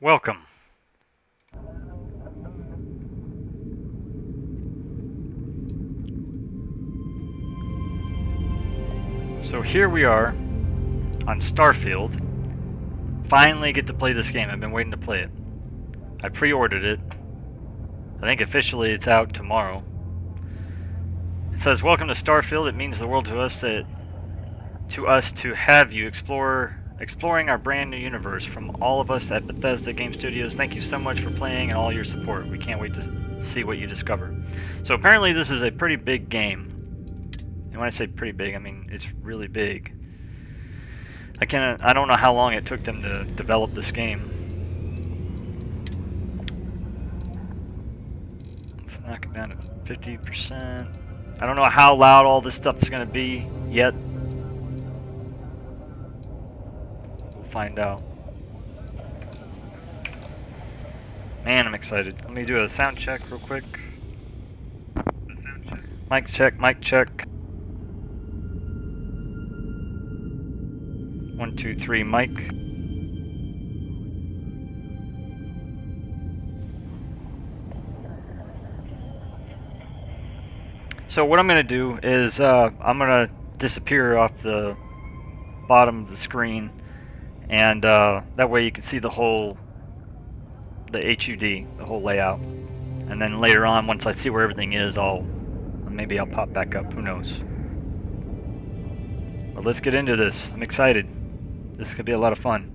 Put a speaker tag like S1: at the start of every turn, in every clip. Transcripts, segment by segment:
S1: Welcome. So here we are on Starfield. Finally get to play this game. I've been waiting to play it. I pre-ordered it. I think officially it's out tomorrow. It says, "Welcome to Starfield. It means the world to us to have you exploring our brand new universe. From all of us at Bethesda Game Studios, thank you so much for playing and all your support. We can't wait to see what you discover." So apparently this is a pretty big game. And when I say pretty big, I mean it's really big. I don't know how long it took them to develop this game. Let's knock it down to 50%. I don't know how loud all this stuff is going to be yet. We'll find out. Man, I'm excited. Let me do a sound check real quick. Mic check, mic check. 1, 2, 3, mic. So what I'm going to do is I'm going to disappear off the bottom of the screen, and that way you can see the HUD, the whole layout. And then later on, once I see where everything is, maybe I'll pop back up. Who knows? But let's get into this. I'm excited. This could be a lot of fun.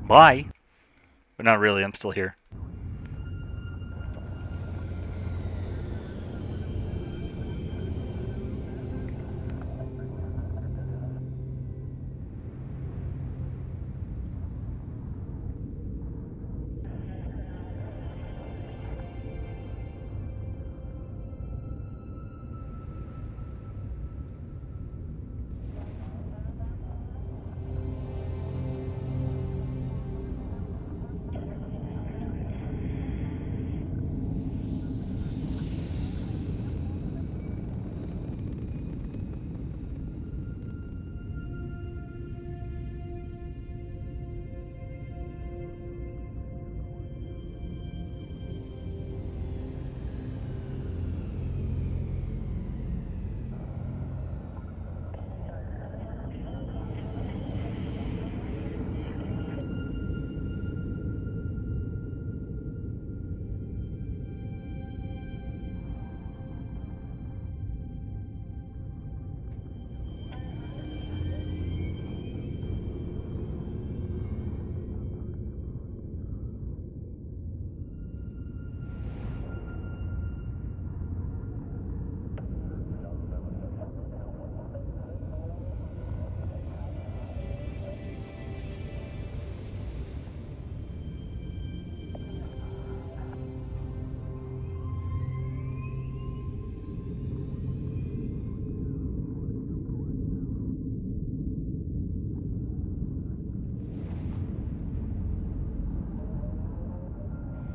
S1: Bye. But not really. I'm still here.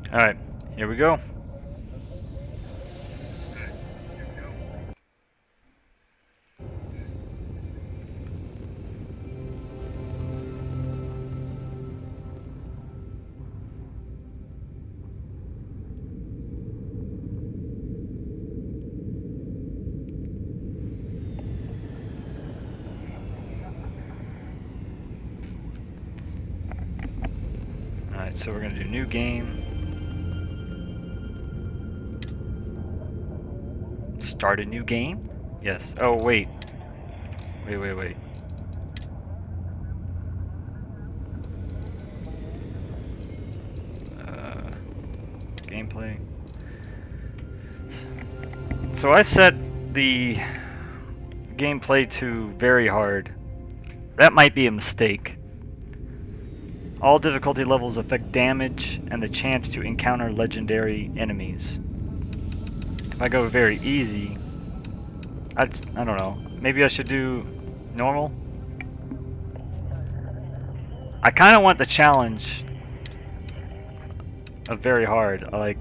S1: Alright, here we go. Alright, so we're going to do new game. Start a new game? Yes. Oh, wait. Wait. Gameplay. So I set the gameplay to very hard. That might be a mistake. All difficulty levels affect damage and the chance to encounter legendary enemies. If I go very easy, I don't know. Maybe I should do normal? I kind of want the challenge of very hard. We're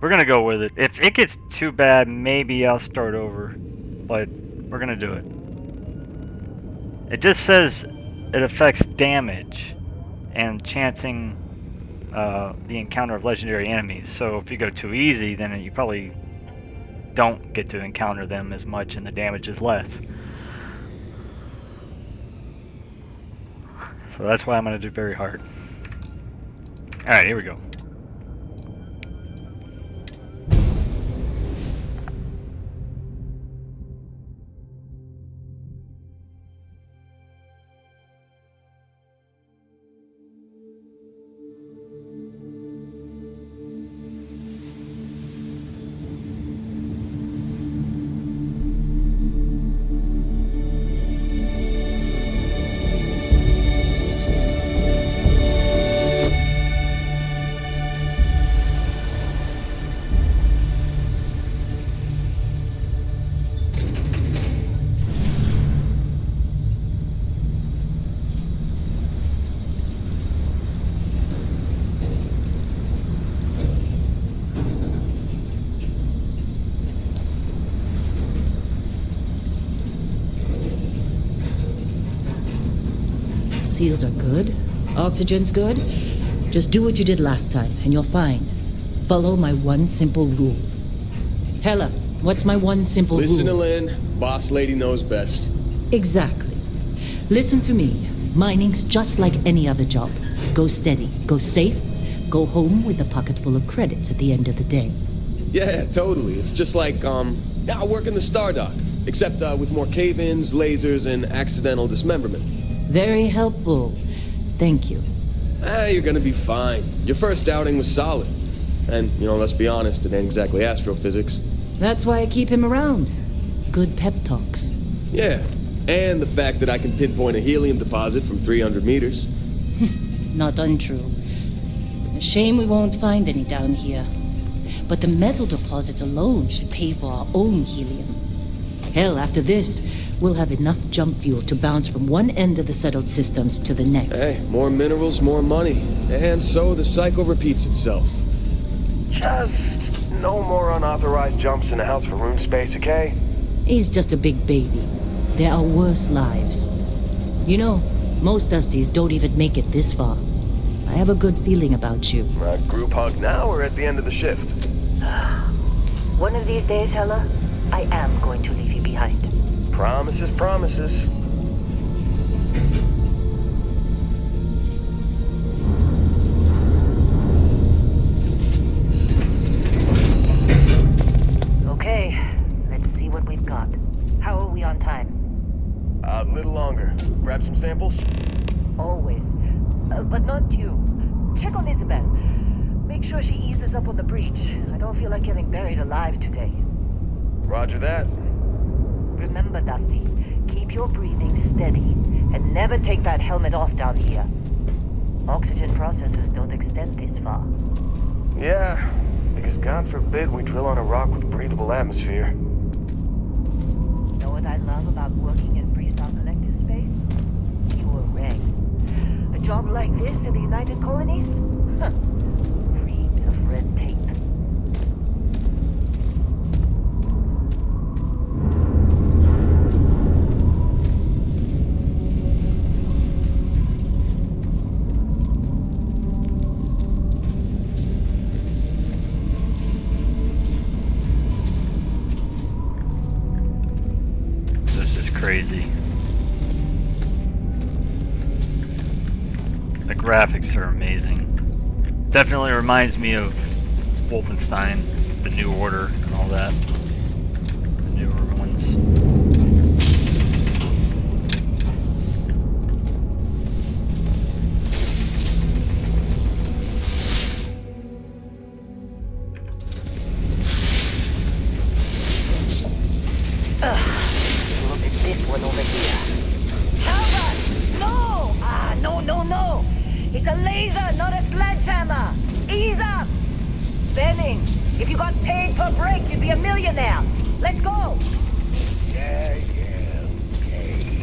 S1: gonna go with it. If it gets too bad, maybe I'll start over. But we're gonna do it. It just says it affects damage and chancing the encounter of legendary enemies. So if you go too easy, then you probably don't get to encounter them as much and the damage is less. So that's why I'm going to do very hard. Alright, here we go.
S2: Seals are good. Oxygen's good. Just do what you did last time, and you're fine. Follow my one simple rule. Hella, what's my one simple rule?
S3: Listen to Lynn. Boss lady knows best.
S2: Exactly. Listen to me. Mining's just like any other job. Go steady, go safe, go home with a pocket full of credits at the end of the day.
S3: Yeah, totally. It's just like, I work in the Star Dock. Except, with more cave-ins, lasers, and accidental dismemberment.
S2: Very helpful. Thank you.
S3: You're gonna be fine. Your first outing was solid. And, let's be honest, it ain't exactly astrophysics.
S2: That's why I keep him around. Good pep talks.
S3: Yeah, and the fact that I can pinpoint a helium deposit from 300 meters.
S2: Not untrue. A shame we won't find any down here. But the metal deposits alone should pay for our own helium. Hell, after this, we'll have enough jump fuel to bounce from one end of the settled systems to the next.
S3: Hey, more minerals, more money. And so the cycle repeats itself.
S4: Just no more unauthorized jumps in the house for room space, okay?
S2: He's just a big baby. There are worse lives. You know, most Dusties don't even make it this far. I have a good feeling about you.
S4: Group hug now or at the end of the shift?
S2: One of these days, Hella, I am going to leave you behind.
S4: Promises, promises.
S2: Okay, let's see what we've got. How are we on time?
S4: A little longer. Grab some samples?
S2: Always. But not you. Check on Isabel. Make sure she eases up on the breach. I don't feel like getting buried alive today.
S4: Roger that.
S2: Remember, Dusty, keep your breathing steady and never take that helmet off down here. Oxygen processors don't extend this far.
S4: Yeah, because God forbid we drill on a rock with breathable atmosphere.
S2: Know what I love about working in Freestar Collective space? Fewer regs. A job like this in the United Colonies? Huh. Reams of red tape.
S1: Crazy. The graphics are amazing. Definitely reminds me of Wolfenstein, the New Order, and all that. The newer ones.
S2: This one over here. Calvin! No! No! It's a laser, not a sledgehammer! Ease up! Benning, if you got paid per break, you'd be a millionaire. Let's go!
S4: Yeah, okay.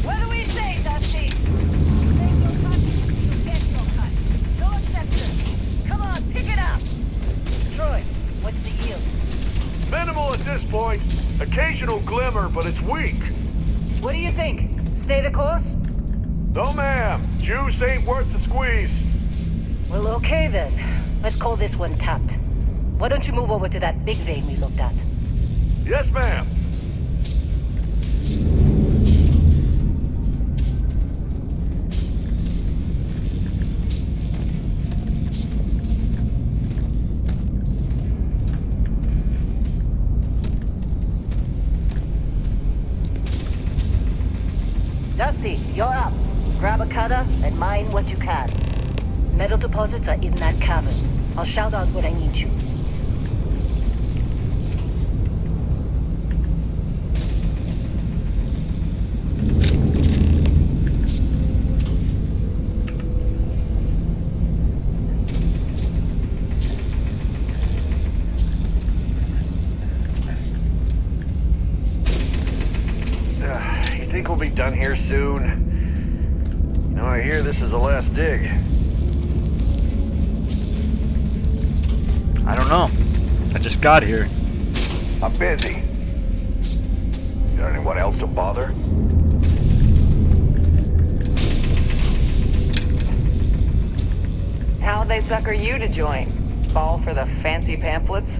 S2: What do we say, Dusty? Take your cut, you get your cut. No exceptions. Come on, pick it up! Troy, what's the yield?
S4: Minimal at this point. Occasional glimmer, but it's weak.
S2: What do you think? Stay the course?
S4: No, ma'am. Juice ain't worth the squeeze.
S2: Well, okay then. Let's call this one tapped. Why don't you move over to that big vein we looked at?
S4: Yes, ma'am.
S2: Dusty, you're up. Grab a cutter and mine what you can. Metal deposits are in that cavern. I'll shout out when I need you.
S4: You think we'll be done here soon? You know, I hear this is the last dig.
S1: I don't know. I just got here.
S4: I'm busy. Got anyone else to bother?
S5: How'd they sucker you to join? Fall for the fancy pamphlets?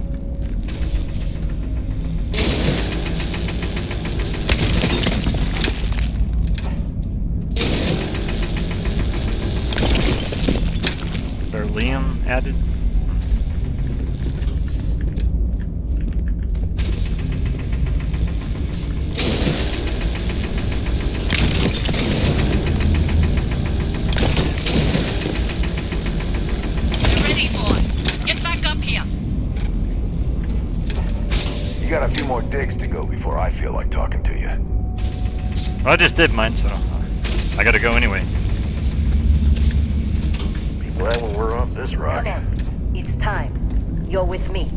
S1: There Liam added.
S4: You got a few more digs to go before I feel like talking to you.
S1: Well, I just did mine, so I gotta go anyway.
S4: Be glad when we're off this rock.
S2: Come on. It's time. You're with me.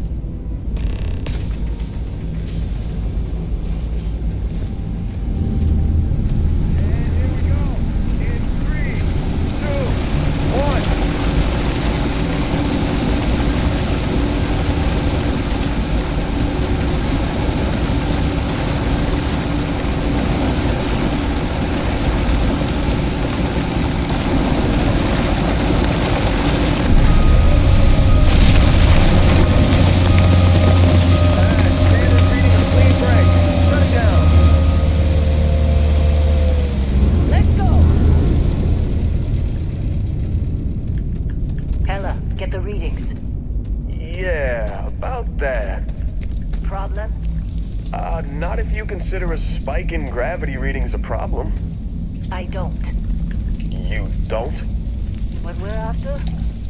S2: Get the readings.
S4: Yeah, about that.
S2: Problem?
S4: Not if you consider a spike in gravity readings a problem.
S2: I don't.
S4: You don't?
S2: What we're after,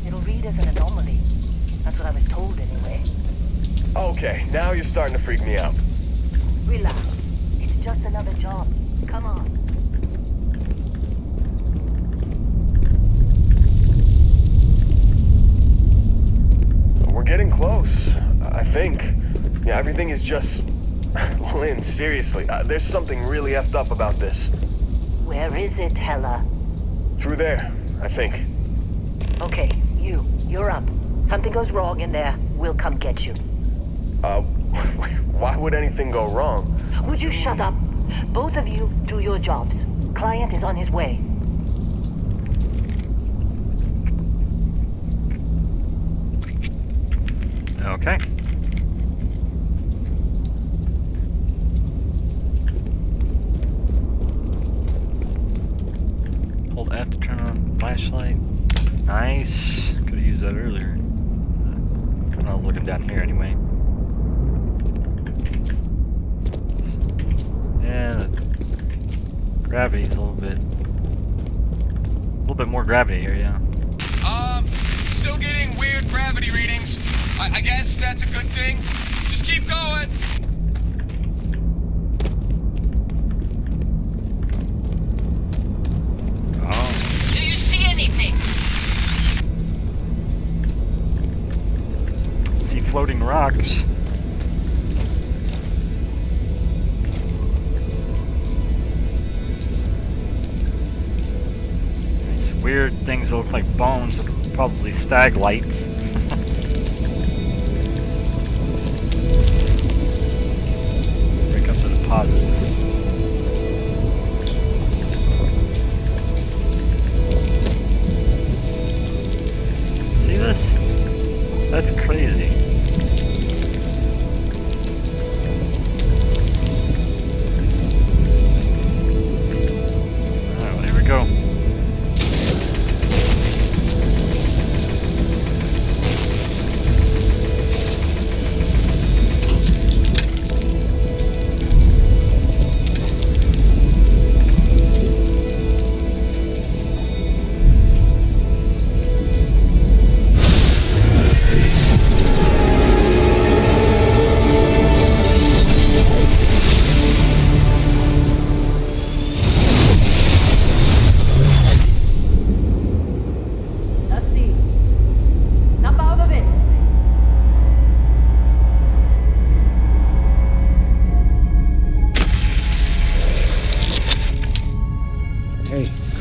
S2: it'll read as an anomaly. That's what I was told anyway.
S4: Okay, now you're starting to freak me out.
S2: Relax. It's just another job. Come on.
S4: We're getting close, I think. Yeah, everything is just... Lynn, seriously, there's something really effed up about this.
S2: Where is it, Hella?
S4: Through there, I think.
S2: Okay, you're up. Something goes wrong in there, we'll come get you.
S4: Why would anything go wrong?
S2: Would you shut up? Both of you do your jobs. Client is on his way.
S1: Okay. Hold F to turn on flashlight. Nice. Could have used that earlier. I was looking down here anyway. Yeah, the gravity's a little bit more gravity here, yeah.
S6: Still getting weird gravity readings. I guess that's a good thing. Just keep going.
S1: Oh.
S2: Do you see anything?
S1: See floating rocks. These weird things that look like bones that are probably staglites. Break up the deposits.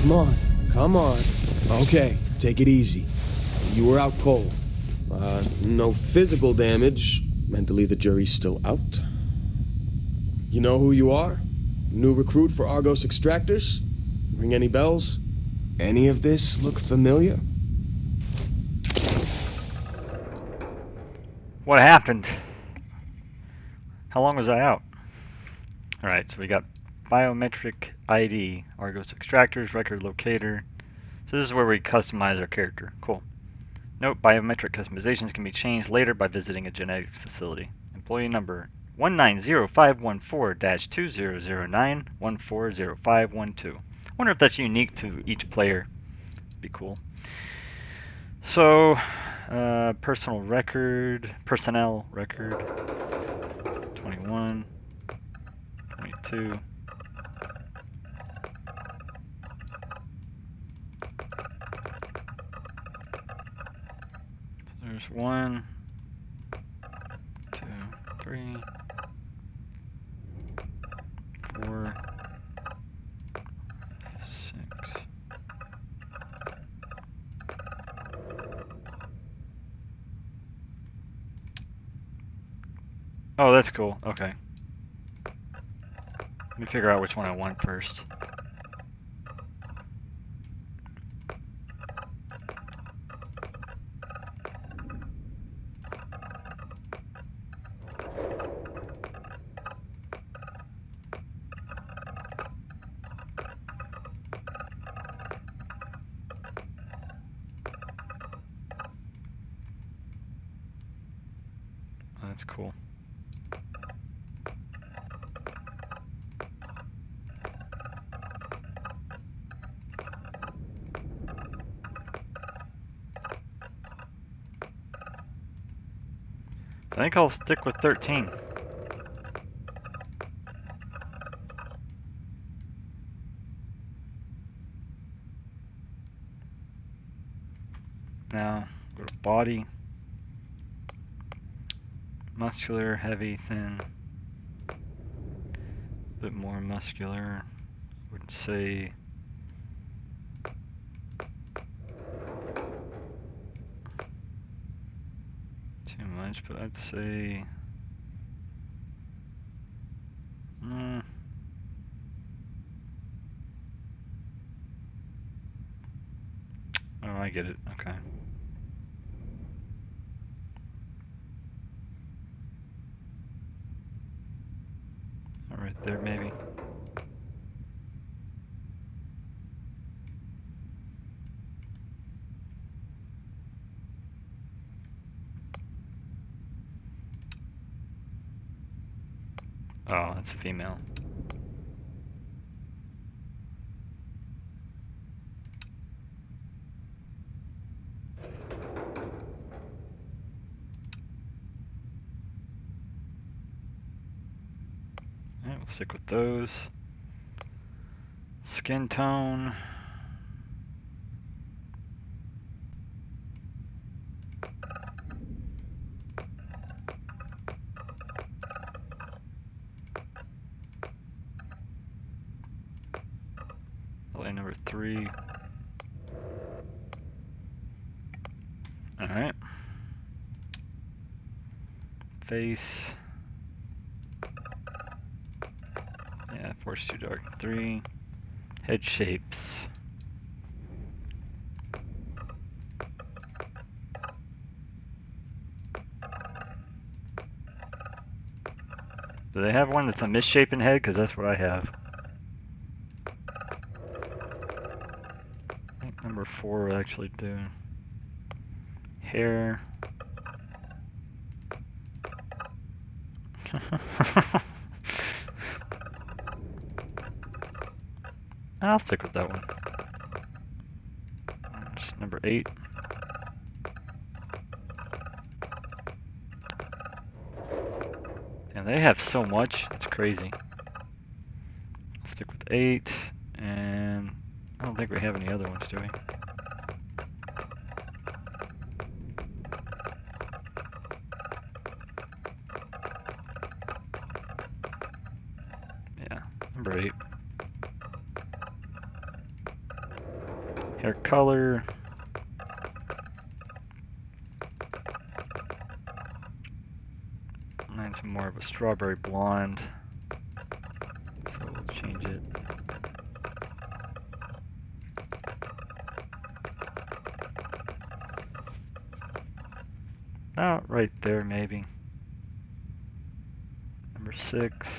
S3: Come on, come on. Okay, take it easy. You were out cold. No physical damage. Mentally, the jury's still out. You know who you are? New recruit for Argos Extractors? Ring any bells? Any of this look familiar?
S1: What happened? How long was I out? Alright, so we got biometric ID, Argos Extractors, record locator. So this is where we customize our character. Cool. Note, biometric customizations can be changed later by visiting a genetics facility. Employee number 1905114-2009-140512. Wonder if that's unique to each player. Be cool. So, personnel record, 21, 22. So there's 1, 2, 3, 4, 6. Oh, that's cool. Okay. Let me figure out which one I want first. That's cool. I think I'll stick with 13. Now, go to body. Muscular, heavy, thin. A bit more muscular. Wouldn't say too much, but I'd say oh, I get it. Okay. All right there, maybe. Oh, that's a female. Alright, we'll stick with those. Skin tone. Lane number 3. Alright. Face. Yeah, force too dark. 3. Head shapes. Do they have one that's a misshapen head? Because that's what I have. I think number 4 will actually do. Hair. I'll stick with that one. Just number 8. And they have so much, it's crazy. I'll stick with 8, and I don't think we have any other ones, do we? Yeah, number 8. Hair color. Mine's more of a strawberry blonde, so we'll change it. Oh, right there maybe. Number 6.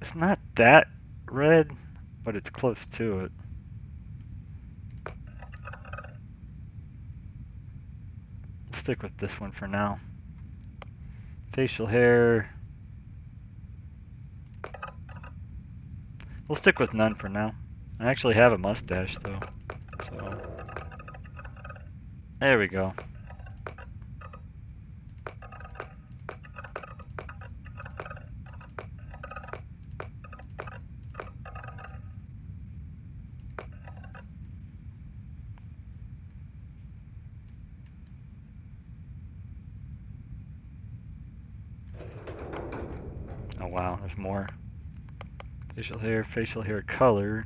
S1: It's not that red, but it's close to it. We'll stick with this one for now. Facial hair. We'll stick with none for now. I actually have a mustache though, so there we go. Oh wow, there's more. Facial hair color.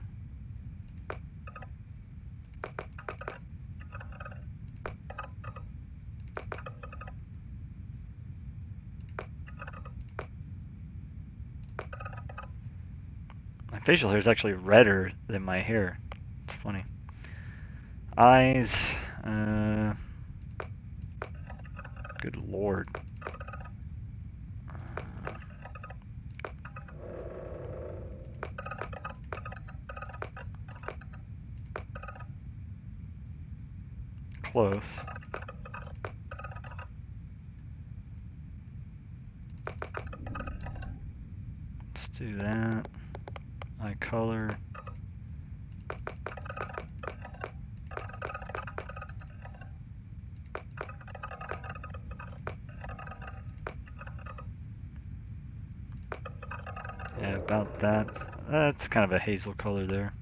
S1: My facial hair is actually redder than my hair. It's funny. Eyes. Good lord. Close. Let's do that. Eye color. Yeah, about that. That's kind of a hazel color there.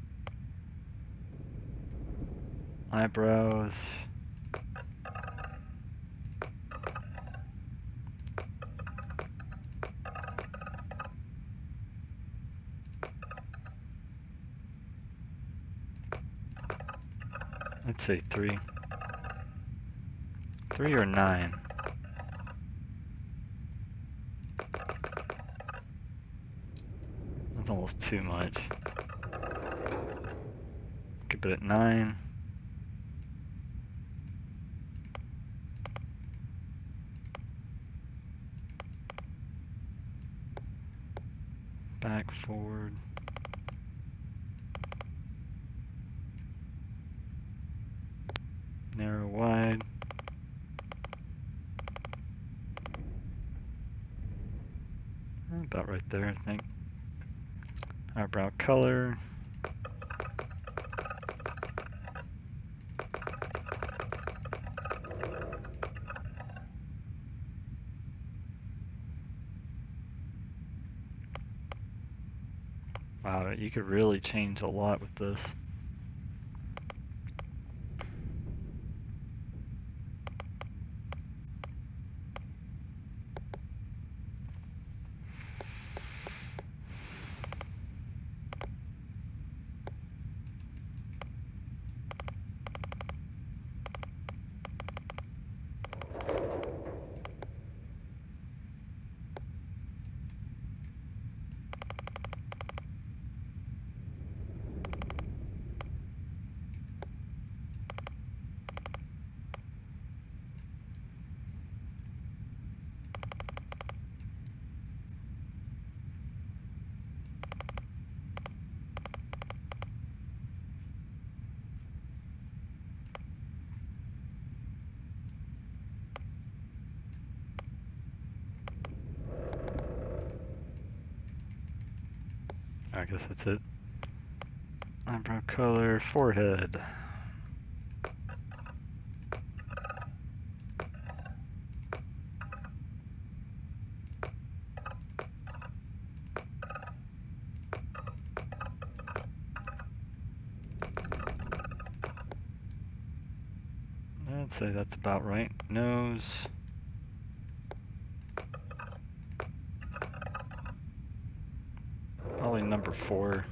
S1: Eyebrows. Let's say 3. 3 or 9. That's almost too much. Keep it at 9. Back, forward. Narrow, wide. About right there, I think. Eyebrow color. Wow, you could really change a lot with this. I guess that's it. Eyebrow color, forehead. I'd say that's about right. Nose. Probably number 4.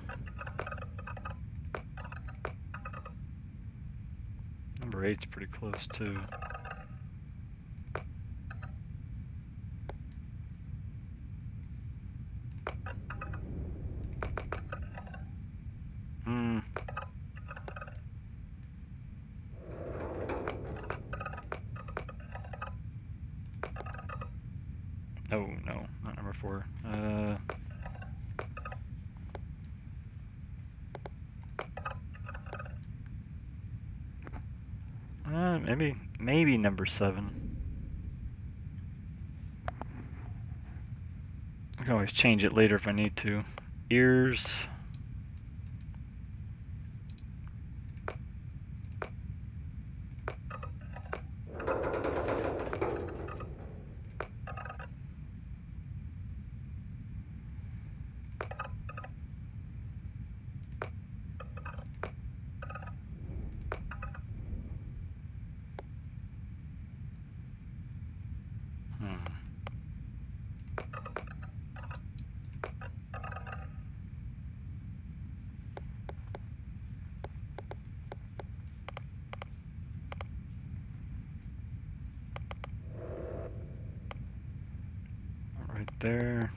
S1: Number 8's pretty close too. Oh no, not number 4. Maybe number 7. I can always change it later if I need to. Ears. Right there.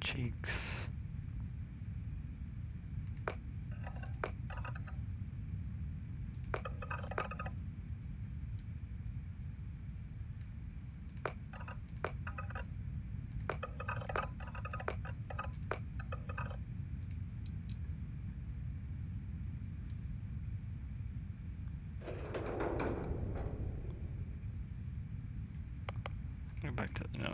S1: Cheeks. Go back to the nose.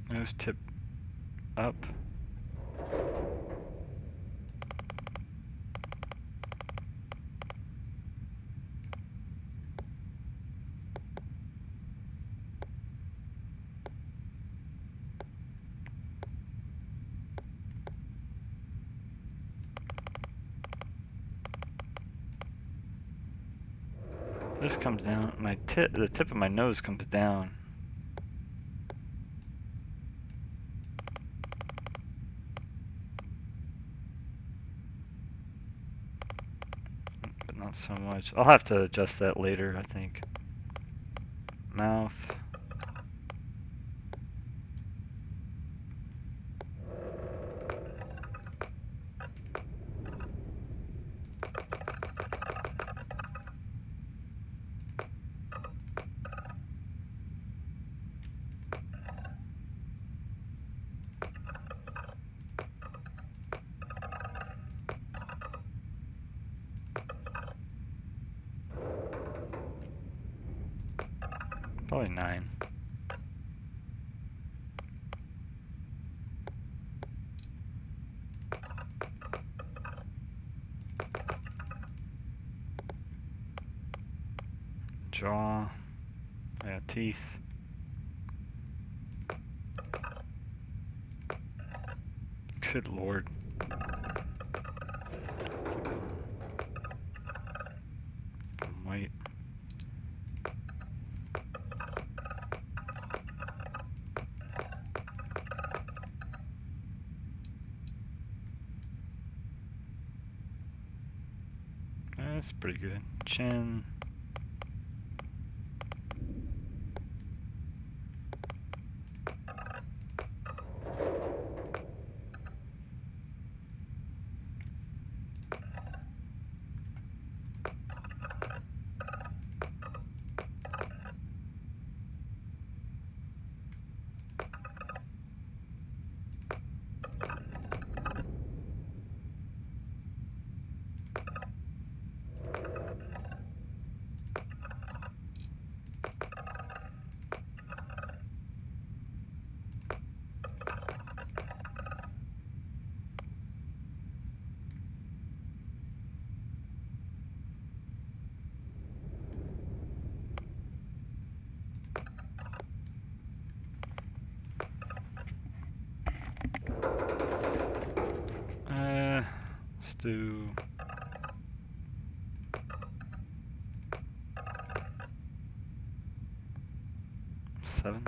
S1: Nose tip up. This comes down. The tip of my nose comes down. But not so much. I'll have to adjust that later, I think. Mouth. Probably 9. Jaw. Yeah, teeth. Good lord. White. That's pretty good. Chin. do 7.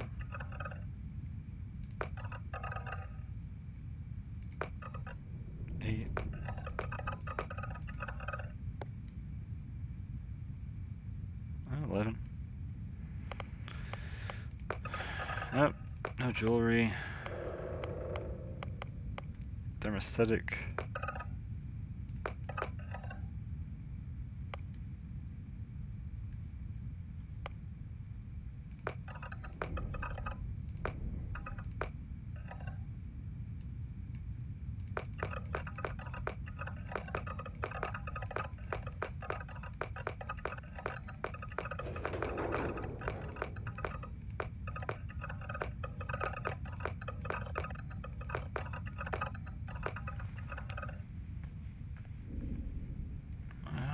S1: Eight. 11. Nope, no jewelry. Thermostatic.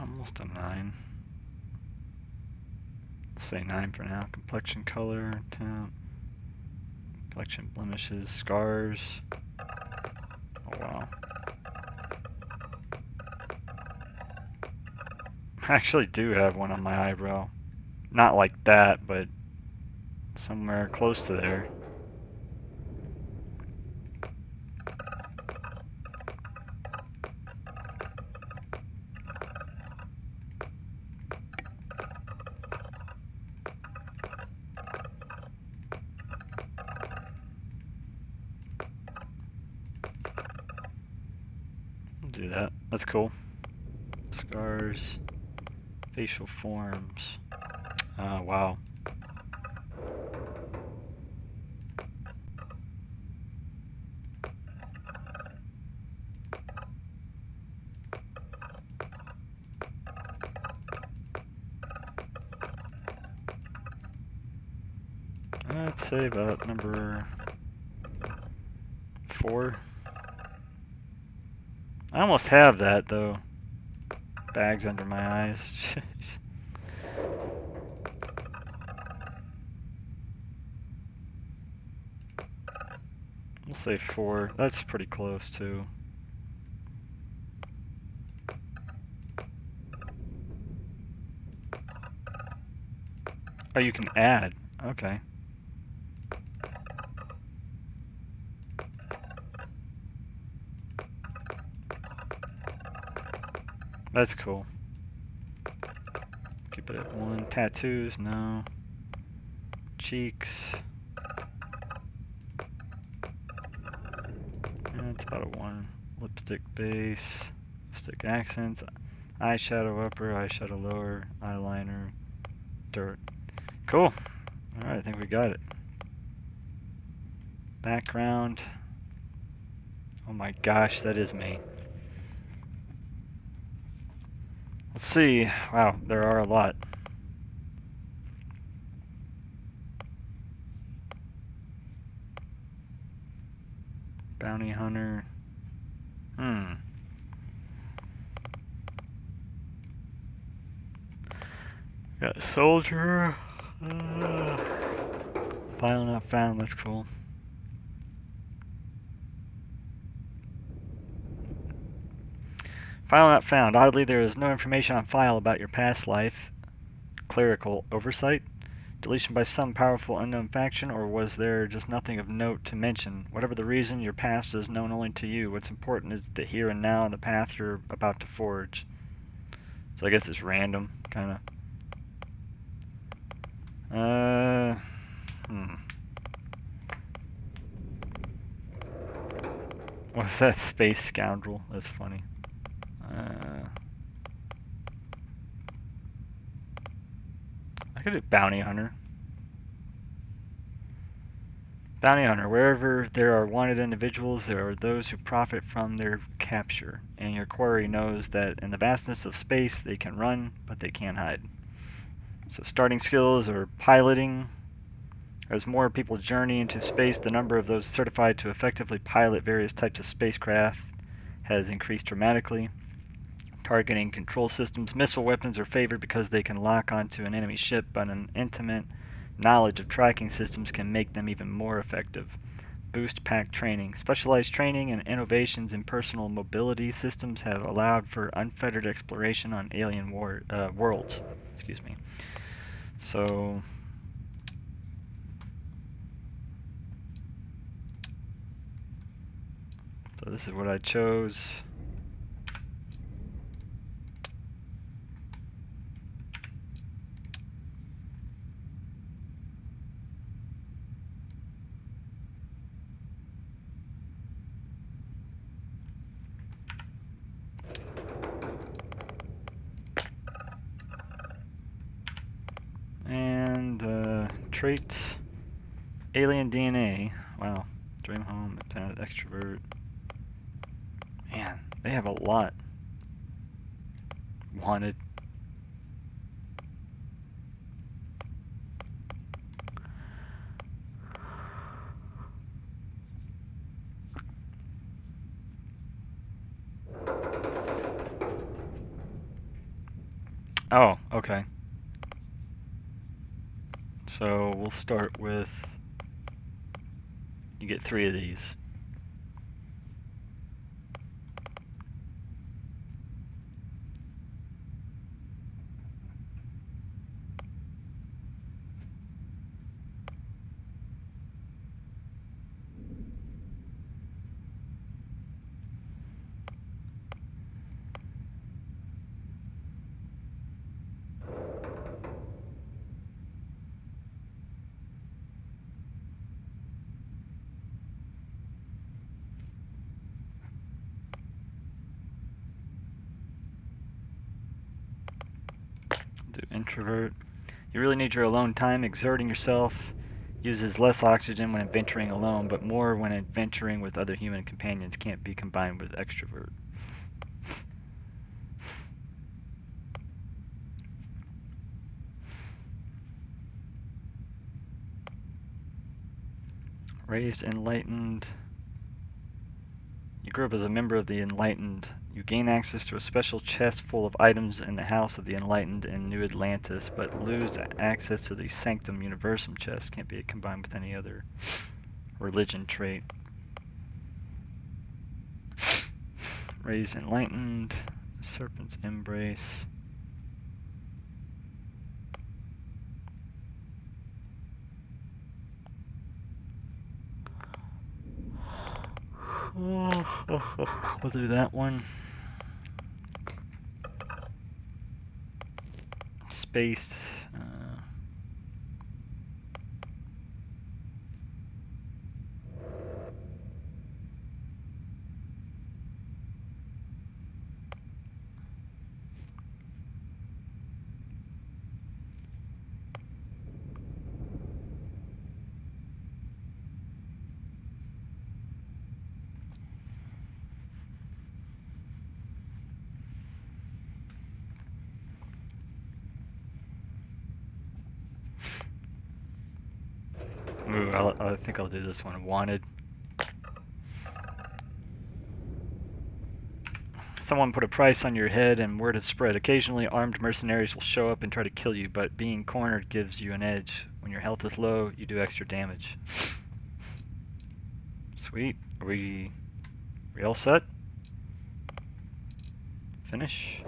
S1: Almost a 9. Say 9 for now. Complexion color, temp, complexion blemishes, scars. Oh wow. I actually do have one on my eyebrow. Not like that, but somewhere close to there. I'll do that. That's cool. Scars, facial forms. Oh wow. I'd say about number 4. I almost have that though. Bags under my eyes. We'll say 4. That's pretty close too. Oh, you can add. Okay. That's cool. Keep it at 1. Tattoos, no. Cheeks. That's about a 1. Lipstick base. Lipstick accents. Eyeshadow upper, eyeshadow lower, eyeliner, dirt. Cool. Alright, I think we got it. Background. Oh my gosh, that is me. Let's see. Wow, there are a lot. Bounty hunter. Got a soldier. File not found. That's cool. File not found. Oddly, there is no information on file about your past life. Clerical oversight. Deletion by some powerful unknown faction, or was there just nothing of note to mention? Whatever the reason, your past is known only to you. What's important is the here and now and the path you're about to forge. So I guess it's random, kind of. What's that? Space scoundrel? That's funny. I could do bounty hunter. Bounty hunter. Wherever there are wanted individuals, there are those who profit from their capture, and your quarry knows that in the vastness of space they can run, but they can't hide. So starting skills are piloting. As more people journey into space, the number of those certified to effectively pilot various types of spacecraft has increased dramatically. Targeting control systems. Missile weapons are favored because they can lock onto an enemy ship, but an intimate knowledge of tracking systems can make them even more effective. boost pack training. Specialized training and innovations in personal mobility systems have allowed for unfettered exploration on alien worlds. Excuse me. So this is what I chose. And traits, alien DNA. Wow, dream home, extrovert. Man, they have a lot. Wanted. Oh, okay. So we'll start with, you get 3 of these. Do introvert. You really need your alone time. Exerting yourself uses less oxygen when adventuring alone, but more when adventuring with other human companions. Can't be combined with extrovert. Raised enlightened. You grew up as a member of the Enlightened. You gain access to a special chest full of items in the House of the Enlightened in New Atlantis, but lose access to the Sanctum Universum chest. Can't be combined with any other religion trait. Raised enlightened. Serpent's embrace. We'll do that one. Space. Ooh, I think I'll do this one. Wanted. Someone put a price on your head and word has spread. Occasionally armed mercenaries will show up and try to kill you, but being cornered gives you an edge. When your health is low, you do extra damage. Sweet. Are we all set? Finish.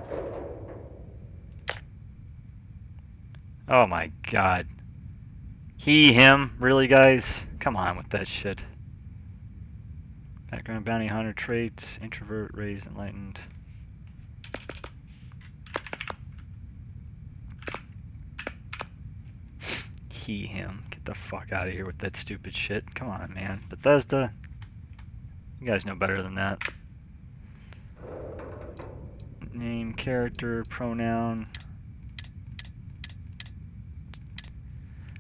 S1: Oh my god. He, him, really guys? Come on with that shit. Background bounty hunter traits, introvert, raised, enlightened. He, him. Get the fuck out of here with that stupid shit. Come on, man. Bethesda. You guys know better than that. Name, character, pronoun.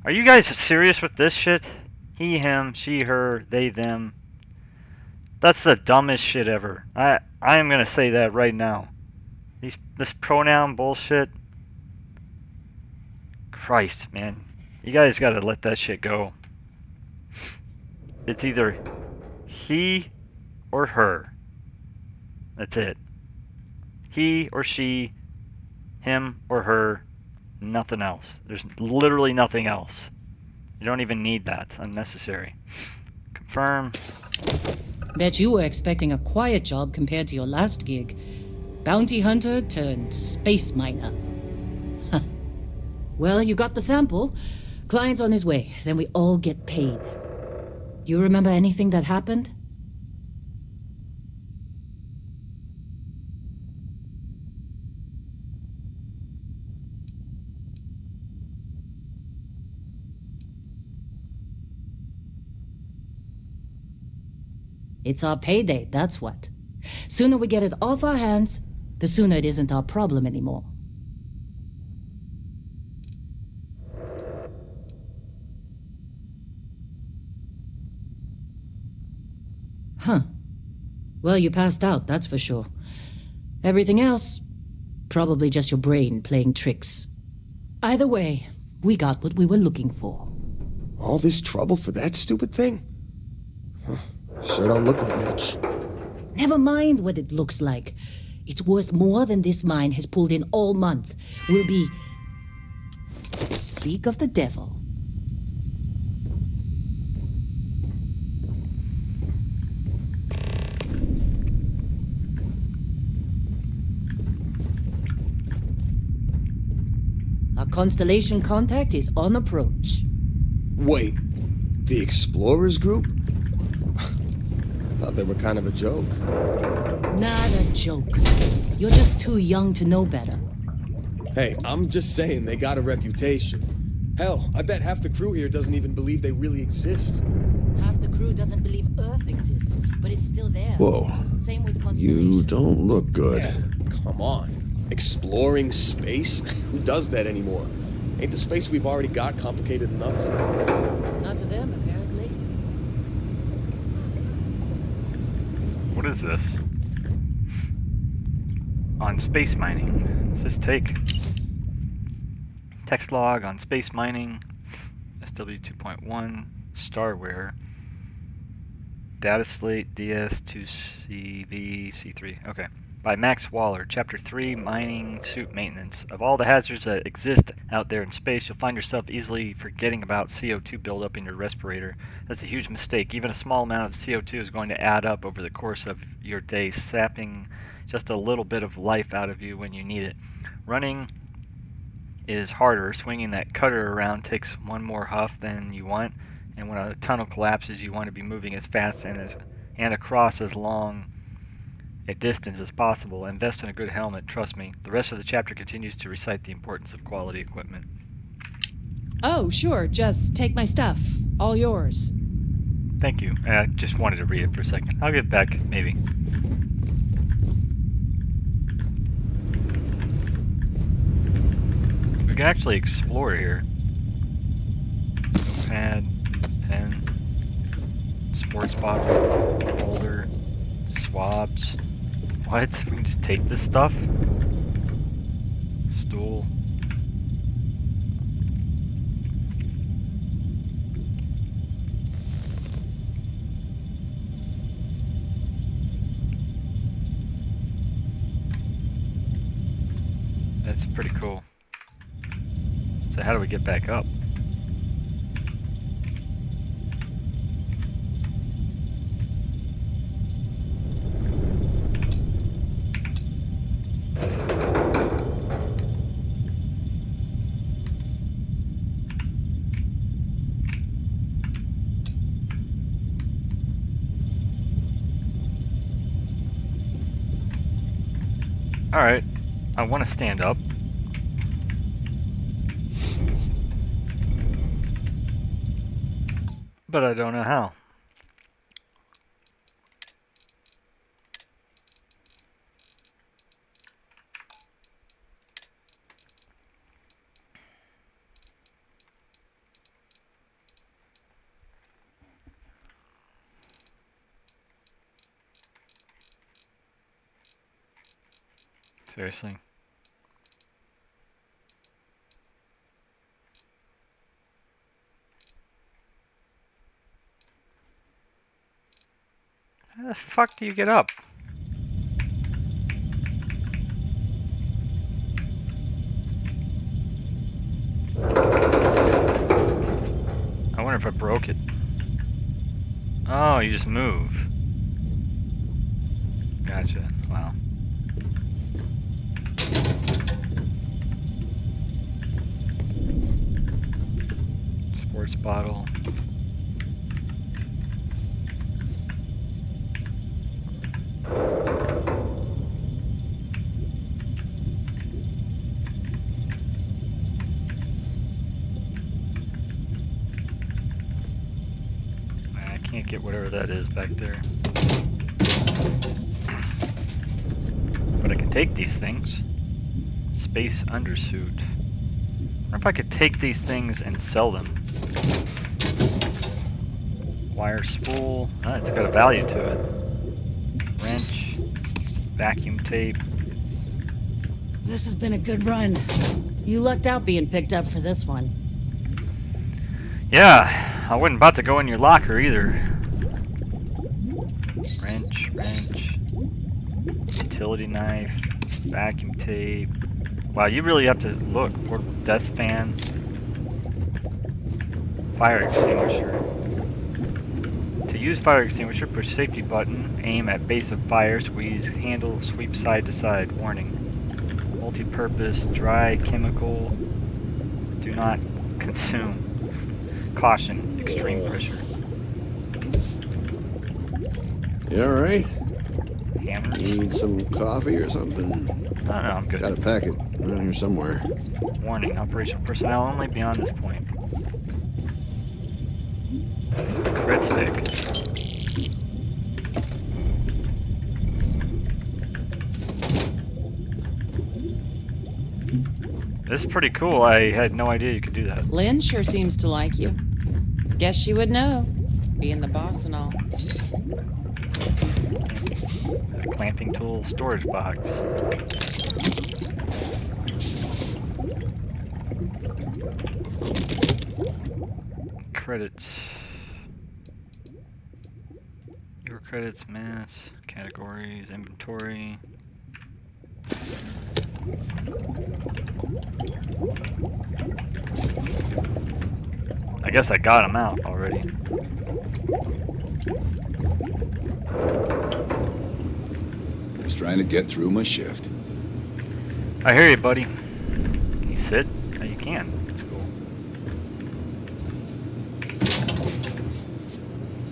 S1: Are you guys serious with this shit? He, him, she, her, they, them. That's the dumbest shit ever. I am gonna say that right now. This pronoun bullshit. Christ, man. You guys gotta let that shit go. It's either he or her. That's it. He or she, him or her, nothing else. There's literally nothing else. You don't even need that. It's unnecessary. Confirm.
S2: Bet you were expecting a quiet job compared to your last gig. Bounty hunter turned space miner. Huh. Well, you got the sample. Client's on his way, then we all get paid. You remember anything that happened? It's our payday, that's what. Sooner we get it off our hands, the sooner it isn't our problem anymore. Huh. Well, you passed out, that's for sure. Everything else, probably just your brain playing tricks. Either way, we got what we were looking for.
S3: All this trouble for that stupid thing? Huh. Sure don't look like much.
S2: Never mind what it looks like. It's worth more than this mine has pulled in all month. We'll be... Speak of the devil. Our constellation contact is on approach.
S3: Wait, the Explorers group? I thought they were kind of a joke.
S2: Not a joke. You're just too young to know better.
S3: Hey, I'm just saying they got a reputation. Hell, I bet half the crew here doesn't even believe they really exist.
S2: Half the crew doesn't believe Earth exists, but it's still there.
S7: Whoa.
S2: Same with constellation.
S7: You don't look good.
S3: Yeah, come on. Exploring space? Who does that anymore? Ain't the space we've already got complicated enough?
S2: Not to them, apparently.
S1: What is this? On space mining. What's this take? Text log on space mining. SW 2.1. Starware. Data slate DS2CV C3. Okay. By Max Waller, Chapter 3, Mining Suit Maintenance. Of all the hazards that exist out there in space, you'll find yourself easily forgetting about CO2 buildup in your respirator. That's a huge mistake. Even a small amount of CO2 is going to add up over the course of your day, sapping just a little bit of life out of you when you need it. Running is harder. Swinging that cutter around takes one more huff than you want, and when a tunnel collapses, you want to be moving as fast and across as long a distance as possible. Invest in a good helmet, trust me. The rest of the chapter continues to recite the importance of quality equipment.
S8: Oh, sure, just take my stuff. All yours.
S1: Thank you. I just wanted to read it for a second. I'll get back, maybe. We can actually explore here. Notepad, pen, sports bottle, folder, swabs. What? We can just take this stuff? Stool. That's pretty cool. So how do we get back up? Alright, I want to stand up. But I don't know how. Seriously. How the fuck do you get up? I wonder if I broke it. Oh, you just move. Gotcha. Wow. Sports bottle. I can't get whatever that is back there. But I can take these things. Space undersuit. I wonder if I could take these things and sell them. Wire spool. Ah, it's got a value to it. Wrench. Vacuum tape.
S2: This has been a good run. You lucked out being picked up for this one.
S1: Yeah, I wasn't about to go in your locker either. Wrench. Utility knife. Vacuum tape. Wow, you really have to look. Portable desk fan. Fire extinguisher. To use fire extinguisher, push safety button, aim at base of fire, squeeze handle, sweep side to side. Warning. Multi-purpose, dry, chemical. Do not consume. Caution, extreme pressure.
S7: You alright?
S1: Hammer.
S7: Need some coffee or something?
S1: No, I'm good.
S7: Got a packet around here somewhere.
S1: Warning, operational personnel only beyond this point. Crit stick. This is pretty cool. I had no idea you could do that.
S8: Lynn sure seems to like you. Guess she would know, being the boss and all.
S1: It's a clamping tool, storage box. Credits. Your credits, mass, categories, inventory. I guess I got them out already.
S9: Just trying to get through my shift.
S1: I hear you, buddy. Can you sit? Oh, you can. That's cool.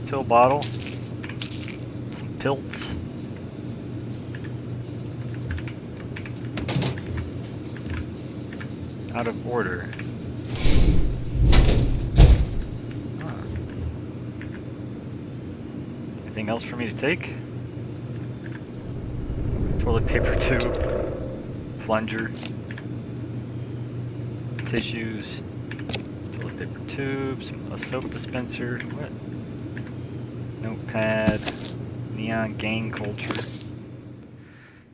S1: Pill bottle. Some pills. Out of order. Huh. Anything else for me to take? Toilet paper tube, plunger, tissues, toilet paper tubes, a soap dispenser, what? Notepad, neon gang culture.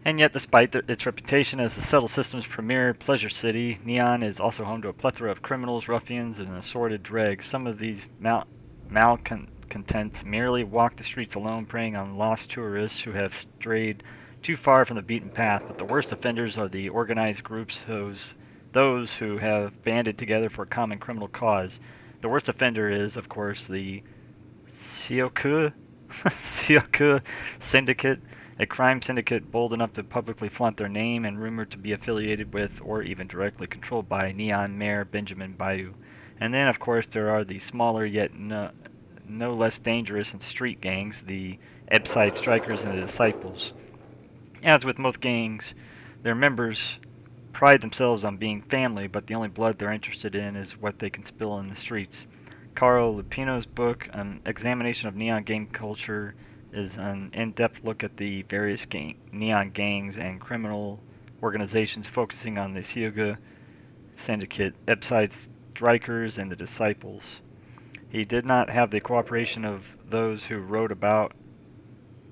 S1: And yet, despite its reputation as the Settle System's premier pleasure city, Neon is also home to a plethora of criminals, ruffians, and assorted dregs. Some of these malcontents merely walk the streets alone, preying on lost tourists who have strayed too far from the beaten path. But the worst offenders are the organized groups, those who have banded together for a common criminal cause. The worst offender is, of course, the Syoku Syndicate, a crime syndicate bold enough to publicly flaunt their name and rumored to be affiliated with or even directly controlled by Neon Mayor Benjamin Bayou. And then, of course, there are the smaller yet no less dangerous and street gangs, the Ebside Strikers and the Disciples. As with most gangs, their members pride themselves on being family, but the only blood they're interested in is what they can spill in the streets. Carl Lupino's book, An Examination of Neon Gang Culture, is an in-depth look at the various neon gangs and criminal organizations, focusing on the Syoga Syndicate, Ebside Strikers, and the Disciples. He did not have the cooperation of those he wrote about,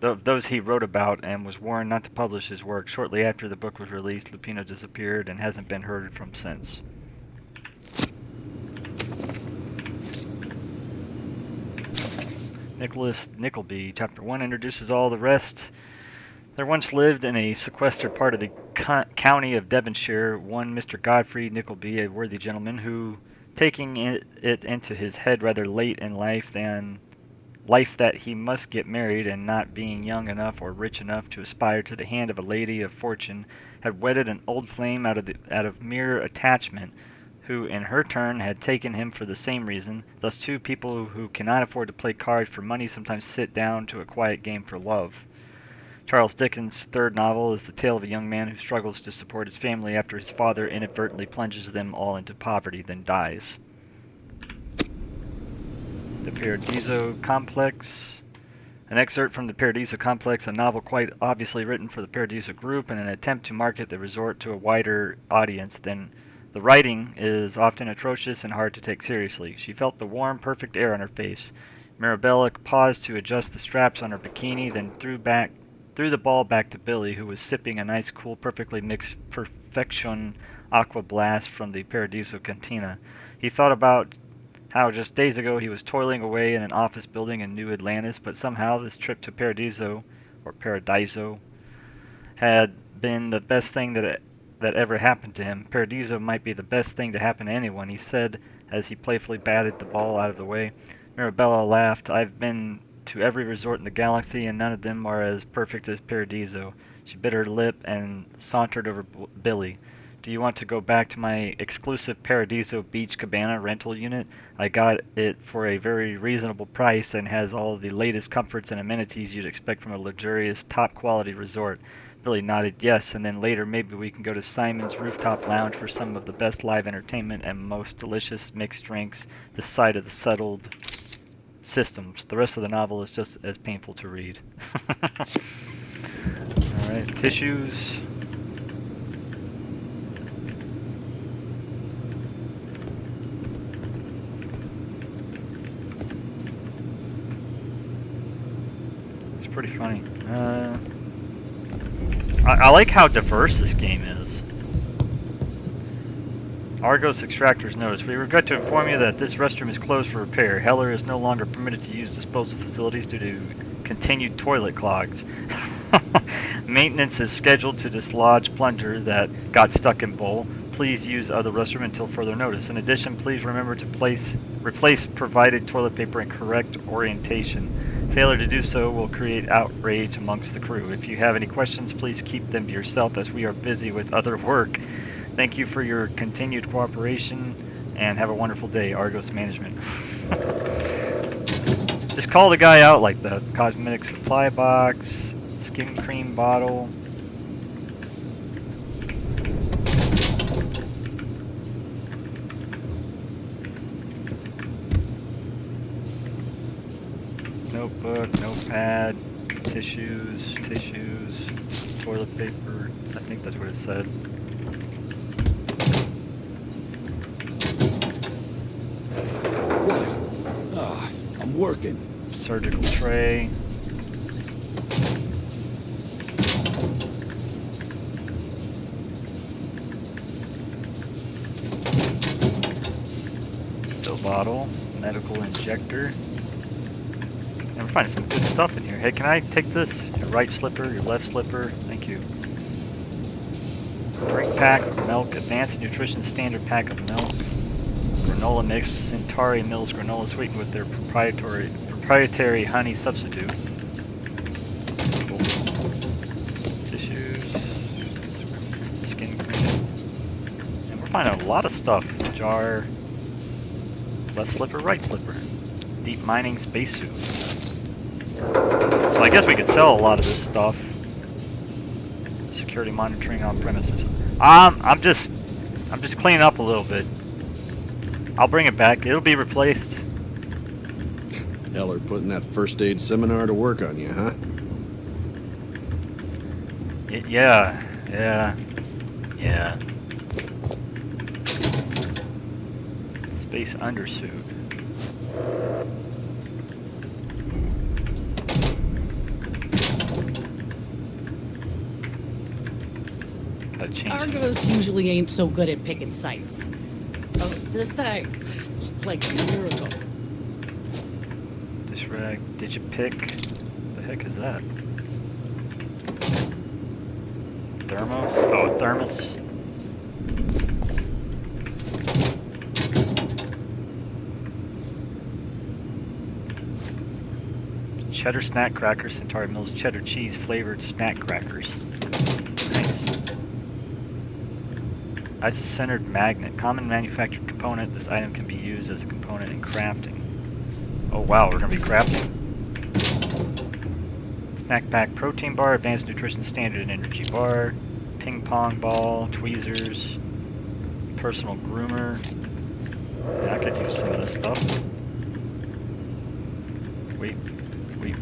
S1: and was warned not to publish his work. Shortly after the book was released, Lupino disappeared and hasn't been heard from since. Nicholas Nickleby, Chapter 1, introduces all the rest. There once lived in a sequestered part of the county of Devonshire one Mr. Godfrey Nickleby, a worthy gentleman who, taking it into his head rather late in life than life that he must get married, and not being young enough or rich enough to aspire to the hand of a lady of fortune, had wedded an old flame out of mere attachment, who in her turn had taken him for the same reason. Thus two people who cannot afford to play cards for money sometimes sit down to a quiet game for love. Charles Dickens' third novel is the tale of a young man who struggles to support his family after his father inadvertently plunges them all into poverty, then dies. The Paradiso Complex. An excerpt from the Paradiso Complex, a novel quite obviously written for the Paradiso Group in an attempt to market the resort to a wider audience than the writing is often atrocious and hard to take seriously. She felt the warm, perfect air on her face. Mirabella paused to adjust the straps on her bikini, then threw the ball back to Billy, who was sipping a nice, cool, perfectly mixed Perfection Aqua Blast from the Paradiso Cantina. He thought about how just days ago he was toiling away in an office building in New Atlantis, but somehow this trip to Paradiso, had been the best thing that ever happened to him. Paradiso might be the best thing to happen to anyone, he said as he playfully batted the ball out of the way. Mirabella laughed. I've been to every resort in the galaxy, and none of them are as perfect as Paradiso. She bit her lip and sauntered over Billy. Do you want to go back to my exclusive Paradiso Beach Cabana rental unit? I got it for a very reasonable price and has all the latest comforts and amenities you'd expect from a luxurious, top-quality resort. Billy nodded yes, and then later maybe we can go to Simon's Rooftop Lounge for some of the best live entertainment and most delicious mixed drinks this side of the settled systems. The rest of the novel is just as painful to read. Alright, tissues. It's pretty funny. I like how diverse this game is. Argos Extractors Notice. We regret to inform you that this restroom is closed for repair. Heller is no longer permitted to use disposal facilities due to continued toilet clogs. Maintenance is scheduled to dislodge plunger that got stuck in bowl. Please use other restroom until further notice. In addition, please remember to replace provided toilet paper in correct orientation. Failure to do so will create outrage amongst the crew. If you have any questions, please keep them to yourself as we are busy with other work. Thank you for your continued cooperation and have a wonderful day, Argos Management. Just call the guy out like that. Cosmetic supply box, skin cream bottle. Notebook, notepad, tissues, toilet paper. I think that's what it said.
S7: What? Ah, I'm working.
S1: Surgical tray. Pill bottle, medical injector. And we're finding some good stuff in here. Hey, can I take this? Your right slipper, your left slipper. Thank you. Drink pack of milk, advanced nutrition standard pack of milk. Granola mix, Centauri Mills granola sweetened with their proprietary honey substitute. Cool. Tissues, skin cream, and we're finding a lot of stuff. Jar, left slipper, right slipper. Deep mining spacesuit. So I guess we could sell a lot of this stuff. Security monitoring on premises. I'm just cleaning up a little bit. I'll bring it back. It'll be replaced.
S7: Heller putting that first aid seminar to work on you, huh?
S1: Yeah. Space undersuit.
S2: Argos usually ain't so good at picking sites. Oh, this time, like a year ago.
S1: Dish rag, digipick. What the heck is that? Thermos? Oh, a thermos. Cheddar snack crackers. Centauri Mills cheddar cheese flavored snack crackers. Nice. ASUS-centered magnet. Common manufactured component. This item can be used as a component in crafting. Oh wow, we're gonna be crafting. Snack pack protein bar, advanced nutrition standard and energy bar, ping pong ball, tweezers, personal groomer. Yeah, I could use some of this stuff. Weight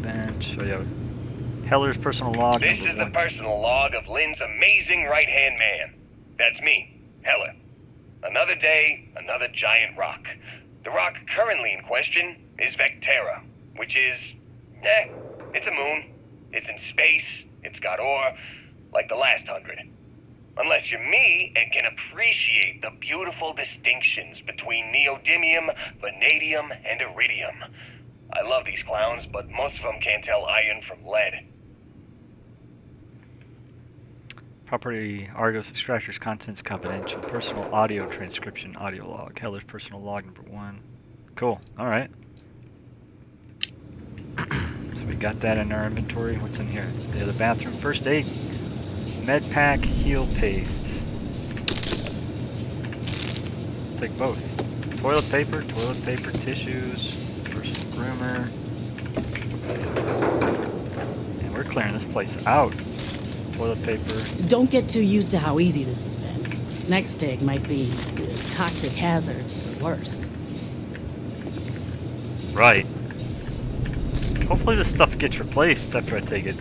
S1: bench. Oh yeah. Heller's personal log.
S10: This is the personal log of Lynn's amazing right-hand man. That's me, Heller. Another day, another giant rock. The rock currently in question is Vectera, which is, it's a moon. It's in space, it's got ore, like the last 100. Unless you're me and can appreciate the beautiful distinctions between neodymium, vanadium, and iridium. I love these clowns, but most of them can't tell iron from lead.
S1: Property Argos Extractors Contents Confidential. Personal audio transcription audio log. Heller's personal log number 1. Cool. Alright. So we got that in our inventory. What's in here? Yeah, the bathroom. First aid. Med pack, heal paste. Take both. Toilet paper, tissues, personal groomer. And we're clearing this place out. Toilet paper.
S8: Don't get too used to how easy this has been. Next dig might be toxic hazards or worse.
S1: Right. Hopefully this stuff gets replaced after I take it.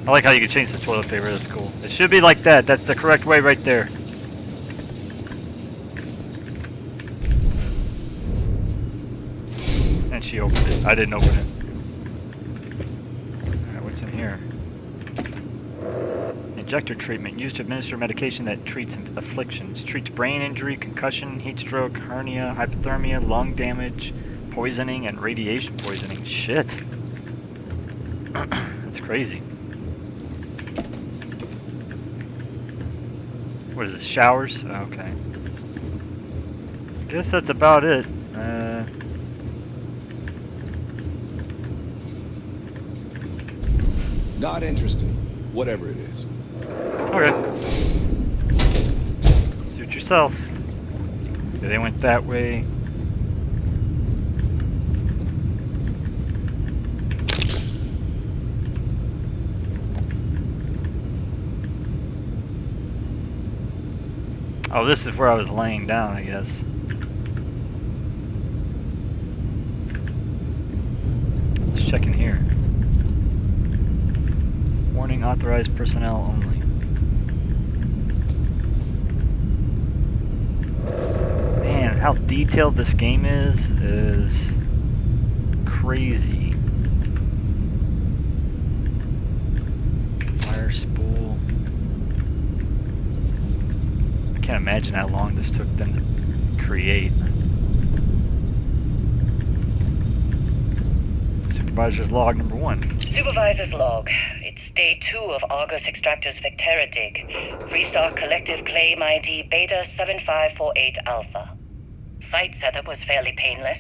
S1: I like how you can change the toilet paper, that's cool. It should be like that, that's the correct way right there. And she opened it. I didn't open it. Alright, what's in here? Injector treatment, used to administer medication that treats afflictions. Treats brain injury, concussion, heat stroke, hernia, hypothermia, lung damage, poisoning, and radiation poisoning. Shit. That's crazy. What is this, showers? Okay. Guess that's about it.
S9: Not interested. Whatever it is.
S1: Okay. Suit yourself. Yeah, they went that way. Oh, this is where I was laying down, I guess. Let's check in here. Warning, authorized personnel only. Man, how detailed this game is crazy. Wire spool. I can't imagine how long this took them to create. Supervisor's log number 1.
S11: Supervisor's log. It's day 2 of Argus Extractor's Vectera dig. Freestar Collective Claim ID Beta 7548 Alpha. Site setup was fairly painless.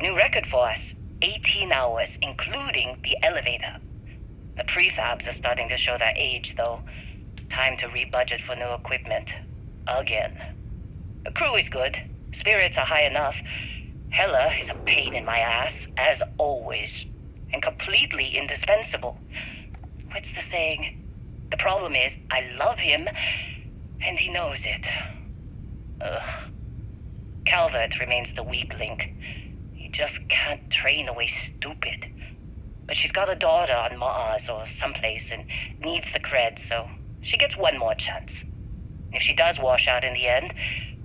S11: New record for us. 18 hours, including the elevator. The prefabs are starting to show their age, though. Time to rebudget for new equipment. Again. The crew is good. Spirits are high enough. Heller is a pain in my ass, as always. And completely indispensable. What's the saying? The problem is, I love him, and he knows it. Ugh. Calvert remains the weak link. He just can't train away stupid. But she's got a daughter on Mars or someplace and needs the cred, so she gets one more chance. If she does wash out in the end,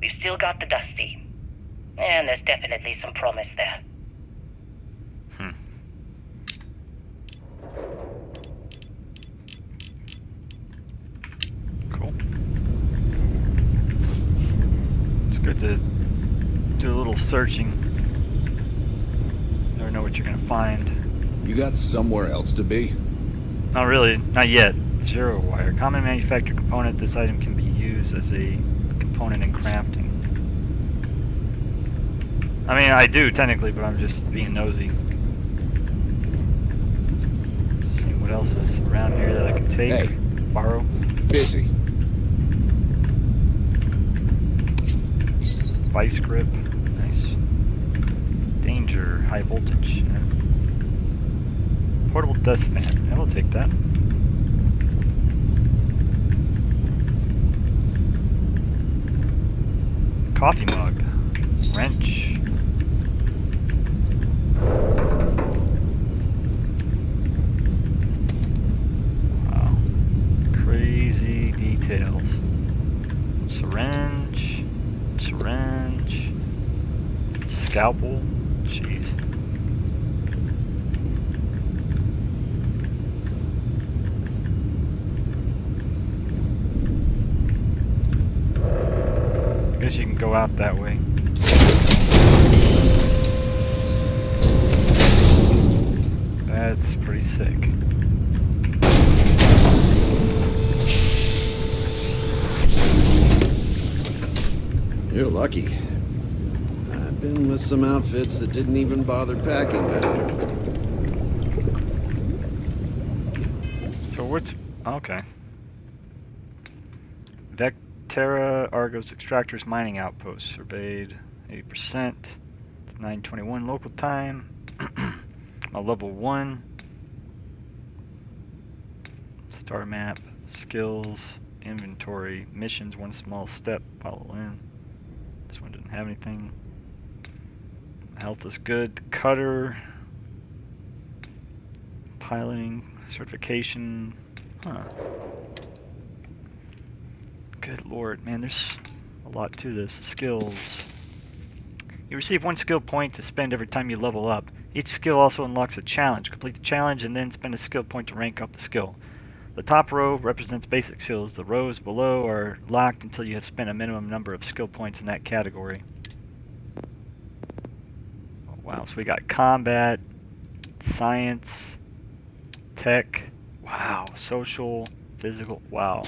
S11: we've still got the Dusty. And there's definitely some promise there.
S1: Cool. It's good to do a little searching. Never know what you're gonna find.
S9: You got somewhere else to be?
S1: Not really, not yet. Zero wire. Common manufactured component. This item can be used as a component in crafting. I mean, I do technically, but I'm just being nosy. else is around here that I can take?
S9: Hey.
S1: Borrow?
S9: Busy.
S1: Vice grip. Nice. Danger. High voltage. Yeah. Portable dust fan. Yeah, we'll take that. Coffee mug. Wrench. Wow. Crazy details. Syringe. Syringe. Scalpel. Jeez. I guess you can go out that way. That's pretty sick.
S7: You're lucky. I've been with some outfits that didn't even bother packing better.
S1: So what's... okay. Vectera Argos Extractors Mining Outpost. Surveyed 80%. It's 9:21 local time. A level 1. Star map. Skills. Inventory. Missions. One small step. Follow in. This one didn't have anything. Health is good. Cutter. Piloting. Certification. Huh. Good lord, man, there's a lot to this. Skills. You receive 1 skill point to spend every time you level up. Each skill also unlocks a challenge. Complete the challenge and then spend a skill point to rank up the skill. The top row represents basic skills. The rows below are locked until you have spent a minimum number of skill points in that category. Oh, wow, so we got combat, science, tech, wow, social, physical, wow.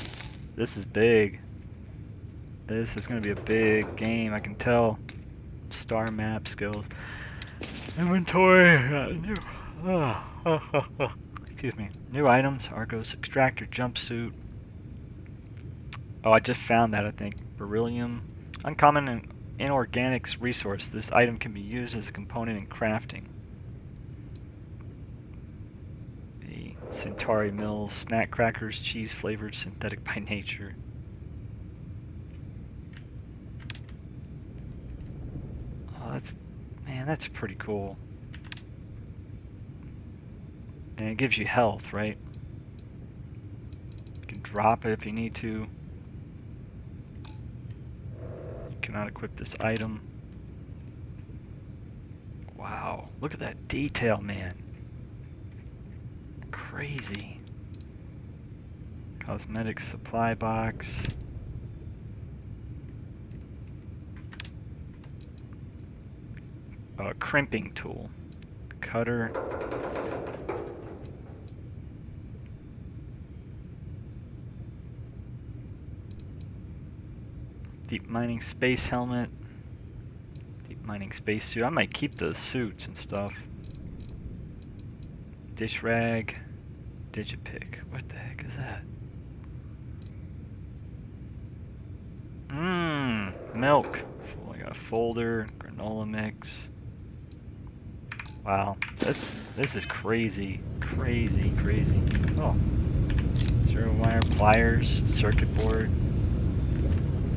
S1: This is big. This is going to be a big game, I can tell. Star map skills. Inventory. Excuse me. New items. Argos extractor jumpsuit. Oh, I just found that, I think. Beryllium. Uncommon and inorganics resource. This item can be used as a component in crafting. The Centauri Mills. Snack crackers. Cheese flavored. Synthetic by nature. That's pretty cool. And it gives you health, right? You can drop it if you need to. You cannot equip this item. Wow, look at that detail, man. Crazy. Cosmetics supply box. Crimping tool, cutter, deep mining space helmet, deep mining space suit. I might keep the suits and stuff. Dish rag, digipick. What the heck is that? Milk. I got a folder, granola mix. Wow, this is crazy, crazy. Oh, 0 wire pliers, circuit board.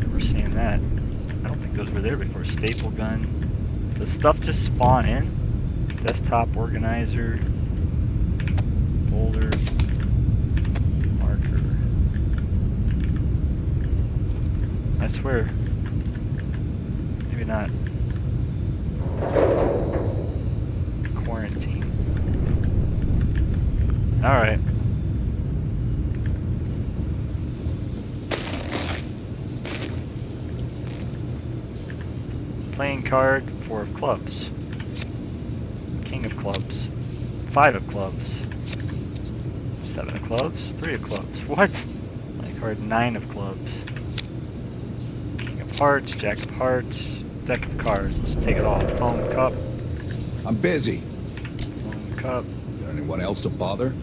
S1: Never seen that. I don't think those were there before. Staple gun. Does stuff just spawn in? Desktop organizer, folder, marker. I swear, maybe not. Quarantine. Alright. Playing card, 4 of clubs. King of clubs. 5 of clubs. 7 of clubs. 3 of clubs. What? Playing card, 9 of clubs. King of hearts, jack of hearts. Deck of cards. Let's take it all. Phone cup.
S9: I'm busy.
S1: Phone cup.
S9: Got anyone else to bother?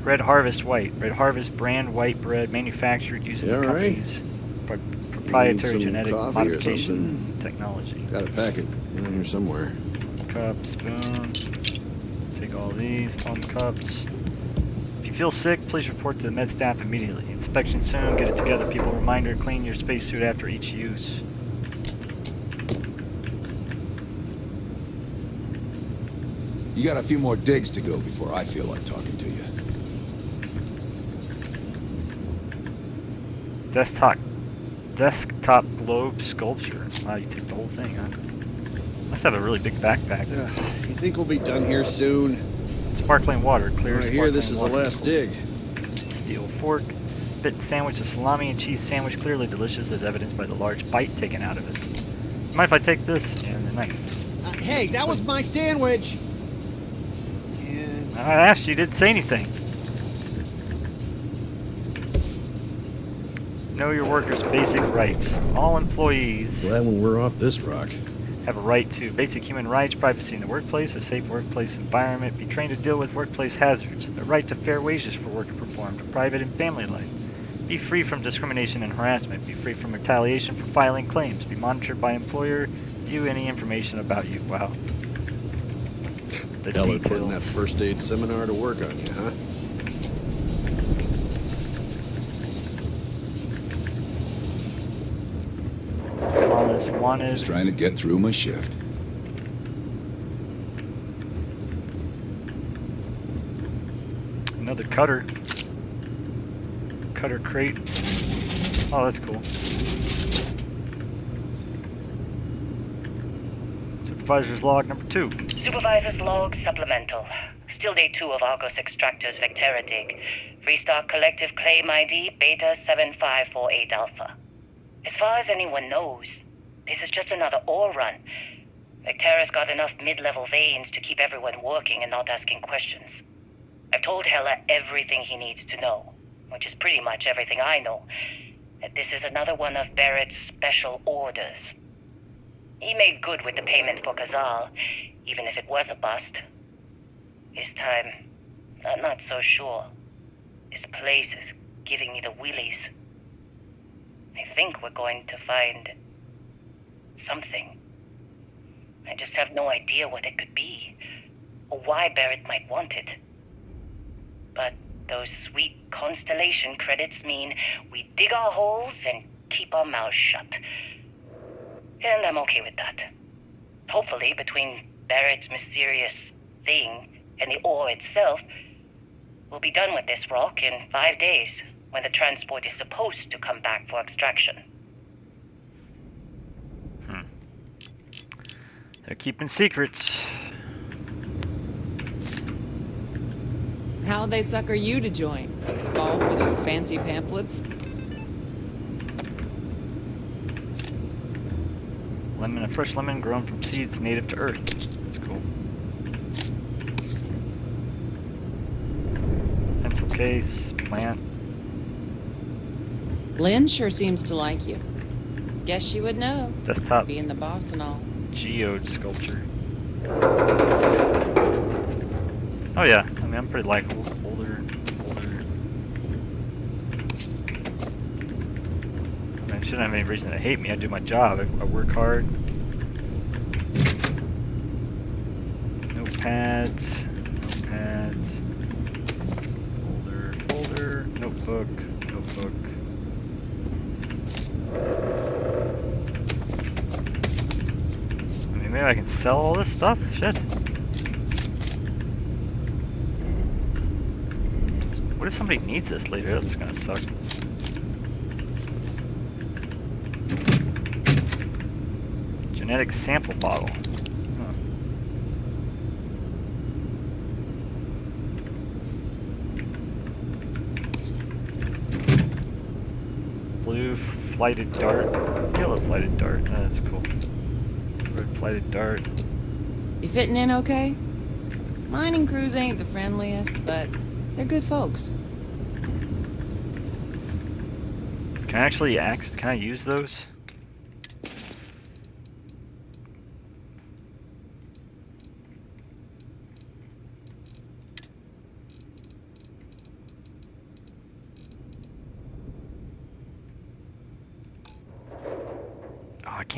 S1: Red Harvest White. Red Harvest brand white bread manufactured using the
S7: all right?
S1: company's proprietary
S7: Need some
S1: genetic
S7: coffee or
S1: modification technology.
S7: Got a packet in here somewhere.
S1: Cup, spoon. Take all these plum cups. If you feel sick, please report to the med staff immediately. Inspection soon. Get it together. People reminder, clean your spacesuit after each use.
S9: You got a few more digs to go before I feel like talking to you.
S1: Desktop globe sculpture. Wow, you took the whole thing, huh? Must have a really big backpack.
S7: You think we'll be done here soon?
S1: Sparkling water. Clear
S7: I hear this is the
S1: water.
S7: last dig.
S1: Steel fork. Bit sandwich, a salami and cheese sandwich, clearly delicious as evidenced by the large bite taken out of it. Mind if I take this and the knife?
S12: Hey, that was my sandwich!
S1: I asked you, didn't say anything. Know your workers' basic rights. All employees
S7: Glad when we're off this rock.
S1: have a right to basic human rights, privacy in the workplace, a safe workplace environment, be trained to deal with workplace hazards, a right to fair wages for work performed, a private and family life, be free from discrimination and harassment, be free from retaliation for filing claims, be monitored by employer, view any information about you. Wow. The
S7: Heller putting
S1: details.
S7: that first aid seminar to work on you, huh?
S1: Colonists wanted.
S9: Just trying to get through my shift.
S1: Another cutter. Cutter crate. Oh, that's cool. Supervisor's log number 2.
S11: Supervisor's log supplemental. Still day 2 of Argos Extractor's Vectera dig. Freestar Collective Claim ID Beta 7548 Alpha. As far as anyone knows, this is just another ore run. Vectera's got enough mid-level veins to keep everyone working and not asking questions. I've told Heller everything he needs to know, which is pretty much everything I know. That this is another one of Barrett's special orders. He made good with the payment for Kazal, even if it was a bust. This time, I'm not so sure. This place is giving me the willies. I think we're going to find something. I just have no idea what it could be, or why Barrett might want it. But those sweet constellation credits mean we dig our holes and keep our mouths shut. And I'm okay with that. Hopefully, between Barrett's mysterious thing and the ore itself, we'll be done with this rock in 5 days, when the transport is supposed to come back for extraction.
S1: They're keeping secrets.
S13: How'd they sucker you to join? Fall for the fancy pamphlets?
S1: Lemon, a fresh lemon grown from seeds native to Earth. That's cool. Pencil case, plant.
S13: Lynn sure seems to like you. Guess she would know.
S1: Desktop.
S13: Being the boss and all.
S1: Geode sculpture. Oh yeah, I mean I'm pretty likable. Older. I mean, I shouldn't have any reason to hate me. I do my job. I work hard. Notepads. Folder. Notebook. I mean, maybe I can sell all this stuff? Shit. What if somebody needs this later? That's gonna suck. Genetic sample bottle. Huh. Blue flighted dart. Yellow flighted dart. Oh, that's cool. Red flighted dart.
S13: You fitting in okay? Mining crews ain't the friendliest, but they're good folks.
S1: Can I actually can I use those?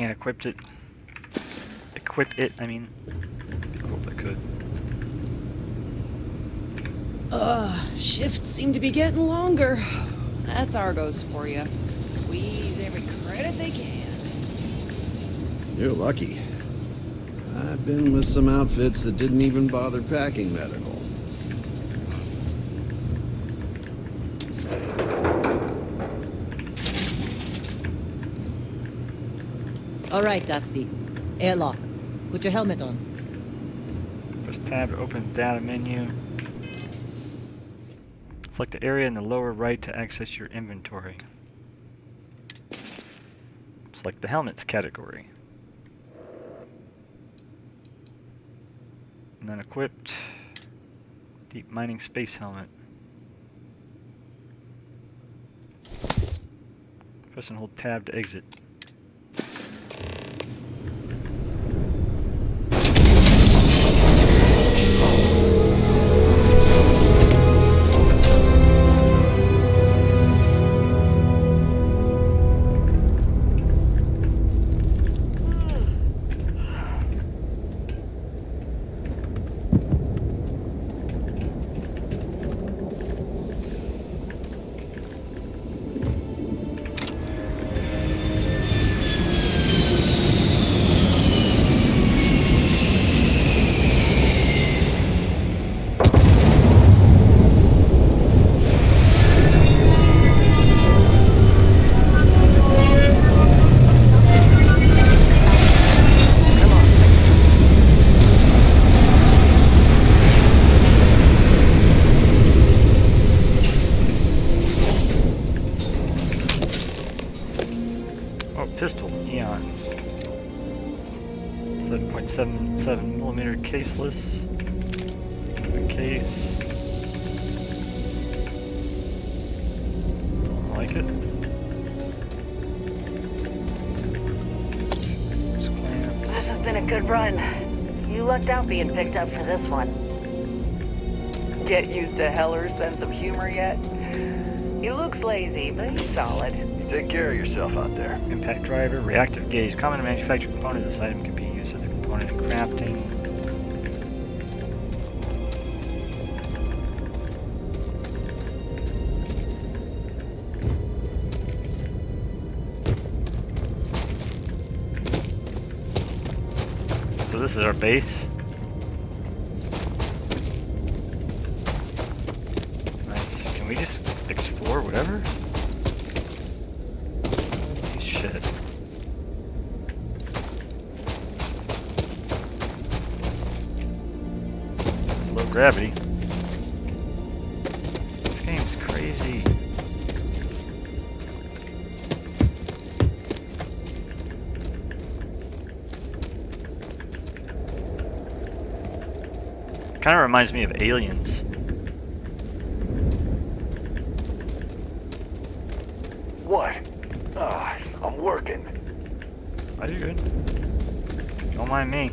S1: can't equip it. I mean. Cool if I could.
S13: Shifts seem to be getting longer. That's Argos for you. Squeeze every credit they can.
S7: You're lucky. I've been with some outfits that didn't even bother packing medical.
S2: All right, Dusty. Airlock. Put your helmet on.
S1: Press tab to open the data menu. Select the area in the lower right to access your inventory. Select the helmets category. And then equipped deep mining space helmet. Press and hold tab to exit. Pistol, Eon. 7.77mm caseless. Open case. I like it.
S11: This has been a good run. You lucked out being picked up for this one.
S5: Get used to Heller's sense of humor yet? He looks lazy, but he's solid.
S4: Take care of yourself out there.
S1: Impact driver, reactive gauge. Common manufactured component. This item can be used as a component in crafting. So this is our base. Nice. Can we just explore whatever? Shit. Low gravity. This game's crazy. Kind of reminds me of Aliens.
S4: What? I'm working.
S1: Oh, you're good. Don't mind me.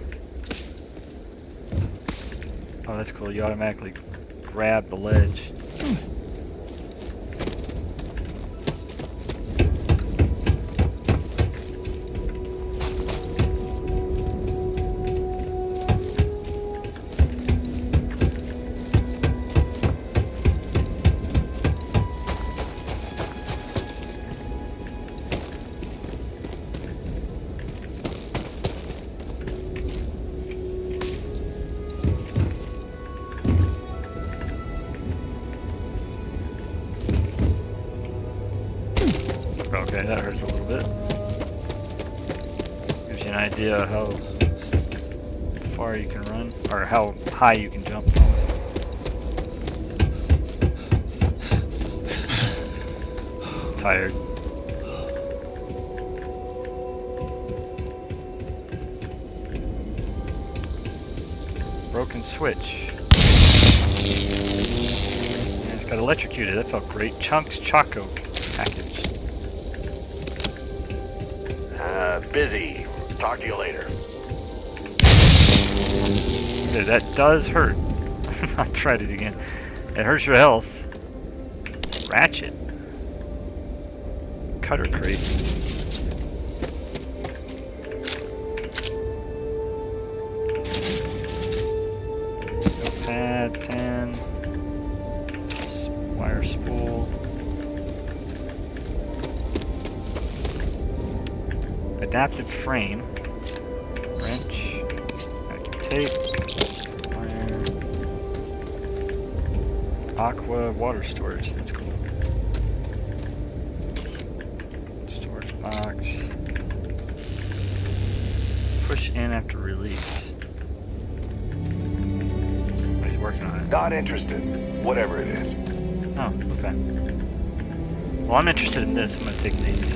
S1: Oh, that's cool. You automatically grab the ledge. Okay, that hurts a little bit. Gives you an idea of how far you can run, or how high you can jump. I'm tired. Broken switch. Yeah, it's got electrocuted. That felt great. Chunks Choco package.
S4: Busy. Talk to you later.
S1: Dude, that does hurt. I tried it again. It hurts your health. Ratchet. Cutter crate. adaptive frame, wrench, vacuum tape, wire, aqua water storage. That's cool. Storage box. Push in after release. He's working on it.
S14: Not interested. Whatever it is.
S1: Oh, okay. Well, I'm interested in this. I'm gonna take these.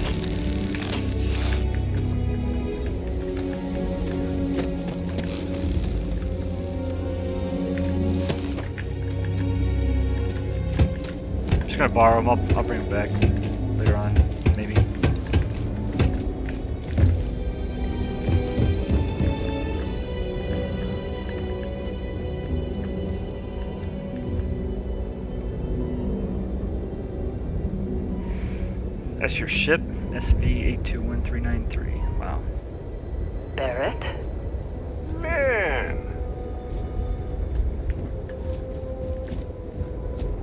S1: I'm just gonna borrow them. I'll bring them back later on, maybe. That's your ship, SV821393. Wow.
S5: Barrett?
S14: Man!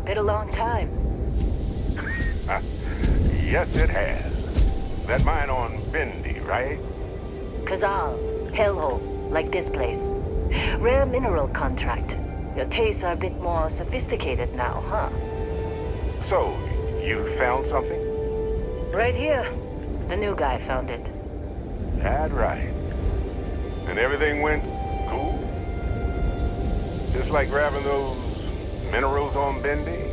S5: Been a long time.
S14: Yes, it has. That mine on Bendy, right?
S5: Kazal, hellhole, like this place. Rare mineral contract. Your tastes are a bit more sophisticated now, huh?
S14: So, you found something?
S5: Right here. The new guy found it.
S14: That right. And everything went cool? Just like grabbing those minerals on Bendy?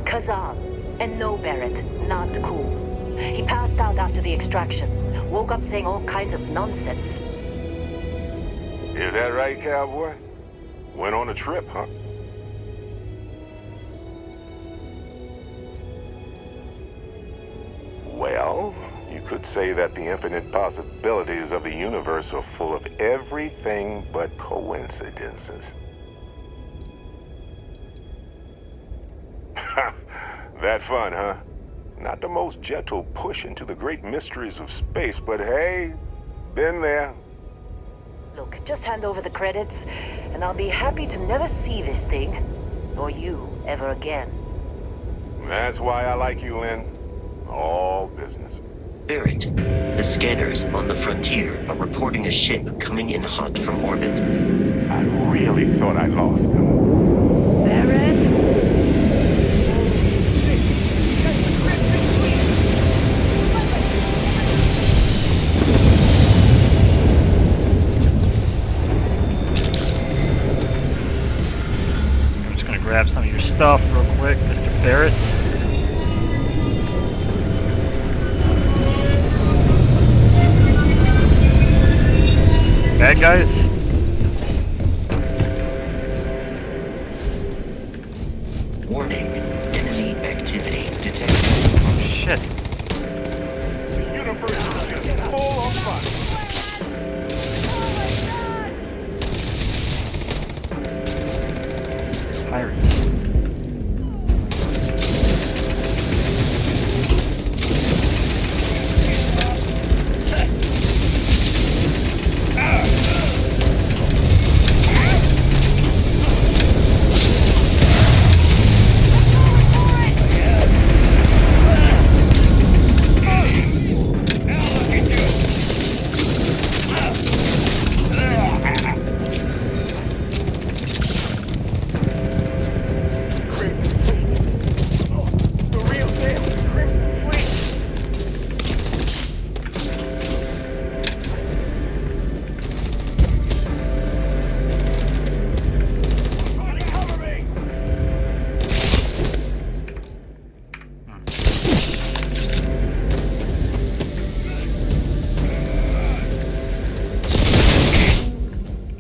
S5: Kazal. And no, Barrett. Not cool. He passed out after the extraction. Woke up saying all kinds of nonsense.
S14: Is that right, cowboy? Went on a trip, huh? Well, you could say that the infinite possibilities of the universe are full of everything but coincidences. That fun, huh? Not the most gentle push into the great mysteries of space, but hey, been there.
S5: Look, just hand over the credits, and I'll be happy to never see this thing, or you, ever again.
S14: That's why I like you, Lynn. All business.
S15: Barrett, the scanners on the frontier are reporting a ship coming in hot from orbit.
S14: I really thought I lost them.
S5: Barrett?
S1: I'm just gonna grab some of your stuff real quick, Mr. Barrett. Bad guys?
S15: Warning, enemy activity detected.
S1: Oh shit.
S14: The universe is just full of fun.
S1: Pirates.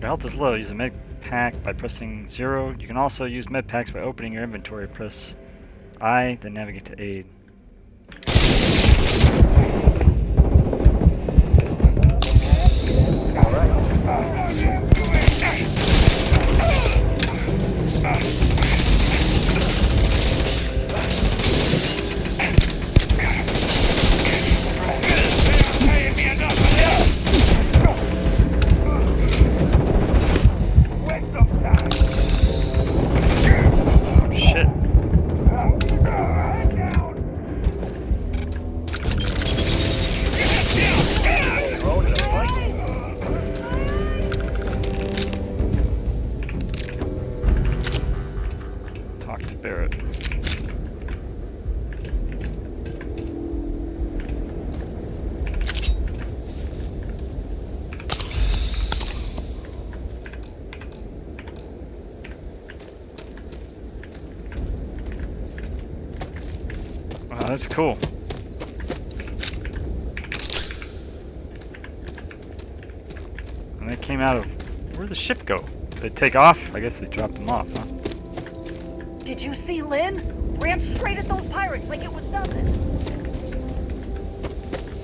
S1: Health is low. Use a med pack by pressing 0. You can also use med packs by opening your inventory. Press I, then navigate to aid. Talk to Barrett. Wow, that's cool. And they came out of... Where'd the ship go? Did they take off? I guess they dropped them off, huh?
S5: Did you see Lynn? Ran straight at those pirates like it was nothing.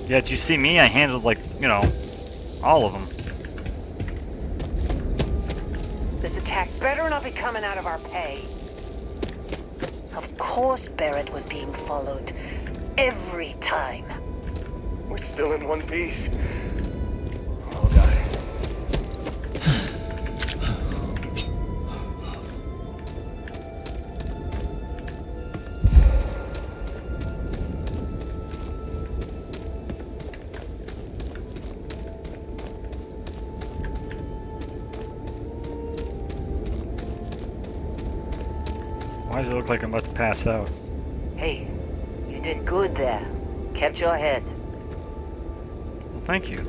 S1: Yeah, did you see me? I handled, like, you know, all of them.
S5: This attack better not be coming out of our pay. Of course Barrett was being followed. Every time.
S4: We're still in one piece. Oh, God.
S1: Why does it look like I'm about to pass out?
S5: Hey, you did good there. Kept your head.
S1: Well, thank you.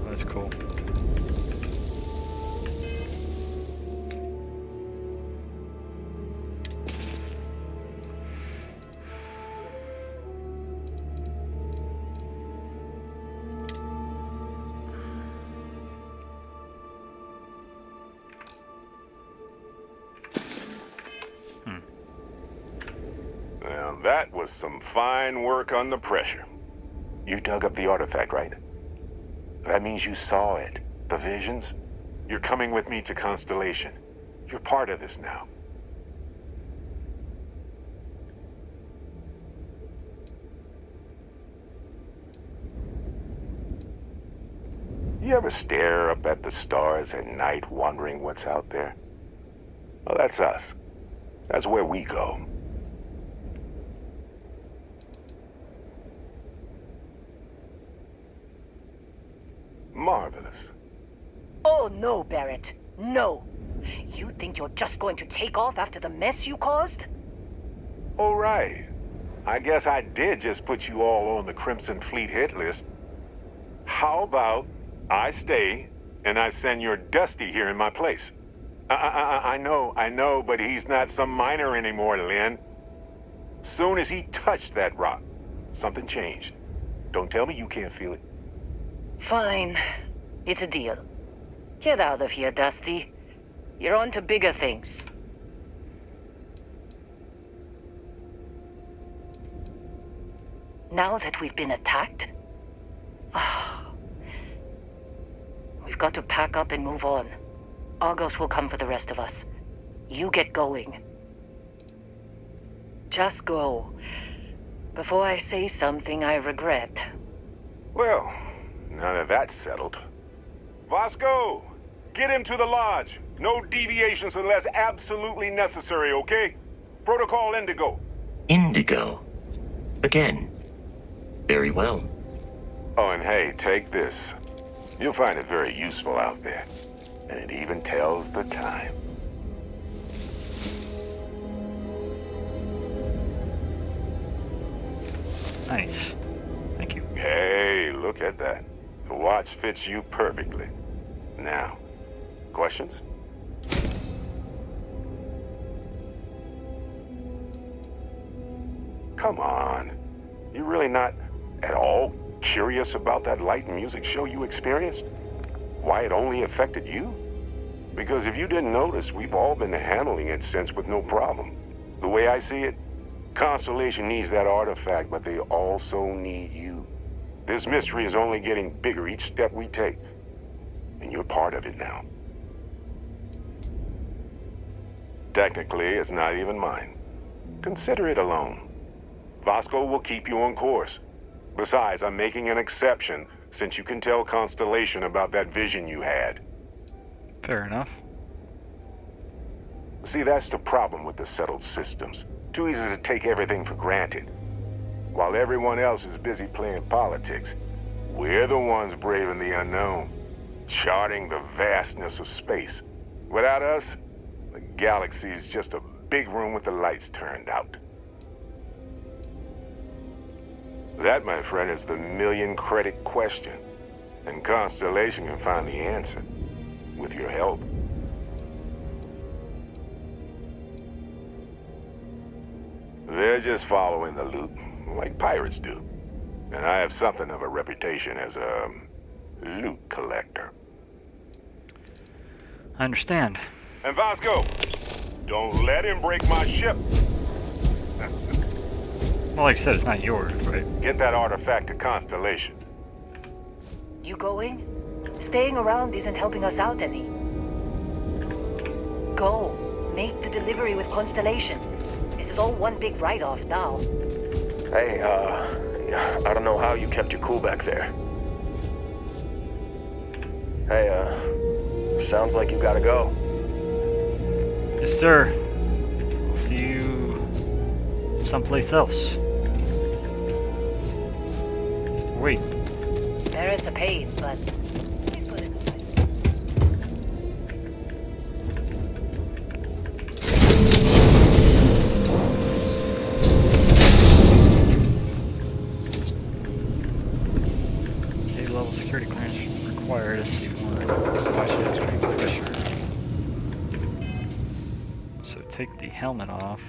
S1: That's cool.
S14: Now, that was some fine work under pressure. You dug up the artifact, right? That means you saw it. The visions? You're coming with me to Constellation. You're part of this now. You ever stare up at the stars at night wondering what's out there? Well, that's us. That's where we go. Marvelous.
S5: Oh no, Barrett. No. You think you're just going to take off after the mess you caused?
S14: All right. I guess I did just put you all on the Crimson Fleet hit list. How about I stay and I send your Dusty here in my place? I know, but he's not some miner anymore, Lynn. Soon as he touched that rock, something changed. Don't tell me you can't feel it.
S5: Fine. It's a deal. Get out of here, Dusty. You're on to bigger things. Now that we've been attacked, we've got to pack up and move on. Argos will come for the rest of us. You get going. Just go. Before I say something I regret.
S14: Well, now that that's settled. Vasco, get him to the lodge. No deviations unless absolutely necessary, okay? Protocol Indigo.
S15: Indigo? Again. Very well.
S14: Oh, and hey, take this. You'll find it very useful out there. And it even tells the time.
S1: Nice. Thank you.
S14: Hey, look at that. The watch fits you perfectly. Now, questions? Come on. You really not at all curious about that light and music show you experienced? Why it only affected you? Because if you didn't notice, we've all been handling it since with no problem. The way I see it, Constellation needs that artifact, but they also need you. This mystery is only getting bigger each step we take. And you're part of it now. Technically, it's not even mine. Consider it a loan. Vasco will keep you on course. Besides, I'm making an exception since you can tell Constellation about that vision you had.
S1: Fair enough.
S14: See, that's the problem with the settled systems. Too easy to take everything for granted. While everyone else is busy playing politics, we're the ones braving the unknown, charting the vastness of space. Without us, The galaxy is just a big room with the lights turned out. That, my friend, is the million-credit question. And Constellation can find the answer. With your help. They're just following the loot, like pirates do. And I have something of a reputation as a loot collector.
S1: I understand.
S14: And Vasco, don't let him break my ship.
S1: Well, like I said, it's not yours, right?
S14: Get that artifact to Constellation.
S5: You going? Staying around isn't helping us out any. Go. Make the delivery with Constellation. This is all one big write-off now.
S4: Hey, I don't know how you kept your cool back there. Hey, sounds like you gotta go.
S1: Yes, sir. I'll see you someplace else. Wait.
S5: Parents are paid, but please put it aside.
S1: A-level security clearance required. SC1. Device extreme pressure. So take the helmet off.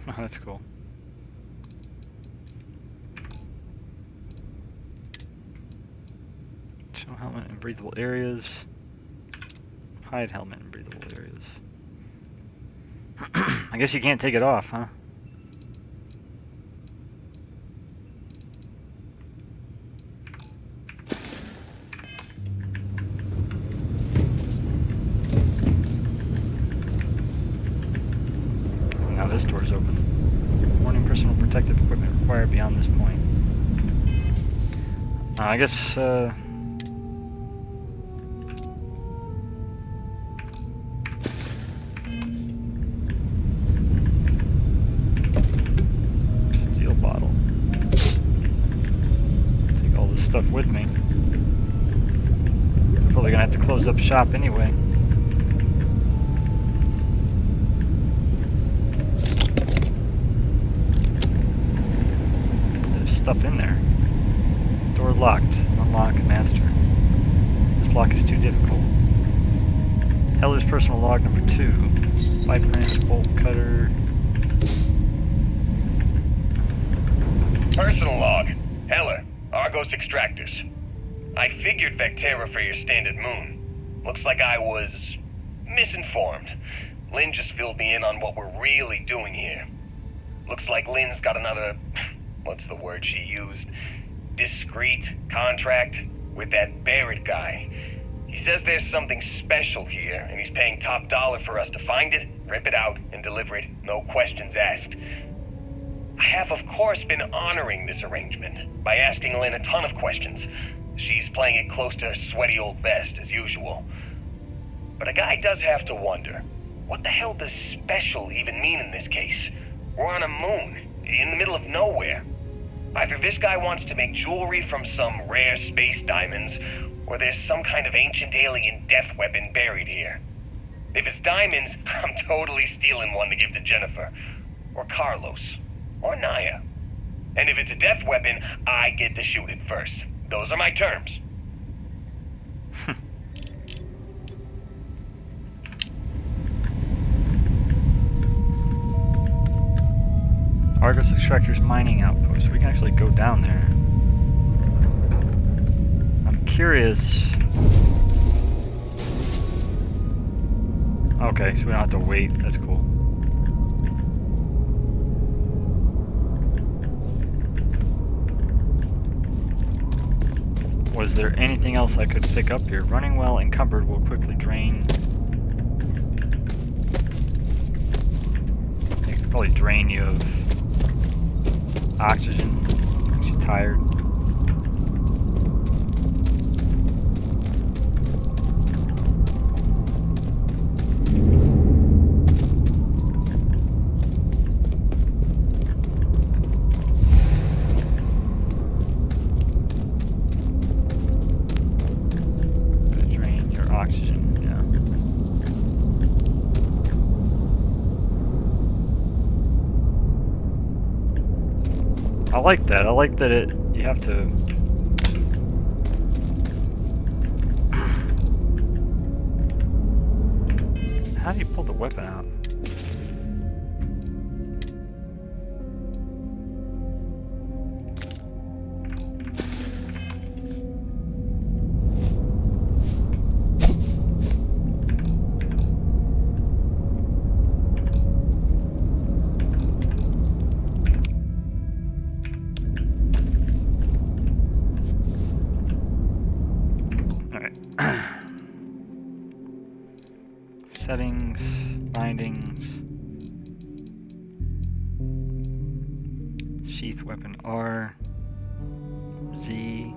S1: Oh, that's cool. Show helmet in breathable areas. Hide helmet in breathable areas. I guess you can't take it off, huh? Now this door's open. Warning, personal protective equipment required beyond this point. I guess, steel bottle. Take all this stuff with me. Probably gonna have to close up shop anyway. Stuff in there. Door locked. Unlock master. This lock is too difficult. Heller's personal log number 2. Pipe wrench, bolt cutter.
S10: Personal log. Heller, Argos Extractors. I figured Vectera for your standard moon. Looks like I was misinformed. Lynn just filled me in on what we're really doing here. Looks like Lynn's got another... what's the word she used? Discreet contract with that Barrett guy. He says there's something special here, and he's paying top dollar for us to find it, rip it out, and deliver it, no questions asked. I have, of course, been honoring this arrangement by asking Lynn a ton of questions. She's playing it close to her sweaty old best, as usual. But a guy does have to wonder, what the hell does special even mean in this case? We're on a moon, in the middle of nowhere. Either this guy wants to make jewelry from some rare space diamonds, or there's some kind of ancient alien death weapon buried here. If it's diamonds, I'm totally stealing one to give to Jennifer, or Carlos, or Naya. And if it's a death weapon, I get to shoot it first. Those are my terms.
S1: Argos Extractors mining outpost. We can actually go down there. I'm curious. Okay, so we don't have to wait. That's cool. Was there anything else I could pick up here? Running well encumbered will quickly drain. It could probably drain you of oxygen. Makes you tired. I like that. I like that you have to. How do you pull the weapon out? Settings, bindings, sheath weapon R, Z.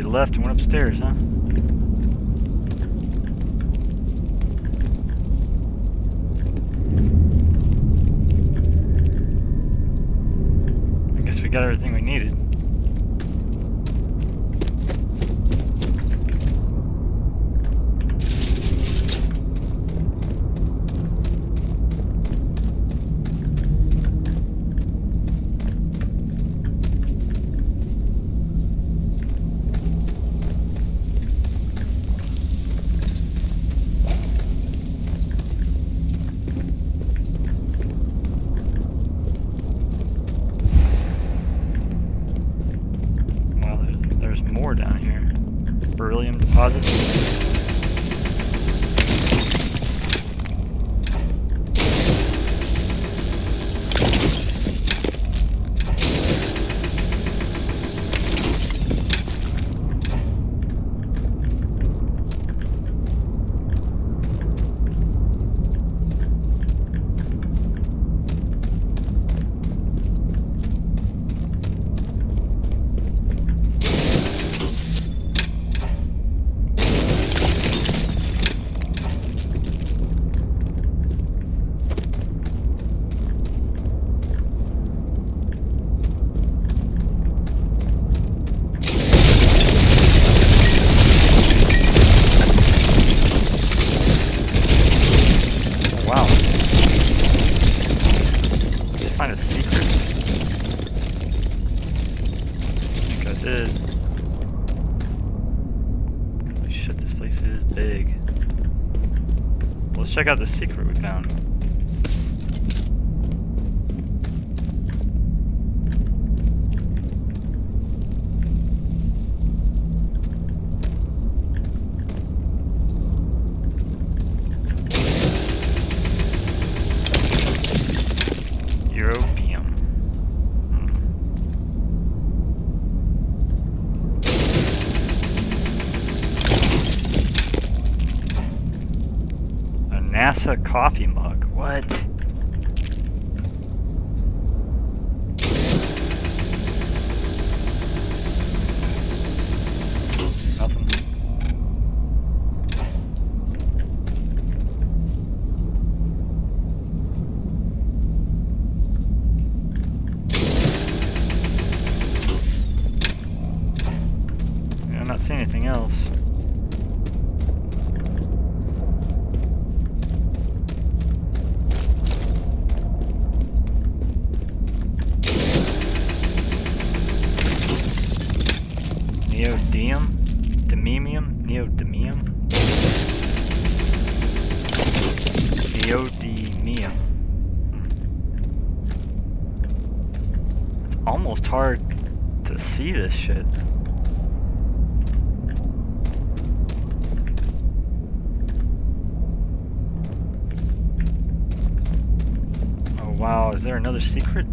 S1: Left and went upstairs, huh? I guess we got everything we needed. Check out the secret we found. Europium. NASA coffee mug. What? Nothing. Neodymium. It's almost hard to see this shit. Oh wow, is there another secret?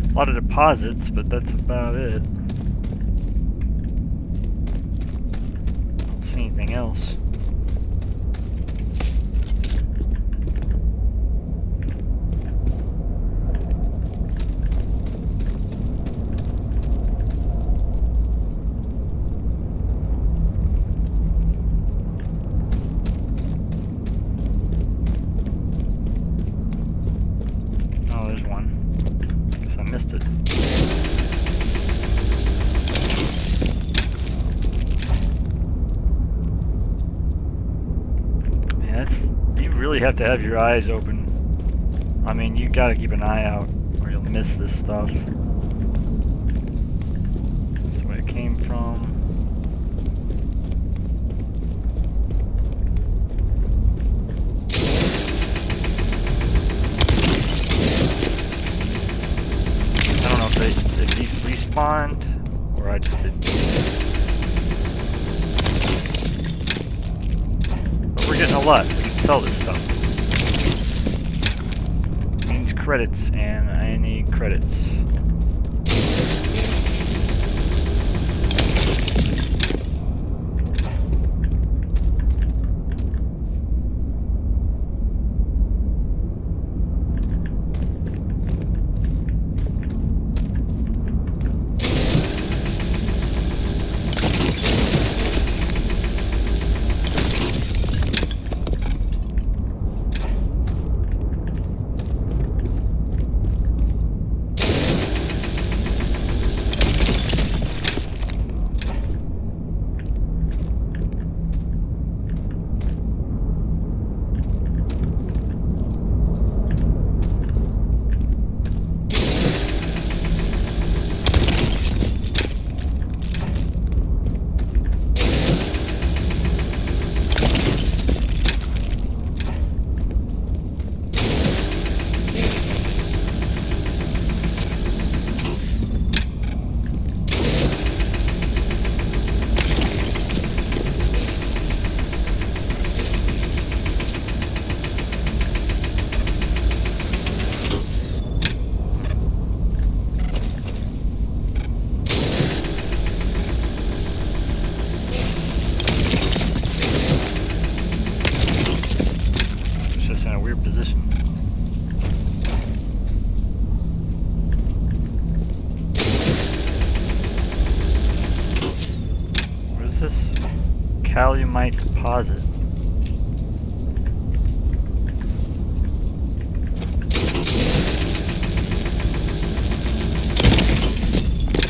S1: A lot of deposits, but that's about it. Don't see anything else. Oh, there's one. Guess I missed it. You really have to have your eyes open. I mean, you gotta keep an eye out or you'll miss this stuff. That's where it came from. I don't know if these respawned or I just didn't. But we're getting a lot. We can sell this stuff. It means credits, and I need credits. Position. What is this? Calamite deposit.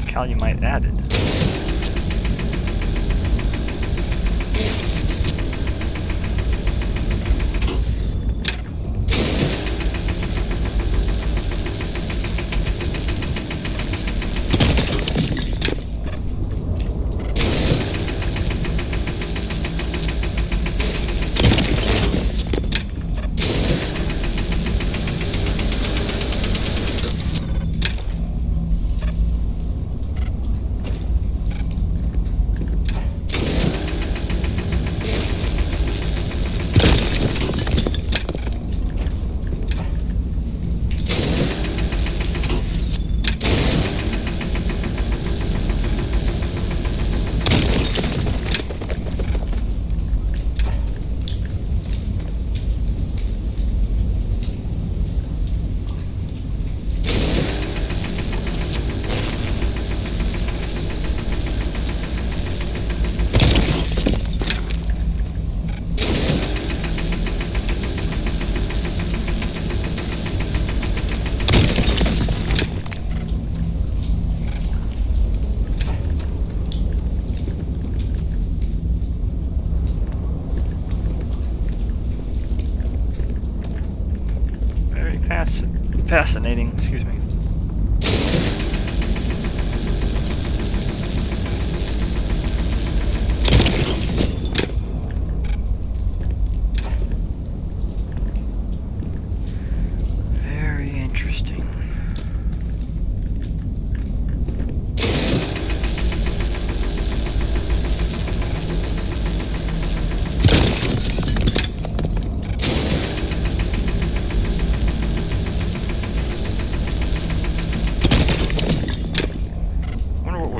S1: Calamite added. Fascinating, excuse me. Very interesting.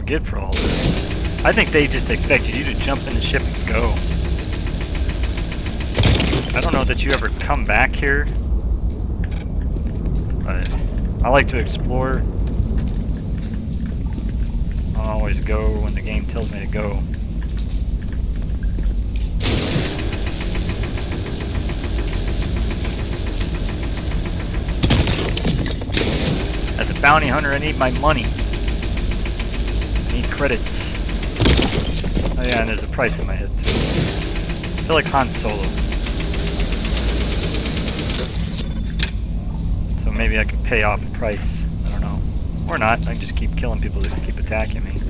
S1: Get for all this. I think they just expected you to jump in the ship and go. I don't know that you ever come back here, but I like to explore. I'll always go when the game tells me to go. As a bounty hunter, I need my money. Credits. Oh yeah, and there's a price in my head too. I feel like Han Solo. So maybe I can pay off a price. I don't know. Or not. I can just keep killing people that keep attacking me.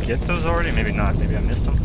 S1: Get those already? Maybe not. Maybe I missed them.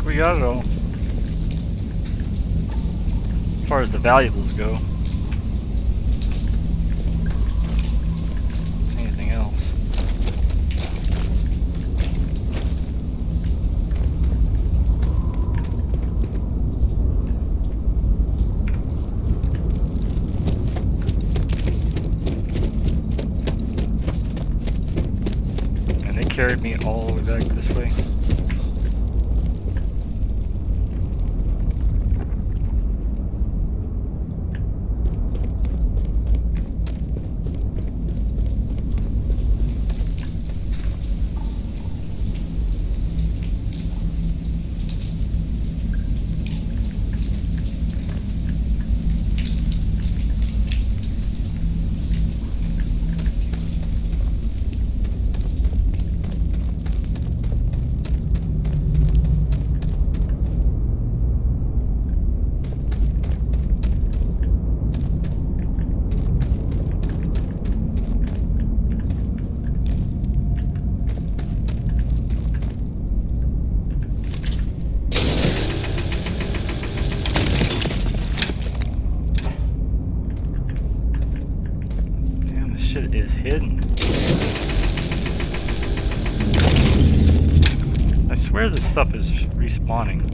S1: We got it all. As far as the valuables go. Don't see anything else. And they carried me all the way back this way. swear this stuff is respawning.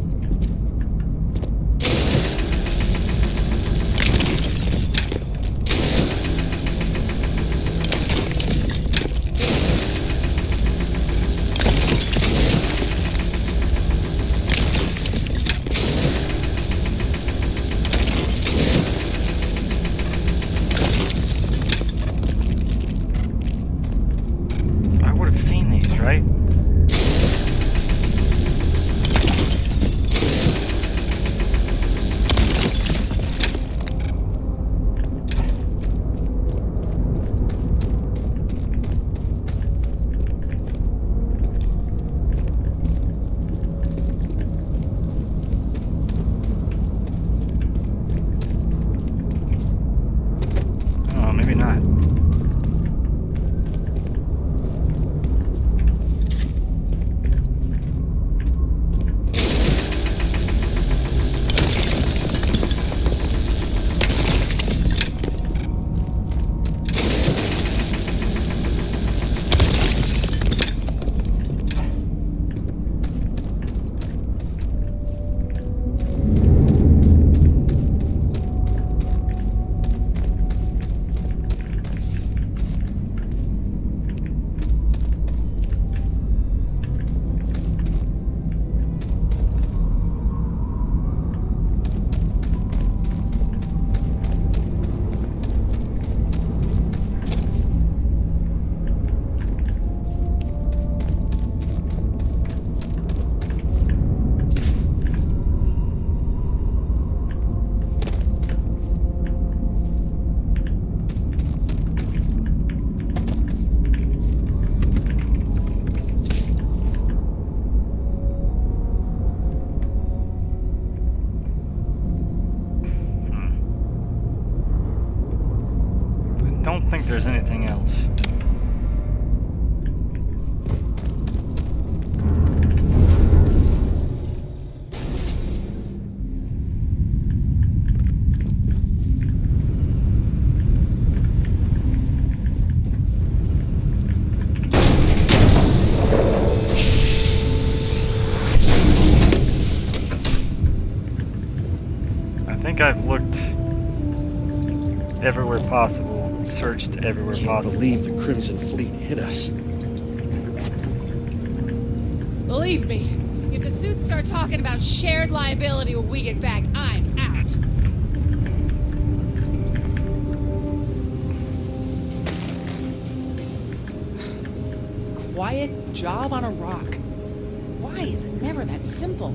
S1: There's anything else. I think I've looked everywhere possible. Searched everywhere possible.
S3: Can't believe the Crimson Fleet hit us.
S16: Believe me, if the suits start talking about shared liability when we get back, I'm out. Quiet job on a rock. Why is it never that simple?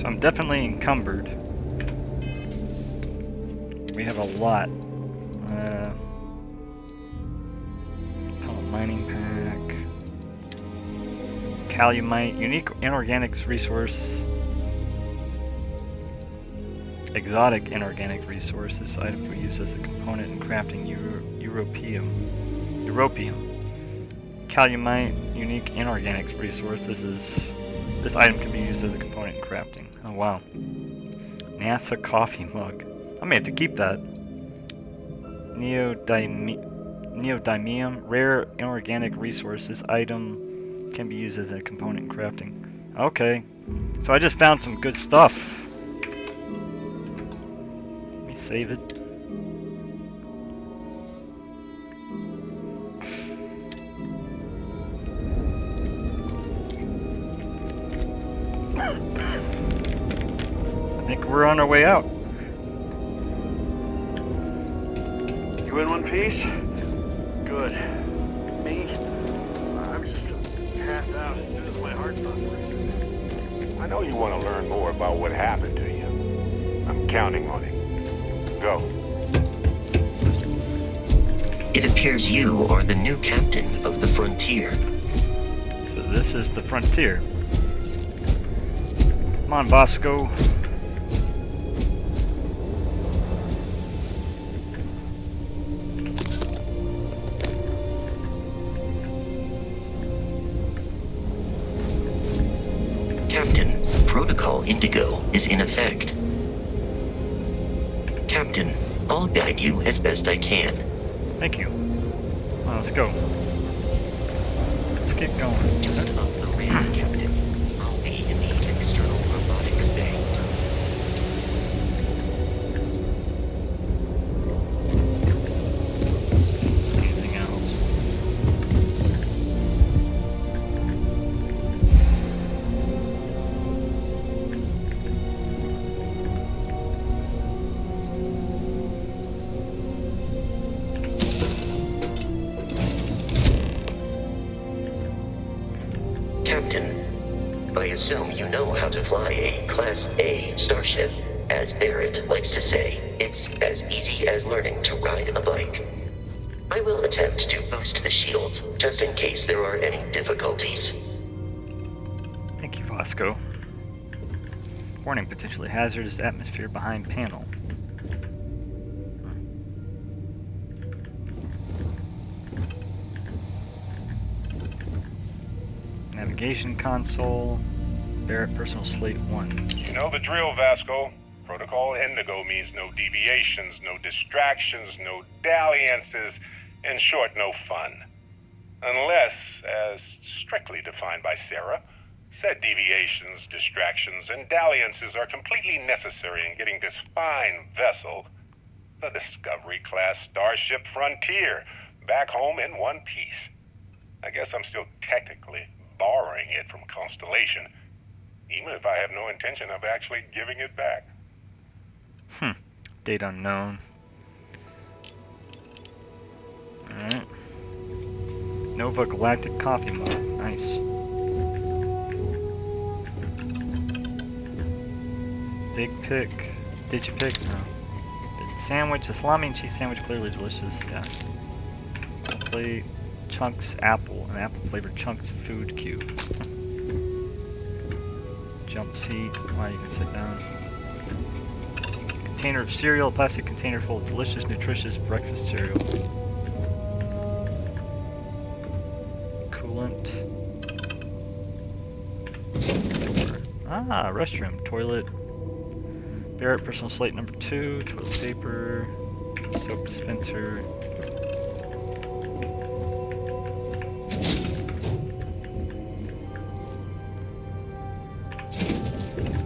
S1: I'm definitely encumbered. We have a lot. Mining pack. Calamite, unique inorganics resource. Exotic inorganic resource. This item can be used as a component in crafting Europium. Calamite, unique inorganics resource. This item can be used as a component in crafting. Oh wow. NASA coffee mug. I may have to keep that. Neodymium, rare inorganic resource. This item can be used as a component in crafting. Okay. So I just found some good stuff. Let me save it. I think we're on our way out.
S4: You in one piece? Good. Me? I'm just gonna pass out as soon as my heart stops racing.
S14: I know you want to learn more about what happened to you. I'm counting on it. Go.
S15: It appears you are the new captain of the Frontier.
S1: So this is the Frontier. Come on, Bosco.
S15: Captain, Protocol Indigo is in effect. Captain, I'll guide you as best I can.
S1: Thank you. Well, let's go. Let's get going.
S15: Just up the ramp, Captain. I'll be in the external robotics bay.
S1: See anything else?
S15: Captain, I assume you know how to fly a Class A starship. As Barrett likes to say, it's as easy as learning to ride a bike. I will attempt to boost the shields, just in case there are any difficulties.
S1: Thank you, Vasco. Warning, potentially hazardous atmosphere behind panel. Navigation console, Barrett personal slate 1.
S14: You know the drill, Vasco. Protocol Indigo means no deviations, no distractions, no dalliances, in short, no fun. Unless, as strictly defined by Sarah, said deviations, distractions, and dalliances are completely necessary in getting this fine vessel, the Discovery-class Starship Frontier, back home in one piece. I guess I'm still technically borrowing it from Constellation, even if I have no intention of actually giving it back.
S1: Date unknown. Alright. Nova Galactic Coffee Mug. Nice. Digipick? No. Sandwich, a salami and cheese sandwich, clearly delicious. Yeah. Plate, Chunks apple, an apple flavored Chunks food cube. Jump seat, wow, you can sit down. Container of cereal, a plastic container full of delicious, nutritious breakfast cereal. Coolant. Ah, restroom, toilet. Barrett personal slate number 2, toilet paper, soap dispenser.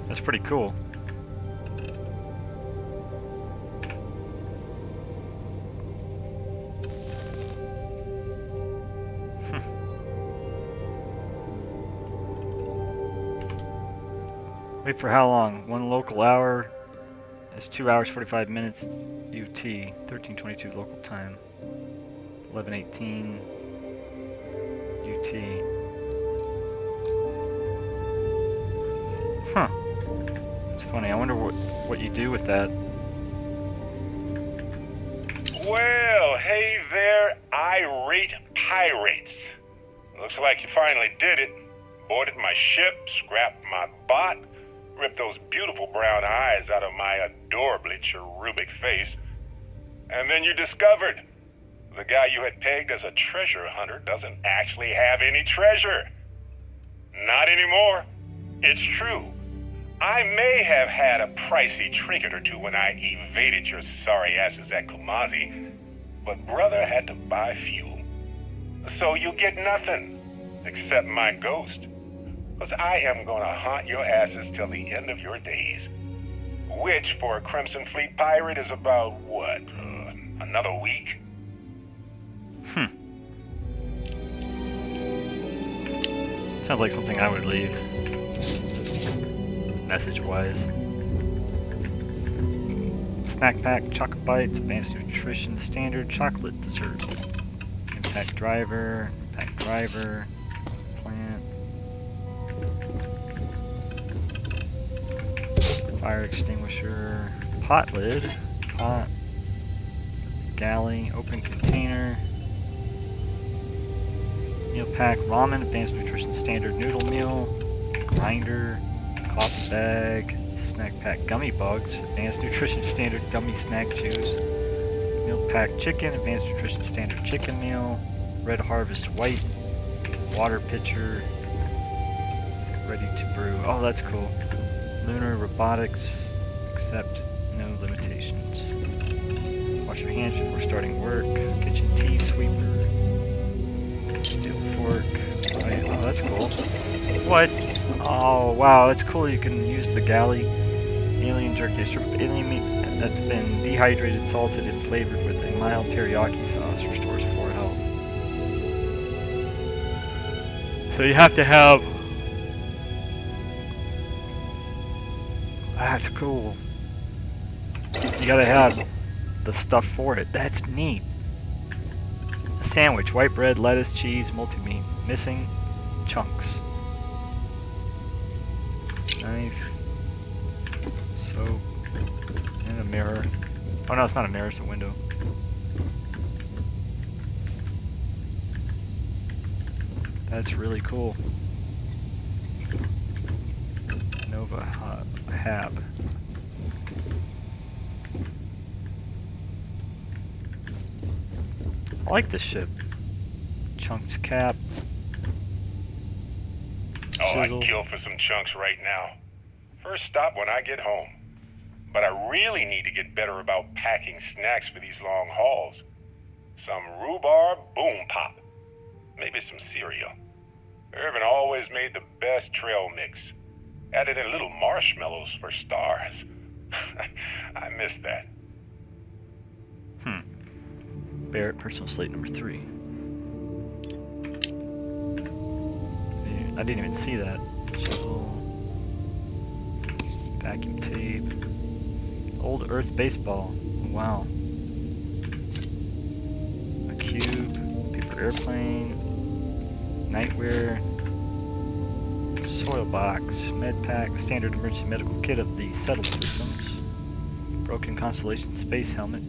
S1: That's pretty cool. Wait for how long? 1 local hour is 2 hours 45 minutes UT, 13:22 local time, 11:18 UT. Huh. It's funny. I wonder what you do with that.
S14: Well, hey there, irate pirates. Looks like you finally did it. Boarded my ship, scrapped my bot, ripped those beautiful brown eyes out of my adorably cherubic face. And then you discovered the guy you had pegged as a treasure hunter doesn't actually have any treasure. Not anymore. It's true. I may have had a pricey trinket or two when I evaded your sorry asses at Kumazi, but brother had to buy fuel. So you get nothing, except my ghost. Because I am gonna haunt your asses till the end of your days. Which, for a Crimson Fleet pirate, is about, what, another week?
S1: Sounds like something I would leave. Message-wise. Snack pack, chocolate bites, advanced nutrition, standard chocolate dessert. Impact driver, plant. Fire extinguisher, pot lid, pot, galley, open container, meal pack, ramen, advanced nutrition standard noodle meal, grinder, coffee bag, snack pack gummy bugs, advanced nutrition standard gummy snack juice, meal pack chicken, advanced nutrition standard chicken meal, red harvest white, water pitcher, ready to brew. Oh, that's cool. Lunar robotics, accept no limitations. Wash your hands before starting work. Kitchen tea sweeper. Steel fork. Oh, yeah. Oh, that's cool. What? Oh, wow, that's cool. You can use the galley. Alien jerky. A strip of alien meat that's been dehydrated, salted, and flavored with a mild teriyaki sauce restores 4 health. So you have to have... That's cool. You gotta have the stuff for it. That's neat. A sandwich. White bread, lettuce, cheese, multi-meat. Missing chunks. Knife. Soap. And a mirror. Oh no, it's not a mirror, it's a window. That's really cool. Nova Hab. I like this ship. Chunks cap.
S14: Oh, I'd kill for some chunks right now. First stop when I get home. But I really need to get better about packing snacks for these long hauls. Some rhubarb boom pop. Maybe some cereal. Irvin always made the best trail mix. Added in little marshmallows for stars. I miss that.
S1: Barrett personal slate number 3. I didn't even see that. Shovel. Vacuum tape. Old Earth baseball. Wow. A cube. Paper airplane. Nightwear. Soil box. Med pack. Standard emergency medical kit of the settled systems. Broken constellation space helmet.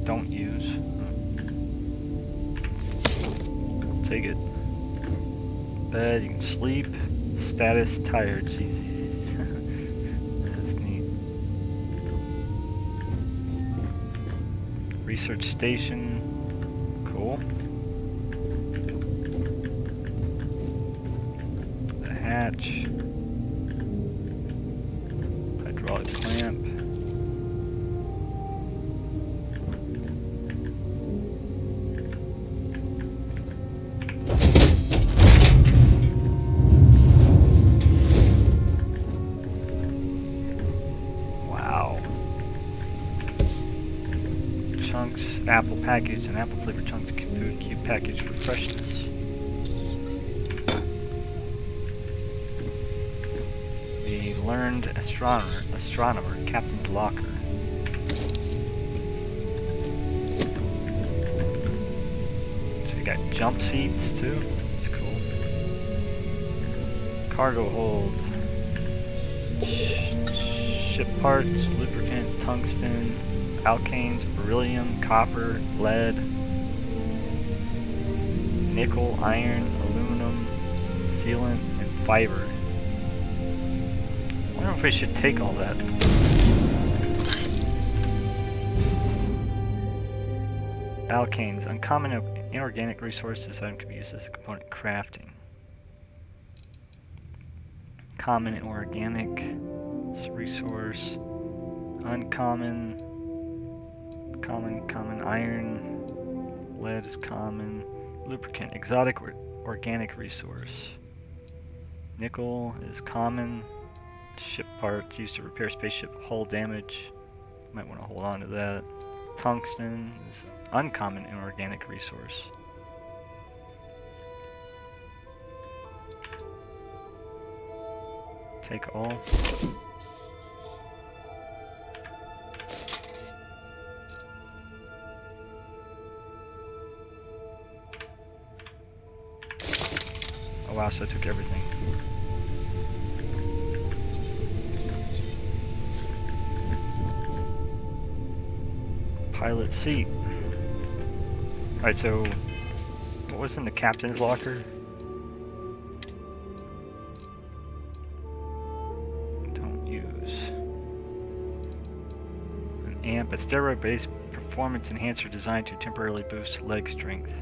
S1: Don't use. Take it. Bed, you can sleep. Status, tired. That's neat. Research station. Cool. The hatch. Hydraulic clamp. Apple package and apple flavored chunks food cube package for freshness. The learned astronomer captain's locker. So we got jump seats too. That's cool. Cargo hold. Ship parts, lubricant, tungsten. Alkanes, beryllium, copper, lead, nickel, iron, aluminum, sealant, and fiber. I wonder if we should take all that. Alkanes, uncommon inorganic resource. This item can be used as a component crafting. Common inorganic resource. Uncommon. Common iron, lead is common, lubricant, exotic or organic resource. Nickel is common, ship parts used to repair spaceship hull damage. Might want to hold on to that. Tungsten is uncommon inorganic resource. Take all. Oh wow, so I took everything. Pilot seat. Alright, so what was in the captain's locker? Don't use. An amp, a steroid-based performance enhancer designed to temporarily boost leg strength.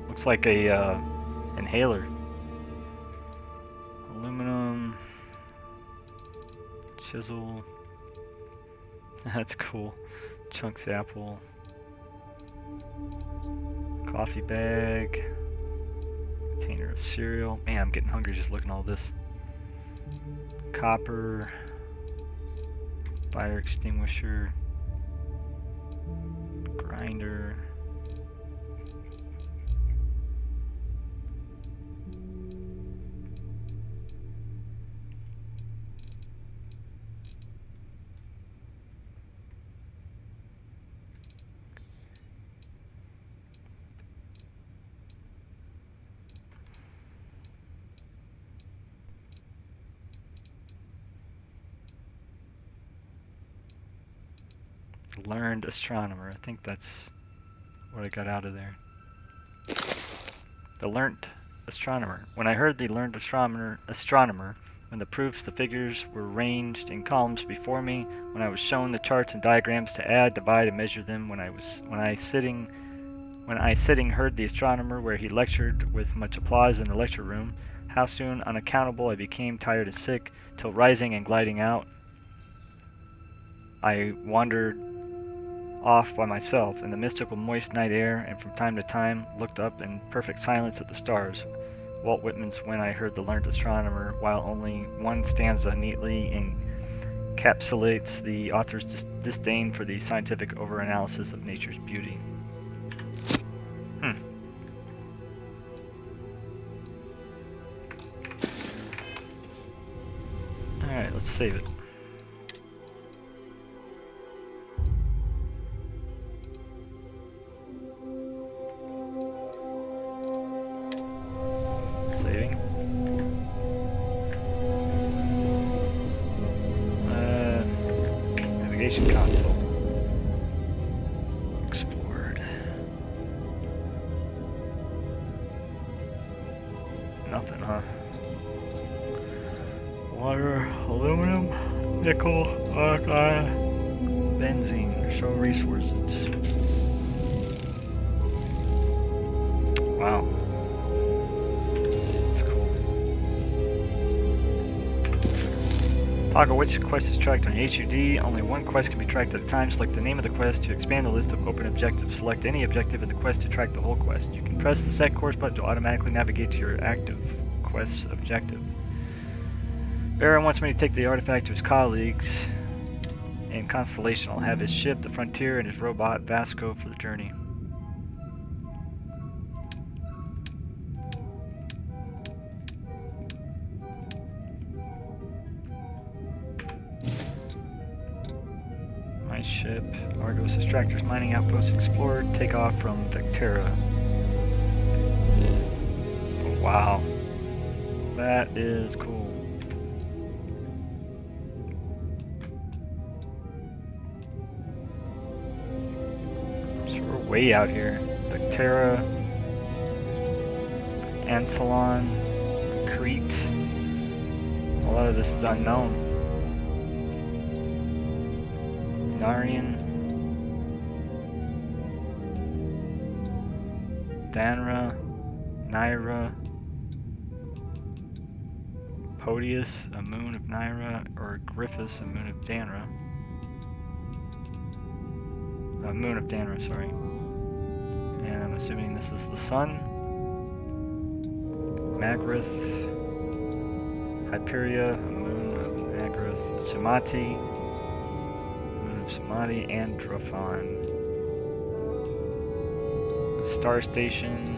S1: Looks like a inhaler. Chisel. That's cool. Chunks apple. Coffee bag. Container of cereal. Man, I'm getting hungry just looking at all this. Copper. Fire extinguisher. Grinder. Learned astronomer. I think that's what I got out of there. The learned astronomer. When I heard the learned astronomer, when the proofs, the figures were ranged in columns before me, when I was shown the charts and diagrams to add, divide, and measure them, when I sitting heard the astronomer where he lectured with much applause in the lecture room, how soon unaccountable I became tired and sick, till rising and gliding out, I wandered off by myself in the mystical moist night air, and from time to time looked up in perfect silence at the stars. Walt Whitman's When I Heard the Learned Astronomer, while only one stanza neatly encapsulates the author's disdain for the scientific overanalysis of nature's beauty. Alright, let's save it. Console. Explored. Nothing, huh? Water, aluminum, nickel, benzene. Show resources. Wow. Toggle which quest is tracked on HUD. Only one quest can be tracked at a time. Select the name of the quest to expand the list of open objectives. Select any objective in the quest to track the whole quest. You can press the set course button to automatically navigate to your active quest's objective. Baron wants me to take the artifact to his colleagues in Constellation. I'll have his ship, the Frontier, and his robot, Vasco, for the journey. Ship, Argos extractors, mining outposts explored, take off from Vectera. Oh, wow. That is cool. So we're way out here. Vectera, Ansalon, Crete. A lot of this is unknown. Narian, Danra, Naira, Podius, a moon of Naira, or Griffiths, a moon of Danra. A moon of Danra, sorry. And I'm assuming this is the sun. Magrith, Hyperia, a moon of Magrith, Sumati, Samadhi, and Drafan. Star Station,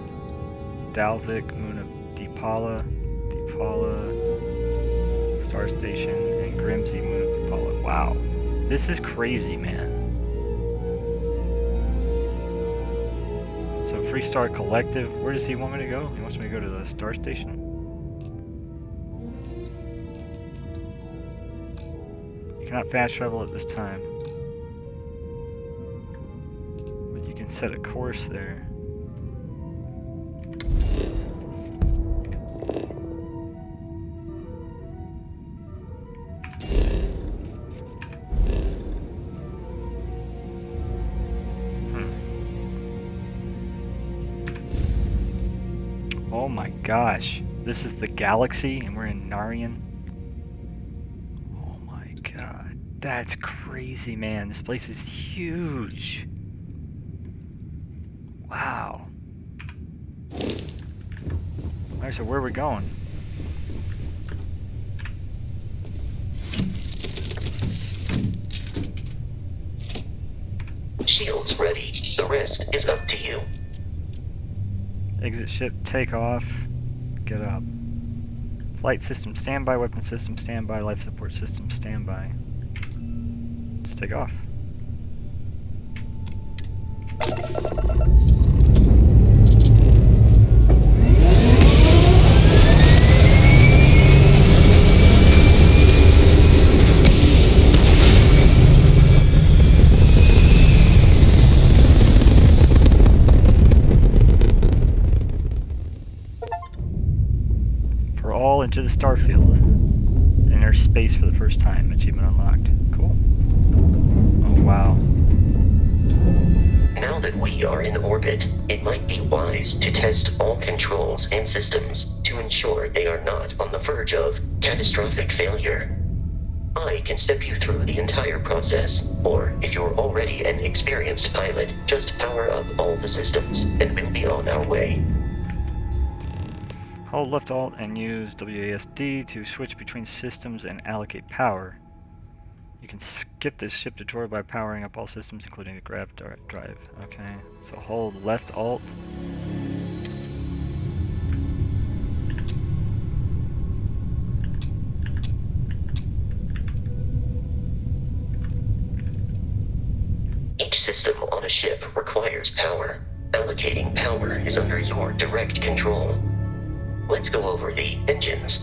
S1: Dalvik, moon of Deepala, Star Station, and Grimsey, moon of Deepala. Wow. This is crazy, man. So Freestar Collective, where does he want me to go? He wants me to go to the Star Station? You cannot fast travel at this time. Set a course there. Oh my gosh. This is the galaxy and we're in Narian. Oh my god. That's crazy, man. This place is huge. Wow. Alright, so where are we going?
S15: Shields ready. The rest is up to you.
S1: Exit ship, take off, get up. Flight system standby, weapon system standby, life support system standby. Let's take off. Into the Starfield. Inner space for the first time. Achievement unlocked. Cool. Oh, wow.
S15: Now that we are in orbit, it might be wise to test all controls and systems to ensure they are not on the verge of catastrophic failure. I can step you through the entire process, or if you're already an experienced pilot, just power up all the systems, and we'll be on our way.
S1: Hold left alt and use WASD to switch between systems and allocate power. You can skip this ship tutorial by powering up all systems, including the grav drive. Okay, so hold left alt.
S15: Each system on a ship requires power. Allocating power is under your direct control. Let's go over the engines.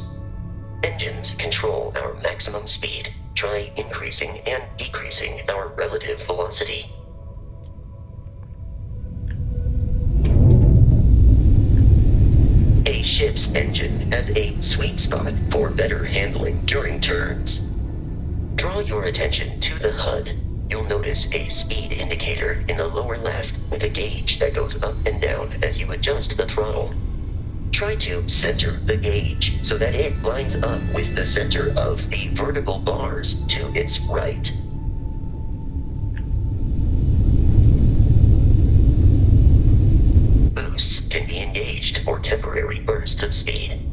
S15: Engines control our maximum speed. Try increasing and decreasing our relative velocity. A ship's engine has a sweet spot for better handling during turns. Draw your attention to the HUD. You'll notice a speed indicator in the lower left with a gauge that goes up and down as you adjust the throttle. Try to center the gauge so that it lines up with the center of the vertical bars to its right. Boosts can be engaged for temporary bursts of speed.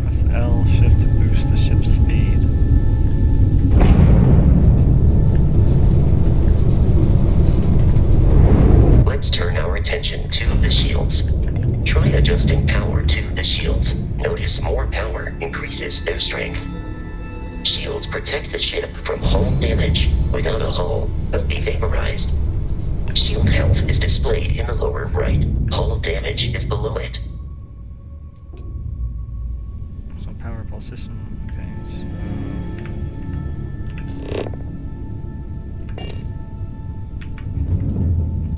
S1: Press L shift to boost the ship's speed.
S15: Let's turn our attention to the shields. Try adjusting power to the shields. Notice more power increases their strength. Shields protect the ship from hull damage. Without a hull, they'll be vaporized. Shield health is displayed in the lower right. Hull damage is below it.
S1: So power up all system. Okay.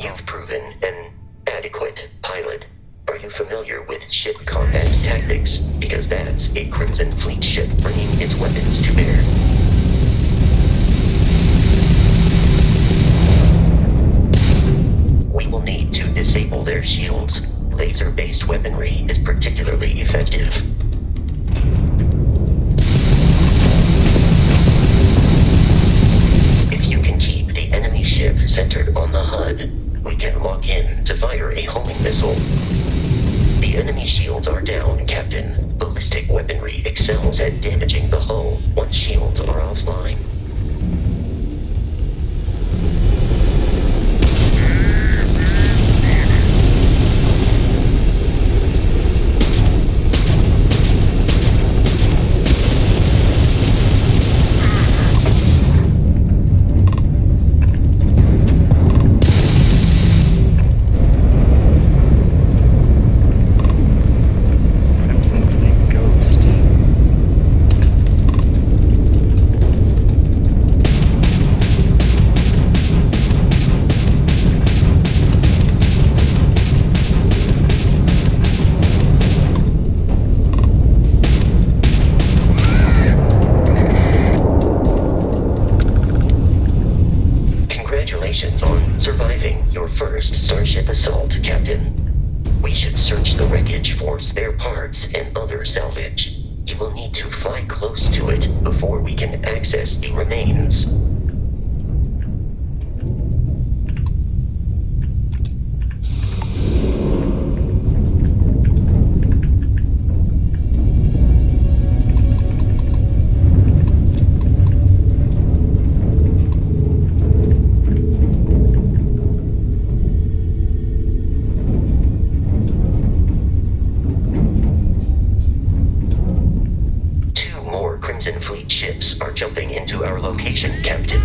S15: You've proven an adequate pilot. Are you familiar with ship combat tactics? Because that's a Crimson Fleet ship bringing its weapons to bear. We will need to disable their shields. Laser-based weaponry is particularly effective. If you can keep the enemy ship centered on the HUD, we can lock in to fire a homing missile. The enemy shields are down, Captain. Ballistic weaponry excels at damaging the hull once shields are offline. Congratulations on surviving your first Starship assault, Captain. We should search the wreckage for spare parts and other salvage. You will need to fly close to it before we can access the remains. Crimson Fleet ships are jumping into our location, Captain.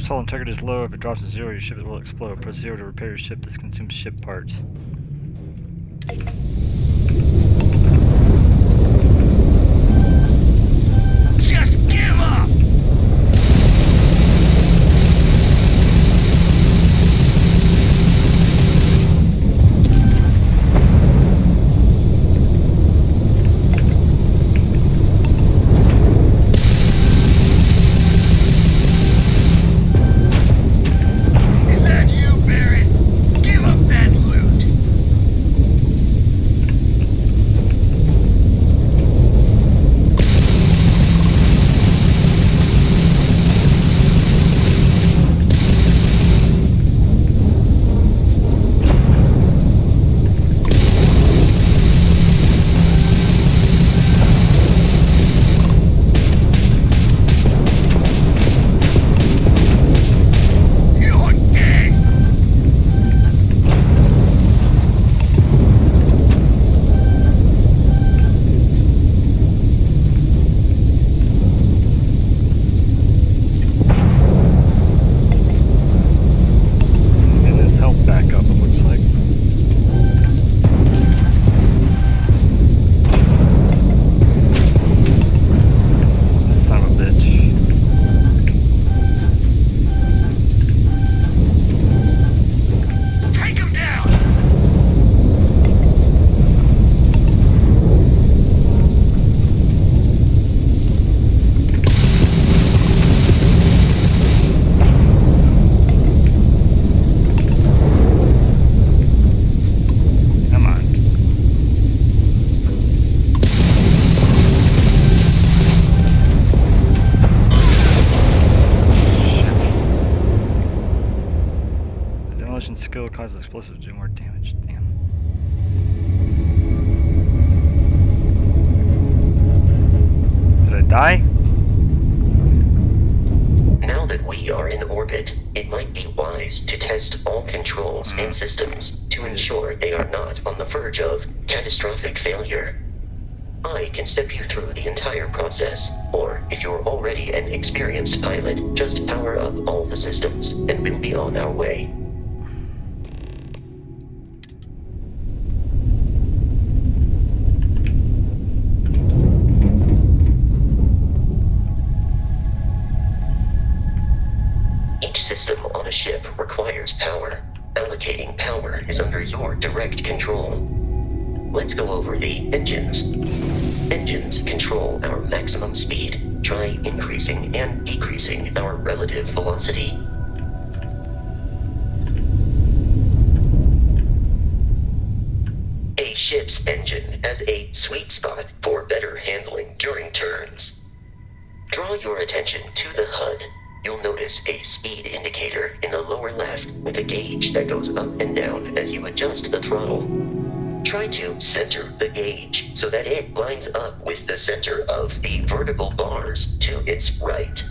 S1: Hull integrity is low. If it drops to 0, your ship will explode. Press 0 to repair your ship. This consumes ship parts.
S6: Just give up!
S1: Skill causes explosives to do more damage. Damn. Did I die?
S15: Now that we are in orbit, it might be wise to test all controls and systems to ensure they are not on the verge of catastrophic failure. I can step you through the entire process, or if you're already an experienced pilot, just power up all the systems, and we'll be on our way. Each system on a ship requires power. Allocating power is under your direct control. Let's go over the engines. Engines control our maximum speed. Try increasing and decreasing our relative velocity. A ship's engine has a sweet spot for better handling during turns. Draw your attention to the HUD. You'll notice a speed indicator in the lower left with a gauge that goes up and down as you adjust the throttle. Try to center the gauge so that it lines up with the center of the vertical bars to its right.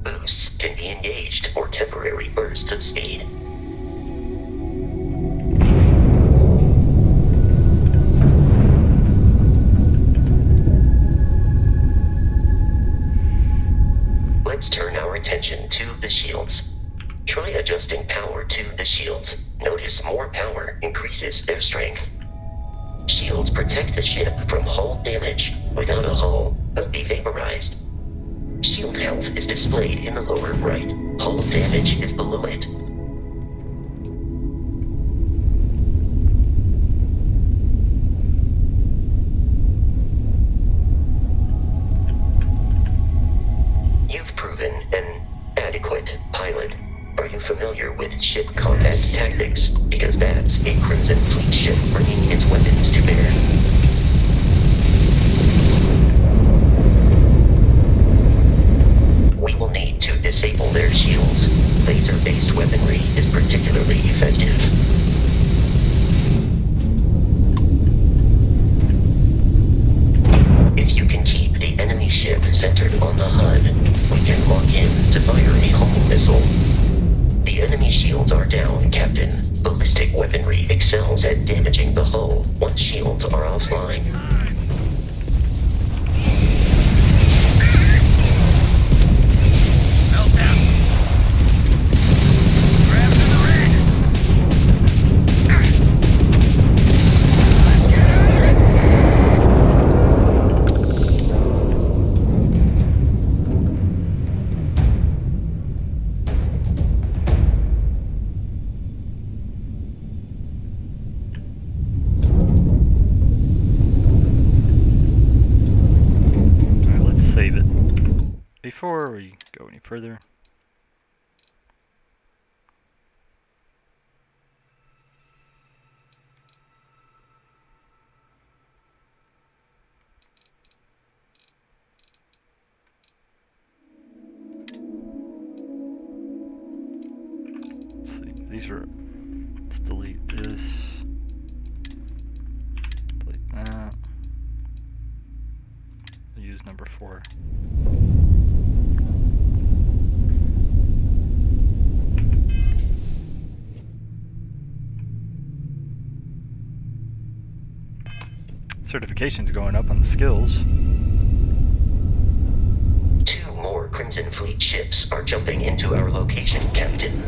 S15: Boosts can be engaged for temporary bursts of speed. Let's turn our attention to the shields. Try adjusting power to the shields. Notice more power increases their strength. Shields protect the ship from hull damage. Without a hull, but be vaporized. Shield health is displayed in the lower right. Hull damage is below it. You've proven an adequate pilot. Are you familiar with ship combat tactics? Because that's a Crimson Fleet ship bringing its weapons to bear. We will need to disable their shields. Laser-based weaponry is particularly effective. If you can keep the enemy ship centered on the HUD, we can lock in to fire a homing missile. The enemy shields are down, Captain. Ballistic weaponry excels at damaging the hull once shields are offline.
S1: Before we go any further, let's see, these are, let's delete this, delete that, use number 4. Certification's going up on the skills.
S15: 2 more Crimson Fleet ships are jumping into our location, Captain.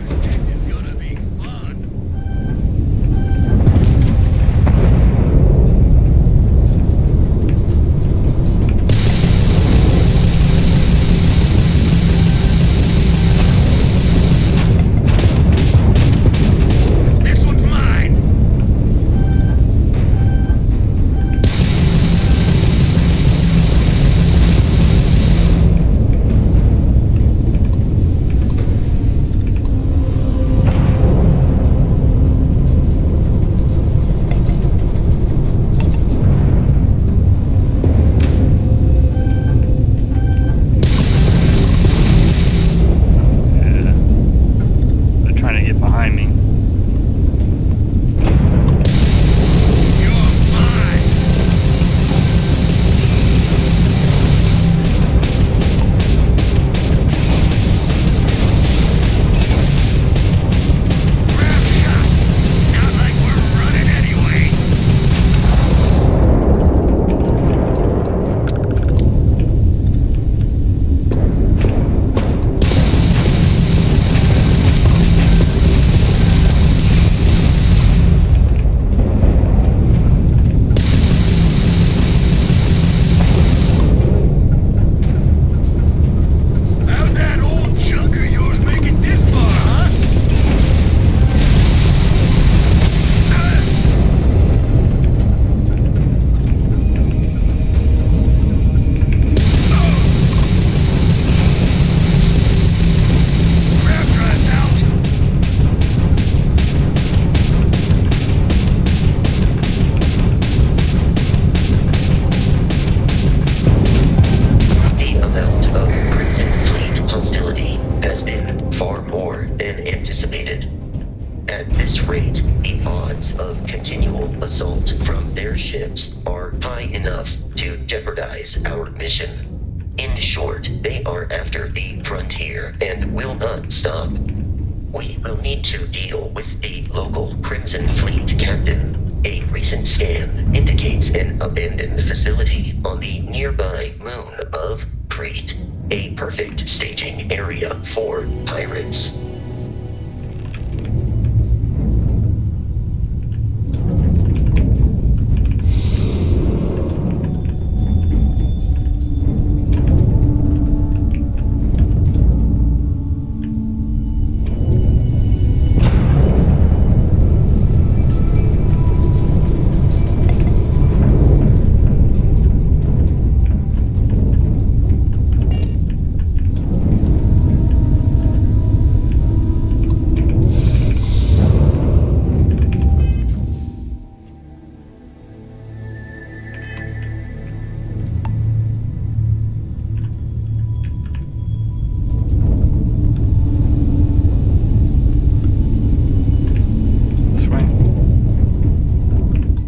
S15: At this rate, the odds of continual assault from their ships are high enough to jeopardize our mission. In short, they are after the frontier and will not stop. We will need to deal with the local Crimson Fleet captain. A recent scan indicates an abandoned facility on the nearby moon of Crete, a perfect staging area for pirates.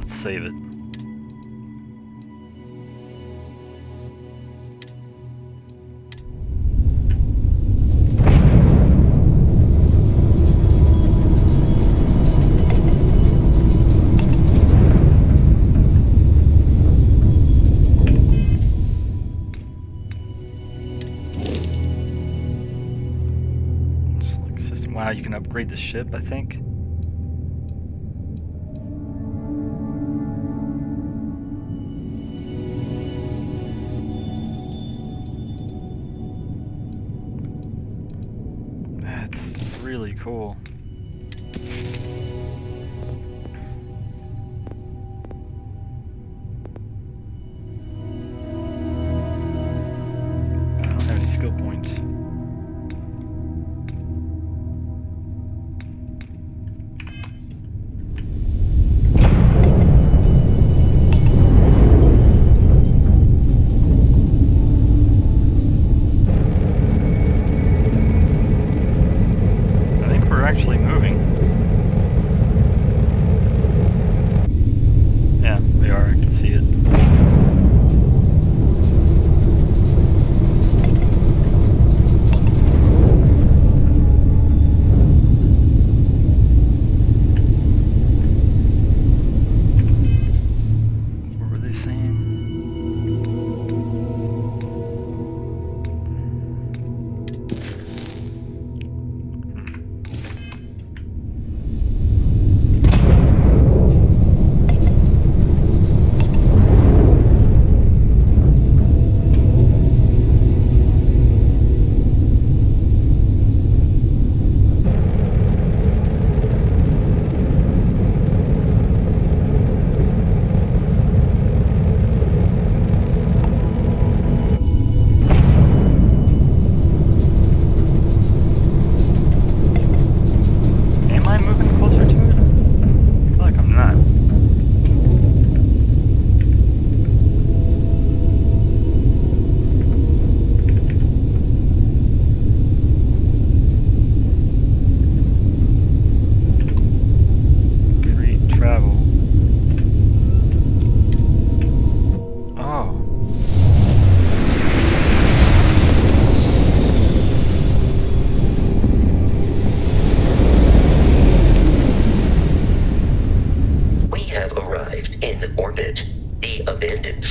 S1: Save it. Select system. Wow, you can upgrade the ship, I think. Really cool. I don't have any skill points. Actually moving. Yeah, we are. I can see it. What were they saying?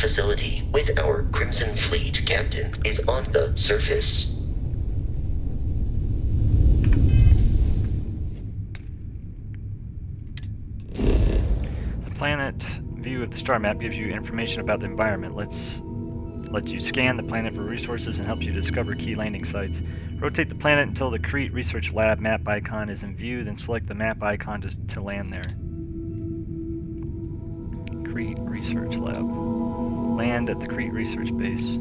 S15: facility with our Crimson Fleet captain is on the surface.
S1: The planet view of the star map gives you information about the environment. Lets you scan the planet for resources and helps you discover key landing sites. Rotate the planet until the Crete Research Lab map icon is in view, then select the map icon to land there. Crete Research Lab. Land at the Crete Research Base.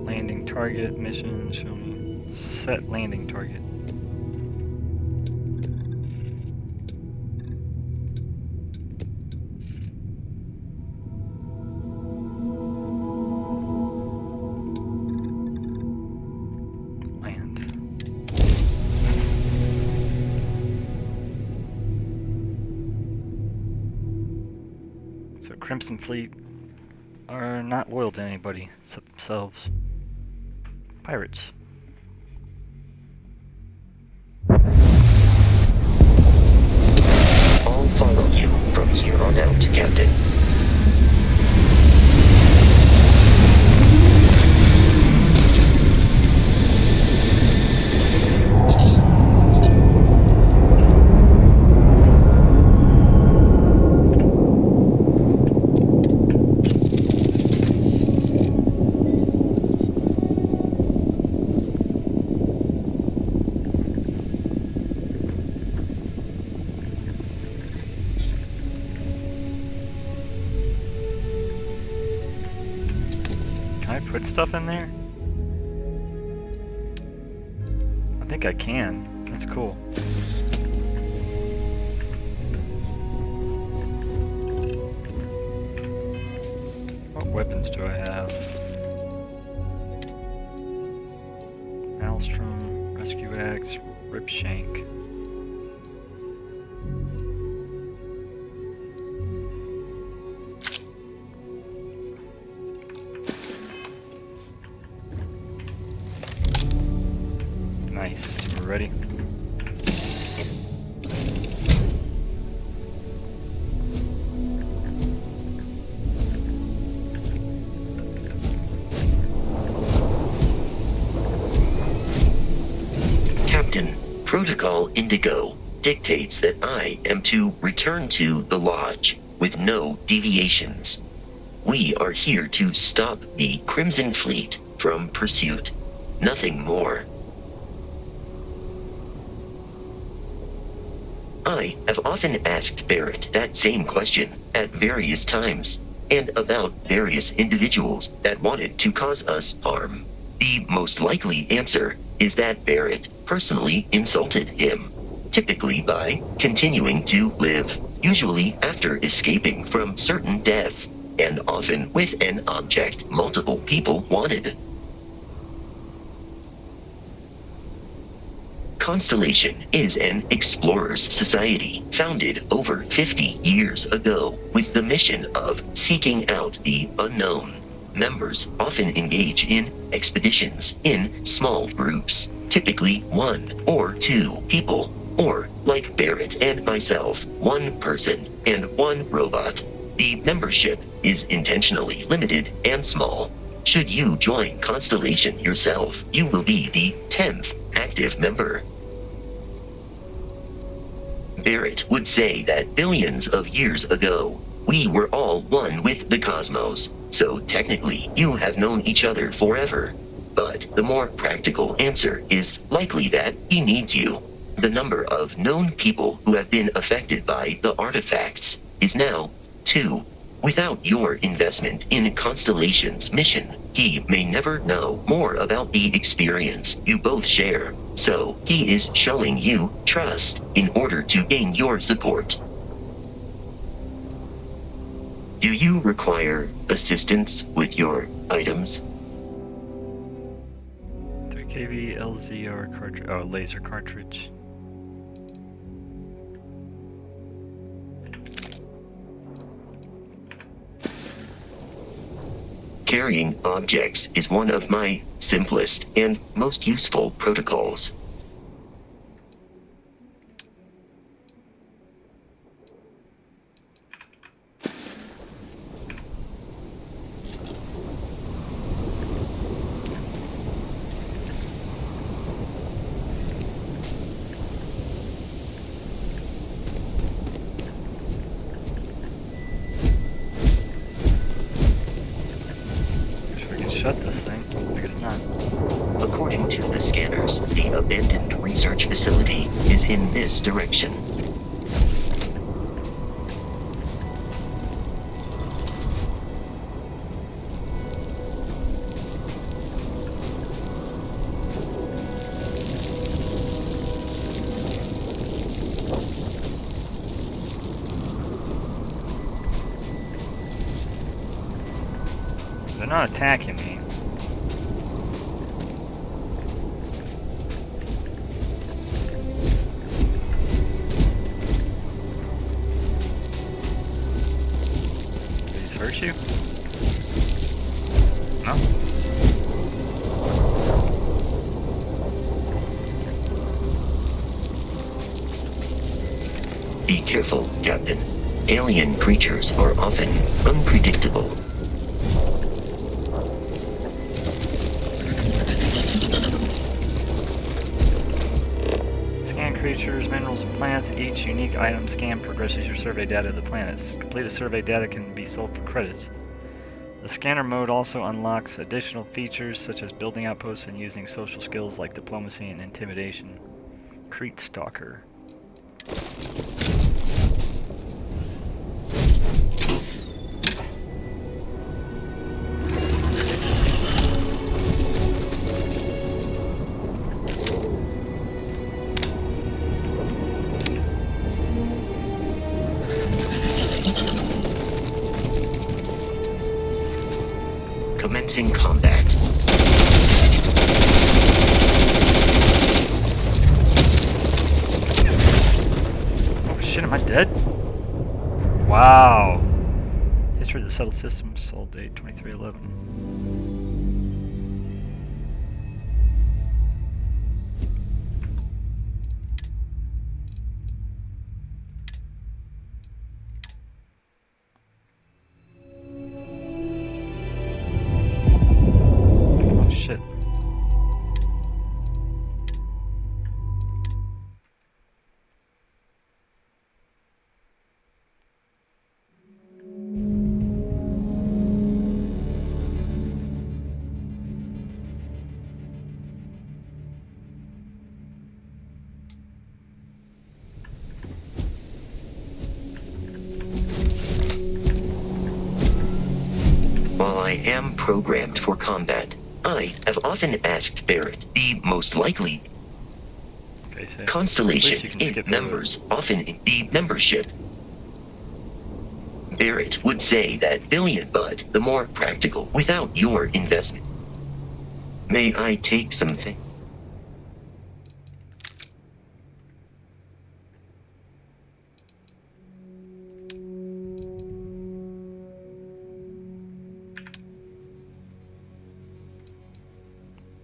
S1: Landing target, mission, show me. Set landing target. So Crimson Fleet are not loyal to anybody except themselves. Pirates.
S15: I'll follow you from here on out, Captain.
S1: Can I put stuff in there? I think I can. That's cool. What weapons do I have? Maelstrom, Rescue Axe, Ripshank. Nice, so we're ready.
S15: Captain, Protocol Indigo dictates that I am to return to the Lodge with no deviations. We are here to stop the Crimson Fleet from pursuit. Nothing more. I have often asked Barrett that same question at various times, and about various individuals that wanted to cause us harm. The most likely answer is that Barrett personally insulted him, typically by continuing to live, usually after escaping from certain death, and often with an object multiple people wanted. Constellation is an explorers society founded over 50 years ago with the mission of seeking out the unknown. Members often engage in expeditions in small groups, typically 1 or 2 people, or, like Barrett and myself, 1 person and 1 robot. The membership is intentionally limited and small. Should you join Constellation yourself, you will be the 10th active member. Barrett would say that billions of years ago, we were all one with the cosmos, so technically you have known each other forever. But the more practical answer is likely that he needs you. The number of known people who have been affected by the artifacts is now 2. Without your investment in Constellation's mission, he may never know more about the experience you both share. So, he is showing you trust in order to gain your support. Do you require assistance with your items?
S1: 3kV LZR cartridge. Oh, laser cartridge.
S15: Carrying objects is one of my simplest and most useful protocols.
S1: Shut this thing. I guess not.
S15: According to the scanners, the abandoned research facility is in this direction.
S1: They're not attacking me. hurt you? No?
S15: Be careful, Captain. Alien creatures are often unpredictable.
S1: Scan creatures, minerals, and plants. Each unique item scan progresses your survey data of the planets. Completed survey data can be sold for credits. The scanner mode also unlocks additional features such as building outposts and using social skills like diplomacy and intimidation. Crete Stalker.
S15: Commencing combat.
S1: Oh shit, am I dead? Wow. History of the settled system, sold date 2311. Oh shit.
S15: While I am programmed for combat, I have often asked Barrett the most likely
S1: Okay, so
S15: constellation in members, often in the membership. Barrett would say that billion, but the more practical without your investment. May I take something?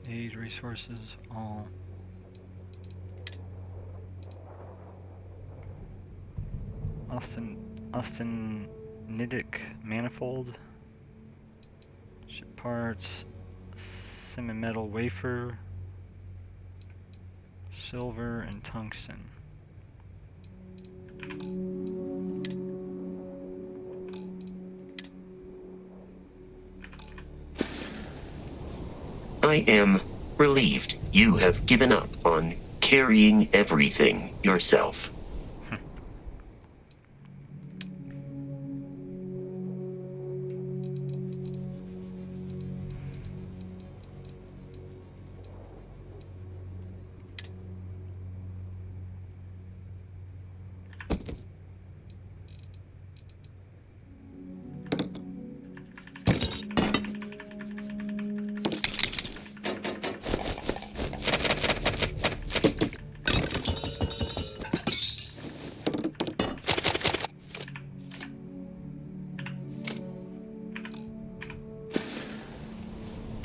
S1: Aid resources, all. Austenitic manifold. Ship parts. Semi-metal wafer. Silver and tungsten.
S15: I am relieved you have given up on carrying everything yourself.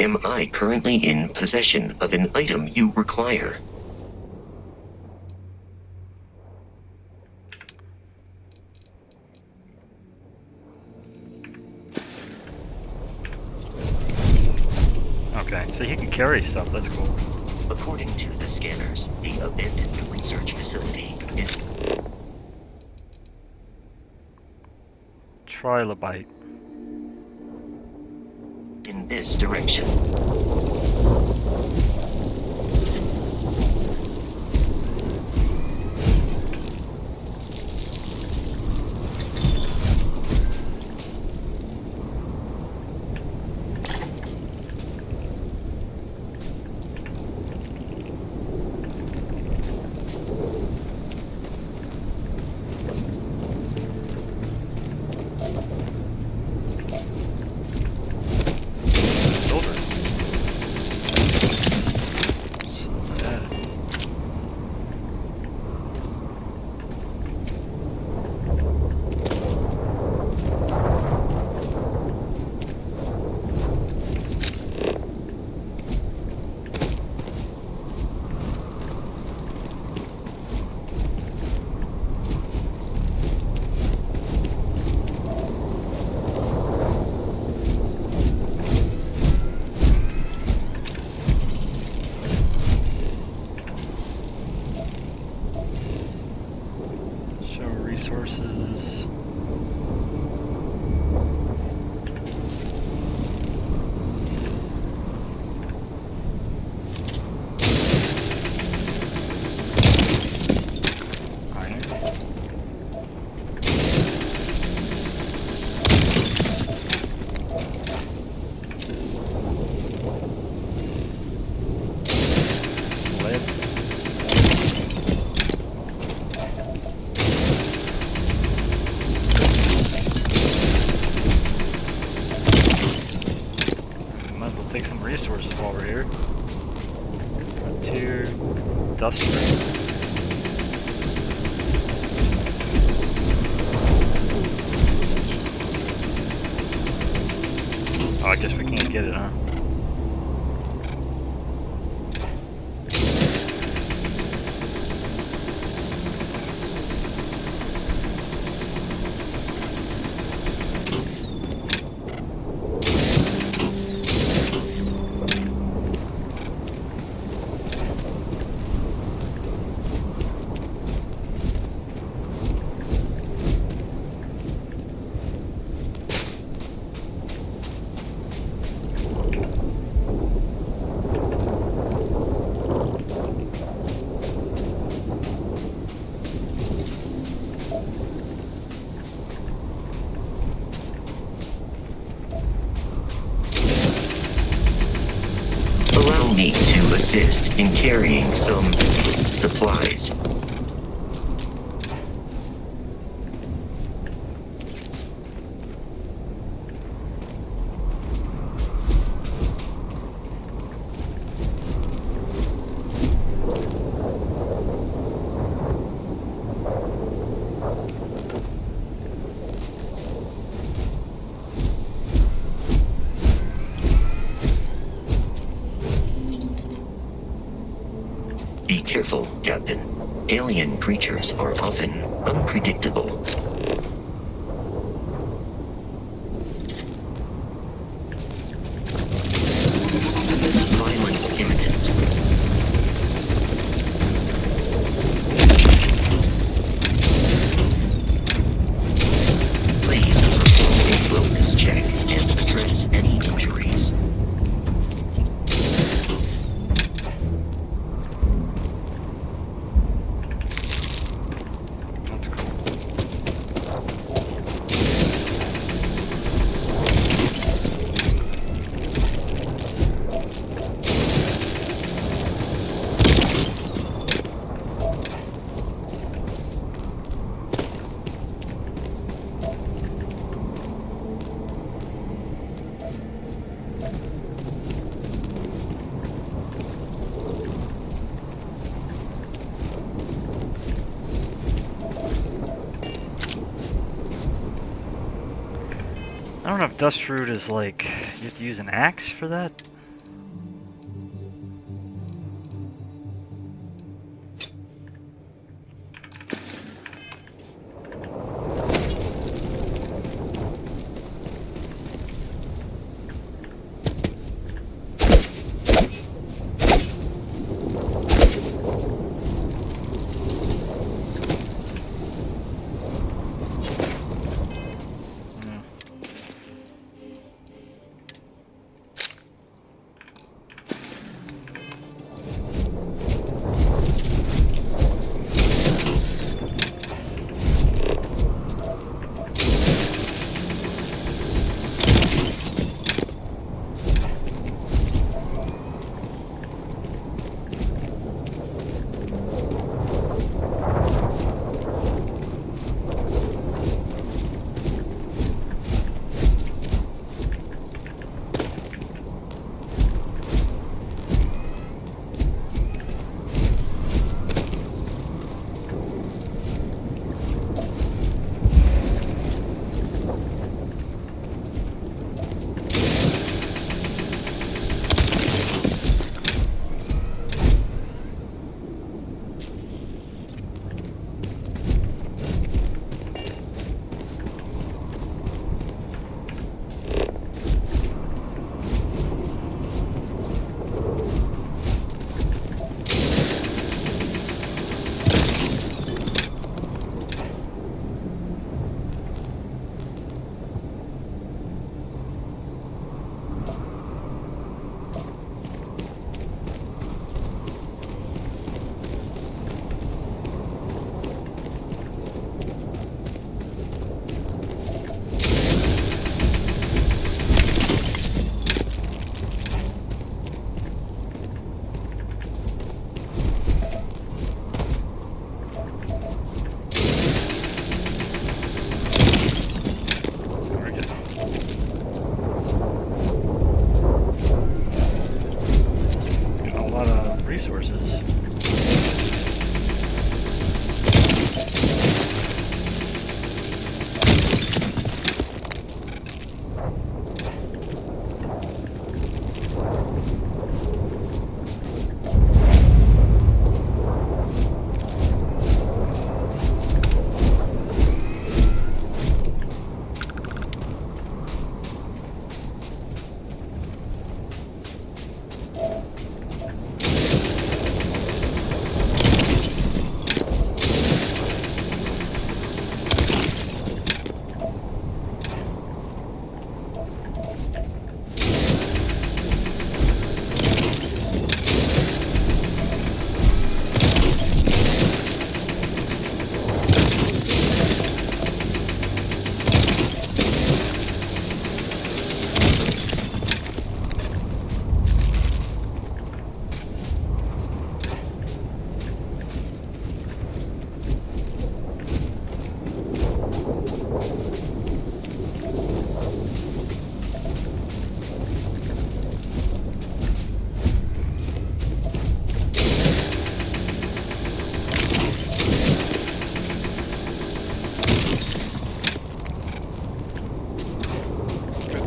S15: Am I currently in possession of an item you require?
S1: Okay, so he can carry stuff, that's cool.
S15: According to the scanners, the abandoned research facility is
S1: Trilobite.
S15: in this direction.
S1: resources while we're here. Frontier, dust room. Oh, I guess we can't get it, huh?
S15: Allow me to assist in carrying some supplies. Be careful, Captain. Alien creatures are often unpredictable. Violence imminent. Please perform a wellness check and address any injuries.
S1: I don't know if dust root is like, you have to use an axe for that?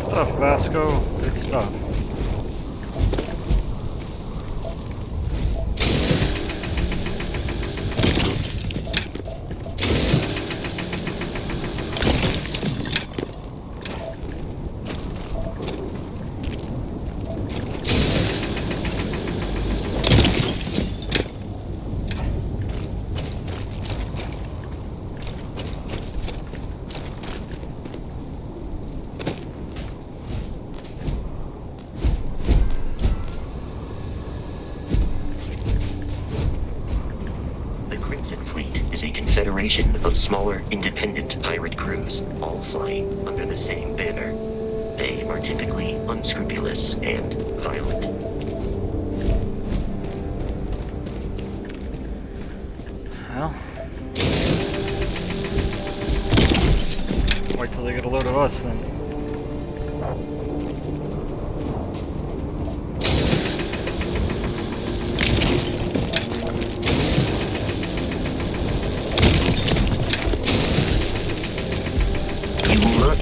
S1: stuff, Vasco. Good stuff.
S15: Of smaller, independent pirate crews, all flying under the same banner. They are typically unscrupulous and violent.
S1: Well, wait till they get a load of us then.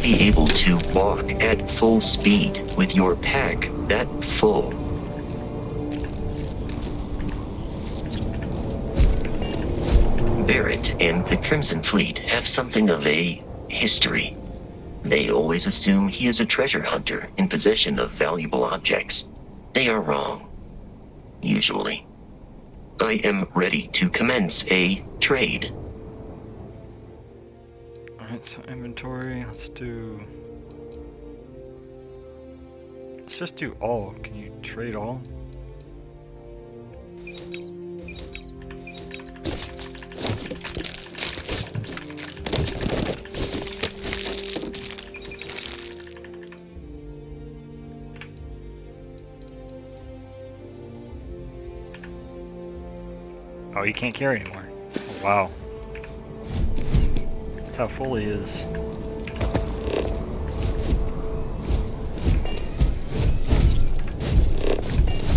S15: Be able to walk at full speed with your pack that full. Barrett and the Crimson Fleet have something of a history. They always assume he is a treasure hunter in possession of valuable objects. They are wrong. Usually. I am ready to commence a trade.
S1: Alright, so inventory, let's just do all. Can you trade all? Oh, you can't carry anymore. Oh, wow. That's how full he is.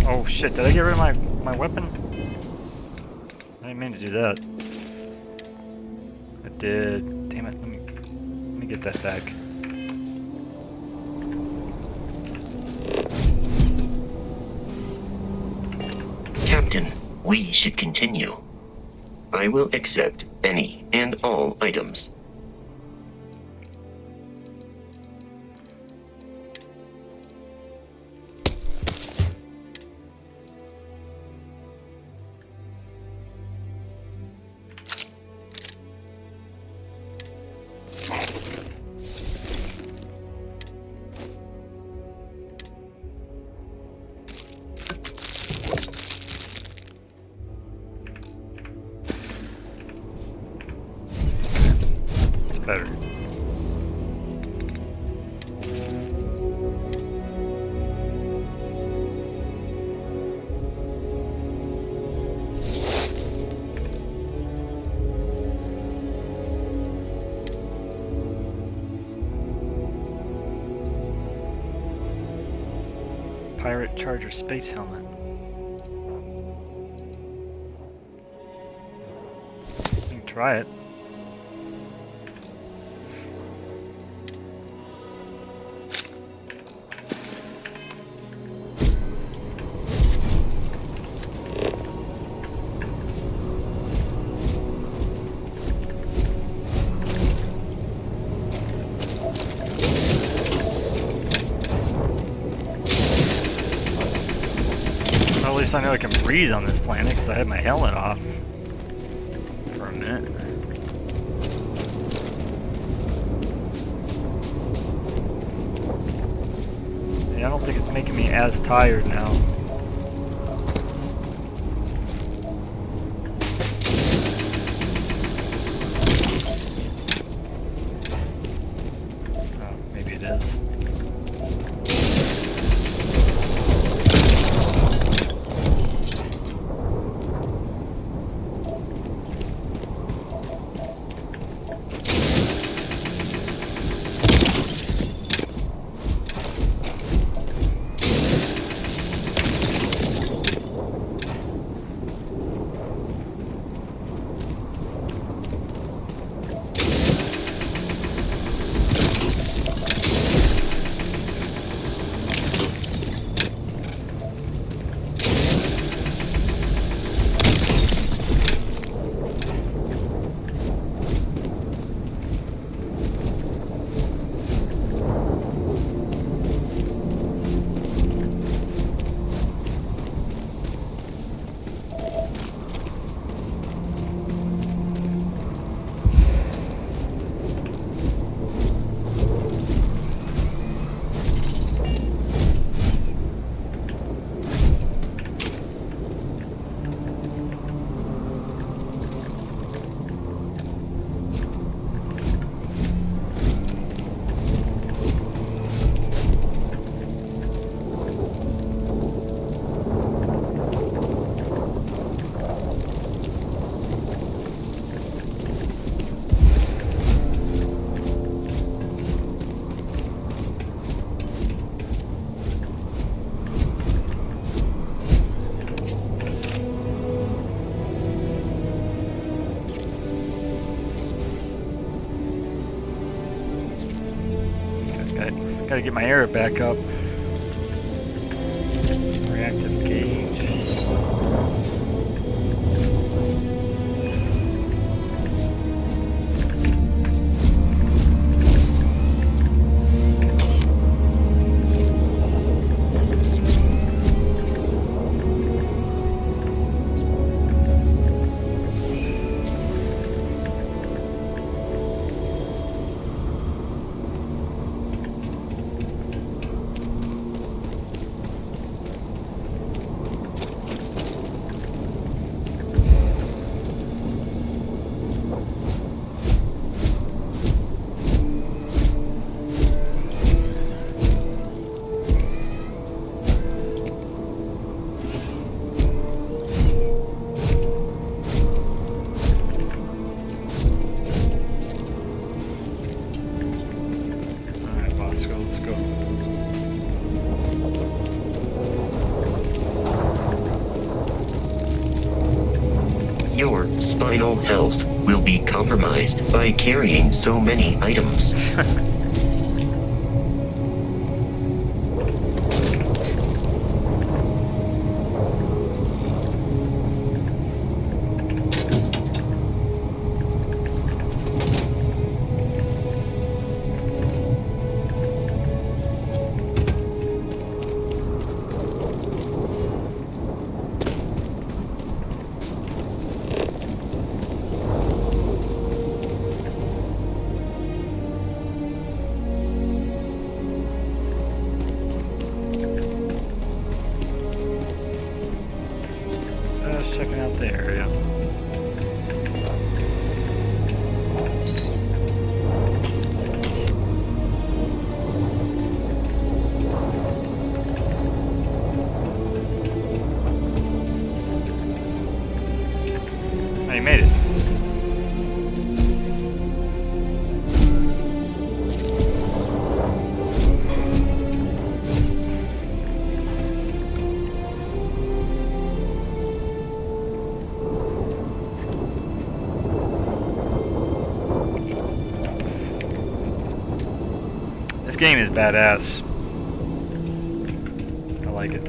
S1: Oh shit, did I get rid of my weapon? I didn't mean to do that. I did. Damn it, let me get that back.
S15: Captain, we should continue. I will accept any and all items.
S1: Better. Pirate Charger space helmet. You can try it. At least I know I can breathe on this planet because I had my helmet off for a minute. Yeah, I don't think it's making me as tired now. Oh, maybe it is. Gotta get my air back up. Reactive gauge.
S15: Your spinal health will be compromised by carrying so many items.
S1: Checking out the area. Oh, you made it. This game is badass. I like it.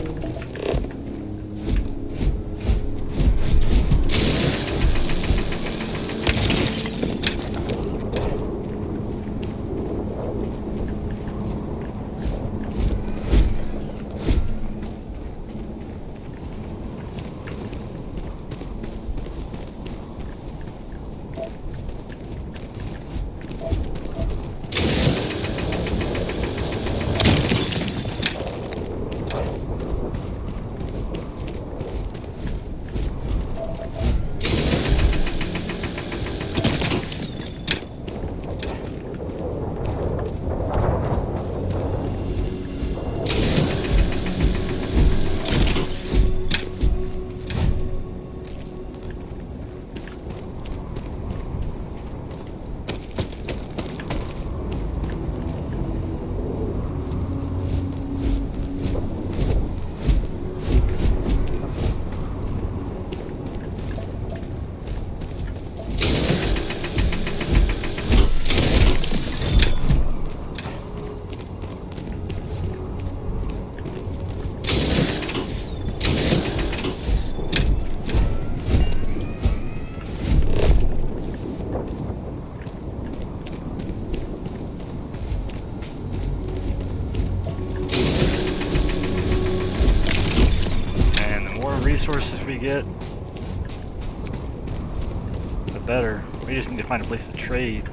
S1: Resources we get, the better. We just need to find a place to trade.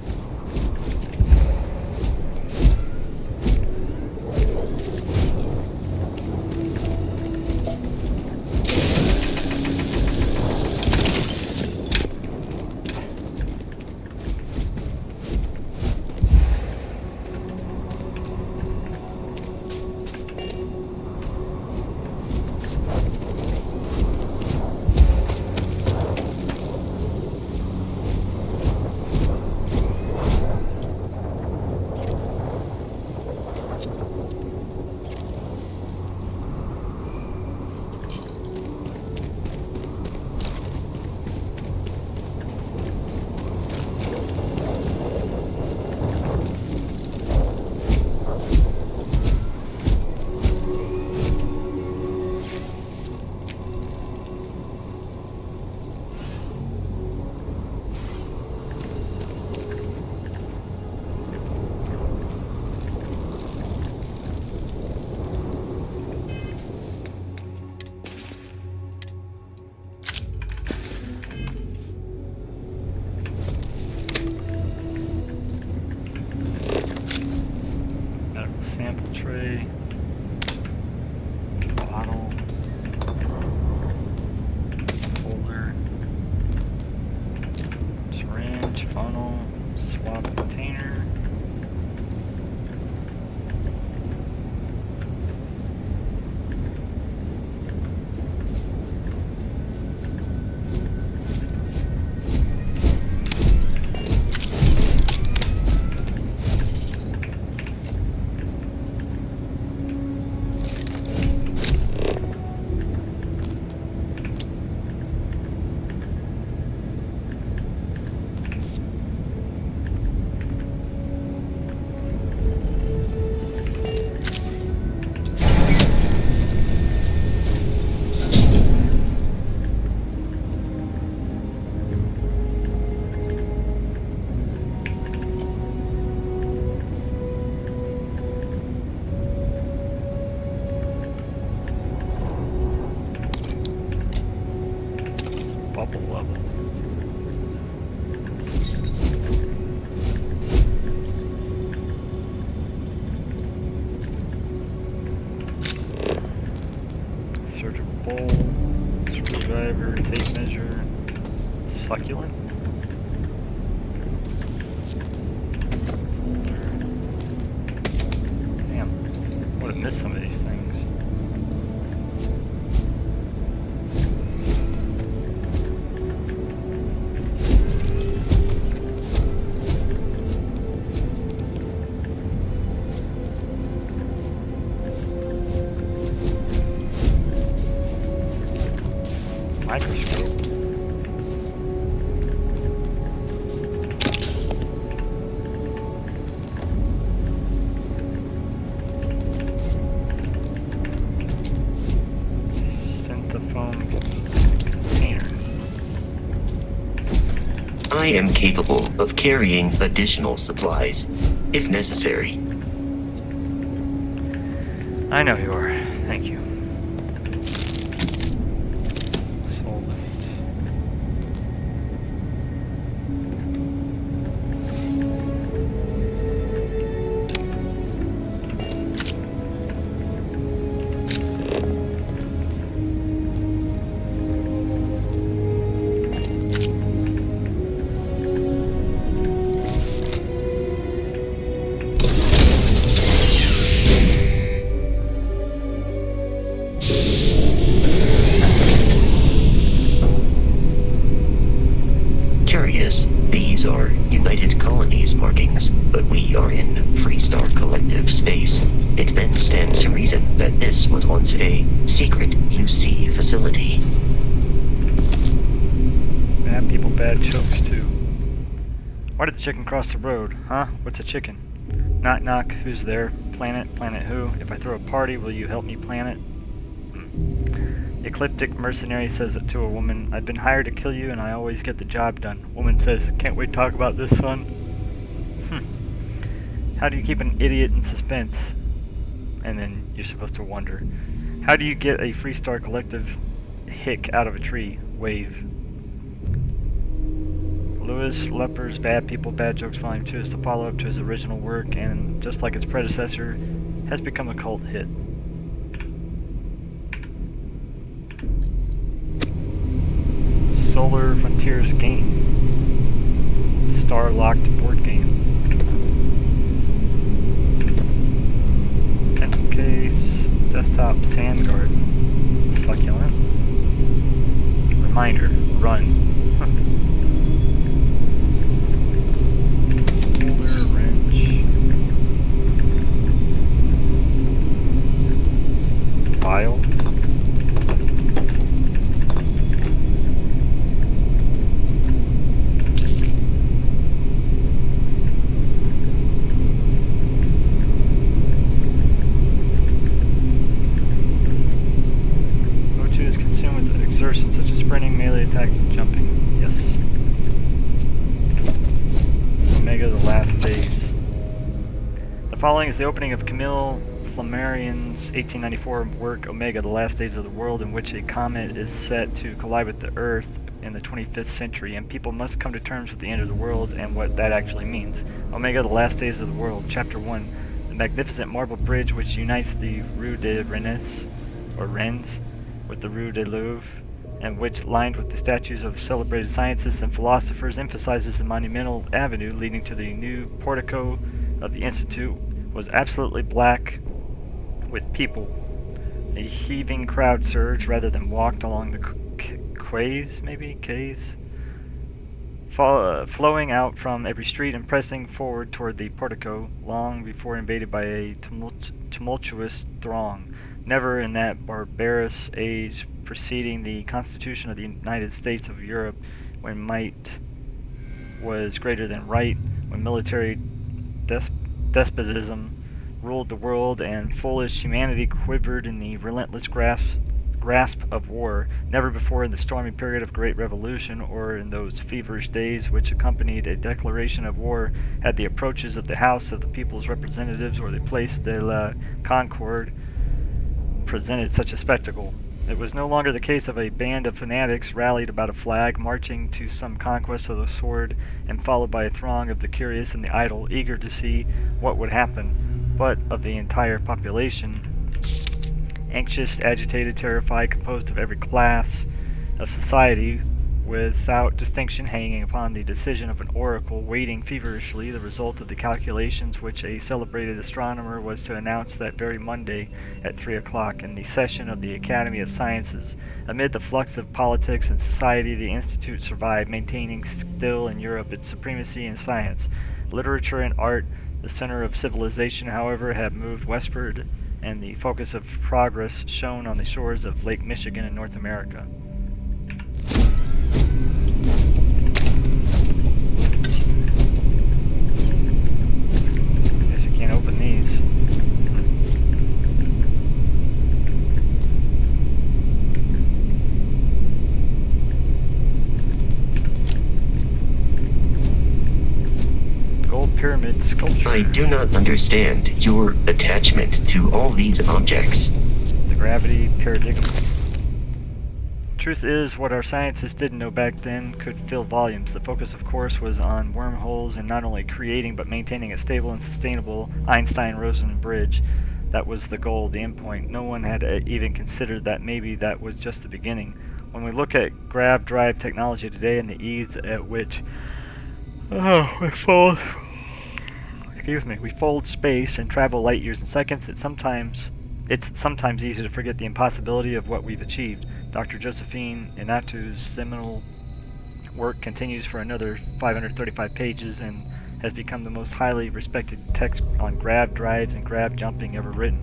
S1: Sample tray. Bottle. Folder. Syringe. Funnel. Swab container. Bubble level. Surgical bowl, screwdriver, tape measure, succulent. Damn, would have missed some of these things. Microscope. Synthophone container.
S15: I am capable of carrying additional supplies, if necessary.
S1: I know you are. Thank you.
S15: These are United Colonies markings, but we are in Freestar Collective space. It then stands to reason that this was once a secret UC facility.
S1: Bad people, bad jokes too. Why did the chicken cross the road? Huh? What's a chicken? Knock knock, who's there? Planet, planet who? If I throw a party, will you help me plan it? Ecliptic mercenary says it to a woman. I've been hired to kill you and I always get the job done. Woman says, can't we talk about this, son? How do you keep an idiot in suspense? And then you're supposed to wonder. How do you get a Freestar Collective hick out of a tree? Wave. Lewis Lepper's Bad People, Bad Jokes Volume 2 is the follow-up to his original work and, just like its predecessor, has become a cult hit. Solar Frontiers game. Star-locked board game. Pencil case. Desktop sand garden. Succulent. Reminder, run. Holder, wrench. File. Such as sprinting, melee attacks, and jumping. Yes. Omega the Last Days. The following is the opening of Camille Flammarion's 1894 work Omega the Last Days of the World, in which a comet is set to collide with the Earth in the 25th century, and people must come to terms with the end of the world and what that actually means. Omega the Last Days of the World, Chapter 1. The magnificent marble bridge which unites the Rue de Rennes, or Rennes, with the Rue de Louvre, and which, lined with the statues of celebrated scientists and philosophers, emphasizes the monumental avenue leading to the new portico of the Institute, was absolutely black with people. A heaving crowd surged rather than walked along the quays, flowing out from every street and pressing forward toward the portico, long before invaded by a tumultuous throng. Never in that barbarous age preceding the Constitution of the United States of Europe, when might was greater than right, when military despotism ruled the world and foolish humanity quivered in the relentless grasp of war, never before in the stormy period of Great Revolution, or in those feverish days which accompanied a declaration of war, had the approaches of the House of the People's Representatives or the Place de la Concorde presented such a spectacle. It was no longer the case of a band of fanatics rallied about a flag, marching to some conquest of the sword, and followed by a throng of the curious and the idle, eager to see what would happen, but of the entire population, anxious, agitated, terrified, composed of every class of society, without distinction, hanging upon the decision of an oracle, waiting feverishly the result of the calculations which a celebrated astronomer was to announce that very Monday at 3 o'clock in the session of the Academy of Sciences. Amid the flux of politics and society, the Institute survived, maintaining still in Europe its supremacy in science. Literature and art, the center of civilization, however, had moved westward, and the focus of progress shone on the shores of Lake Michigan in North America. Guess you can't open these. Gold pyramid sculpture.
S15: I do not understand your attachment to all these objects.
S1: The gravity paradigm. Truth is, what our scientists didn't know back then could fill volumes. The focus, of course, was on wormholes and not only creating but maintaining a stable and sustainable Einstein-Rosen bridge. That was the goal, the endpoint. No one had even considered that maybe that was just the beginning. When we look at grav drive technology today and the ease at which we fold space and travel light years in seconds, it's sometimes easy to forget the impossibility of what we've achieved. Dr. Josephine Inatu's seminal work continues for another 535 pages and has become the most highly respected text on grav drives and grav jumping ever written.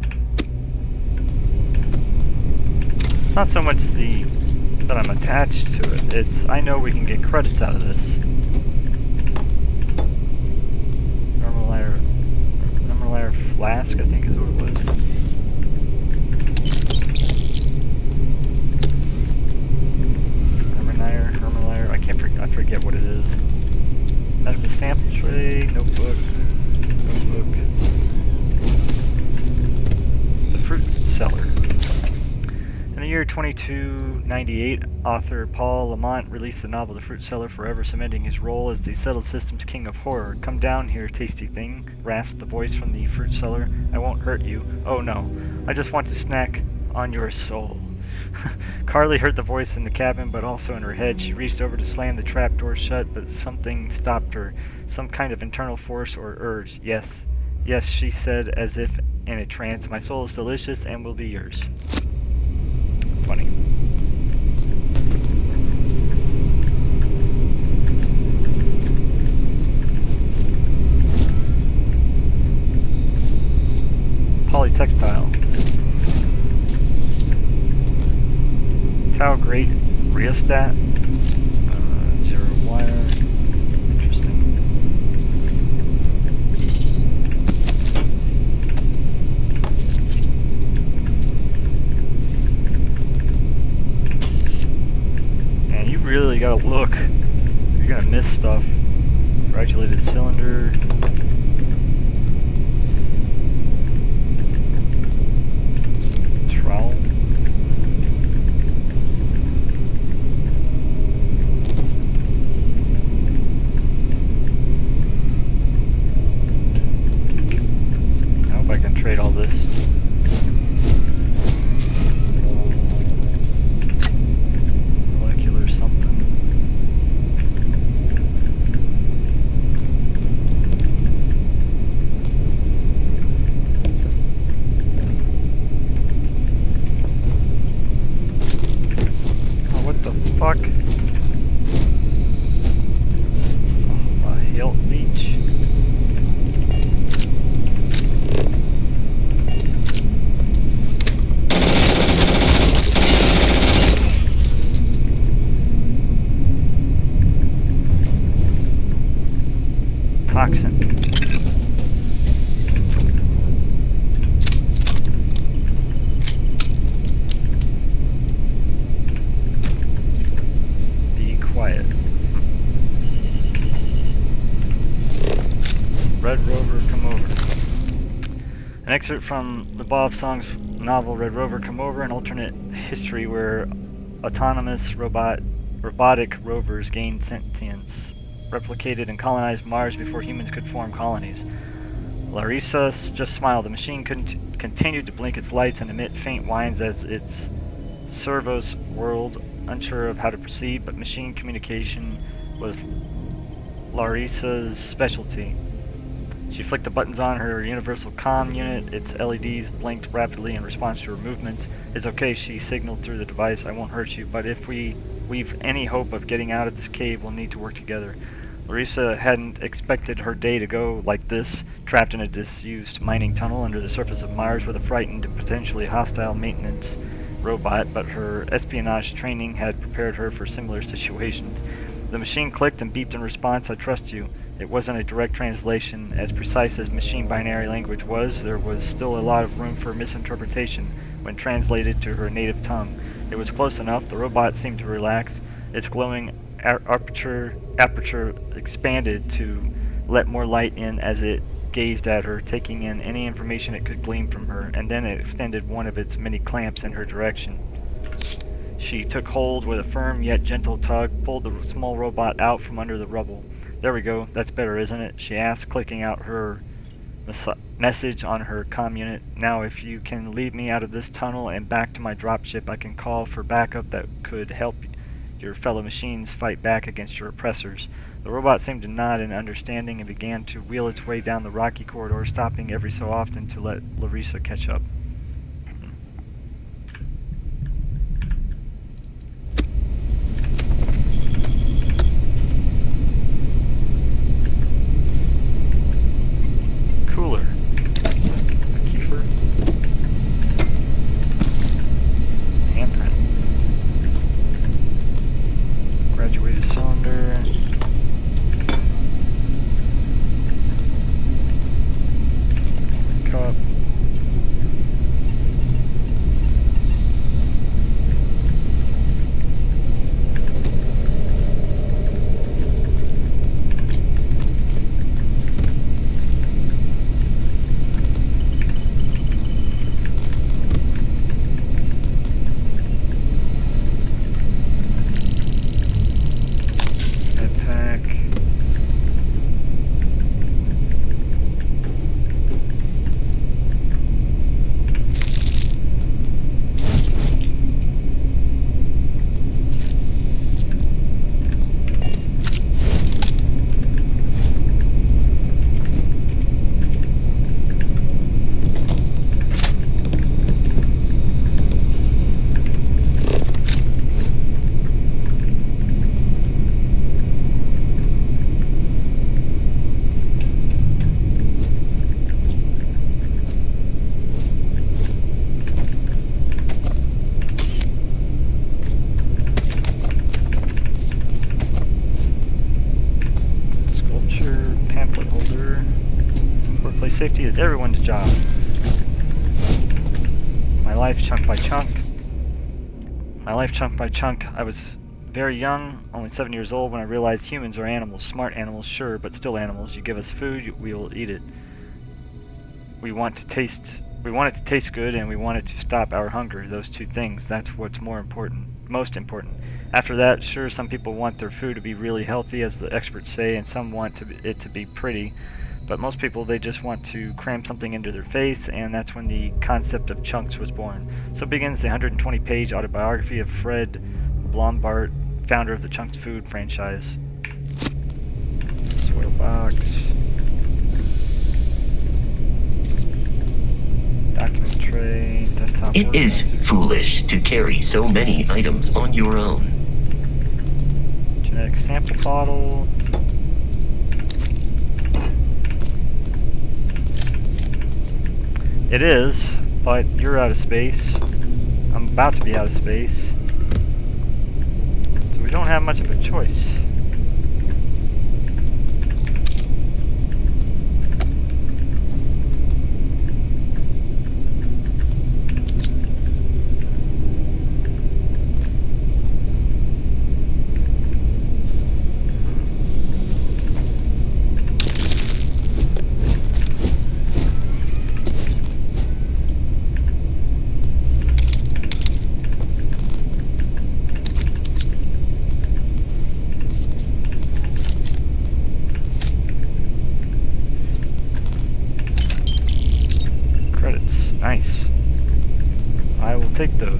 S1: It's not so much that I'm attached to it, it's I know we can get credits out of this. Normalier flask, I think is what it was. I forget what it is. Medical sample tray, notebook. The fruit cellar. In the year 2298, author Paul Lamont released the novel The Fruit Cellar, forever cementing his role as the settled systems king of horror. "Come down here, tasty thing," rasped the voice from the fruit cellar. "I won't hurt you. Oh no, I just want to snack on your soul." Carly heard the voice in the cabin, but also in her head. She reached over to slam the trap door shut, but something stopped her. Some kind of internal force or urge. Yes, yes, she said as if in a trance. "My soul is delicious and will be yours." Funny. Polytextile. Tau grate rheostat. Zero wire. Interesting. Man, you really gotta look. You're gonna miss stuff. Granulated cylinder. Trowel. this. Molecular something. Oh, what the fuck? Oh, a hilt leech. Toxin. Be quiet. Red Rover, come over. An excerpt from the Bob Song's novel Red Rover, Come Over, an alternate history where autonomous robotic rovers gained sentience, replicated and colonized Mars before humans could form colonies. Larissa just smiled. The machine continued to blink its lights and emit faint whines as its servos whirled, unsure of how to proceed, but machine communication was Larissa's specialty. She flicked the buttons on her universal comm unit. Its LEDs blinked rapidly in response to her movements. "It's okay," she signaled through the device. "I won't hurt you, but if we've any hope of getting out of this cave, we'll need to work together." Larissa hadn't expected her day to go like this, trapped in a disused mining tunnel under the surface of Mars with a frightened and potentially hostile maintenance robot, but her espionage training had prepared her for similar situations. The machine clicked and beeped in response. "I trust you." It wasn't a direct translation. As precise as machine binary language was, there was still a lot of room for misinterpretation when translated to her native tongue. It was close enough. The robot seemed to relax. Its glowing aperture expanded to let more light in as it gazed at her, taking in any information it could glean from her, and then it extended one of its many clamps in her direction. She took hold with a firm yet gentle tug, pulled the small robot out from under the rubble. "There we go, that's better, isn't it?" she asked, clicking out her message on her comm unit. "Now if you can lead me out of this tunnel and back to my dropship, I can call for backup that could help your fellow machines fight back against your oppressors." The robot seemed to nod in understanding and began to wheel its way down the rocky corridor, stopping every so often to let Larissa catch up. Cooler. Kiefer. Handprint. Graduated cylinder. Cup. Safety is everyone's job. My life chunk by chunk. I was very young, only 7 years old, when I realized humans are animals. Smart animals, sure, but still animals. You give us food, we will eat it. We want it to taste good, and we want it to stop our hunger. Those two things, that's what's most important. After that, sure, some people want their food to be really healthy, as the experts say, and some want it to be pretty. But most people, they just want to cram something into their face, and that's when the concept of chunks was born. So begins the 120-page autobiography of Fred Blombart, founder of the Chunks Food franchise. Soil box. Document tray, desktop.
S15: It is foolish to carry so many items on your own.
S1: Genetic sample bottle. It is, but you're out of space. I'm about to be out of space. So we don't have much of a choice. Nice. I will take those.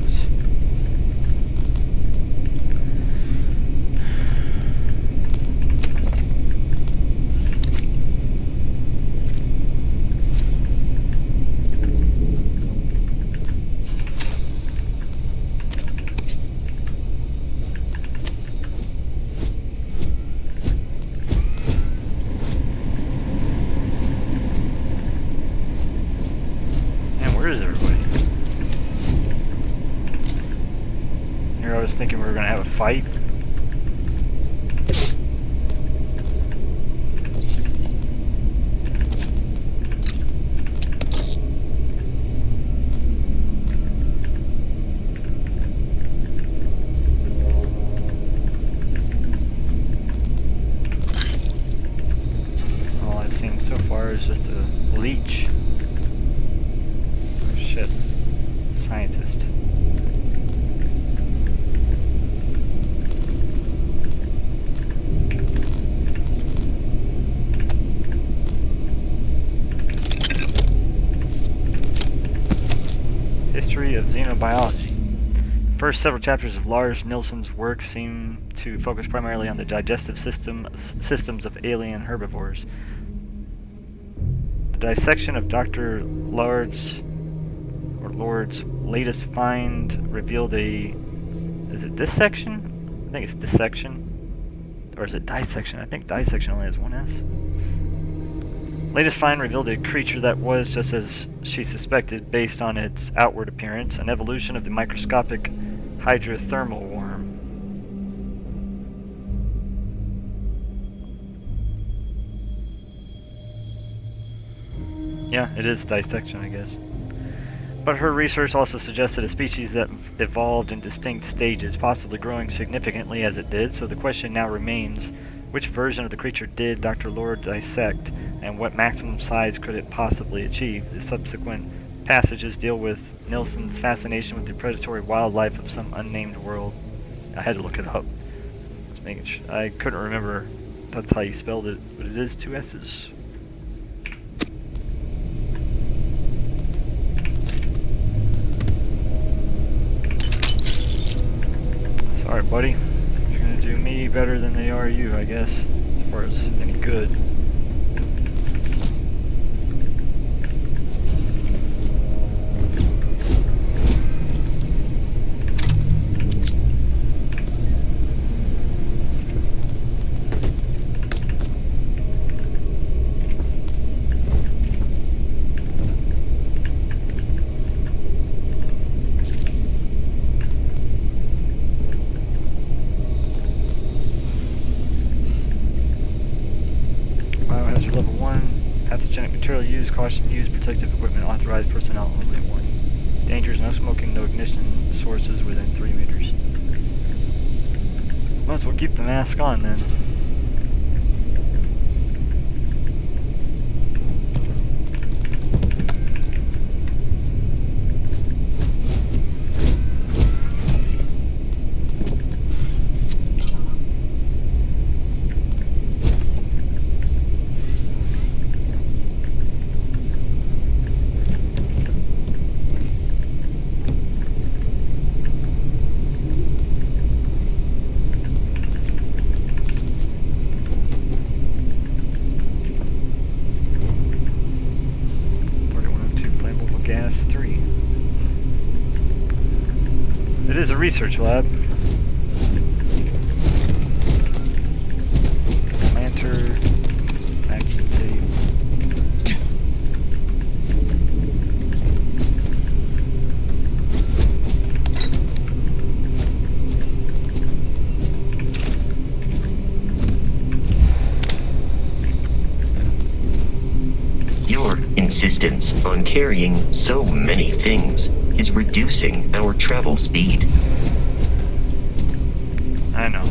S1: Thinking we were gonna have a fight. All I've seen so far is just a leech. Oh shit. Scientist. Of xenobiology. The first several chapters of Lars Nilsson's work seem to focus primarily on the digestive systems of alien herbivores. The dissection of Dr. Lord's latest find revealed a... Is it dissection? I think it's dissection. Or is it dissection? I think dissection only has one S. Latest find revealed a creature that was, just as she suspected, based on its outward appearance, an evolution of the microscopic hydrothermal worm. Yeah, it is dissection, I guess. But her research also suggested a species that evolved in distinct stages, possibly growing significantly as it did, so the question now remains, which version of the creature did Dr. Lord dissect, and what maximum size could it possibly achieve? The subsequent passages deal with Nilsson's fascination with the predatory wildlife of some unnamed world. I had to look it up. Just making sure. I couldn't remember that's how you spelled it, but it is 2 S's. Sorry, buddy. You're gonna do me better than they are you, I guess, as far as any good. Level 1, pathogenic material used, caution used, protective equipment authorized, personnel only 1. Dangers, no smoking, no ignition sources within 3 meters. Might as well keep the mask on then. gas 3. It is a research lab. Lantern, vacuum tape.
S15: Your insistence on carrying so many things is reducing our travel speed.
S1: I know.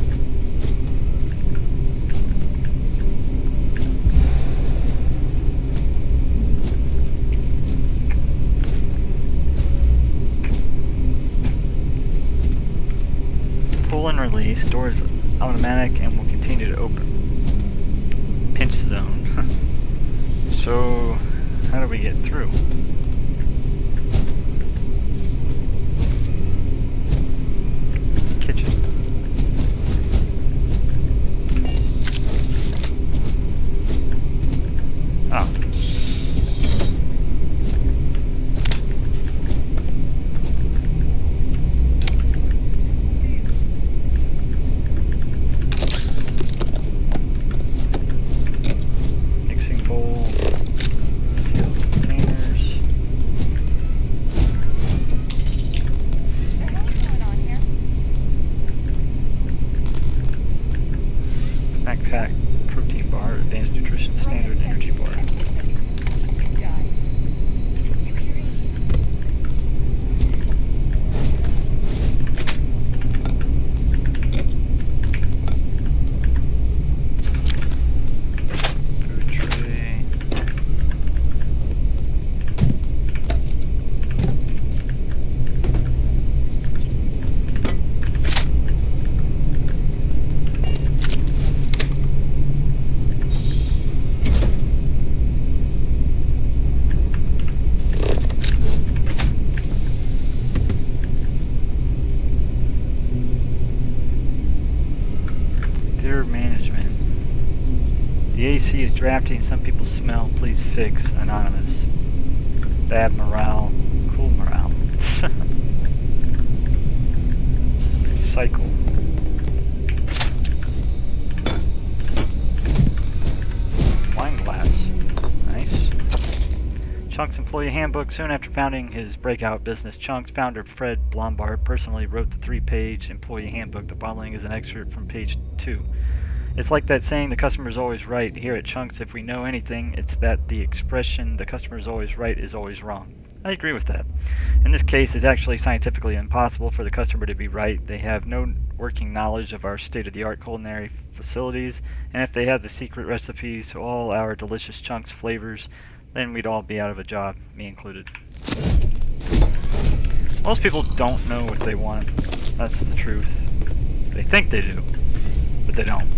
S1: Pull and release. Door is automatic and will continue to open. Pinch zone. So, how do we get through? Kitchen. Oh. Mixing bowl. Sealed containers. Snack pack, protein bar, advanced nutrition, standard energy bar. Food tray. Dear management, the AC is drafty and some people smell. Please fix. Anonymous. Bad morale. Cool morale. Recycle. Wine glass. Nice. Chunks employee handbook. Soon after founding his breakout business, Chunks founder Fred Blombard personally wrote the 3-page employee handbook. The following is an excerpt from page 2. It's like that saying, the customer's always right. Here at Chunks, if we know anything, it's that the expression, the customer's always right, is always wrong. I agree with that. In this case, it's actually scientifically impossible for the customer to be right. They have no working knowledge of our state-of-the-art culinary facilities, and if they had the secret recipes to all our delicious Chunks flavors, then we'd all be out of a job, me included. Most people don't know what they want. That's the truth. They think they do, but they don't.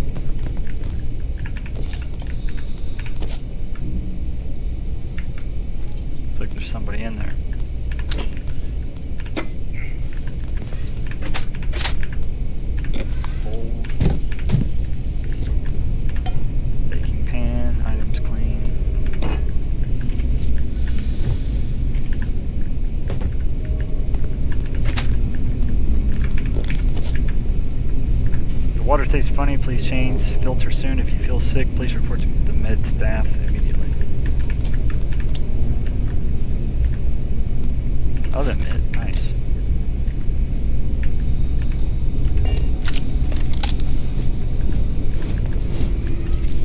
S1: Looks like there's somebody in there. Bowl. Baking pan, items clean. The water tastes funny, please change filter soon. If you feel sick, please report to the med staff immediately. Other mid, nice.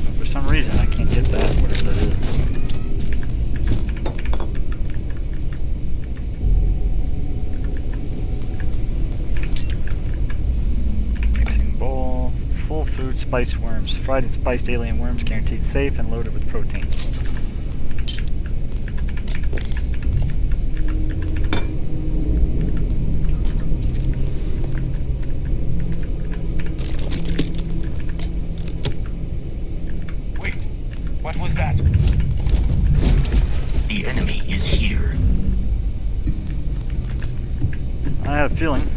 S1: But for some reason I can't get that, whatever that is. Mixing bowl, full food, spiced worms. Fried and spiced alien worms, guaranteed safe and loaded with protein.
S10: What was that?
S15: The enemy is here.
S1: I have a feeling.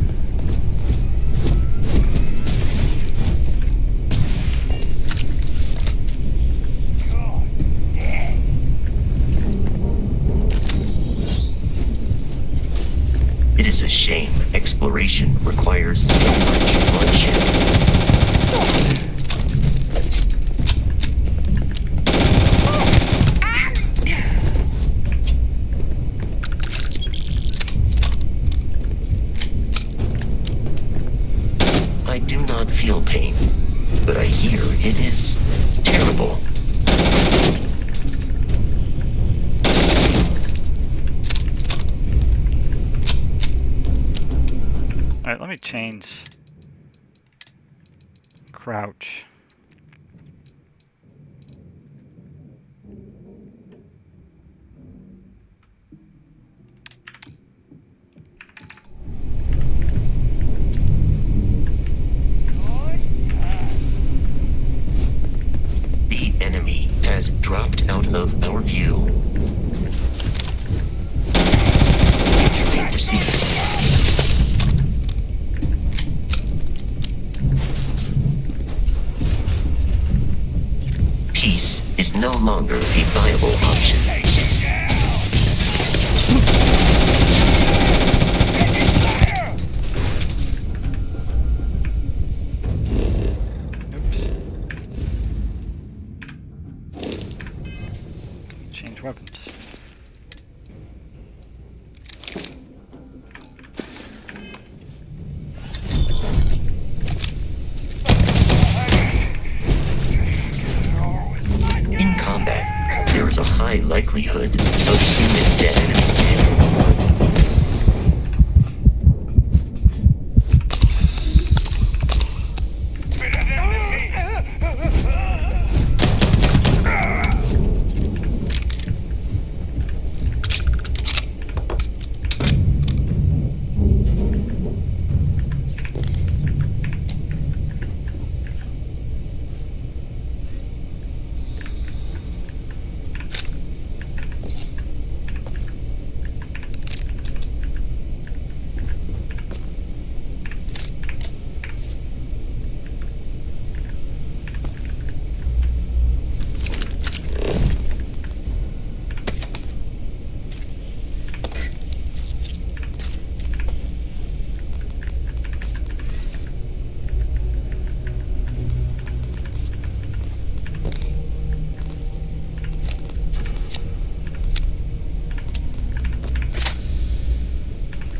S15: is a shame exploration requires so much bloodshed. I do not feel pain, but I hear it is terrible.
S1: Alright, let me change crouch.
S15: The enemy has dropped out of our view. Entering received. Peace is no longer a viable option.
S1: Change weapons.
S15: In combat, there is a high likelihood of human death.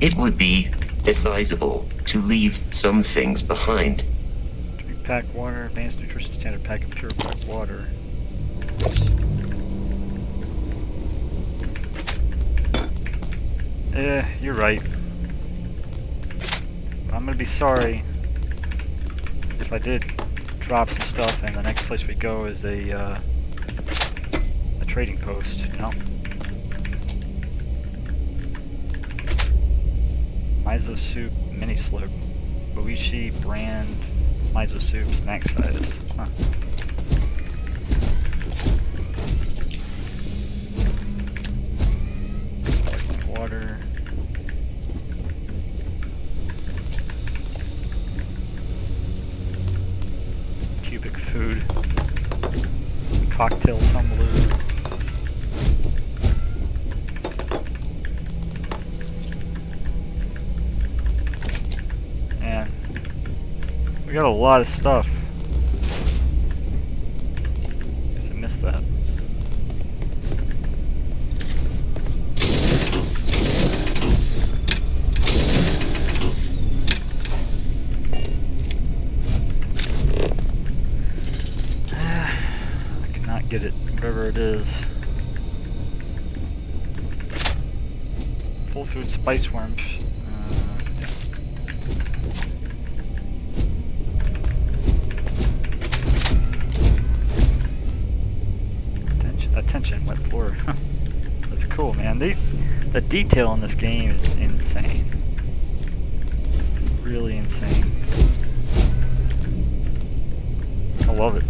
S15: It would be advisable to leave some things behind.
S1: Drink pack water, advanced nutrition standard pack of purified water. You're right. I'm gonna be sorry if I did drop some stuff and the next place we go is a trading post, you know? Miso soup, mini slurp, Boishi brand, miso soup, snack size. Huh. Water. Cubic food. Cocktail tumbler. We got a lot of stuff. Guess I missed that. I cannot get it, whatever it is. Full food spice worms. Attention, wet floor. That's cool, man. The detail in this game is insane. Really insane. I love it.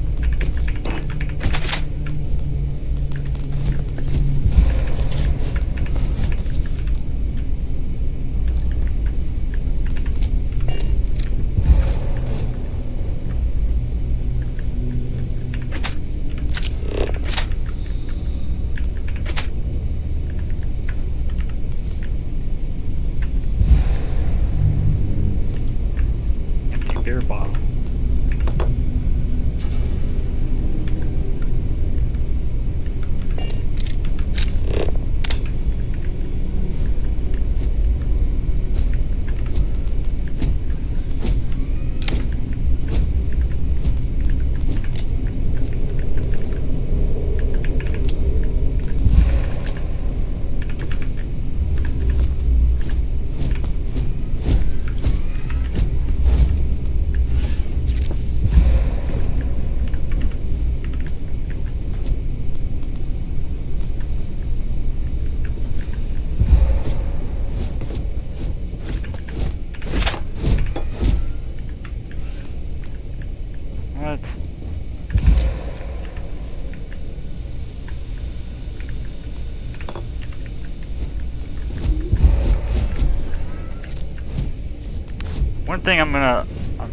S1: One thing I'm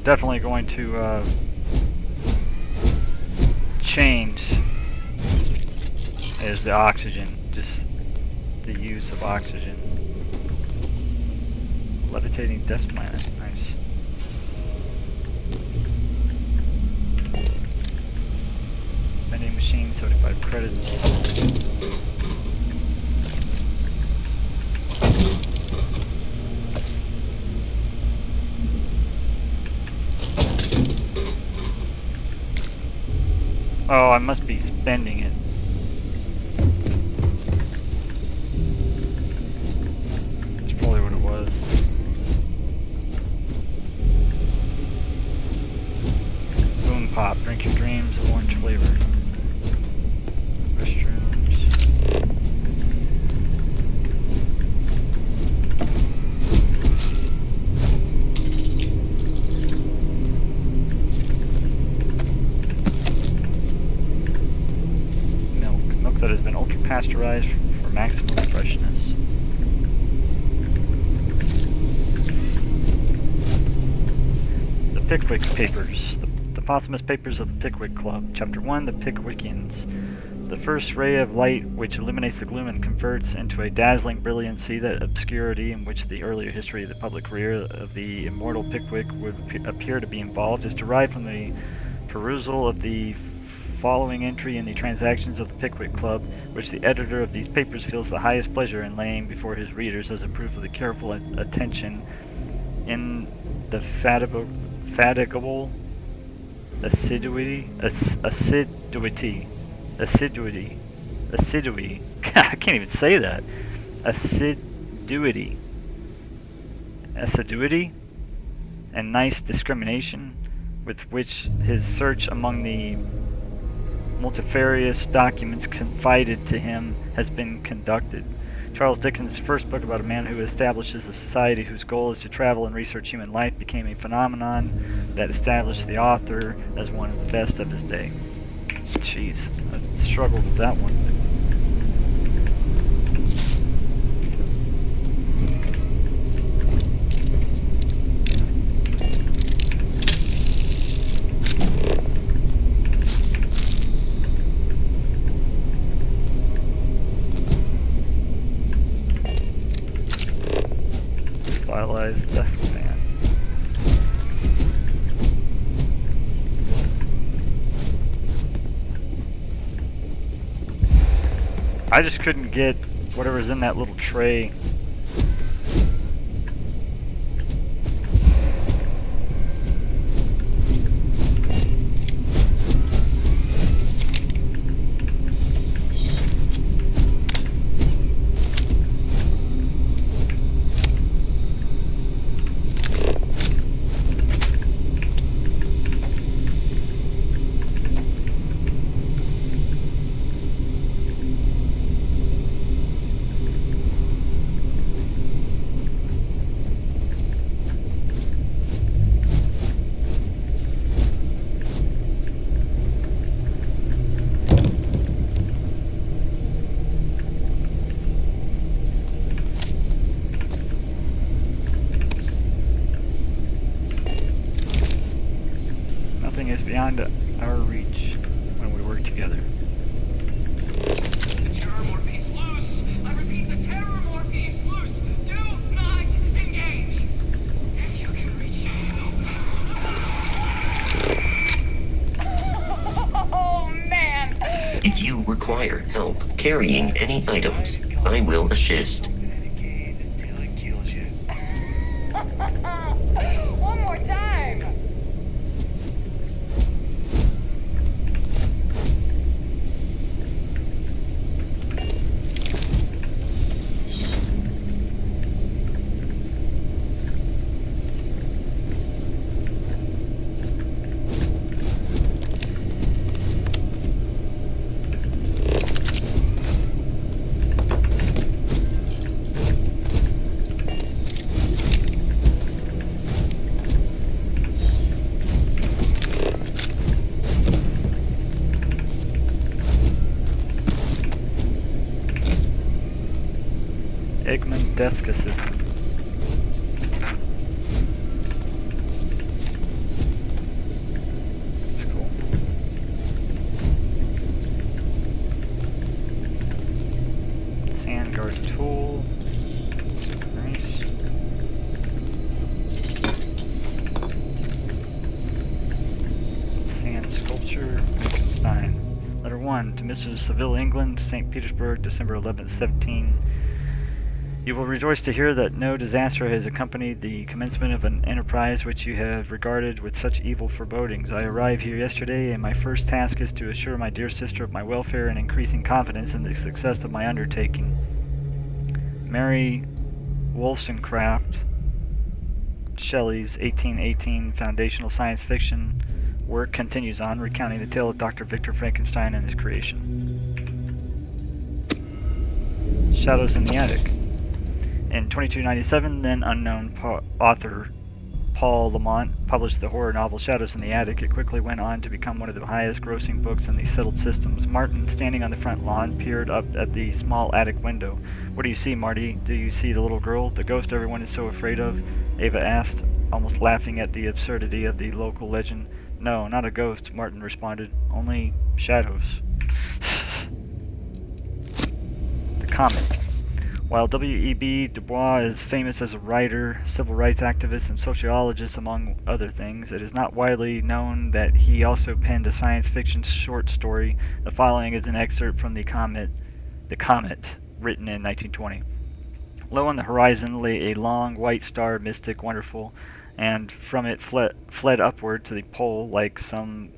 S1: definitely going to change is the oxygen, just the use of oxygen. Levitating desk planet, nice. Vending machine, 75 credits. Oh, I must be spending it. That's probably what it was. Boom Pop, drink your dreams, orange flavor. Restrooms. Milk that has been ultra pasteurized for maximum freshness. The Pickwick Papers. The posthumous papers of the Pickwick Club. Chapter 1, The Pickwickians. The first ray of light which illuminates the gloom and converts into a dazzling brilliancy that obscurity in which the earlier history of the public career of the immortal Pickwick would appear to be involved is derived from the perusal of the following entry in the Transactions of the Pickwick Club, which the editor of these papers feels the highest pleasure in laying before his readers as a proof of the careful attention, indefatigable assiduity, I can't even say that. Assiduity, and nice discrimination with which his search among the multifarious documents confided to him has been conducted. Charles Dickens' first book about a man who establishes a society whose goal is to travel and research human life became a phenomenon that established the author as one of the best of his day. Jeez, I struggled with that one. Stylized desk fan. I just couldn't get whatever's in that little tray. Nothing is beyond our reach when we work together.
S6: The Terrormorph is loose! I repeat, the Terrormorph is loose! Do not engage! If you can reach
S11: Oh, man!
S15: If you require help carrying any items, I will assist.
S11: One more time!
S1: Eggman desk assistant. 1. To Mrs. Seville, England, St. Petersburg, December 11th, 17. You will rejoice to hear that no disaster has accompanied the commencement of an enterprise which you have regarded with such evil forebodings. I arrived here yesterday, and my first task is to assure my dear sister of my welfare and increasing confidence in the success of my undertaking. Mary Wollstonecraft Shelley's 1818 foundational science fiction work continues on, recounting the tale of Dr. Victor Frankenstein and his creation. Shadows in the Attic. In 2297, then unknown author Paul Lamont published the horror novel Shadows in the Attic. It quickly went on to become one of the highest grossing books in the settled systems. Martin, standing on the front lawn, peered up at the small attic window. What do you see, Marty? Do you see the little girl? The ghost everyone is so afraid of? Ava asked, almost laughing at the absurdity of the local legend. No, not a ghost, Martin responded. Only shadows. The comic. While W.E.B. Du Bois is famous as a writer, civil rights activist, and sociologist, among other things, it is not widely known that he also penned a science fiction short story. The following is an excerpt from The Comet, written in 1920. Low on the horizon lay a long white star, mystic, wonderful, and from it fled upward to the pole like some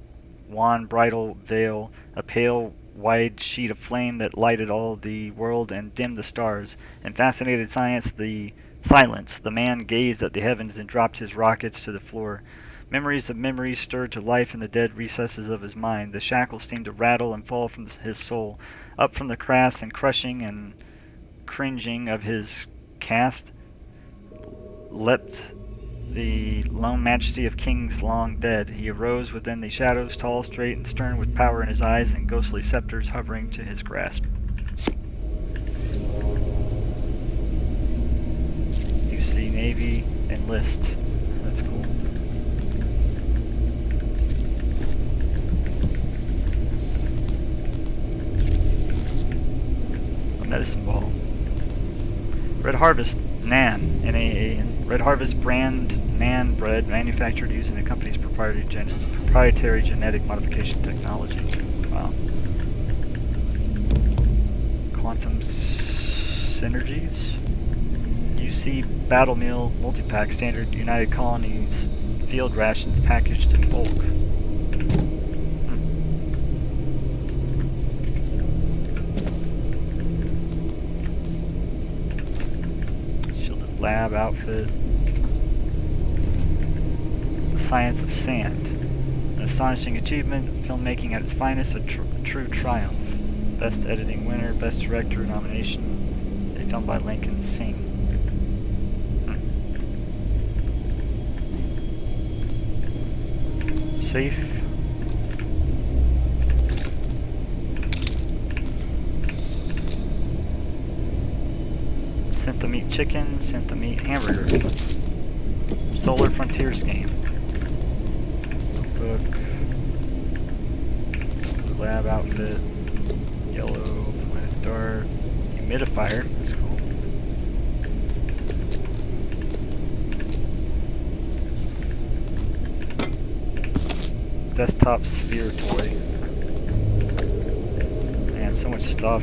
S1: wan bridal veil, a pale wide sheet of flame that lighted all the world and dimmed the stars. In fascinated silence, the man gazed at the heavens and dropped his rockets to the floor. Memories of memories stirred to life in the dead recesses of his mind. The shackles seemed to rattle and fall from his soul. Up from the crass and crushing and cringing of his caste leapt the lone majesty of kings long dead. He arose within the shadows, tall, straight, and stern, with power in his eyes and ghostly scepters hovering to his grasp. You see Navy enlist. That's cool. A medicine ball. Red Harvest Nan, N-A-A-N. Red Harvest brand Nan bread manufactured using the company's proprietary genetic modification technology. Wow. Quantum synergies. UC Battle Meal Multipack Standard United Colonies field rations packaged in bulk. Shielded lab outfit. Science of Sand. An astonishing achievement, filmmaking at its finest, a true triumph. Best editing winner, best director nomination, a film by Lincoln Singh. Safe. Synthemeat chicken, Synthemeat hamburger. Solar Frontiers game. Book, blue lab outfit, yellow, planet dark, humidifier, that's cool. Desktop sphere toy. Man, so much stuff.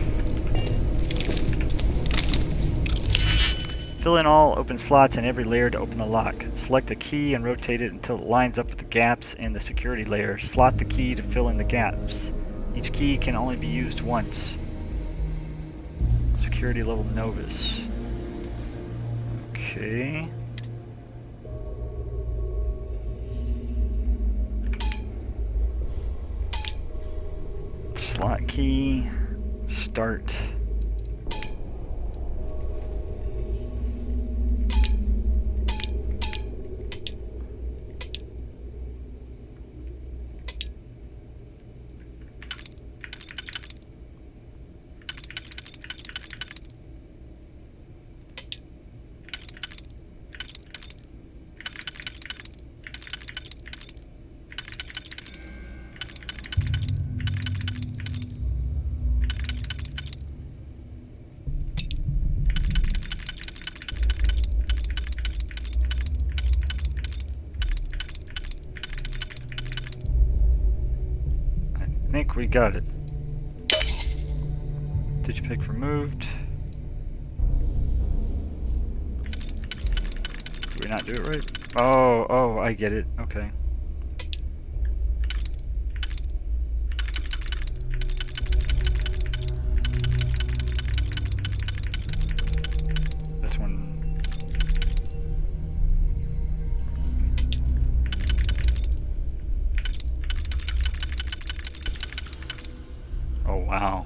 S1: Fill in all open slots in every layer to open the lock. Select a key and rotate it until it lines up with the gaps in the security layer. Slot the key to fill in the gaps. Each key can only be used once. Security level novice. Okay. Slot key. Start. I think we got it. Digipic removed. Did we not do it right? Oh, I get it. Okay. This one. Oh, wow.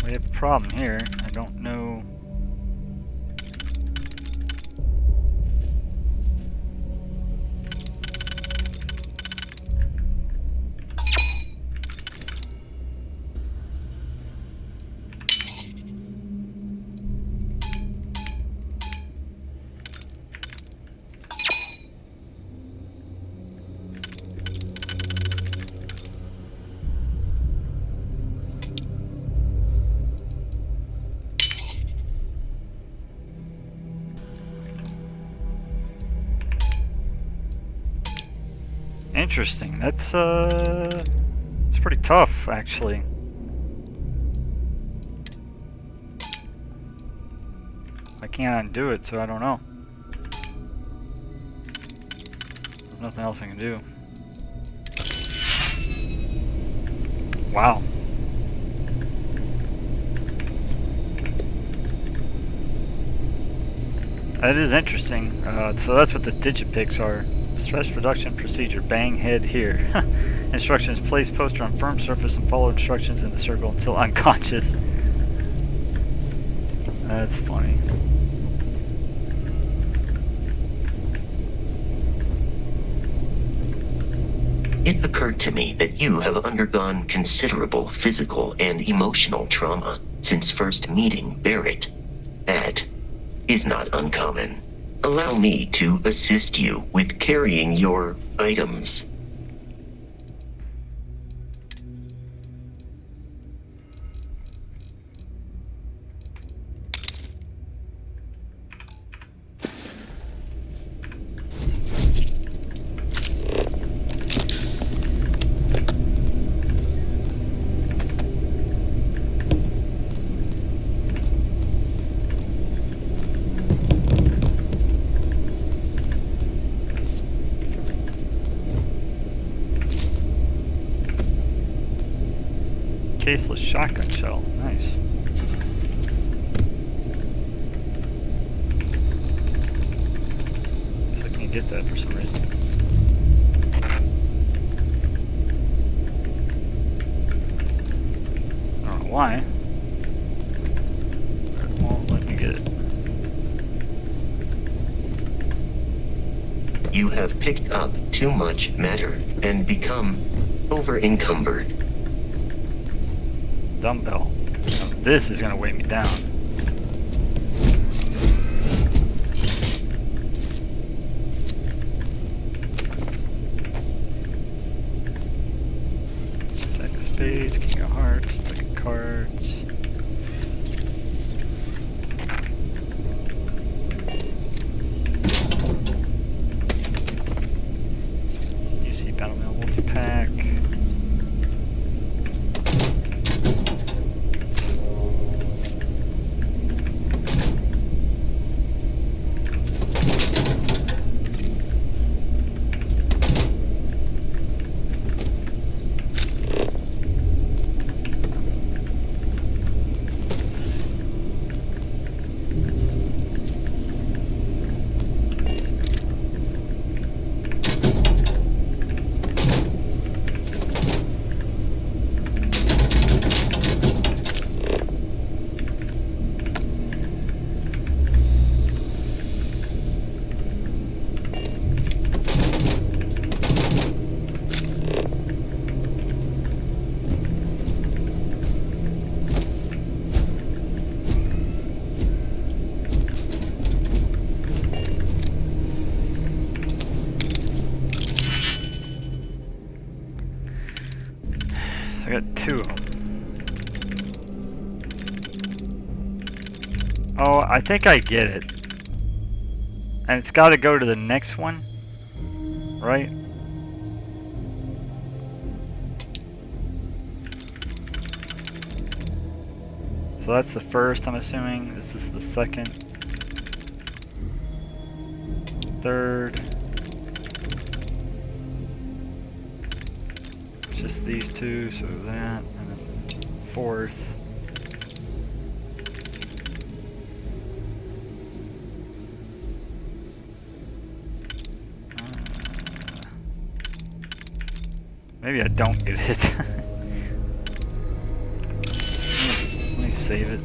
S1: We have a problem here. I don't know. Interesting. That's it's pretty tough, actually. I can't undo it, so I don't know. There's nothing else I can do. Wow. That is interesting. So that's what the digipics are. Stress reduction procedure. Bang head here. Instructions: place poster on firm surface and follow instructions in the circle until unconscious. That's funny.
S15: It occurred to me that you have undergone considerable physical and emotional trauma since first meeting Barrett. That is not uncommon. Allow me to assist you with carrying your items.
S1: Caseless shotgun shell. Nice. So I can't get that for some reason. I don't know why. It won't let me get it.
S15: You have picked up too much matter and become over-encumbered.
S1: Dumbbell. Now, this is gonna weigh me down. Deck of spades, king of hearts, deck of cards. UC Battle Mail multi-pack. Oh, I think I get it. And it's got to go to the next one, right? So that's the first, I'm assuming. This is the second. Third. Just these two, so that, and then fourth. Maybe I don't get it. Let me save it.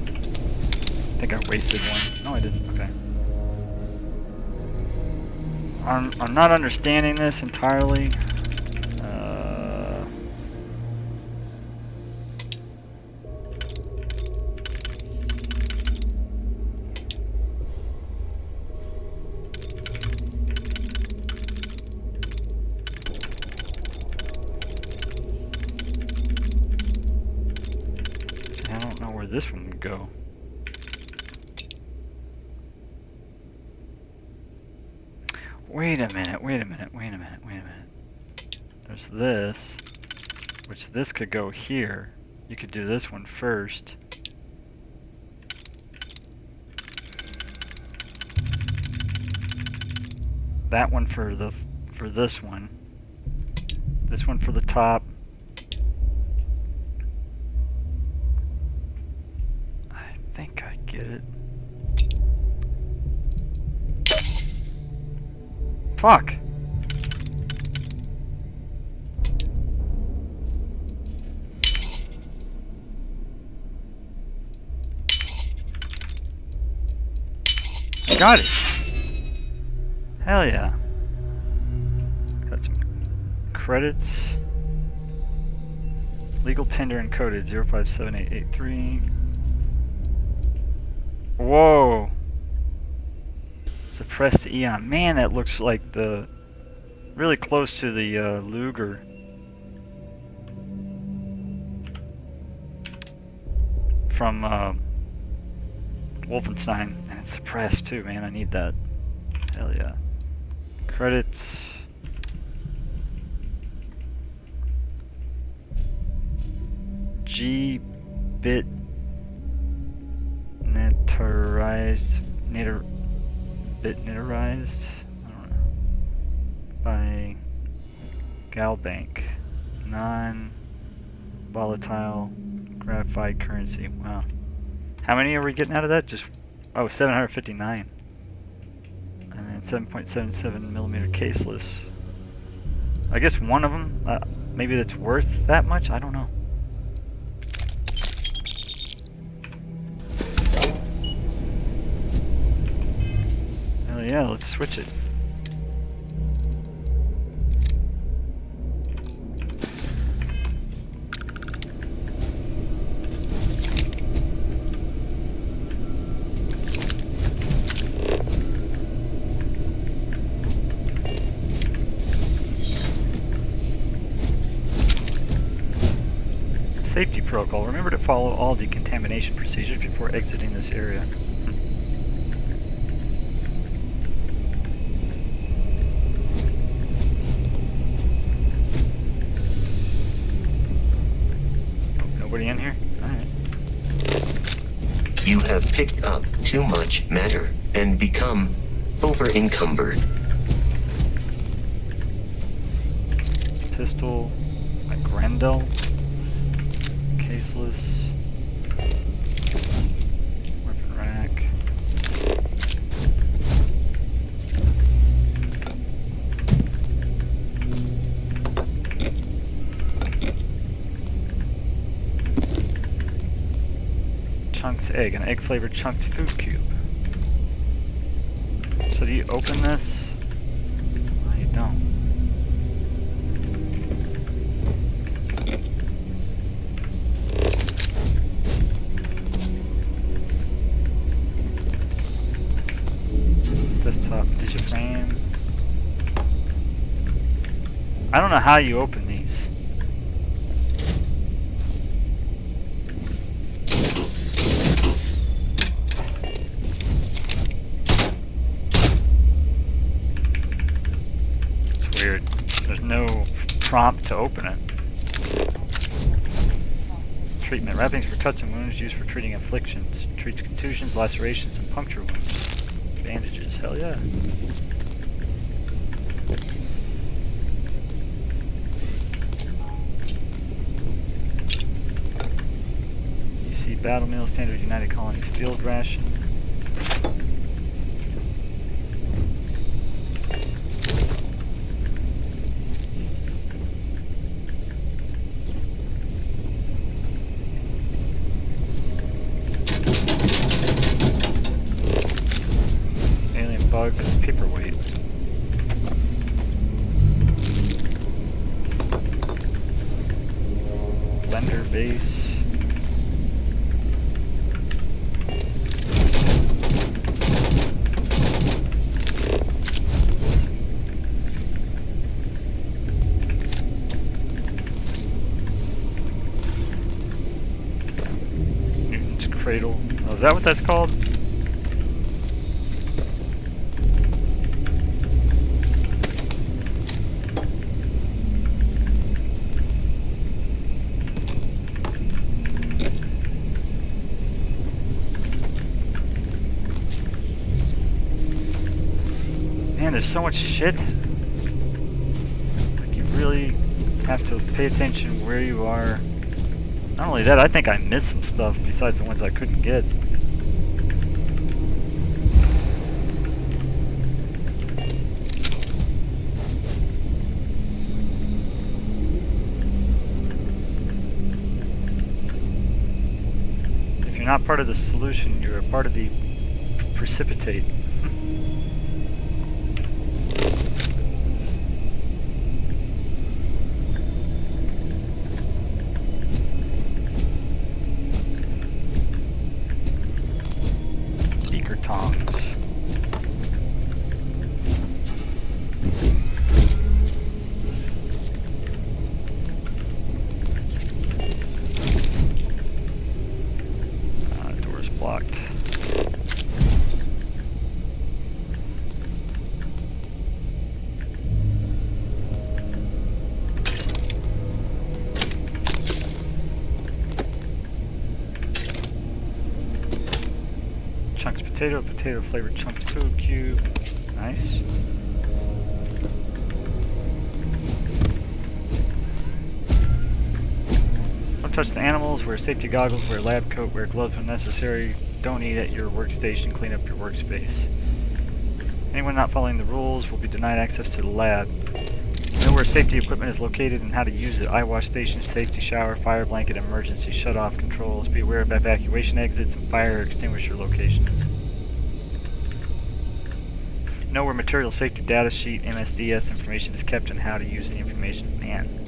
S1: I think I wasted one. No, I didn't. Okay. I'm not understanding this entirely. I don't know where this one would go. Wait a minute, wait a minute, wait a minute, wait a minute. There's this, which this could go here. You could do this one first. That one for this one. This one for the top. I think I get it. Fuck! Got it! Hell yeah. Got some credits. Legal tender encoded 057883. Whoa! Suppressed Eon. Man, that looks like the really close to the Luger. From Wolfenstein, and it's suppressed too, man. I need that. Hell yeah. Credits. G-bit netterized bitniterized, I don't know, by Galbank, non-volatile graphite currency. Wow. How many are we getting out of that? Just, oh, 759. And then 7.77 millimeter caseless. I guess one of them, maybe that's worth that much? I don't know. Yeah, let's switch it. Safety protocol. Remember to follow all decontamination procedures before exiting this area. In here? Alright.
S15: You have picked up too much matter and become over-encumbered.
S1: Pistol, a Grendel, caseless, weapon rack. Chunks egg, an egg flavored Chunks food cube. So do you open this? No, you don't. Desktop digiframe. I don't know how you open these. prompt to open it. Treatment. Wrappings for cuts and wounds used for treating afflictions. Treats contusions, lacerations, and puncture wounds. Bandages. Hell yeah. UC Battle Meal, Standard United Colonies Field Ration. Bug paperweight. Blender base. Newton's cradle. Oh, is that what that's called? Man, there's so much shit. Like, you really have to pay attention where you are. Not only that, I think I missed some stuff besides the ones I couldn't get. If you're not part of the solution, you're a part of the precipitate. Tongs. Door's blocked. Chunks potato flavored chunks food cube. Nice. Don't touch the animals, wear safety goggles, wear lab coat, wear gloves when necessary. Don't eat at your workstation, clean up your workspace. Anyone not following the rules will be denied access to the lab. Know where safety equipment is located and how to use it. Eye wash station, safety shower, fire blanket, emergency shut-off controls. Be aware of evacuation exits and fire extinguisher locations. Know where material safety data sheet, MSDS information is kept and how to use the information. Man.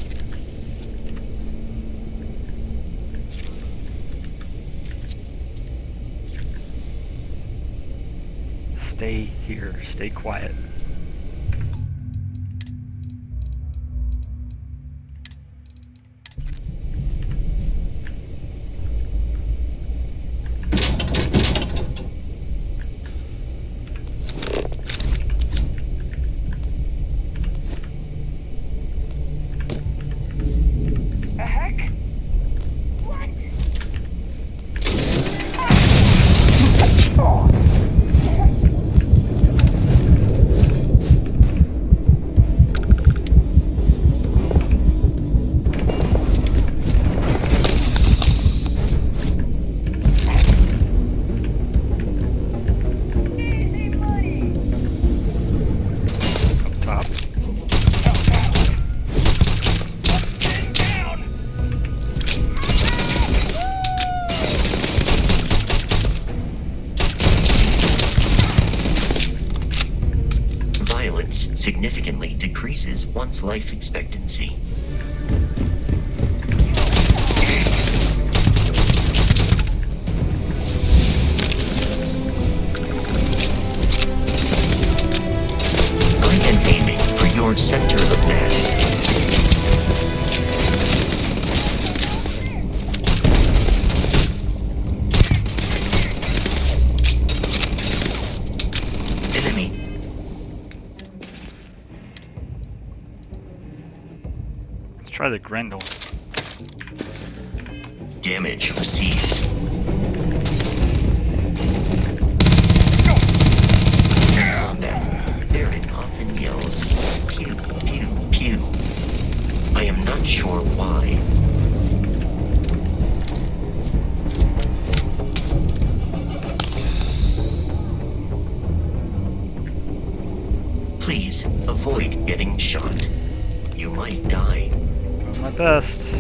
S1: Stay here. Stay quiet.
S15: Significantly decreases one's life expectancy. I am aiming for your center of mass.
S1: try the Grendel.
S15: Damage received. Combat. Barrett often yells, pew, pew, pew. I am not sure why. Please avoid getting shot. You might die.
S1: Doing my best.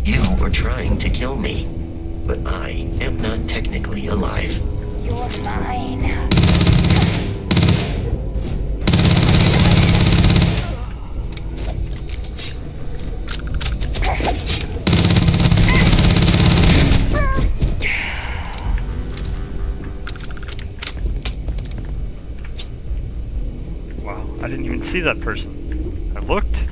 S15: You were trying to kill me, but I am not technically alive.
S6: You're mine.
S1: Wow, I didn't even see that person. I looked.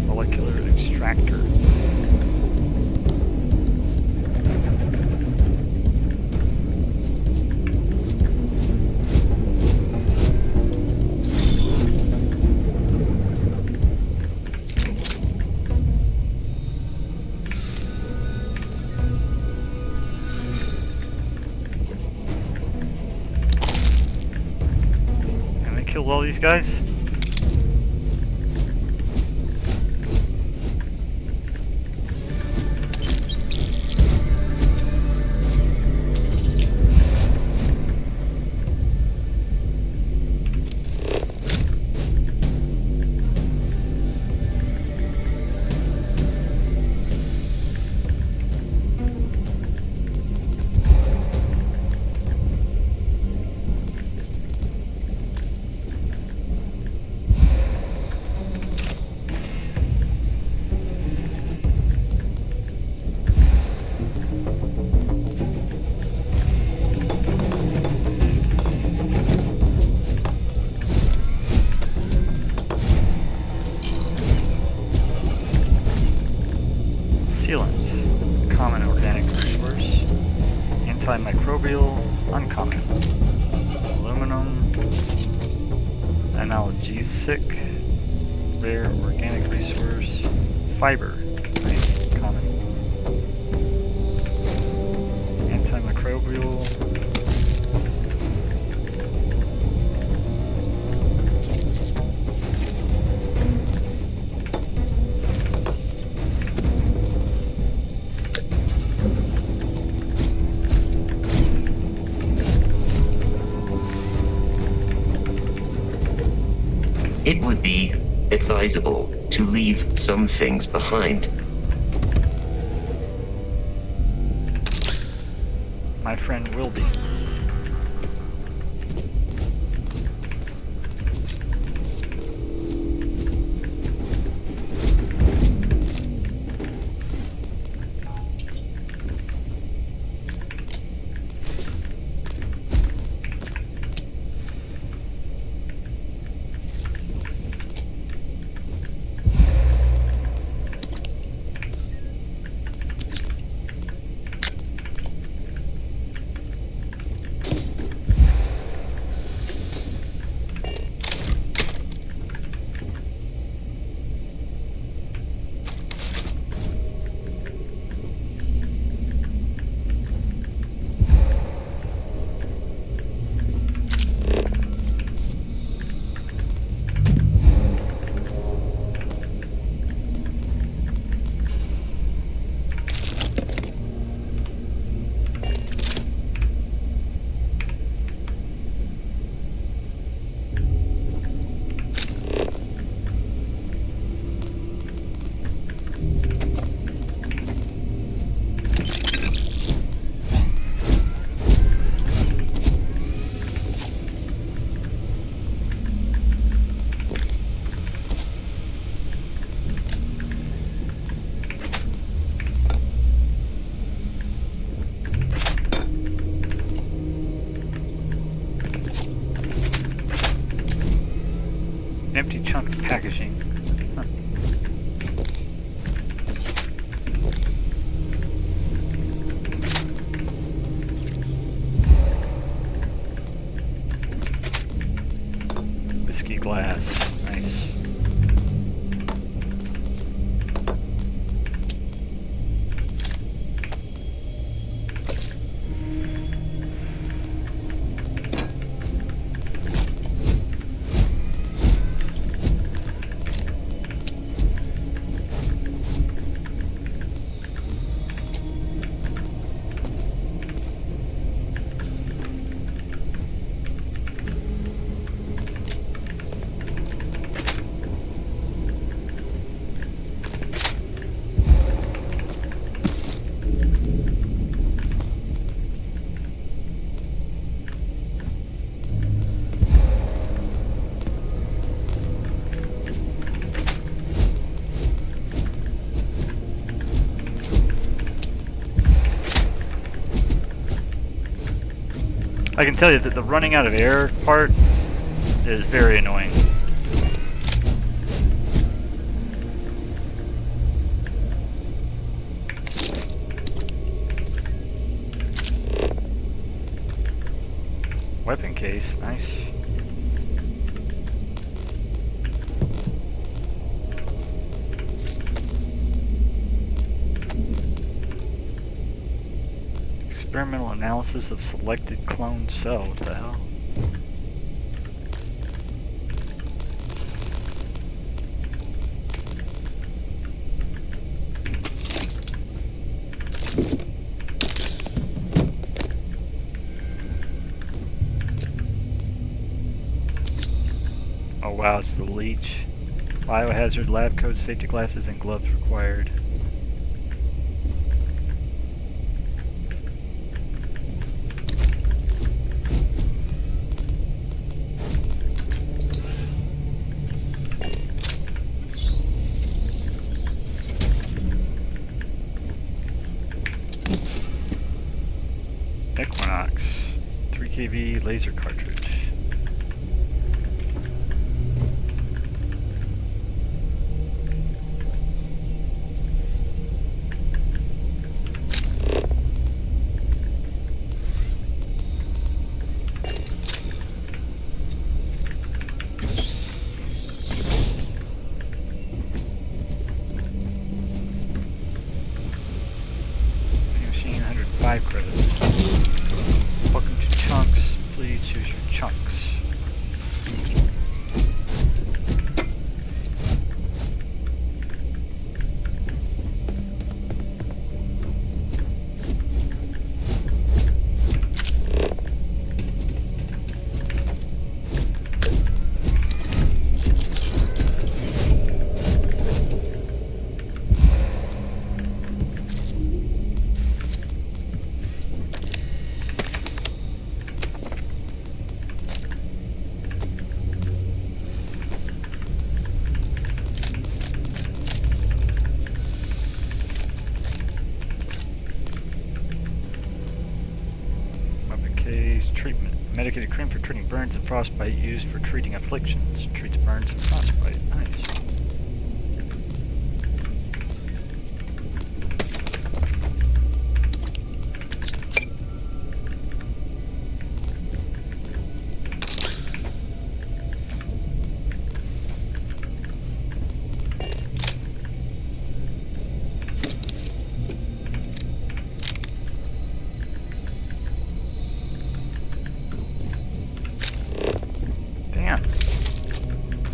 S1: Molecular extractor. Can I kill all these guys? Sealant, common organic resource, antimicrobial, uncommon, aluminum, analgesic, rare organic resource, fiber, right, common, antimicrobial,
S15: It would be advisable to leave some things behind.
S1: my friend will be. Empty chunks of packaging. Huh. Whiskey glass. Nice. I can tell you that the running out of air part is very annoying. Weapon case, nice. Experimental analysis of selected clone cell. What the hell? Oh wow, it's the leech. Biohazard lab coat, safety glasses, and gloves required. Equinox, 3kV laser cartridge. Machine 105 credits. Welcome to Chunks. Please choose your chunks. Treatment. Medicated cream for treating burns and frostbite, used for treating afflictions. Treats burns and frostbite. Nice.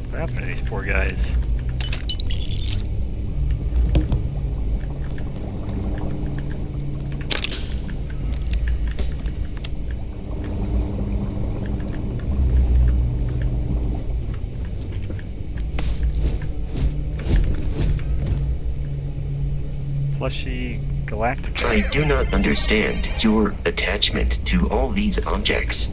S1: What happened to these poor guys? Plushy Galactica.
S15: I do not understand your attachment to all these objects.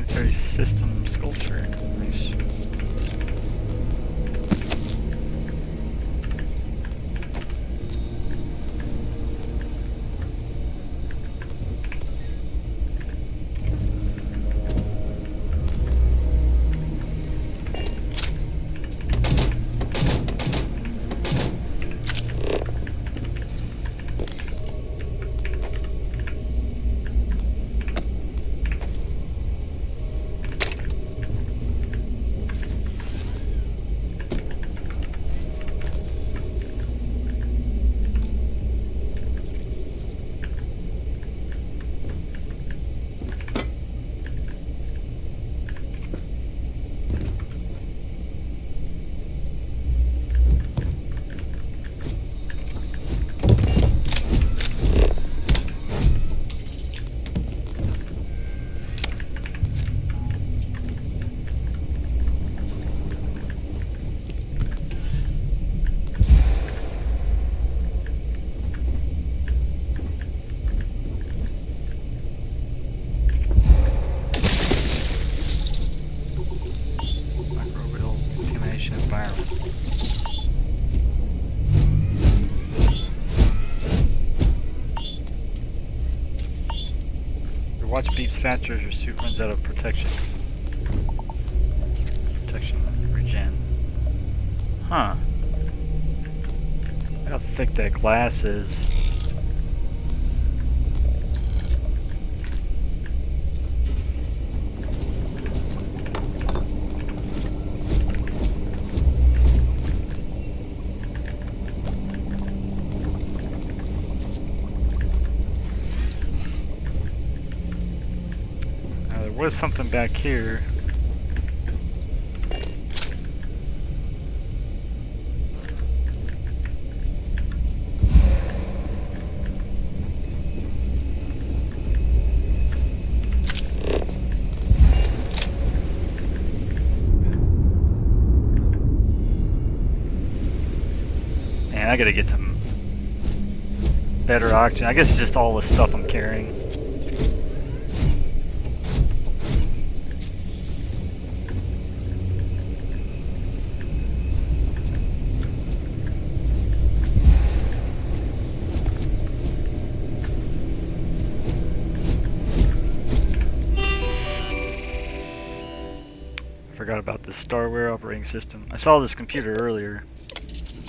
S1: Planetary system sculpture. Nice. Watch beeps faster as your suit runs out of protection. Protection regen. Huh. How thick that glass is. There was something back here. Man, I gotta get some better oxygen. I guess it's just all the stuff I'm carrying. Forgot about the Starware operating system. I saw this computer earlier.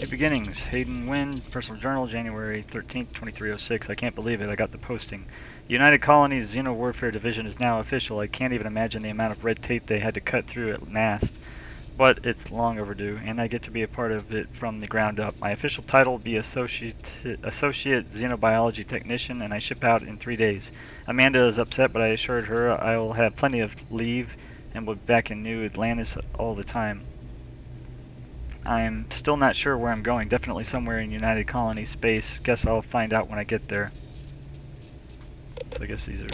S1: New beginnings. Hayden Wynn, personal journal, January 13th, 2306. I can't believe it. I got the posting. United Colonies Xeno Warfare Division is now official. I can't even imagine the amount of red tape they had to cut through at NAST. But it's long overdue, and I get to be a part of it from the ground up. My official title will be Associate Xenobiology Technician, and I ship out in 3 days. Amanda is upset, but I assured her I will have plenty of leave and will be back in New Atlantis all the time. I'm still not sure where I'm going. Definitely somewhere in United Colony space. Guess I'll find out when I get there. So I guess these are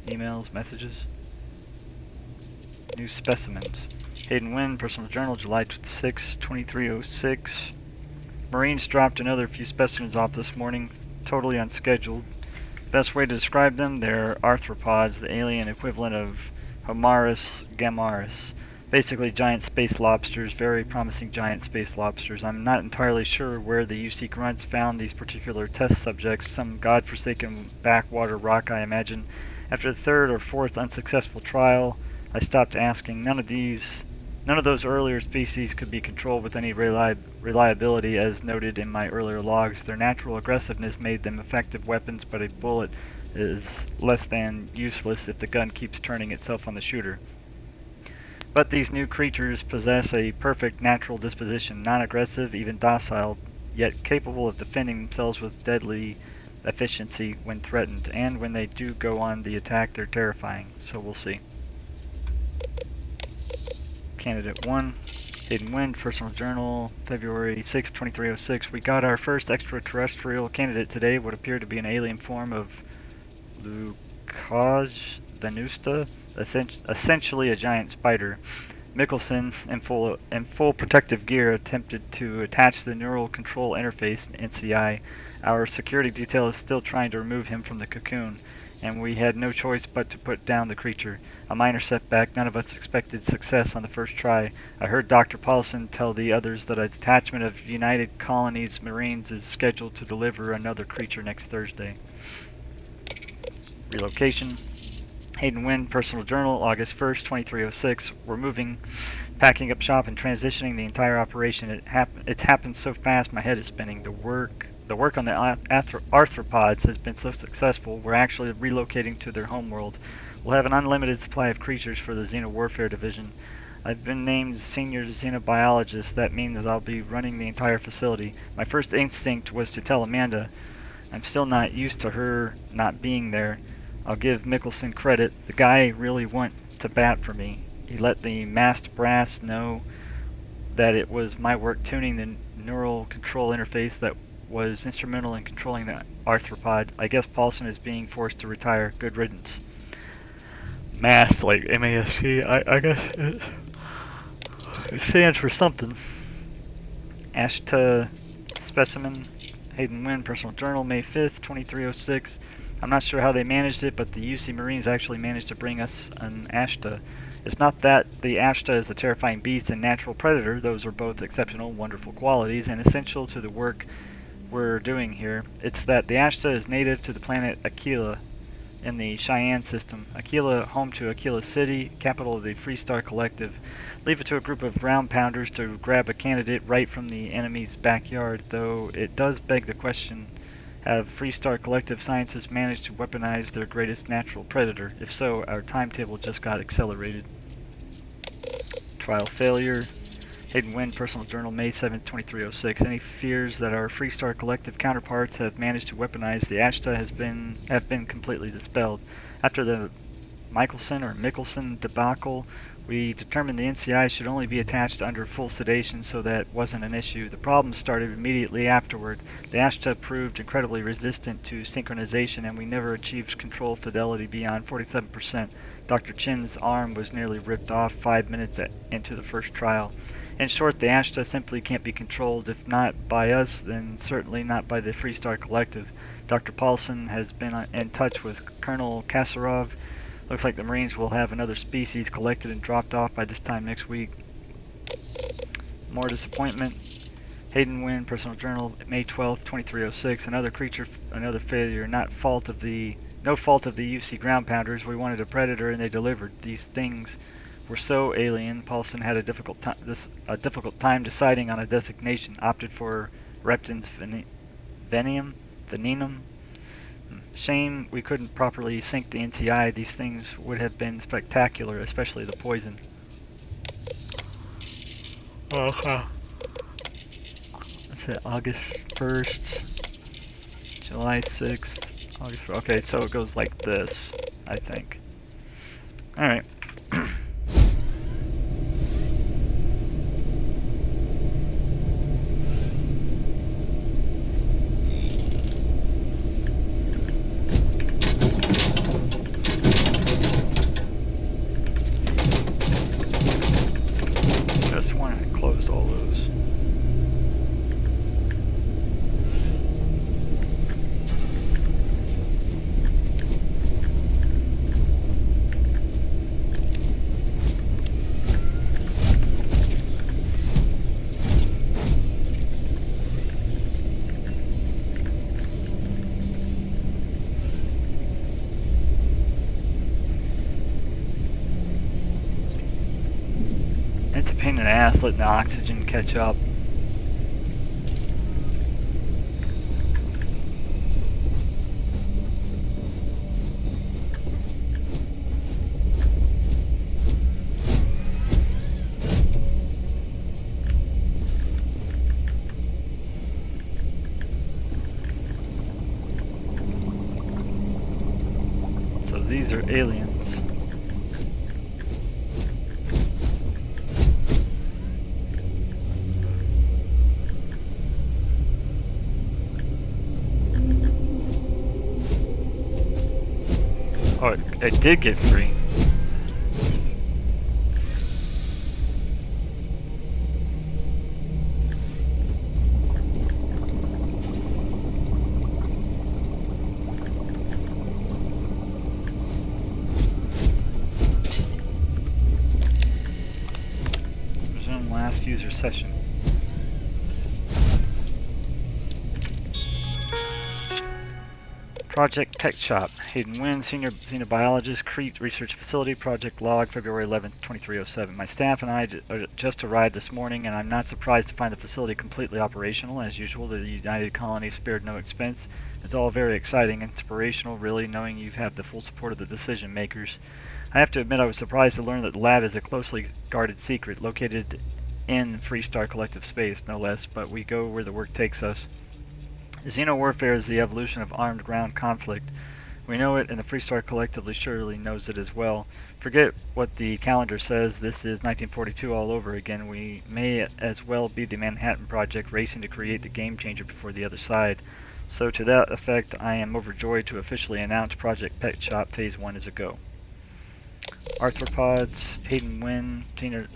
S1: emails, messages. New specimens. Hayden Wynn, personal journal, July 6, 2306. Marines dropped another few specimens off this morning, totally unscheduled. Best way to describe them, they're arthropods, the alien equivalent of Homarus gammaris. Basically giant space lobsters, very promising giant space lobsters. I'm not entirely sure where the UC grunts found these particular test subjects, some godforsaken backwater rock I imagine. After the third or fourth unsuccessful trial, I stopped asking. None of those earlier species could be controlled with any reliability, as noted in my earlier logs. Their natural aggressiveness made them effective weapons, but a bullet is less than useless if the gun keeps turning itself on the shooter. But these new creatures possess a perfect natural disposition, non-aggressive, even docile, yet capable of defending themselves with deadly efficiency when threatened, and when they do go on the attack, they're terrifying. So we'll see. Candidate 1, Hayden Wynn, personal journal, February 6, 2306. We got our first extraterrestrial candidate today, what appeared to be an alien form of Lucaj venusta, essentially a giant spider. Mickelson, in full protective gear, attempted to attach the neural control interface, NCI. Our security detail is still trying to remove him from the cocoon. and we had no choice but to put down the creature. A minor setback, none of us expected success on the first try. I heard Dr. Paulson tell the others that a detachment of United Colonies Marines is scheduled to deliver another creature next Thursday. Relocation. Hayden Wynn, Personal Journal, August 1st, 2306. We're moving, packing up shop and transitioning the entire operation. It's happened so fast my head is spinning. The work on the arthropods has been so successful, we're actually relocating to their homeworld. We'll have an unlimited supply of creatures for the Xeno Warfare Division. I've been named Senior Xenobiologist. That means I'll be running the entire facility. My first instinct was to tell Amanda. I'm still not used to her not being there. I'll give Mickelson credit. The guy really went to bat for me. He let the masked brass know that it was my work tuning the neural control interface that was instrumental in controlling the arthropod. I guess Paulson is being forced to retire. Good riddance. MAST, like M-A-S-T, I guess it stands for something. Ashta Specimen, Hayden Wynn, Personal Journal, May 5th, 2306. I'm not sure how they managed it, but the UC Marines actually managed to bring us an Ashta. It's not that the Ashta is a terrifying beast and natural predator. Those are both exceptional, wonderful qualities and essential to the work we're doing here. It's that the Ashta is native to the planet Aquila in the Cheyenne system. Aquila, home to Aquila City, capital of the Freestar Collective. Leave it to a group of round pounders to grab a candidate right from the enemy's backyard, though it does beg the question, have Freestar Collective scientists managed to weaponize their greatest natural predator? If so, our timetable just got accelerated. Trial failure. Hayden Wynn, Personal Journal, May 7, 2306. Any fears that our Freestar Collective counterparts have managed to weaponize the Ashta have been completely dispelled. After the Mickelson debacle, we determined the NCI should only be attached under full sedation, so that wasn't an issue. The problem started immediately afterward. The Ashta proved incredibly resistant to synchronization, and we never achieved control fidelity beyond 47%. Dr. Chin's arm was nearly ripped off 5 minutes into the first trial. In short, the Ashta simply can't be controlled, if not by us, then certainly not by the Freestar Collective. Dr. Paulson has been in touch with Colonel Kasarov. Looks like the Marines will have another species collected and dropped off by this time next week. More disappointment. Hayden Wynn, Personal Journal, May 12th, 2306. Another creature, another failure. No fault of the UC ground pounders. We wanted a predator and they delivered. These things were so alien. Paulson had a difficult time deciding on a designation. Opted for Repton's Venenum. Shame we couldn't properly sync the NTI. These things would have been spectacular, especially the poison. Okay. That's it, August 1st, July 6th, August 1st. Okay, so it goes like this, I think. Alright. Pain in the ass letting the oxygen catch up. So these are aliens. Oh, it did get free. last user session. Project Pet Shop. Hayden Wynn, Senior Xenobiologist, Crete Research Facility, Project Log, February 11th, 2307. My staff and I just arrived this morning, and I'm not surprised to find the facility completely operational. As usual, the United Colony spared no expense. It's all very exciting and inspirational, really, knowing you have the full support of the decision makers. I have to admit I was surprised to learn that the lab is a closely guarded secret, located in Freestar Collective space, no less, but we go where the work takes us. Xenowarfare is the evolution of armed ground conflict. We know it, and the Freestar collectively surely knows it as well. Forget what the calendar says, this is 1942 all over again. We may as well be the Manhattan Project, racing to create the game changer before the other side. So to that effect, I am overjoyed to officially announce Project Pet Shop Phase 1 is a go. Arthropods, Hayden Wynn, Senior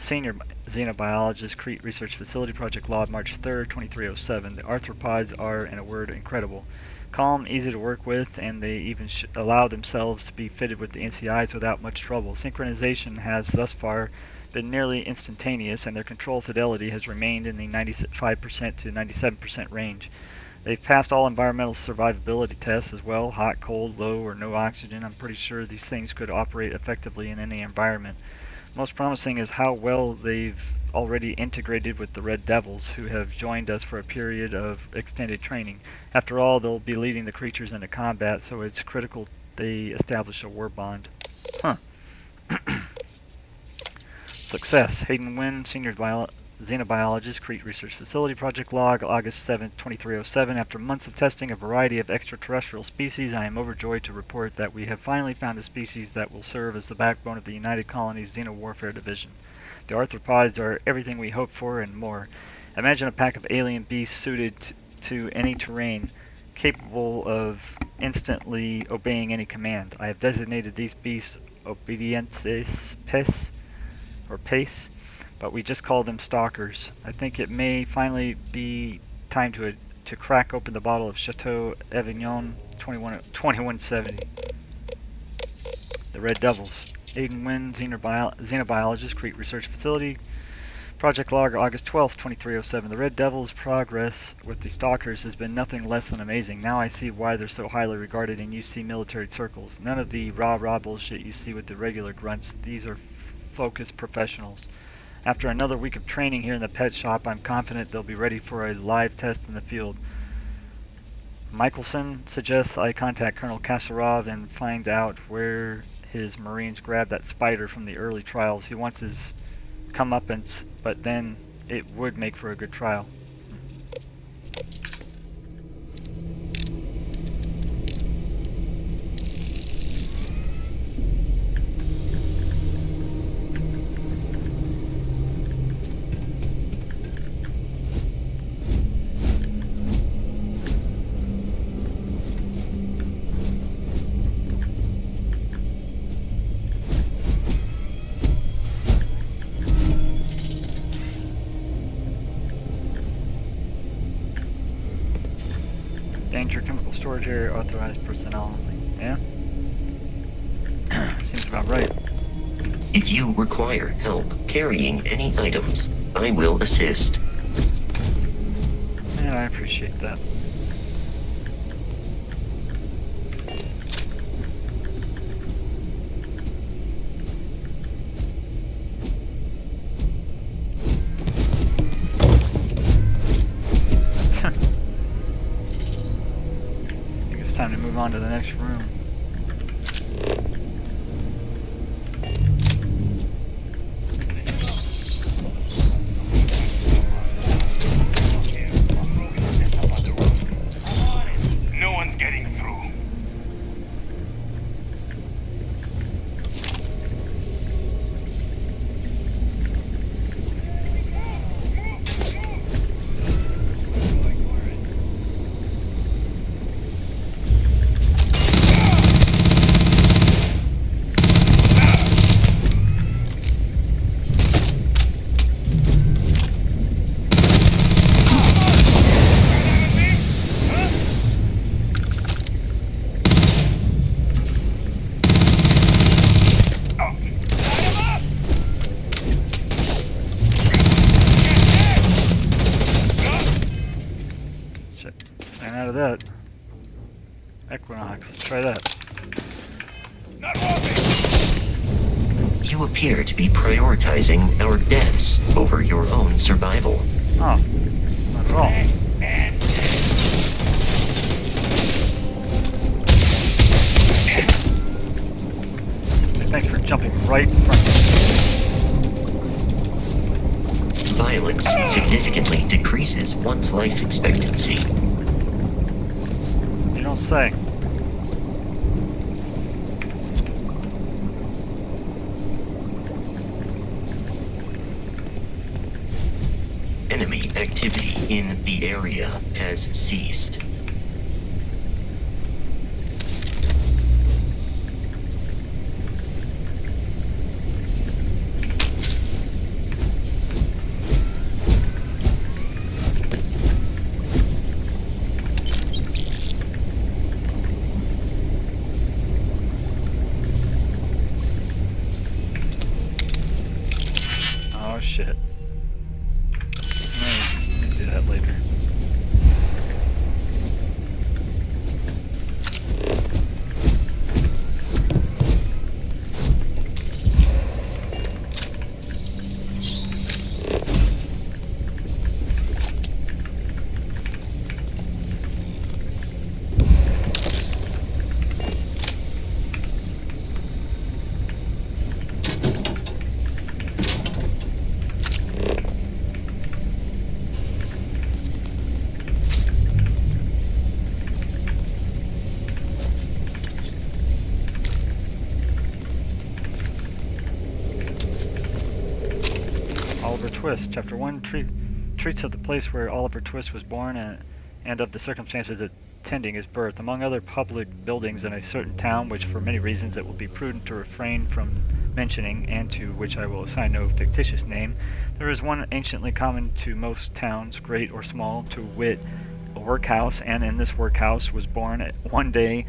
S1: Xenobiologist, Crete Research Facility, Project Log, March 3rd, 2307. The arthropods are, in a word, incredible. Calm, easy to work with, and they even allow themselves to be fitted with the NCIs without much trouble. Synchronization has, thus far, been nearly instantaneous, and their control fidelity has remained in the 95% to 97% range. They've passed all environmental survivability tests as well, hot, cold, low, or no oxygen. I'm pretty sure these things could operate effectively in any environment. Most promising is how well they've already integrated with the Red Devils, who have joined us for a period of extended training. After all, they'll be leading the creatures into combat, so it's critical they establish a war bond. Huh. Success. Hayden Wynn, Senior Xenobiologist, Crete Research Facility, Project Log, August 7th, 2307. After months of testing a variety of extraterrestrial species, I am overjoyed to report that we have finally found a species that will serve as the backbone of the United Colony's Xenowarfare Division. The arthropods are everything we hoped for and more. Imagine a pack of alien beasts suited to any terrain, capable of instantly obeying any command. I have designated these beasts Obediences Pace, but we just call them stalkers. I think it may finally be time to crack open the bottle of Chateau Avignon 2170. The Red Devils. Aiden Wynn, Xenobiologist, Crete Research Facility, Project Log, August 12th, 2307. The Red Devils' progress with the Stalkers has been nothing less than amazing. Now I see why they're so highly regarded in UC military circles. None of the rah-rah bullshit you see with the regular grunts. These are focused professionals. After another week of training here in the pet shop, I'm confident they'll be ready for a live test in the field. Michelson suggests I contact Colonel Kasparov and find out where his Marines grabbed that spider from the early trials. He wants his comeuppance, but then it would make for a good trial. Danger chemical storage area, authorized personnel only. Yeah? Seems about right.
S15: If you require help carrying any items, I will assist.
S1: And I appreciate that. Time to move on to the next room.
S6: No one's getting through.
S1: of that. Equinox, let's try that.
S15: You appear to be prioritizing our deaths over your own survival.
S1: Oh, not at all. Thanks for jumping right in front of me.
S15: Violence significantly decreases one's life expectancy.
S1: You don't say.
S15: Enemy activity in the area has ceased.
S1: Oh shit. I'll do that later. Oliver Twist, Chapter 1 treats of the place where Oliver Twist was born and of the circumstances attending his birth. Among other public buildings in a certain town, which for many reasons it will be prudent to refrain from mentioning, and to which I will assign no fictitious name, there is one anciently common to most towns, great or small, to wit, a workhouse, and in this workhouse was born one day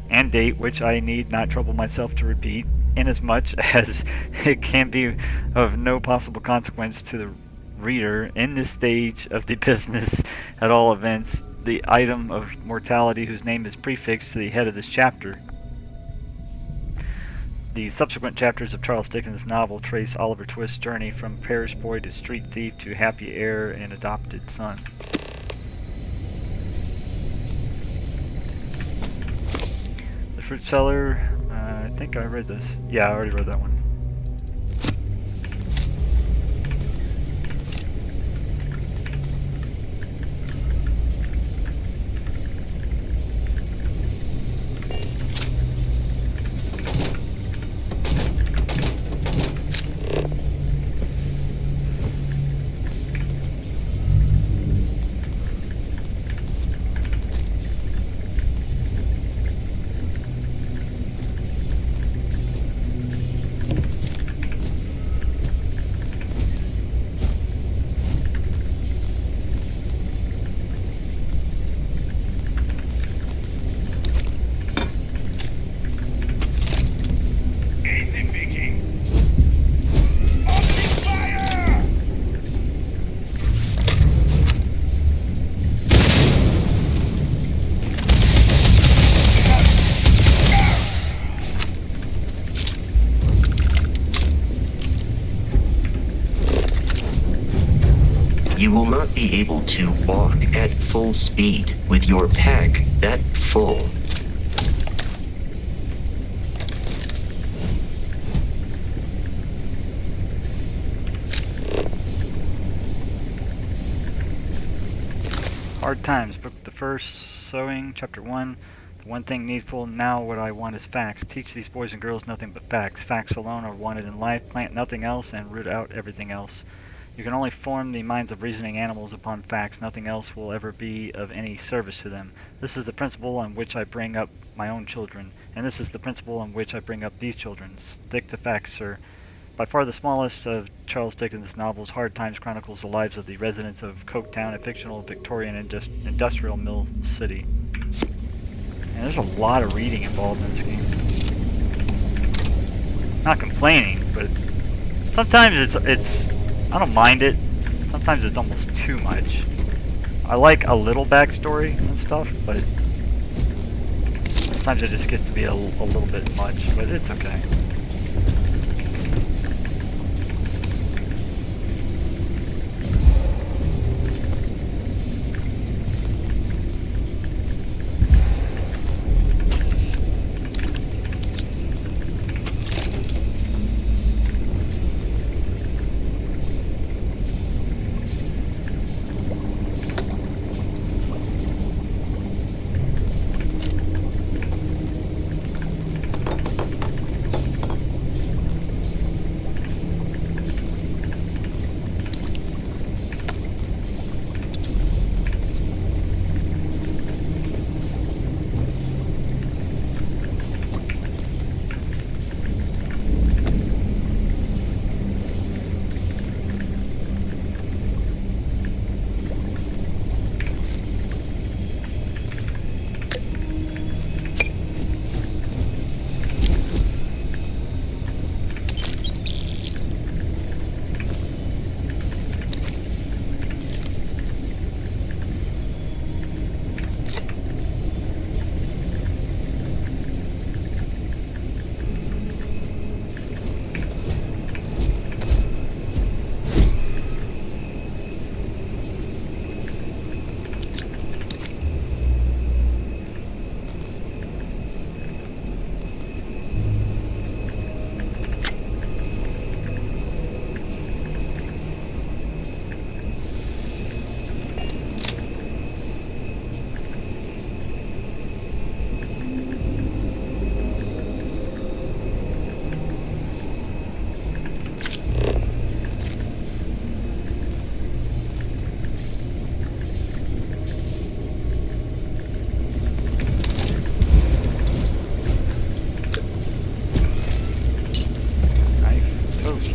S1: and date which I need not trouble myself to repeat, inasmuch as it can be of no possible consequence to the reader in this stage of the business, at all events, the item of mortality whose name is prefixed to the head of this chapter. The subsequent chapters of Charles Dickens' novel trace Oliver Twist's journey from parish boy to street thief to happy heir and adopted son. The Fruit Cellar, I think I read this. Yeah, I already read that one.
S15: You will not be able to walk at full speed with your pack that full.
S1: Hard Times, Book the First, Sewing, Chapter 1. The one thing needful now, what I want is facts. Teach these boys and girls nothing but facts. Facts alone are wanted in life. Plant nothing else and root out everything else. You can only form the minds of reasoning animals upon facts. Nothing else will ever be of any service to them. This is the principle on which I bring up my own children, and this is the principle on which I bring up these children. Stick to facts, sir. By far the smallest of Charles Dickens' novels, Hard Times chronicles the lives of the residents of Coketown, a fictional Victorian industrial mill city. And there's a lot of reading involved in this game. Not complaining, but sometimes it's I don't mind it. Sometimes it's almost too much. I like a little backstory and stuff, but sometimes it just gets to be a little bit much, but it's okay.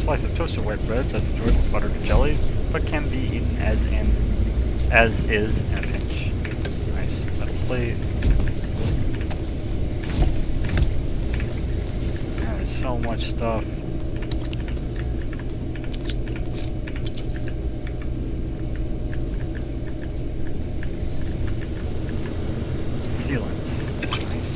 S1: Slice of toasted white bread that's enjoyed with butter and jelly, but can be eaten as is in a pinch. Nice. A plate. There's so much stuff. Sealant. Nice.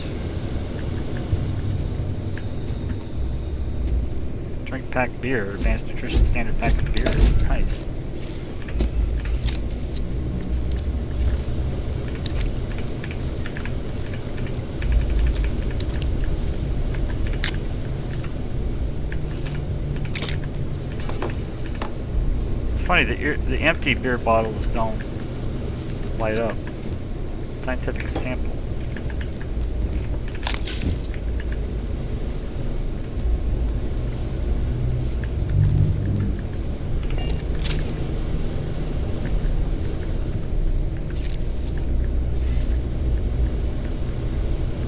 S1: Drink pack beer, advanced nutrition standard pack of beer. Nice. It's funny, the empty beer bottles don't light up. Scientific sample.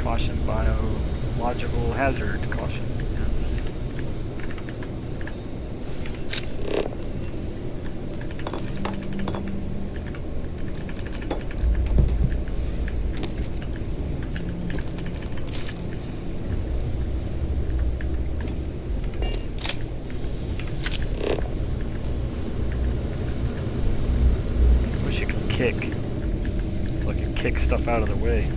S1: Caution, biological hazard, caution. Wish you could kick. So I could kick stuff out of the way.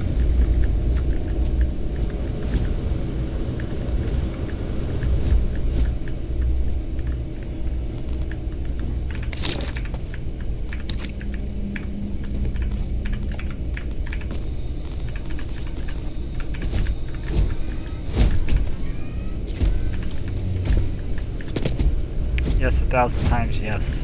S1: Yes, 1,000 times yes.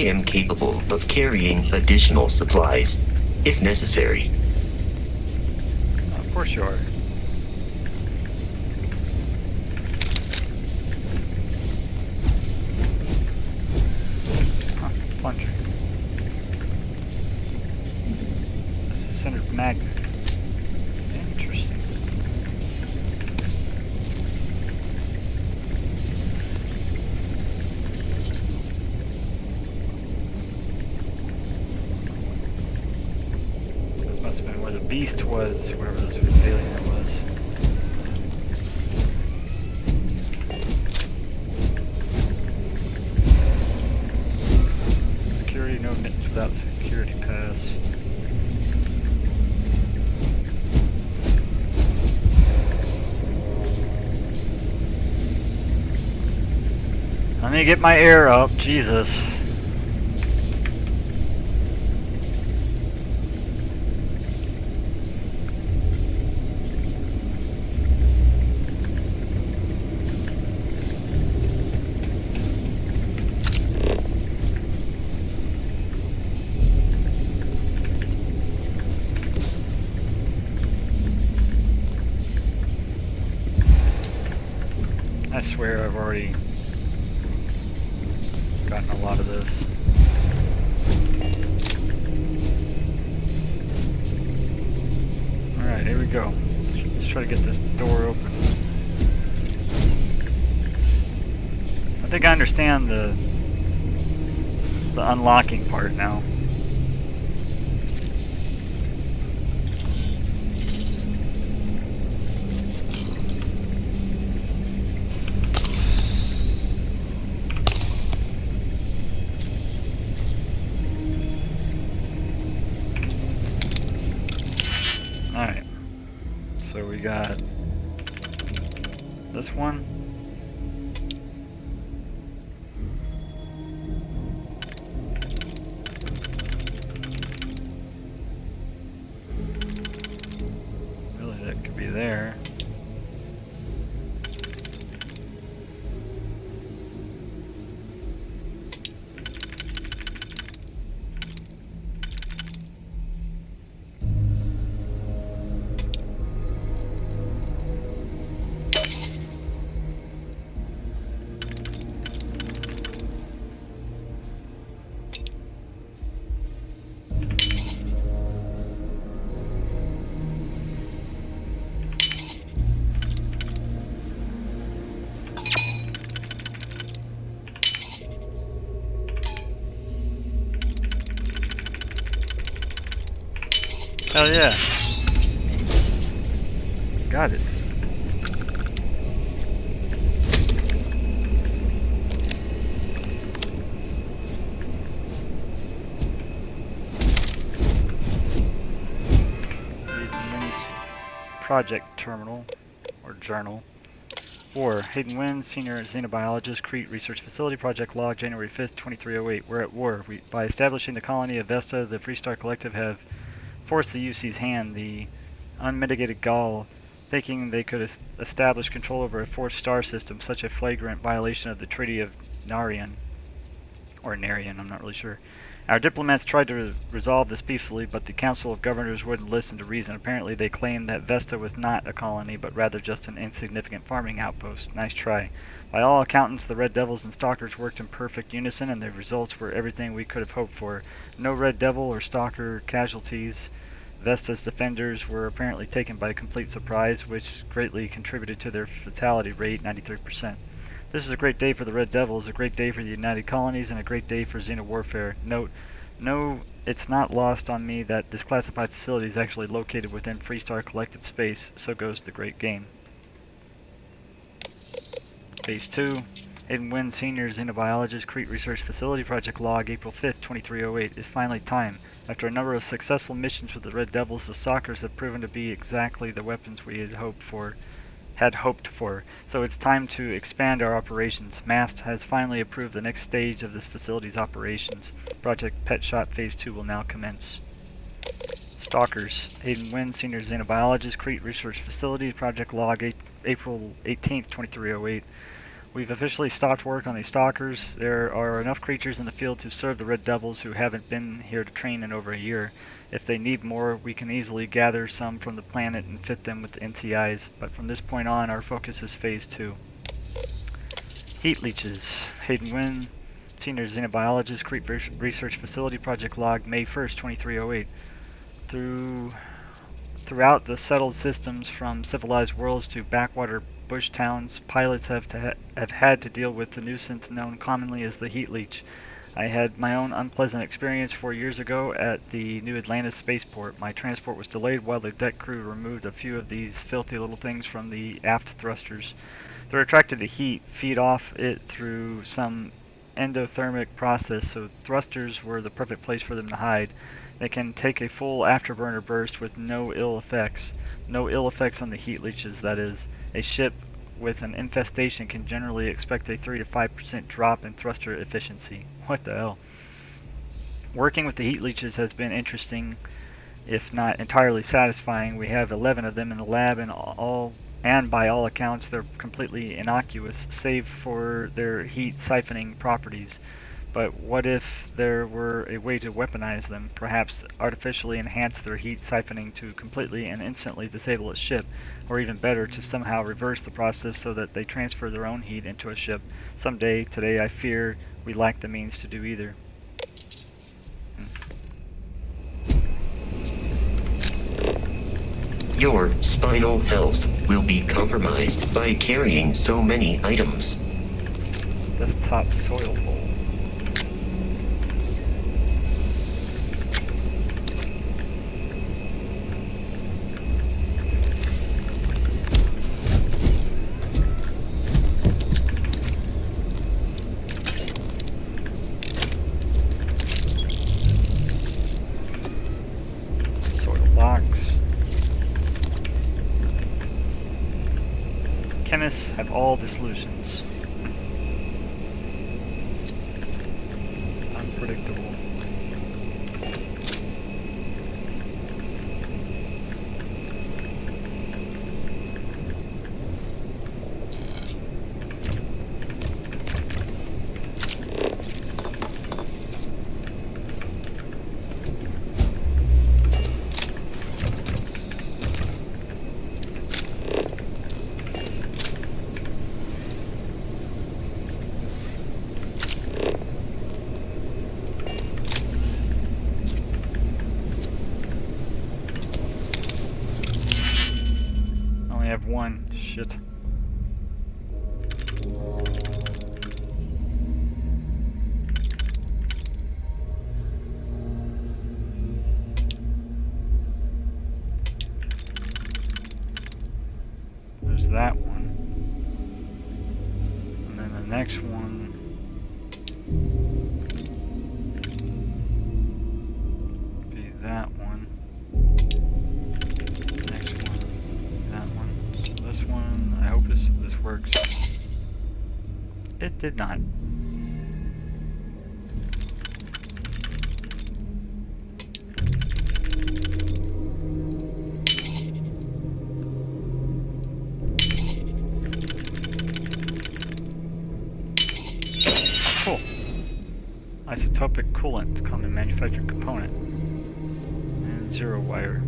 S15: am capable of carrying additional supplies, if necessary.
S1: Of course you are. Huh, plunger. That's a centered magnet. Interesting. This must have been where the beast was, wherever this alien was. Security, no admittance without security pass. Let me get my air up, Jesus. I swear I've already gotten a lot of this. Alright, here we go. Let's try to get this door open. I think I understand the unlocking part now. Alright, so we got this one. Really, that could be there. Hell yeah. Got it. Project terminal or journal. War. Hayden Wynn, Senior Xenobiologist, Crete Research Facility, Project Log, January 5th, 2308. We're at war. By establishing the colony of Vesta, the Freestar Collective have forced the UC's hand, the unmitigated gall, thinking they could establish control over a fourth star system, such a flagrant violation of the Treaty of Narian. Or Narian, I'm not really sure. Our diplomats tried to resolve this peacefully, but the Council of Governors wouldn't listen to reason. Apparently they claimed that Vesta was not a colony, but rather just an insignificant farming outpost. Nice try. By all accountants, the Red Devils and Stalkers worked in perfect unison, and the results were everything we could have hoped for. No Red Devil or Stalker casualties. Vesta's defenders were apparently taken by complete surprise, which greatly contributed to their fatality rate, 93%. This is a great day for the Red Devils, a great day for the United Colonies, and a great day for Xenowarfare. Note, no, it's not lost on me that this classified facility is actually located within Freestar Collective space, so goes the great game. Phase 2. Hayden Wynn, Senior Xenobiologist, Crete Research Facility, Project Log, April 5th, 2308. It's finally time. After a number of successful missions with the Red Devils, the Stalkers have proven to be exactly the weapons we had hoped for. So it's time to expand our operations. MAST has finally approved the next stage of this facility's operations. Project Pet Shot Phase 2 will now commence. Stalkers. Hayden Wynn, Senior Xenobiologist, Crete Research Facility, Project Log, April 18th, 2308. We've officially stopped work on these stalkers. There are enough creatures in the field to serve the Red Devils who haven't been here to train in over a year. If they need more, we can easily gather some from the planet and fit them with the NCIs, but from this point on, our focus is Phase 2. Heat leeches. Hayden Wynn, Senior Xenobiologist, Creep Research Facility, Project Log, May 1st, 2308. Throughout the settled systems, from civilized worlds to backwater bush towns, pilots have had to deal with the nuisance known commonly as the heat leech. I had my own unpleasant experience 4 years ago at the New Atlantis spaceport. My transport was delayed while the deck crew removed a few of these filthy little things from the aft thrusters. They're attracted to heat, feed off it through some endothermic process, so thrusters were the perfect place for them to hide. They can take a full afterburner burst with no ill effects. No ill effects on the heat leeches, that is. A ship with an infestation can generally expect a 3 to 5% drop in thruster efficiency. What the hell? Working with the heat leeches has been interesting, if not entirely satisfying. We have 11 of them in the lab, and by all accounts they're completely innocuous, save for their heat siphoning properties. But what if there were a way to weaponize them, perhaps artificially enhance their heat siphoning to completely and instantly disable a ship, or even better, to somehow reverse the process so that they transfer their own heat into a ship? Someday, today, I fear we lack the means to do either.
S15: Your spinal health will be compromised by carrying so many items.
S1: Desktop soil bowl. Chemists have all the solutions. Unpredictable. One. Shit. There's that one. And then the next one. Be that one. This one, I hope this works. It did not. Cool. Isotopic coolant, common manufactured component. And 0 wire.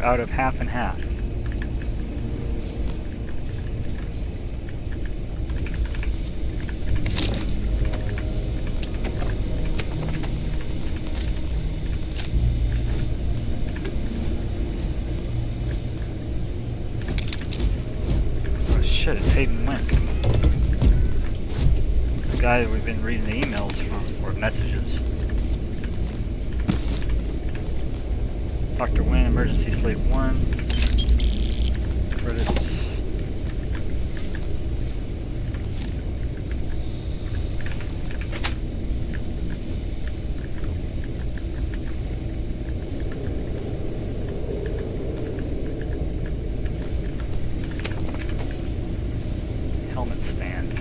S1: Out of half and half. guy we've been reading the emails from, or messages. Dr. Wynn, emergency slate 1. Credits. Helmet stand.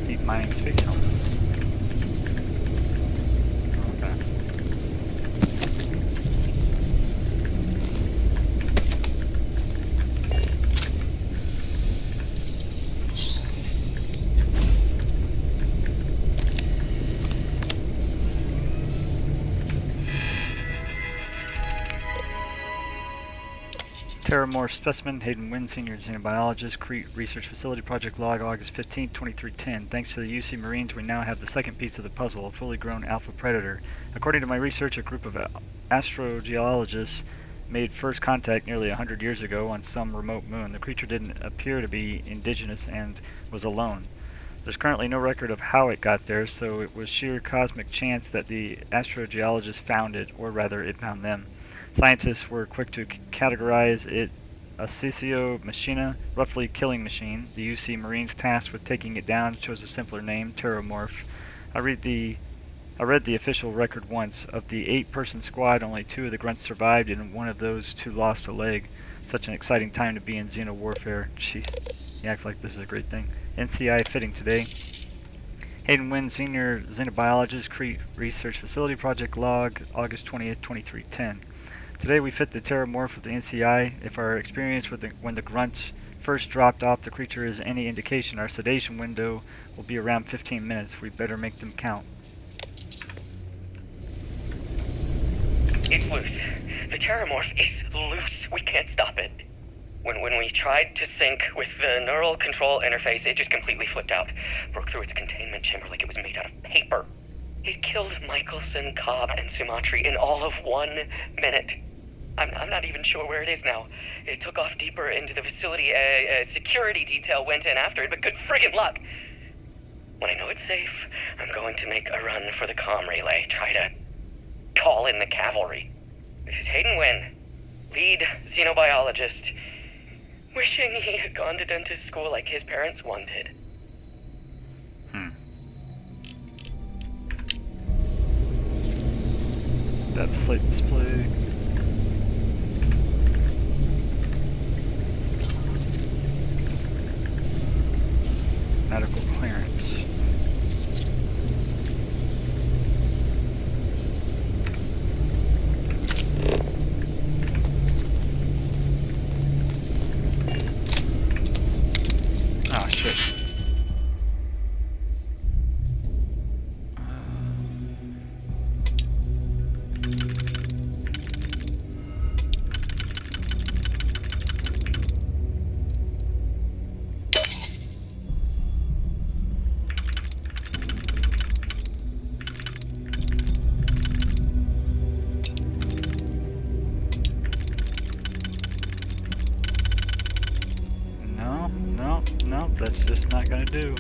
S1: Deep mining space helmet. Okay. Terramorph specimen, Hayden Wynn, senior xenobiologist, Crete Research Facility Project Log, August 15, 2310. Thanks to the UC Marines, we now have the second piece of the puzzle, a fully grown alpha predator. According to my research, a group of astrogeologists made first contact nearly 100 years ago on some remote moon. The creature didn't appear to be indigenous and was alone. There's currently no record of how it got there, so it was sheer cosmic chance that the astrogeologists found it, or rather, it found them. Scientists were quick to categorize it a Cisio Machina, roughly killing machine. The UC Marines tasked with taking it down chose a simpler name, Terramorph. I read the official record once. Of the 8-person squad, only 2 of the grunts survived, and one of those 2 lost a leg. Such an exciting time to be in Xeno warfare. Jeez, he acts like this is a great thing. NCI fitting today. Hayden Wynn, senior xenobiologist, Crete Research Facility Project Log, August 20th, 2310. Today we fit the Terramorph with the NCI. If our experience with when the grunts first dropped off the creature is any indication, our sedation window will be around 15 minutes. We better make them count.
S11: It's loose. The Terramorph is loose. We can't stop it. When we tried to sync with the neural control interface, it just completely flipped out. Broke through its containment chamber like it was made out of paper. It killed Michelson, Cobb, and Sumatri in all of 1 minute. I'm not even sure where it is now. It took off deeper into the facility. A security detail went in after it, but good friggin' luck. When I know it's safe, I'm going to make a run for the comm relay. Try to call in the cavalry. This is Hayden Wynn, lead xenobiologist. Wishing he had gone to dentist school like his parents wanted.
S1: That slate display. Medical clearance. Oh shit. No, that's just not gonna do.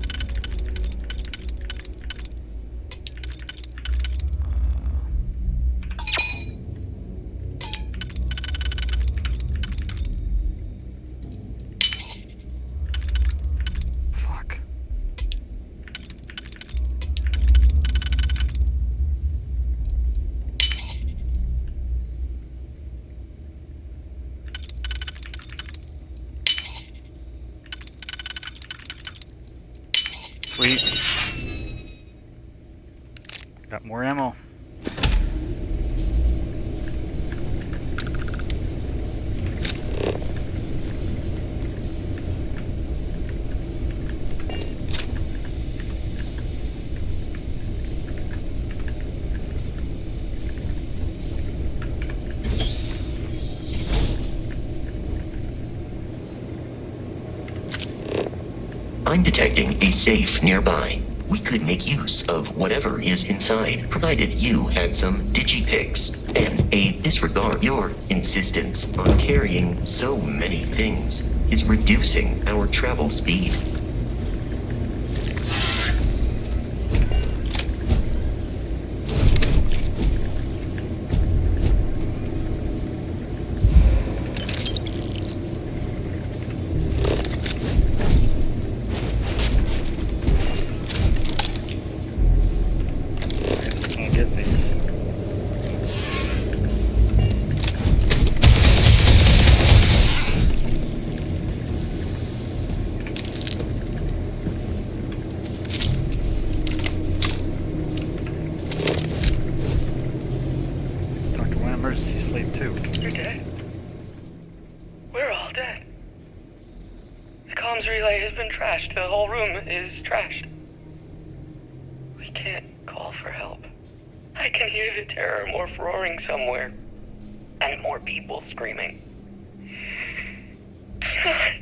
S1: Fuck. Sweet. Got more ammo.
S15: I'm detecting a safe nearby. We could make use of whatever is inside, provided you had some digipics and a disregard. Your insistence on carrying so many things is reducing our travel speed.
S1: asleep too.
S10: You're dead. We're all dead. The comms relay has been trashed. The whole room is trashed. We can't call for help. I can hear the terror morph roaring somewhere. And more people screaming. God.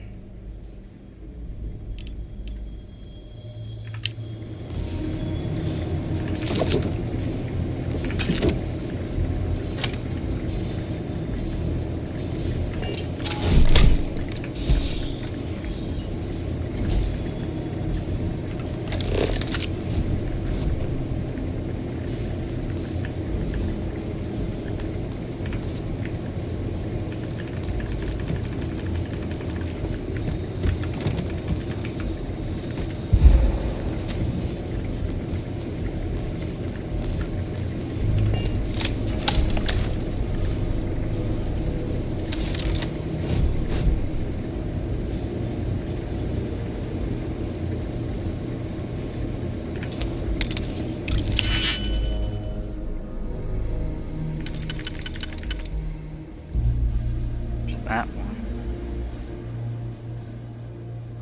S1: That one.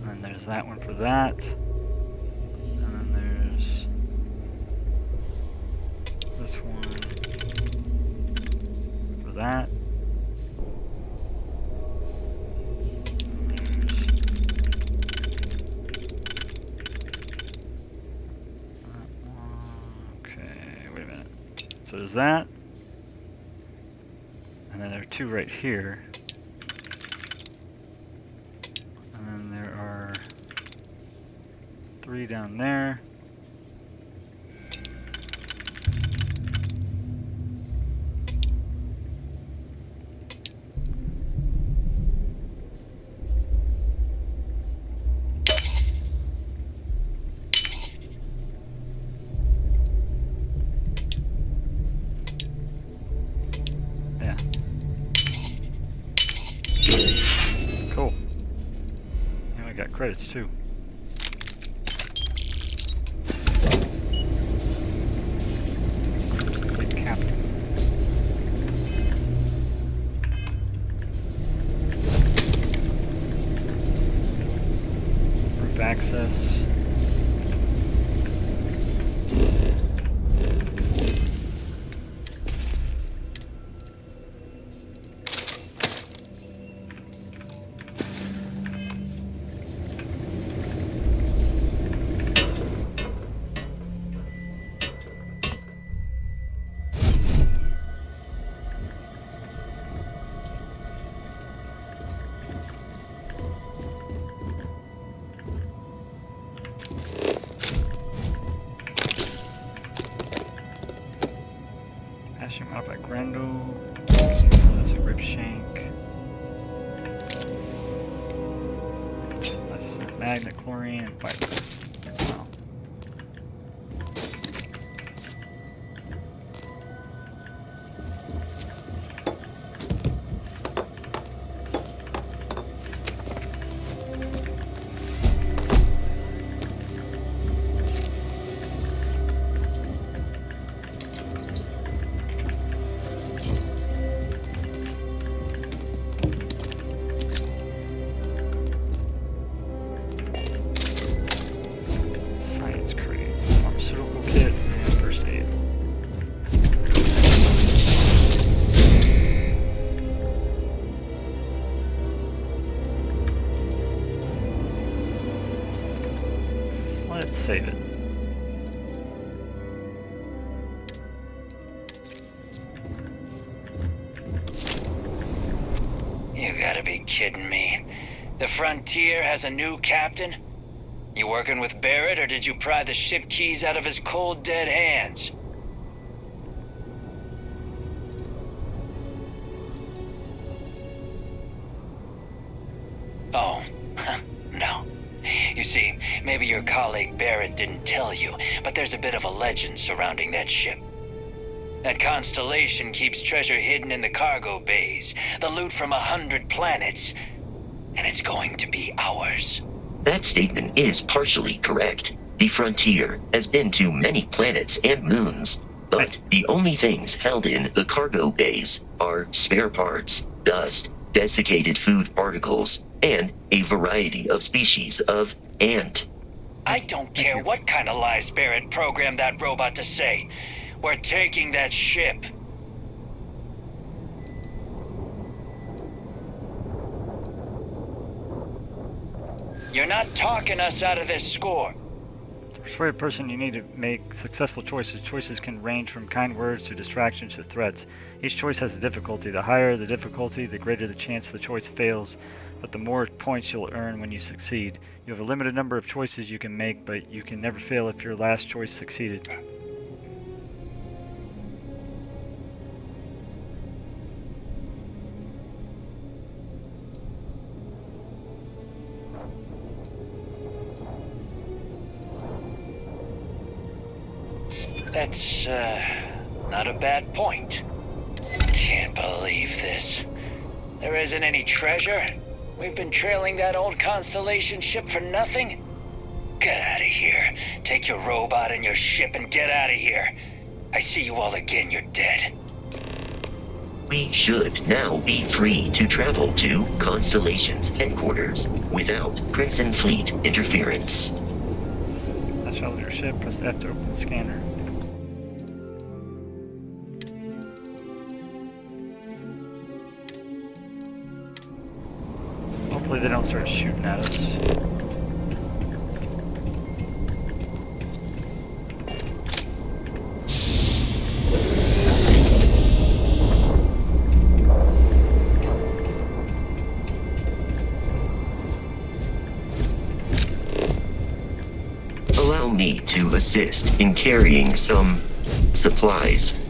S1: And there's that one for that. And then there's this one for that. Okay, wait a minute. So there's that. And then there are two right here. And then there are three down there. Yeah. Cool. And we got credits too. Complete captain. Roof access. Passing modified Grendel. That's a rib shank. That's a magnet, chlorine, and fiber. Wow. Science crate, pharmaceutical kit, and first aid. Let's save it.
S17: You gotta be kidding me. The Frontier has a new captain? You working with Barrett, or did you pry the ship keys out of his cold, dead hands? Oh, no. You see, maybe your colleague Barrett didn't tell you, but there's a bit of a legend surrounding that ship. That constellation keeps treasure hidden in the cargo bays, the loot from 100 planets, and it's going to be ours.
S15: That statement is partially correct. The Frontier has been to many planets and moons. But the only things held in the cargo bays are spare parts, dust, desiccated food particles, and a variety of species of ant.
S17: I don't care what kind of lies Barrett programmed that robot to say. We're taking that ship. You're not talking us out of this score.
S1: To persuade a person, you need to make successful choices. Choices can range from kind words to distractions to threats. Each choice has a difficulty. The higher the difficulty, the greater the chance the choice fails, but the more points you'll earn when you succeed. You have a limited number of choices you can make, but you can never fail if your last choice succeeded.
S17: That's, not a bad point. Can't believe this. There isn't any treasure? We've been trailing that old Constellation ship for nothing? Get out of here. Take your robot and your ship and get out of here. I see you all again, you're dead.
S15: We should now be free to travel to Constellation's headquarters without Crimson Fleet interference.
S1: Let's travel your ship, press F to open the scanner. Hopefully they don't start shooting at us.
S15: Allow me to assist in carrying some supplies.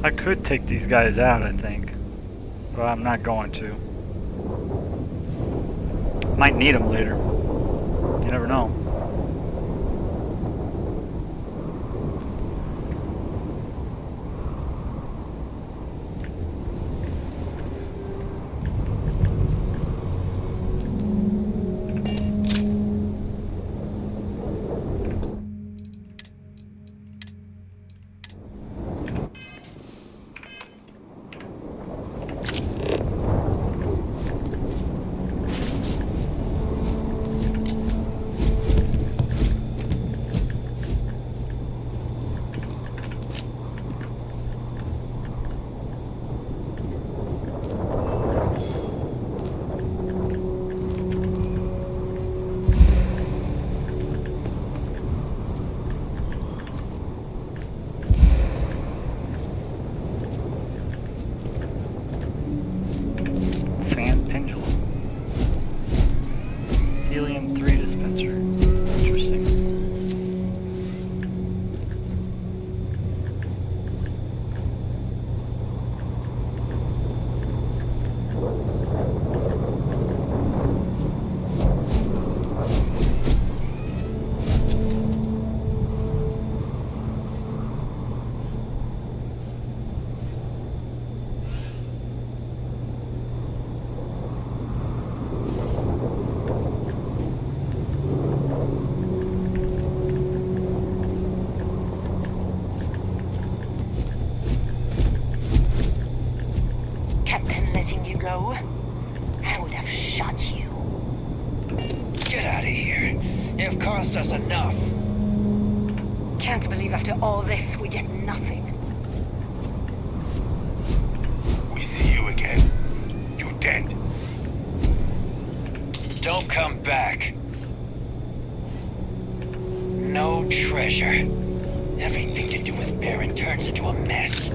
S1: I could take these guys out, I think, but I'm not going to. Might need them later. You never know.
S11: letting you go. I would have shot you.
S17: Get out of here. You've cost us enough.
S11: Can't believe after all this we get nothing.
S14: We see you again. You dead.
S17: Don't come back. No treasure. Everything to do with Baron turns into a mess.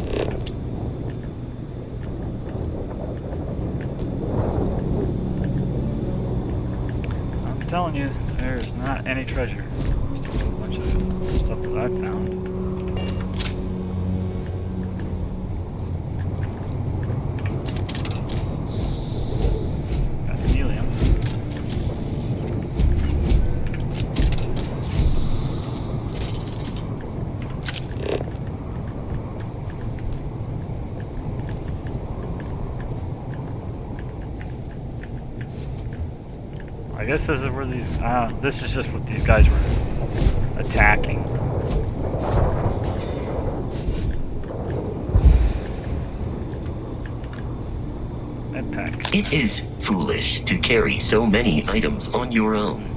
S1: I'm telling you, there's not any treasure. Just a whole bunch of stuff that I found. Got helium. I guess this is where these, this is just what these guys were attacking. Med pack.
S15: It is foolish to carry so many items on your own.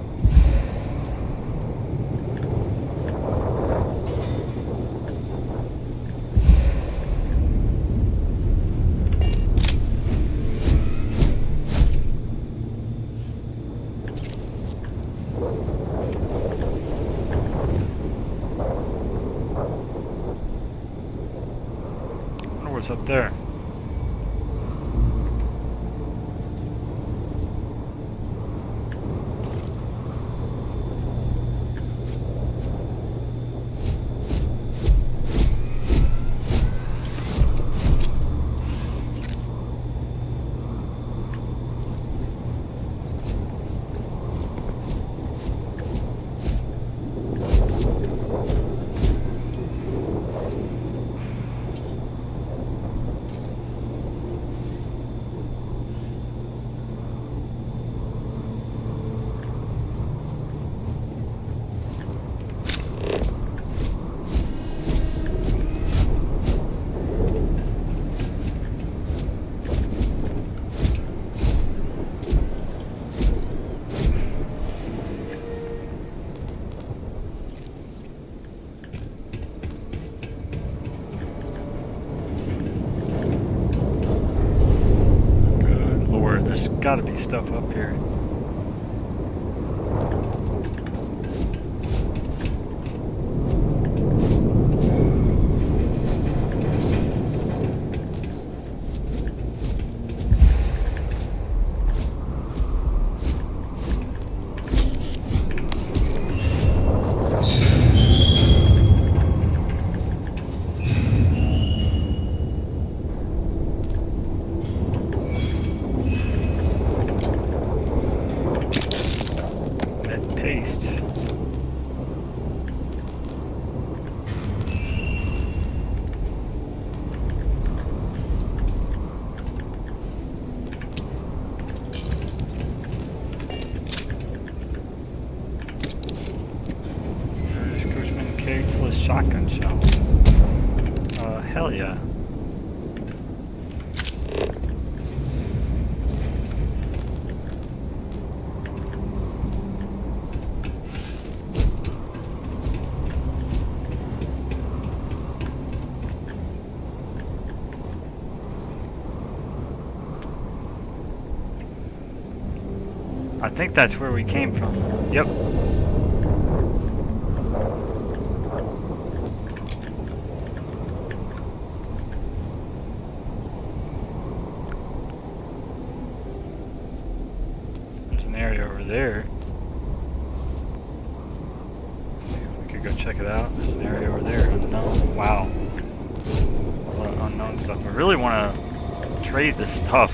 S1: What's up there? Gotta be stuff up here. Shotgun shell. Hell yeah. I think that's where we came from. Yep. There. We could go check it out. There's an area over there. Unknown. Wow. A lot of unknown stuff. I really want to trade this stuff.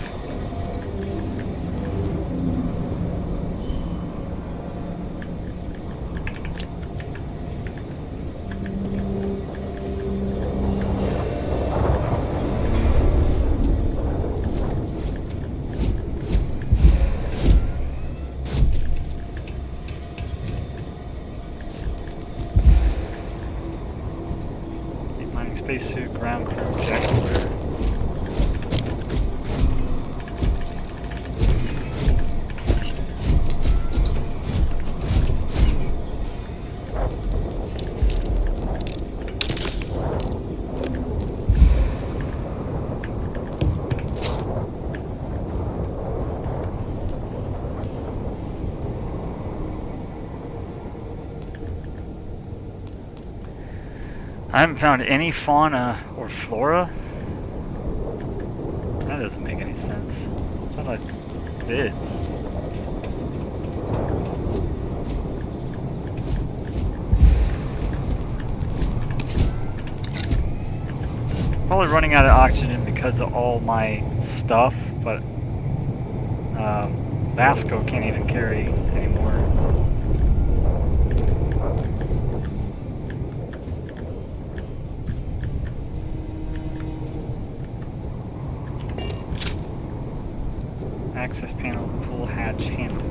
S1: Spacesuit, ground crew, jack flare. I haven't found any fauna or flora. That doesn't make any sense. I thought I did. Probably running out of oxygen because of all my stuff, but Vasco can't even carry anymore. Access panel, pull hatch handle.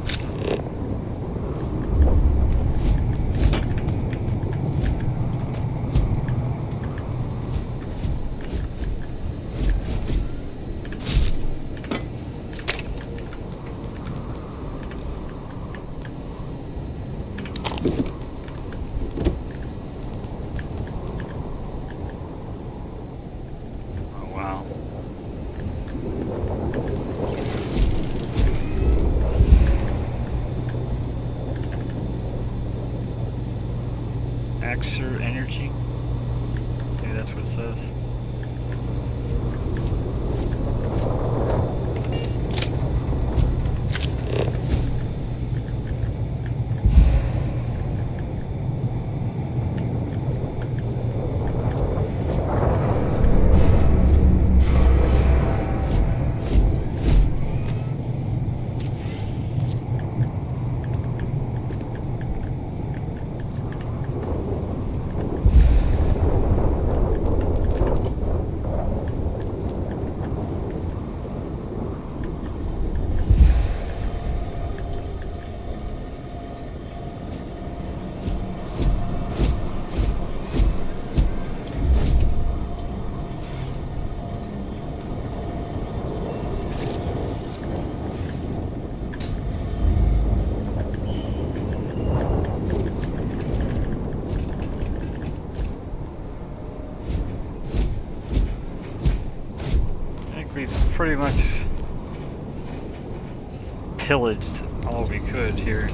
S1: Energy? Maybe that's what it says. Pretty much pillaged all we could here.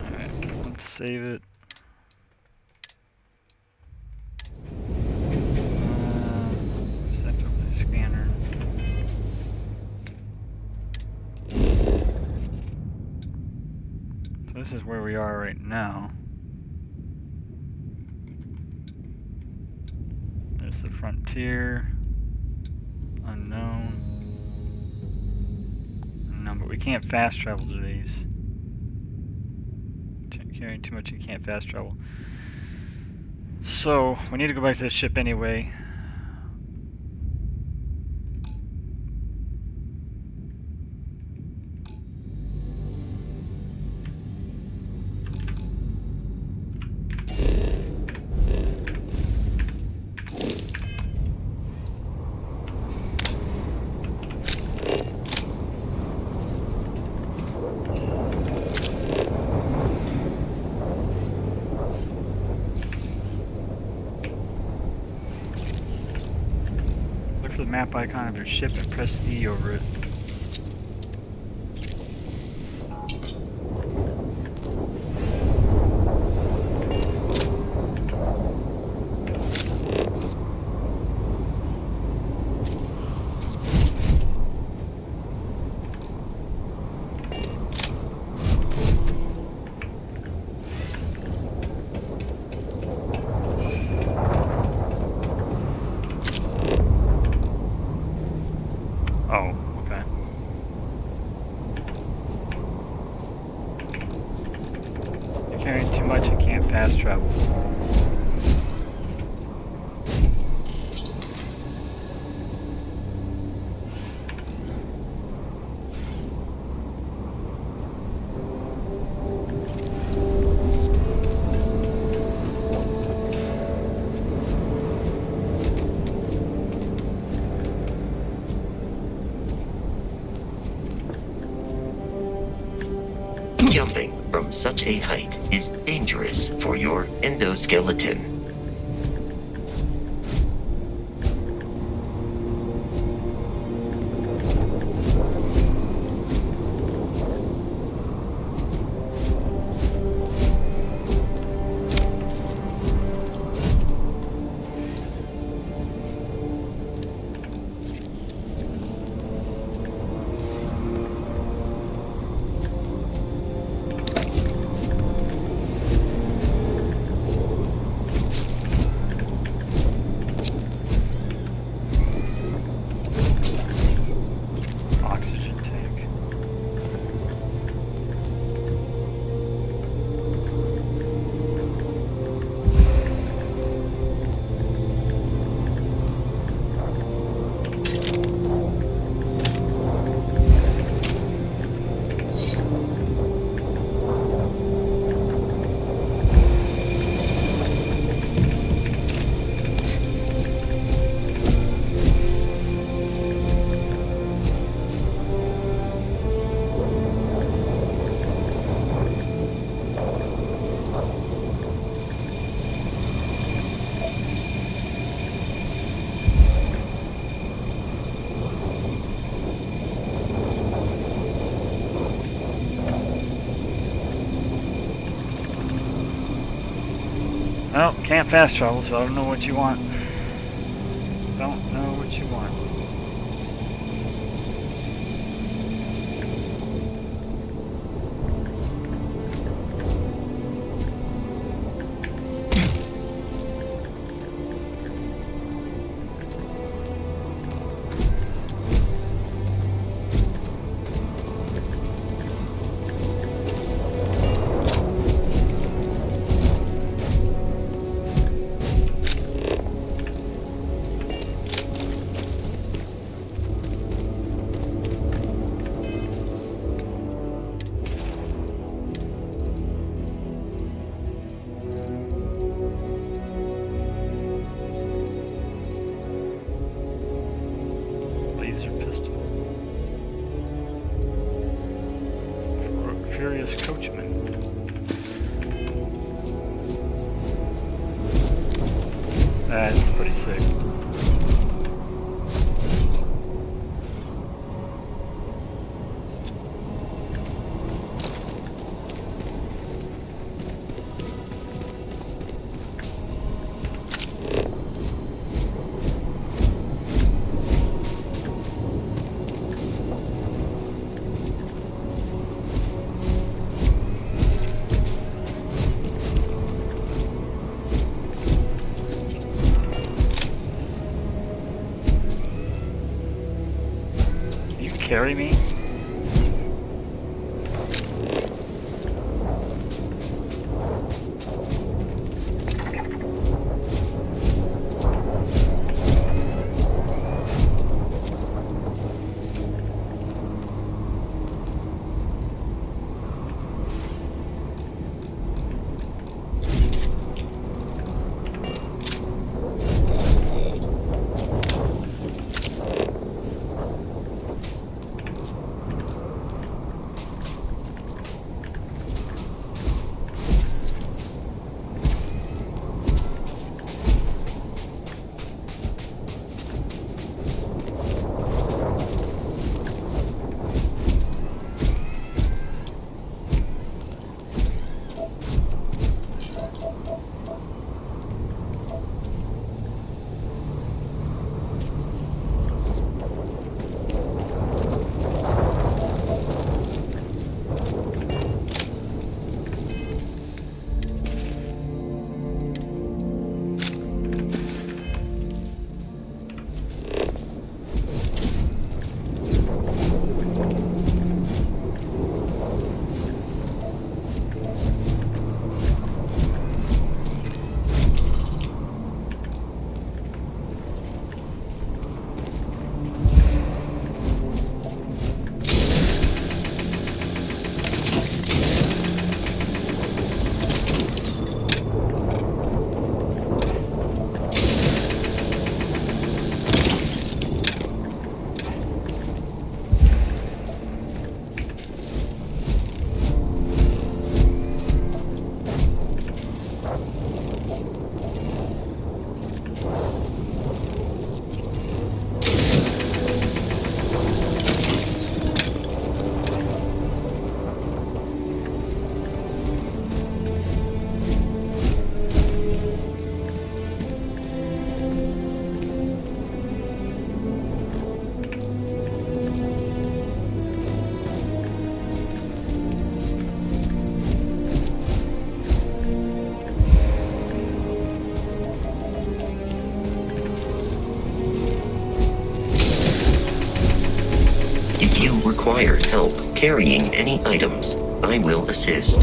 S1: Alright, let's save it. Set up the scanner. This is where we are right now. There's the frontier. Unknown. Unknown, but we can't fast travel to these. Carrying too much, you can't fast travel. So, we need to go back to the ship anyway. The map icon of your ship and press E over it. Carrying too much and can't fast travel.
S15: Jumping from such a height is dangerous for your endoskeleton.
S1: Well, can't fast travel, so I don't know what you want. Don't know what you want. Furious Coachman. That's pretty sick. Carry me?
S15: If you require help carrying any items, I will assist.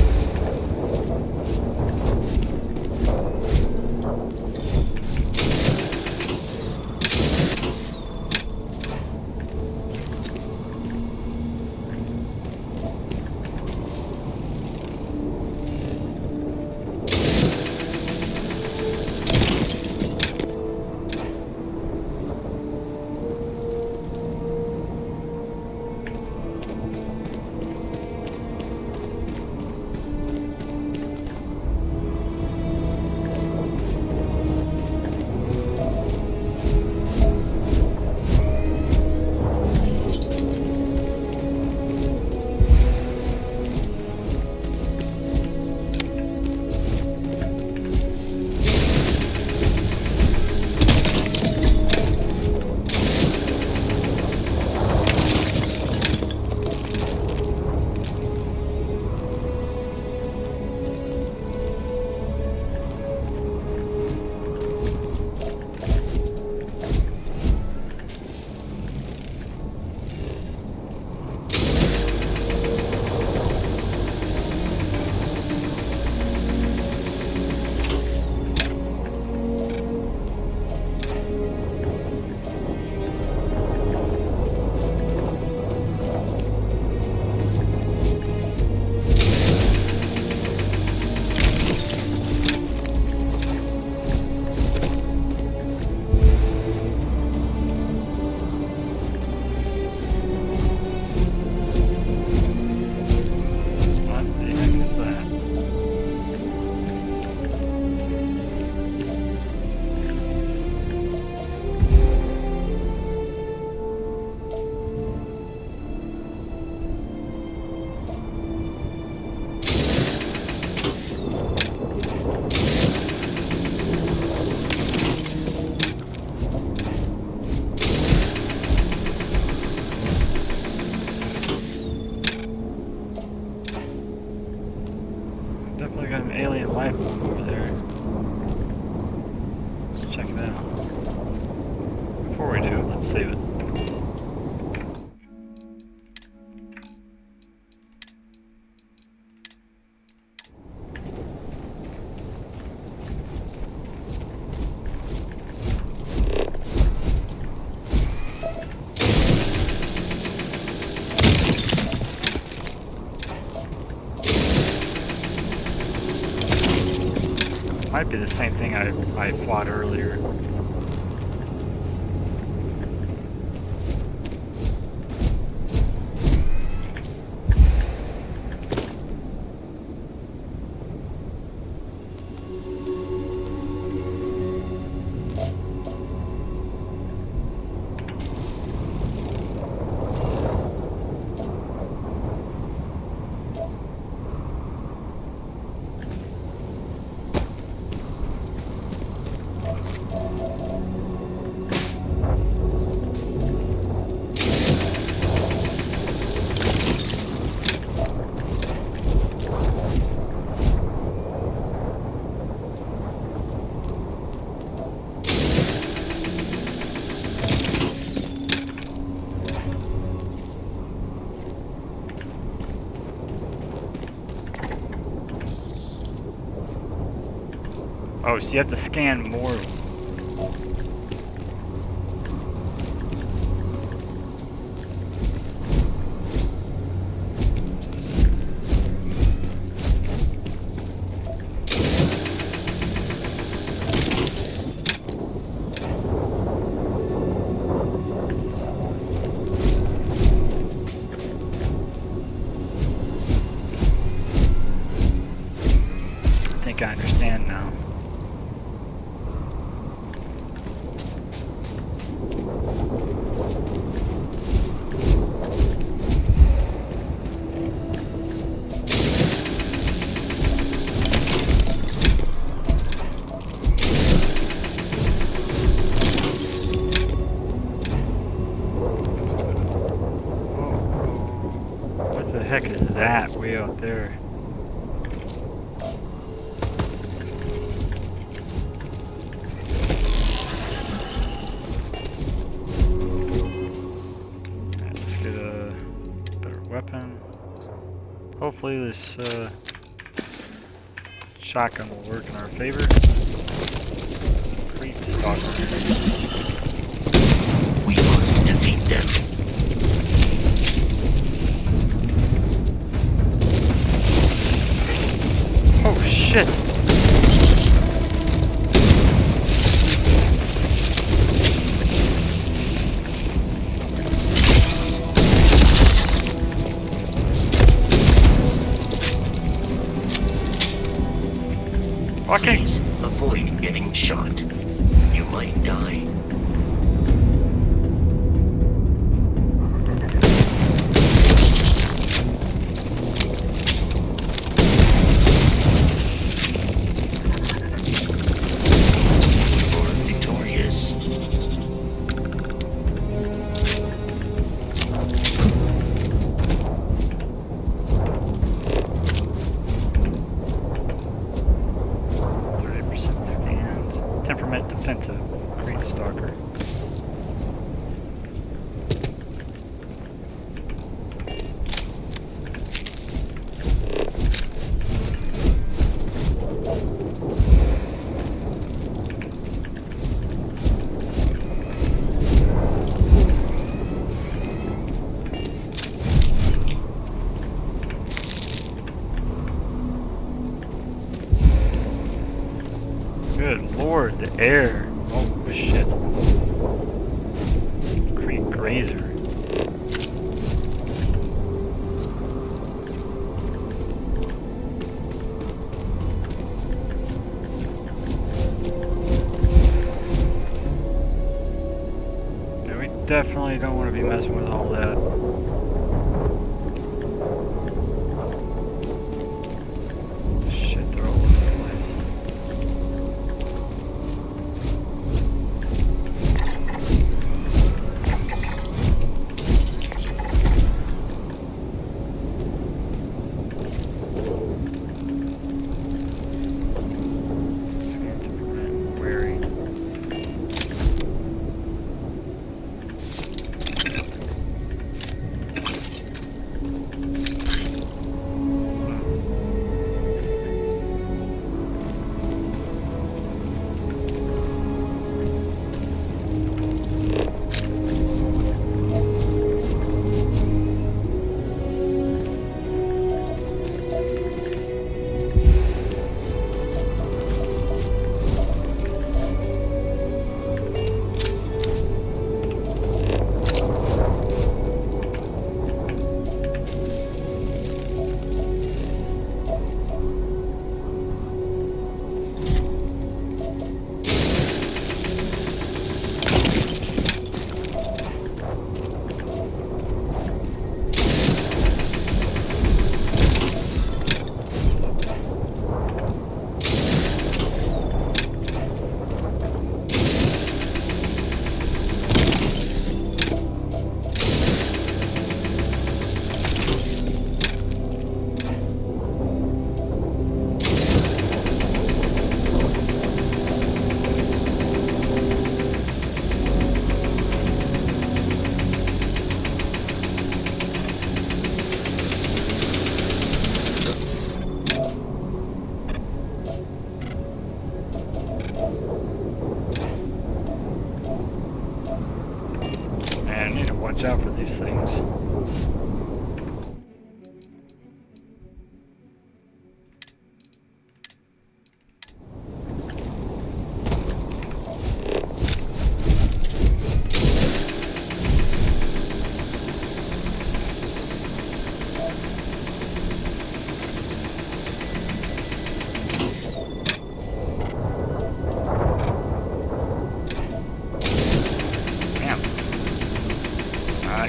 S1: Definitely got an alien life form over there. Let's check it out. Before we do, let's save it. Might be the same thing I fought earlier. Oh, so you have to scan more. I think I understand now. What the heck is that way out there? Alright, let's get a better weapon. Hopefully this shotgun will work in our favor. Creep stalker.
S15: We must defeat them.
S1: Oh shit! Okay.
S15: Please avoid getting shot. You might die.
S1: Defensive Great Stalker. Good lord, the air. Oh shit. Creep Grazer. Yeah, we definitely don't want to be messing with all that. Shit, they're all over the place. Man, I need to watch out for these things.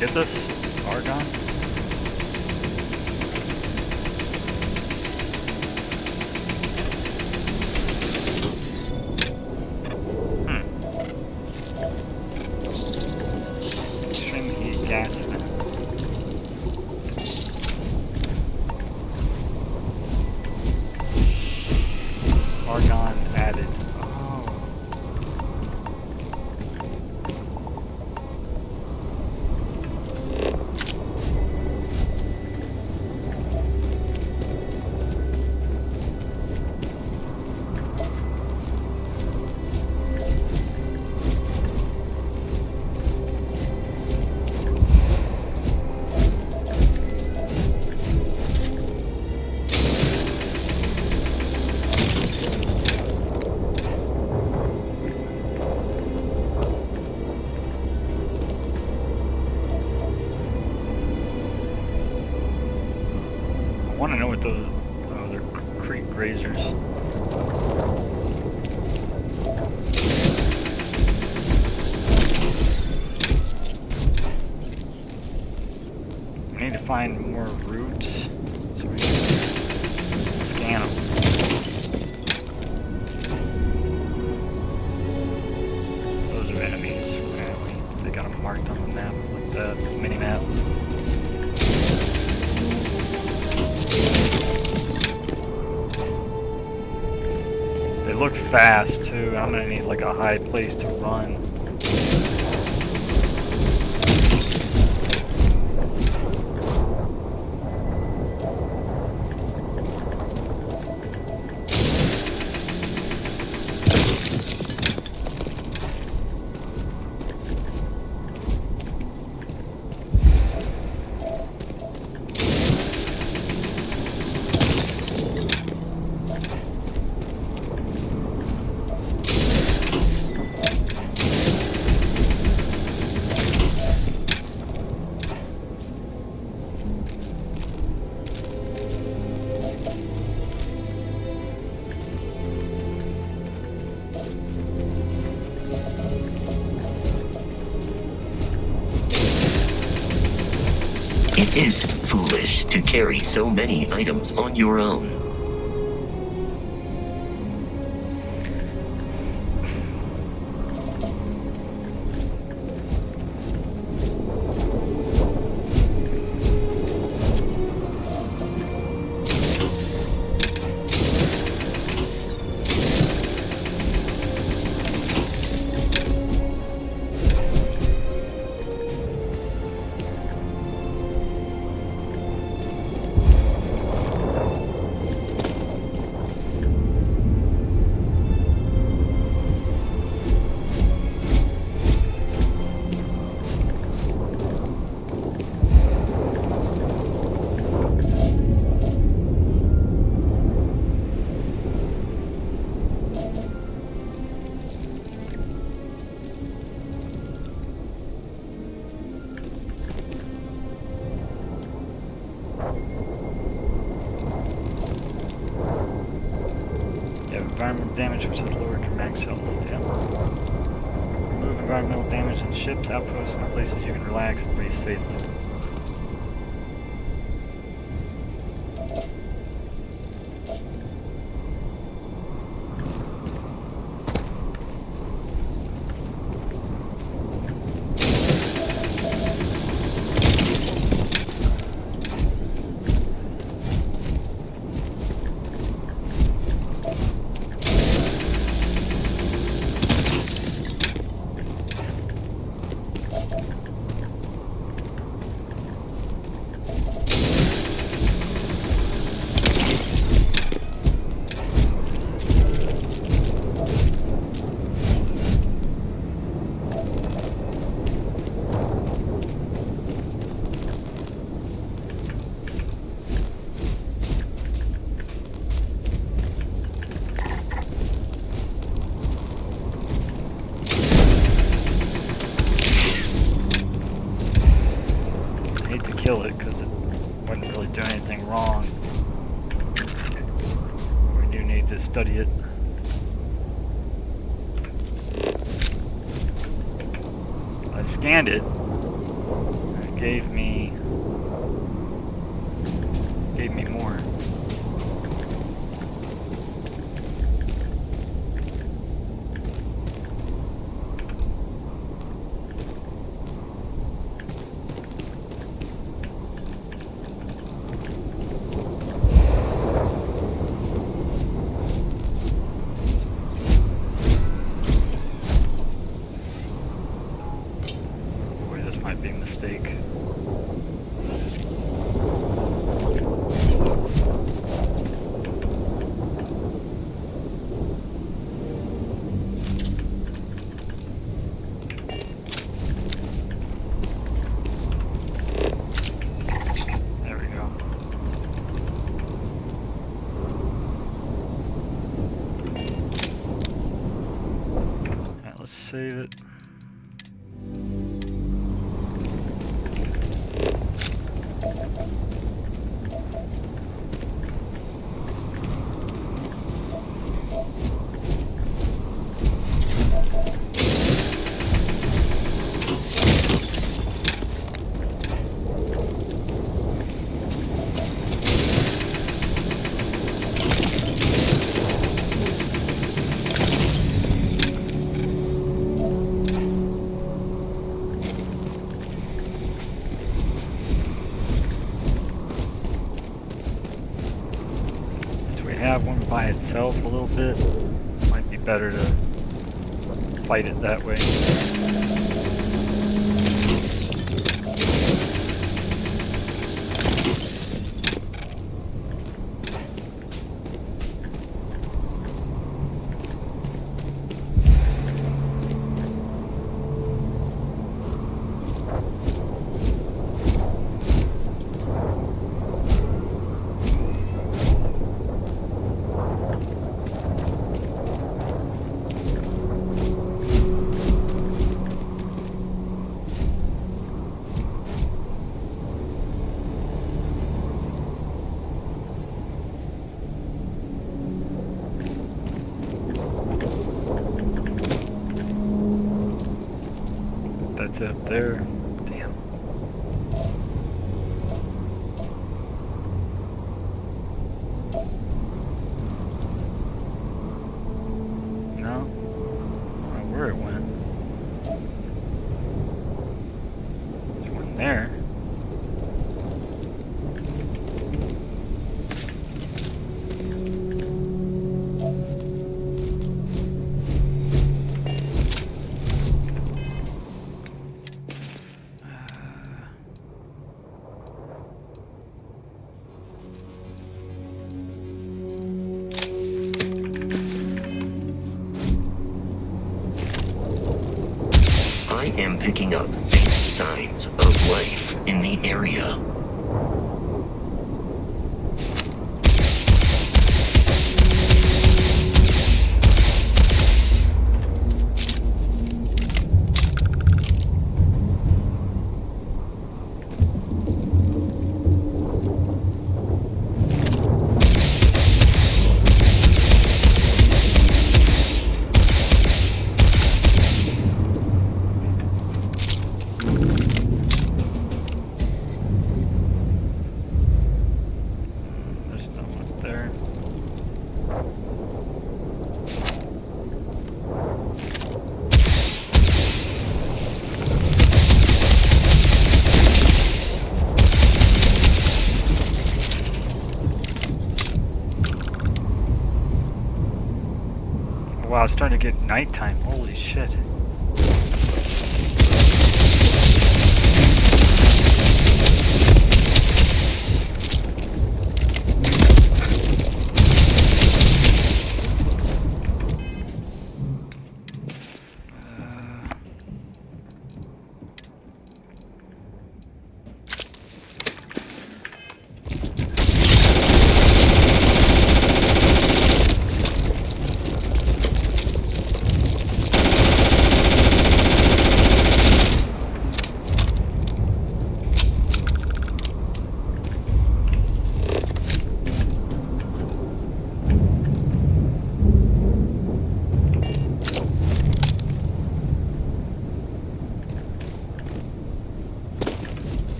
S1: Get this? Argon? Extreme heat gas vent. Argon added. I want to know what those, oh, they're creek grazers. We need to find more roots so we can scan them. Those are enemies. Apparently. They got them marked on the map like that, mini map. They look fast too. I'm gonna need like a high place to run.
S15: It is foolish to carry so many items on your own.
S1: Environmental damage, which has lowered your max health. Yeah. Remove environmental damage in ships, outposts, and places you can relax and breathe safely. need to study it. I scanned it. It gave me more. Boy, this might be a mistake. Save it. Have one by itself a little bit. Might be better to fight it that way. That's it up there. Damn. No? I don't know where it went. There's one there.
S15: I am picking up faint signs of life in the area. Wow, it's starting to get nighttime. Holy shit.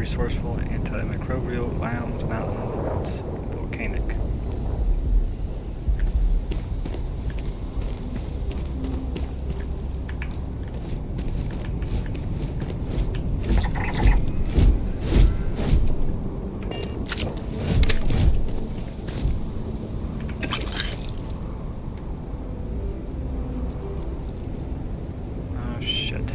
S1: resourceful, antimicrobial, biomes, mountains, volcanic. Oh shit.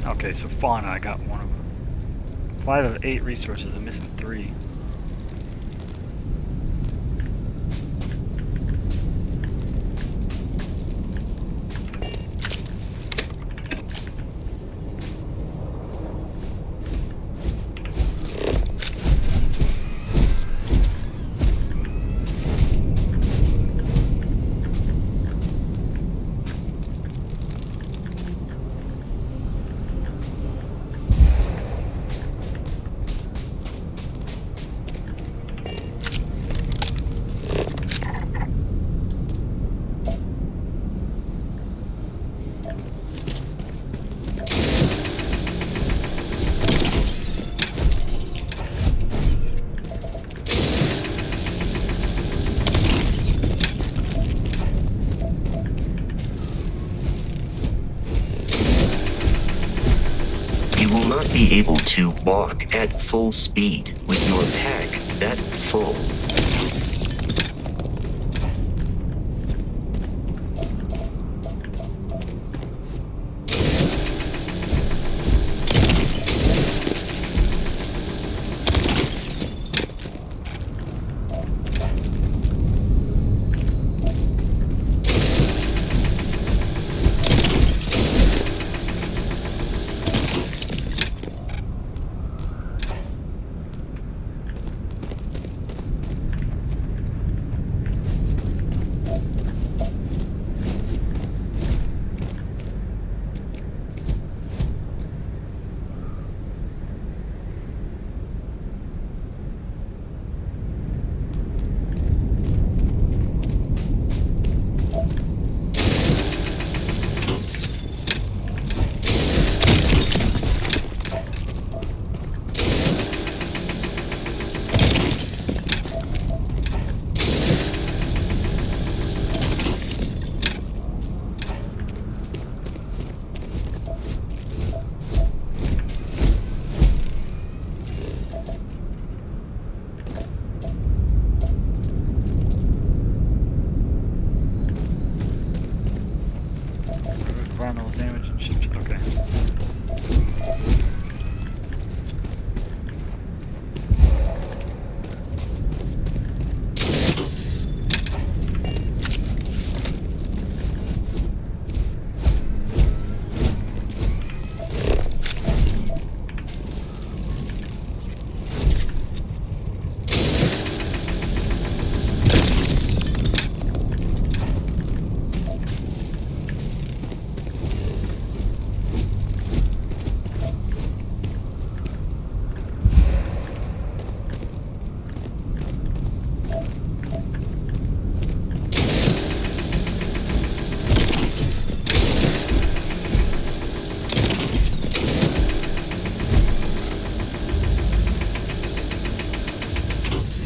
S1: Okay, so fauna, I got one of them. 5 of 8 resources, I'm missing 3.
S15: Be able to walk at full speed with your pack that full.
S1: environmental damage and shit. Okay.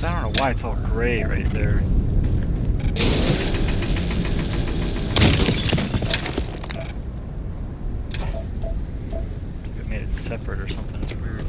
S1: I don't know why it's all gray right there. It made it separate or something, it's weird.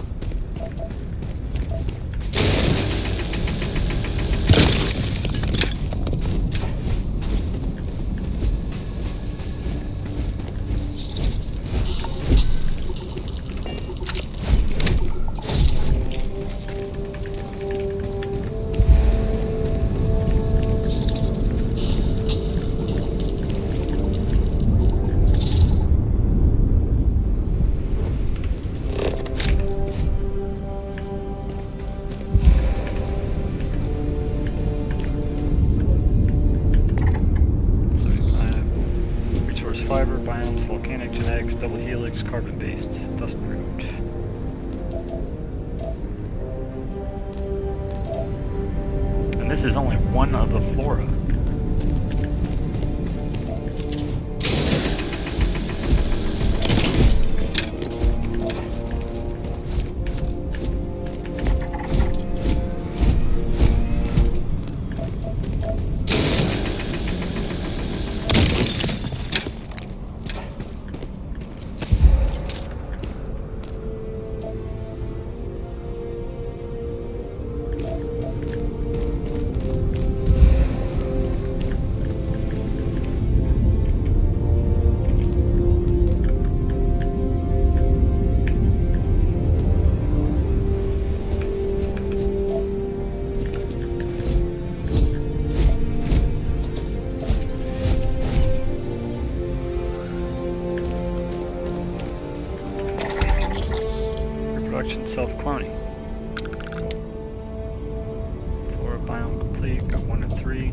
S1: Fiber, biomes, volcanic, genetics, double helix, carbon-based, dust-proofed. And this is only one of the flora. Self-cloning. Flora biome complete, got 1 of 3.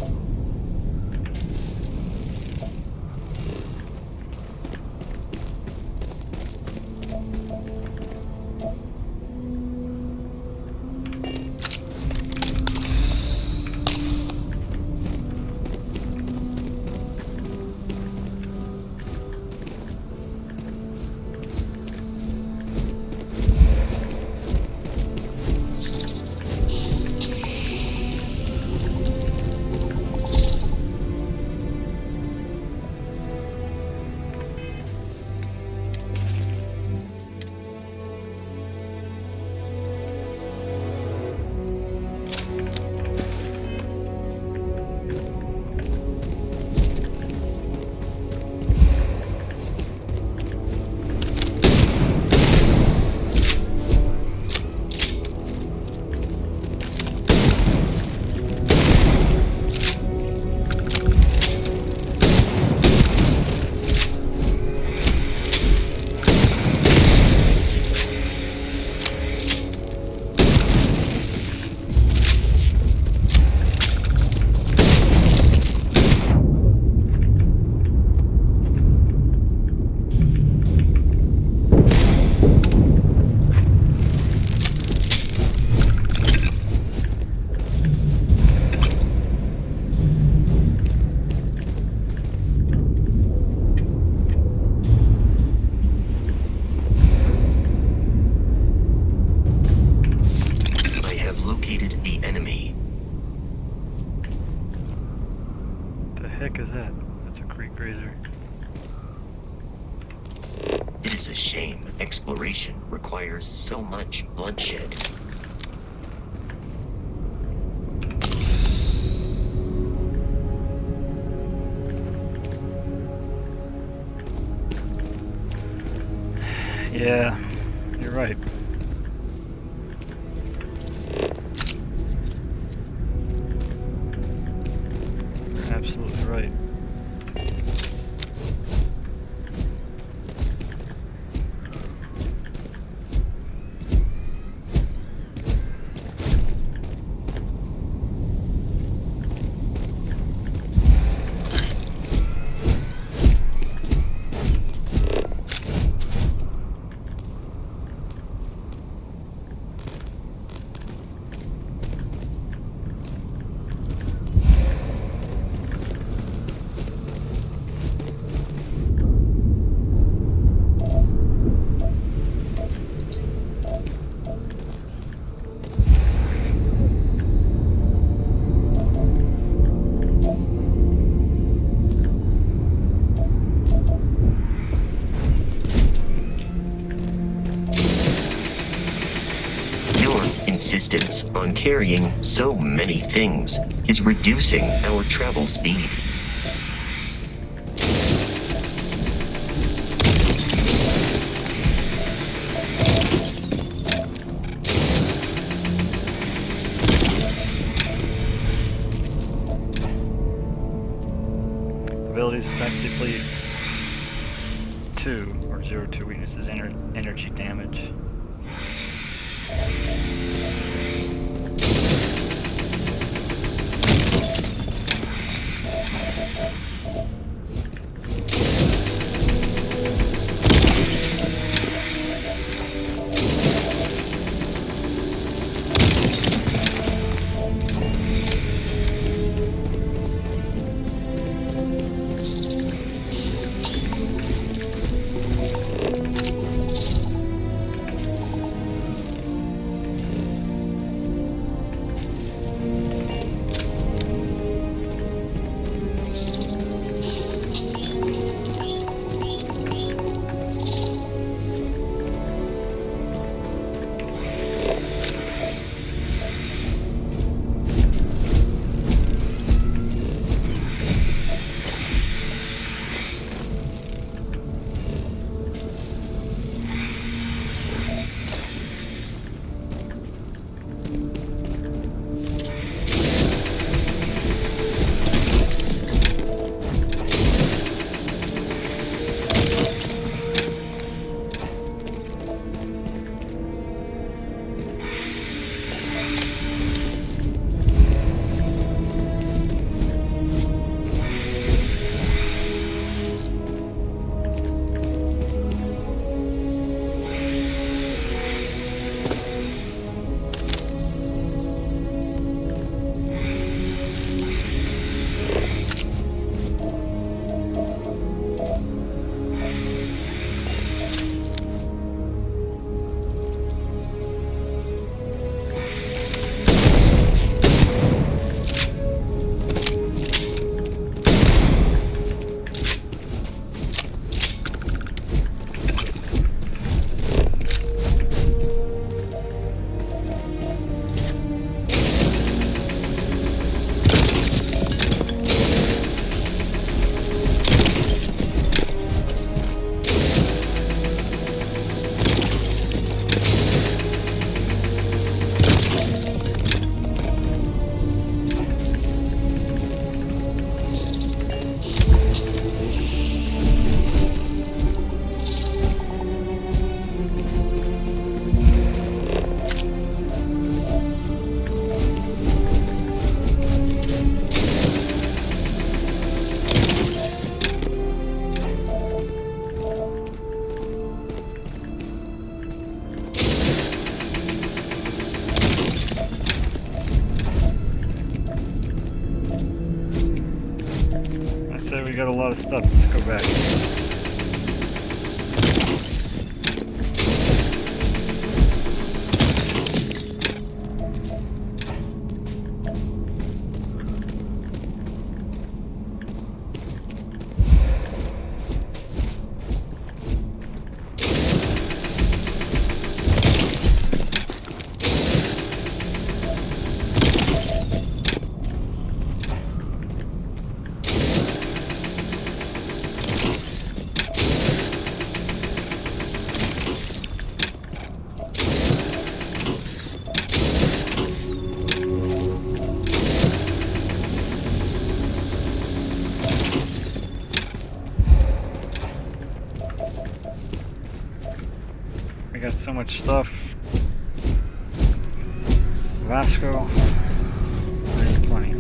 S15: Exploration requires so much bloodshed.
S1: Yeah, you're right. Absolutely right.
S15: Insistence on carrying so many things is reducing our travel speed.
S1: Abilities attack deplete 2 or 0-2 weaknesses energy damage. We got a lot of stuff. Let's go back. got so much stuff. Vasco. Plenty.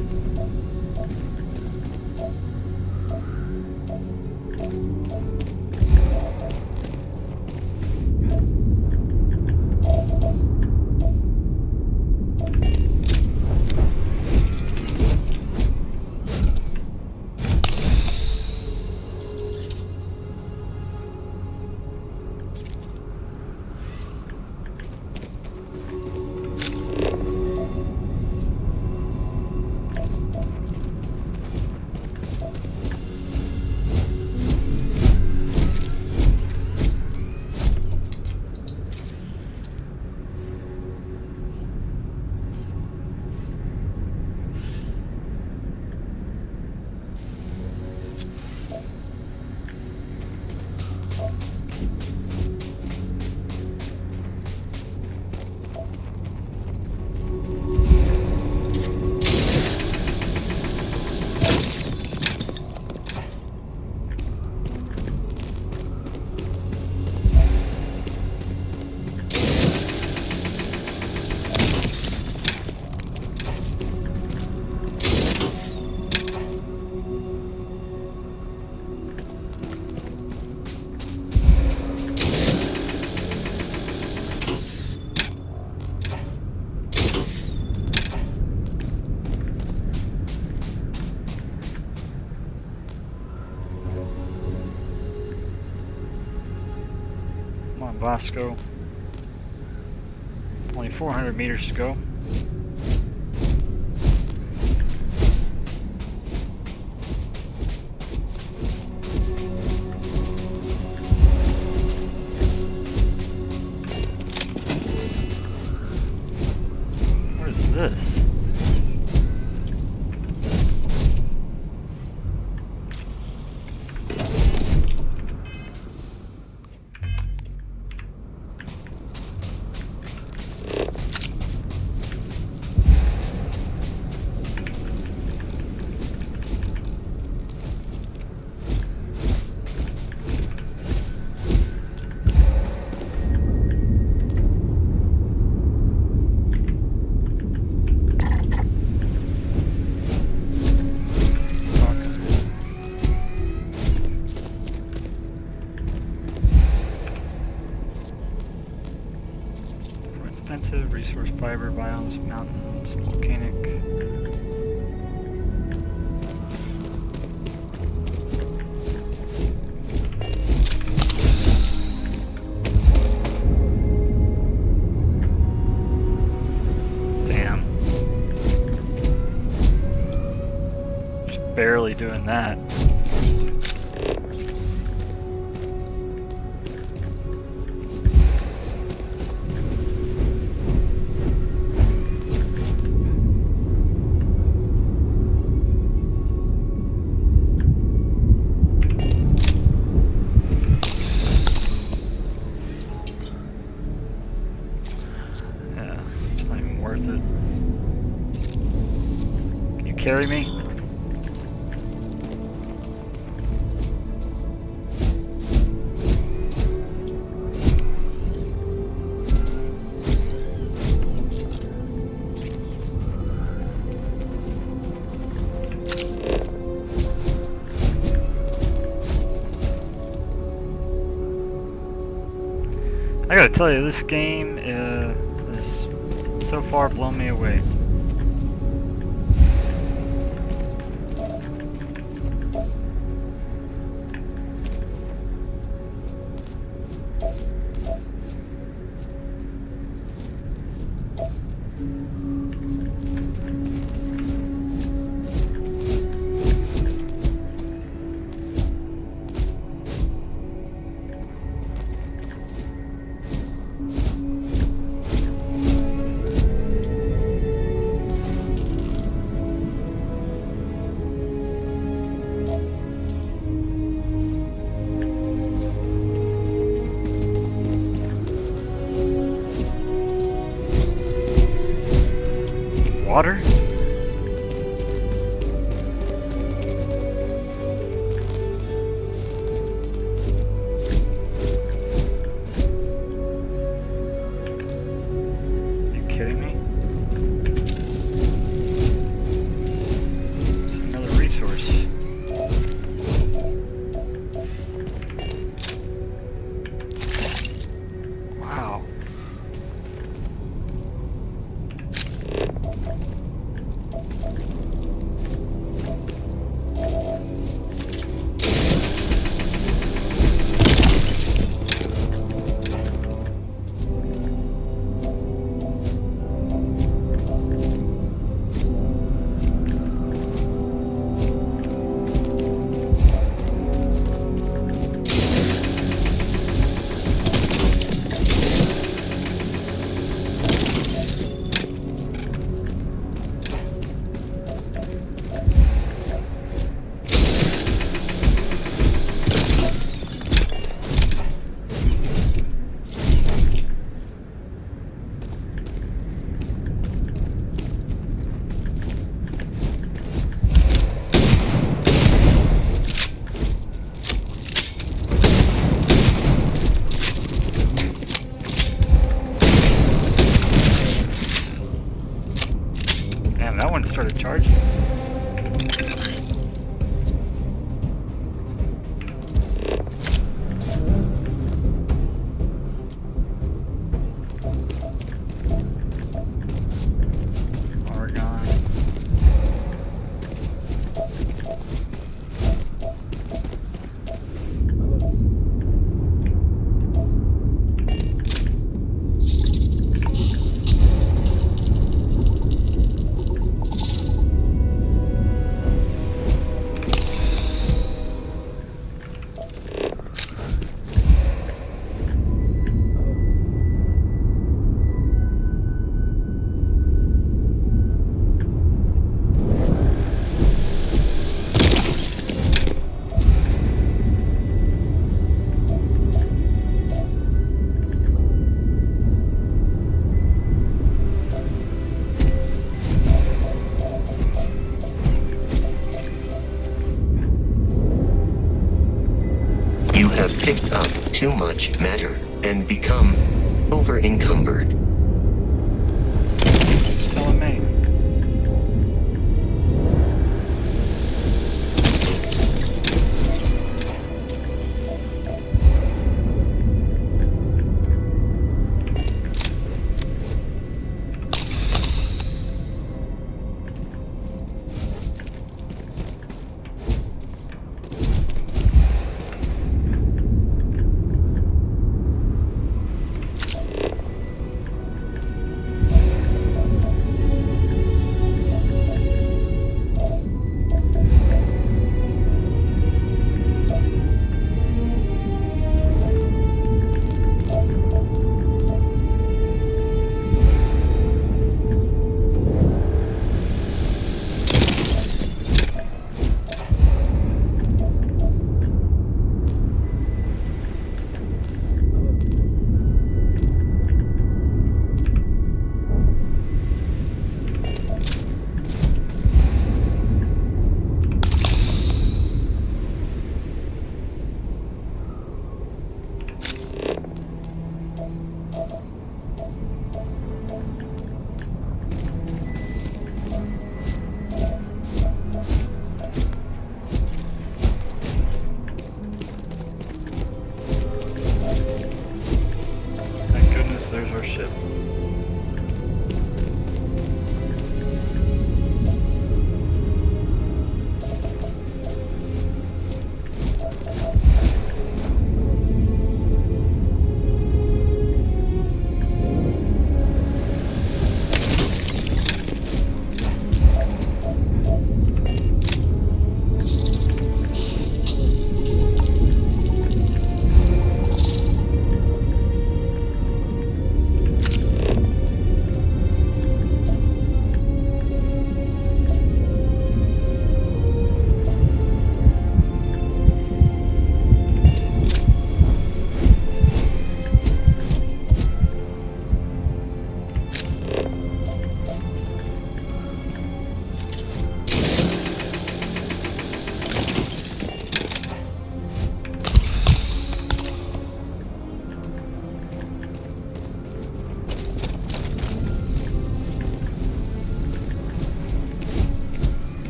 S1: Bosco. Only 400 meters to go. What is this? Resource fiber, biomes, mountains, volcanic. Damn. Just barely doing that. Carry me? I gotta tell you, this game is so far blown me away. Water?
S15: picked up too much matter and become over-encumbered.
S1: Telling me. There's our ship.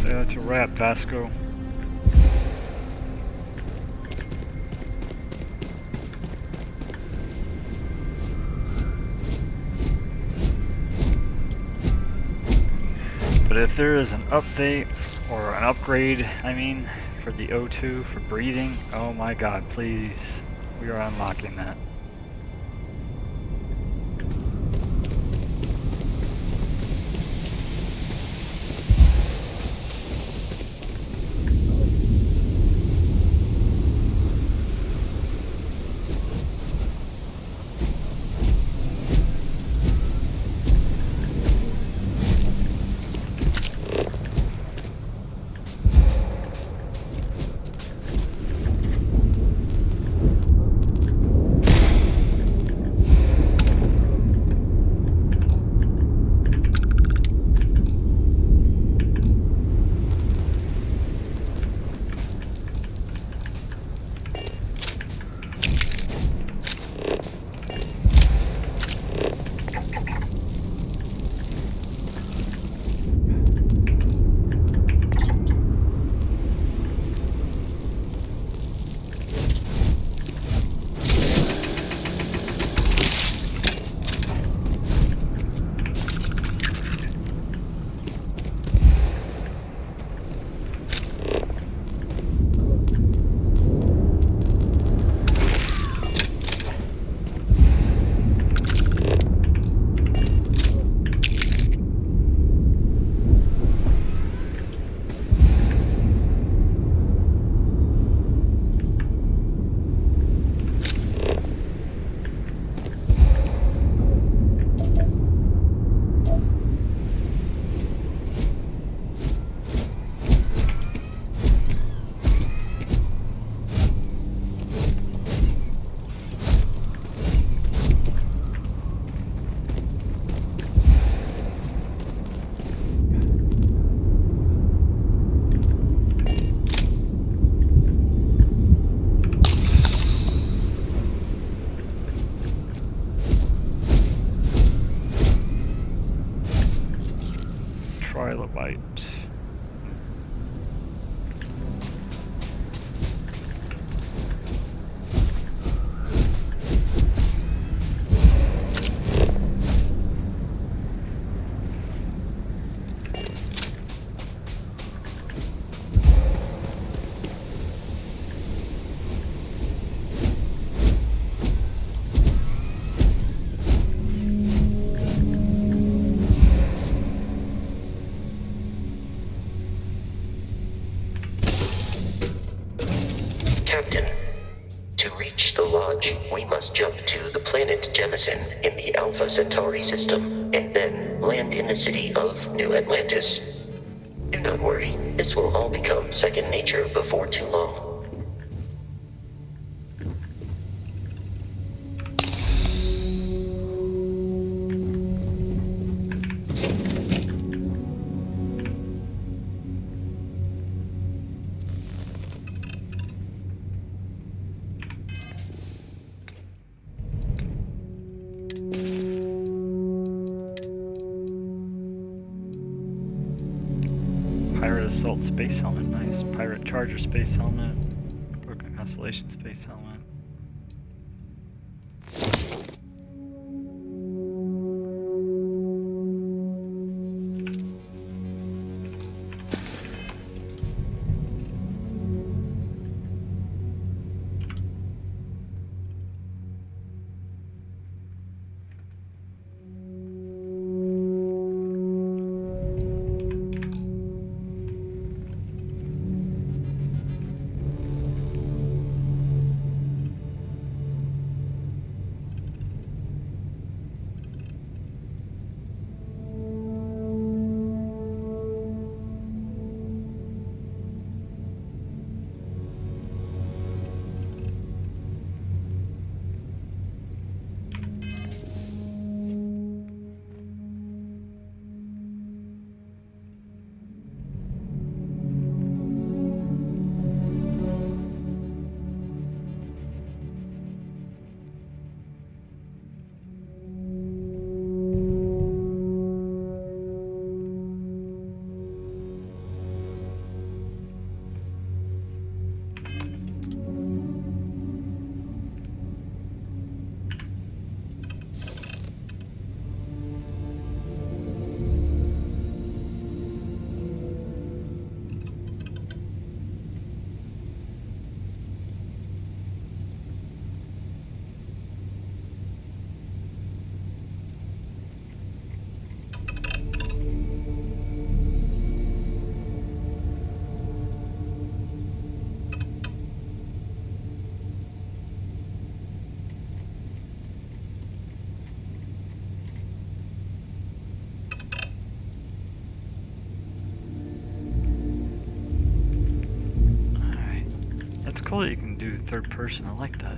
S1: That's a wrap, Vasco. But if there is an update or an upgrade, I mean, for the O2 for breathing, oh my god, please, we are unlocking that.
S15: To reach the lodge, we must jump to the planet Jemison in the Alpha Centauri system, and then land in the city of New Atlantis. Do not worry, this will all become second nature before too long.
S1: Pirate Assault Space Helmet, nice. Pirate Charger Space Helmet. Broken Constellation Space Helmet. Cool that you can do third person, I like that.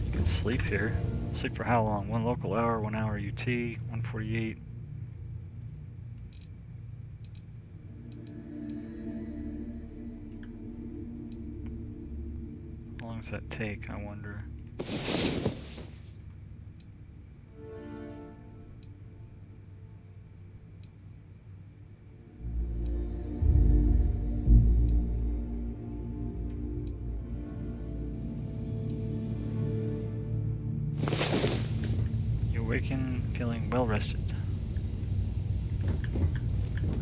S1: You can sleep here. Sleep for how long? 1 local hour, 1 hour UT, 148. How long does that take, I wonder? Awaken, feeling well rested.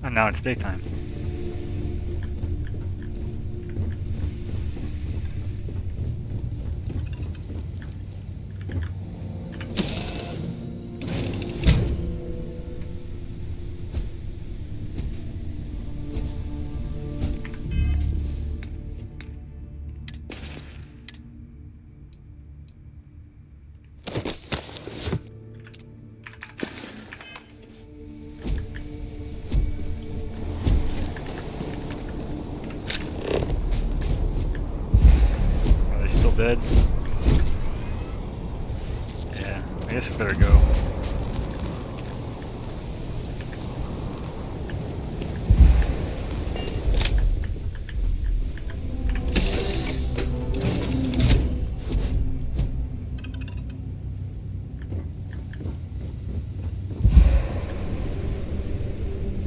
S1: And now it's daytime. Dead? Yeah, I guess we better go.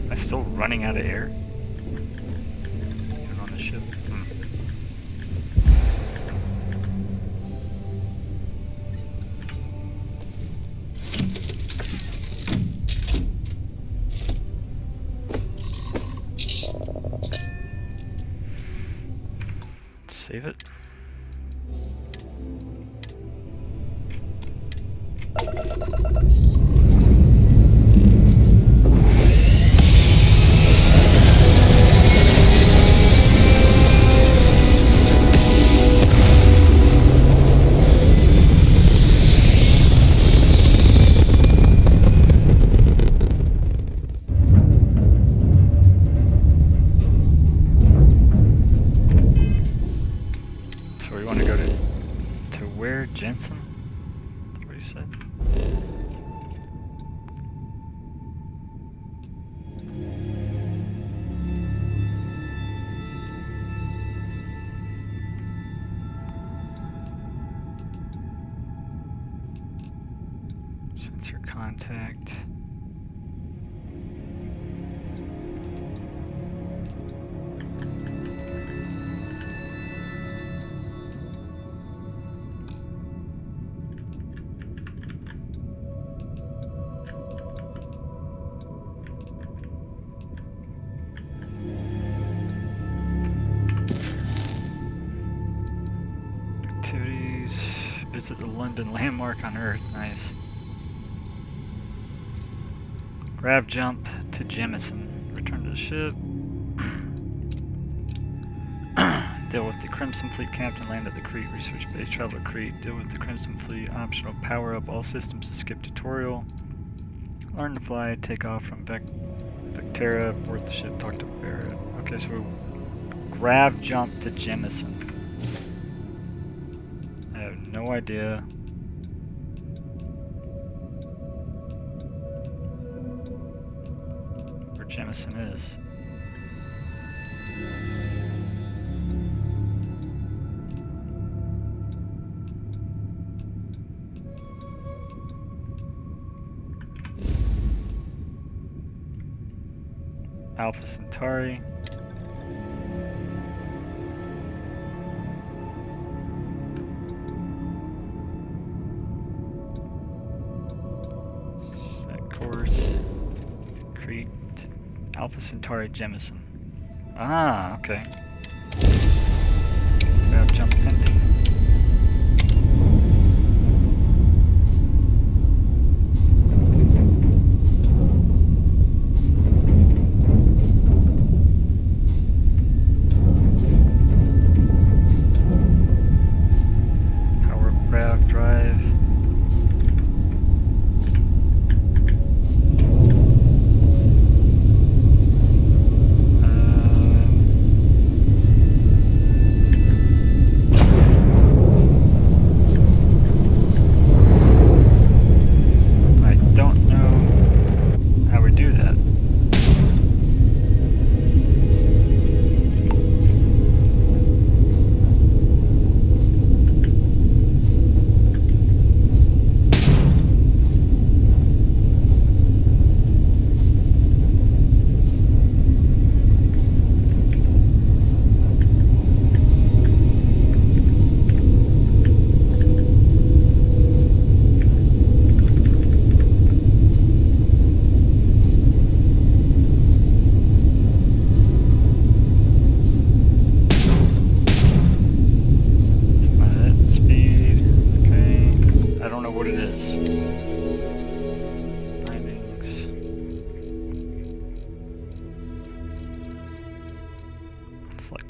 S1: Am I still running out of air? Even on the ship? Save it. contact. Activities. Visit the London landmark on Earth. Nice. Grab jump to Jemison. Return to the ship. Deal with the Crimson Fleet captain. Land at the Crete. Research base. Travel to Crete. Deal with the Crimson Fleet. Optional. Power up all systems to skip tutorial. Learn to fly. Take off from Vectera. Board the ship. Talk to Barrett. Okay, so grab jump to Jemison. I have no idea. Where Jemison is. Alpha Centauri. Set course. Crete. Alpha Centauri Jemison. Ah, okay. Grab jump pending.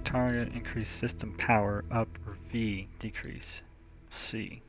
S1: Target, increase system power, up, or V, decrease. C.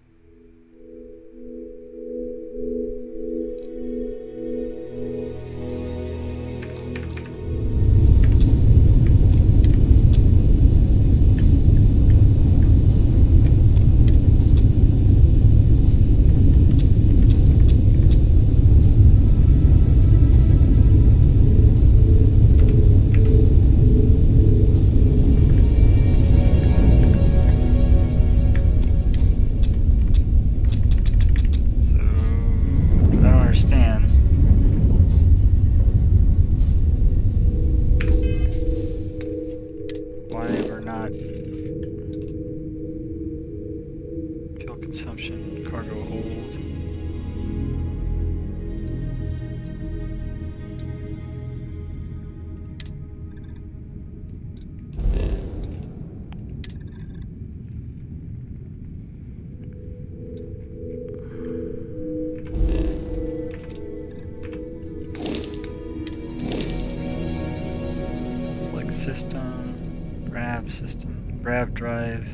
S1: Grav drive.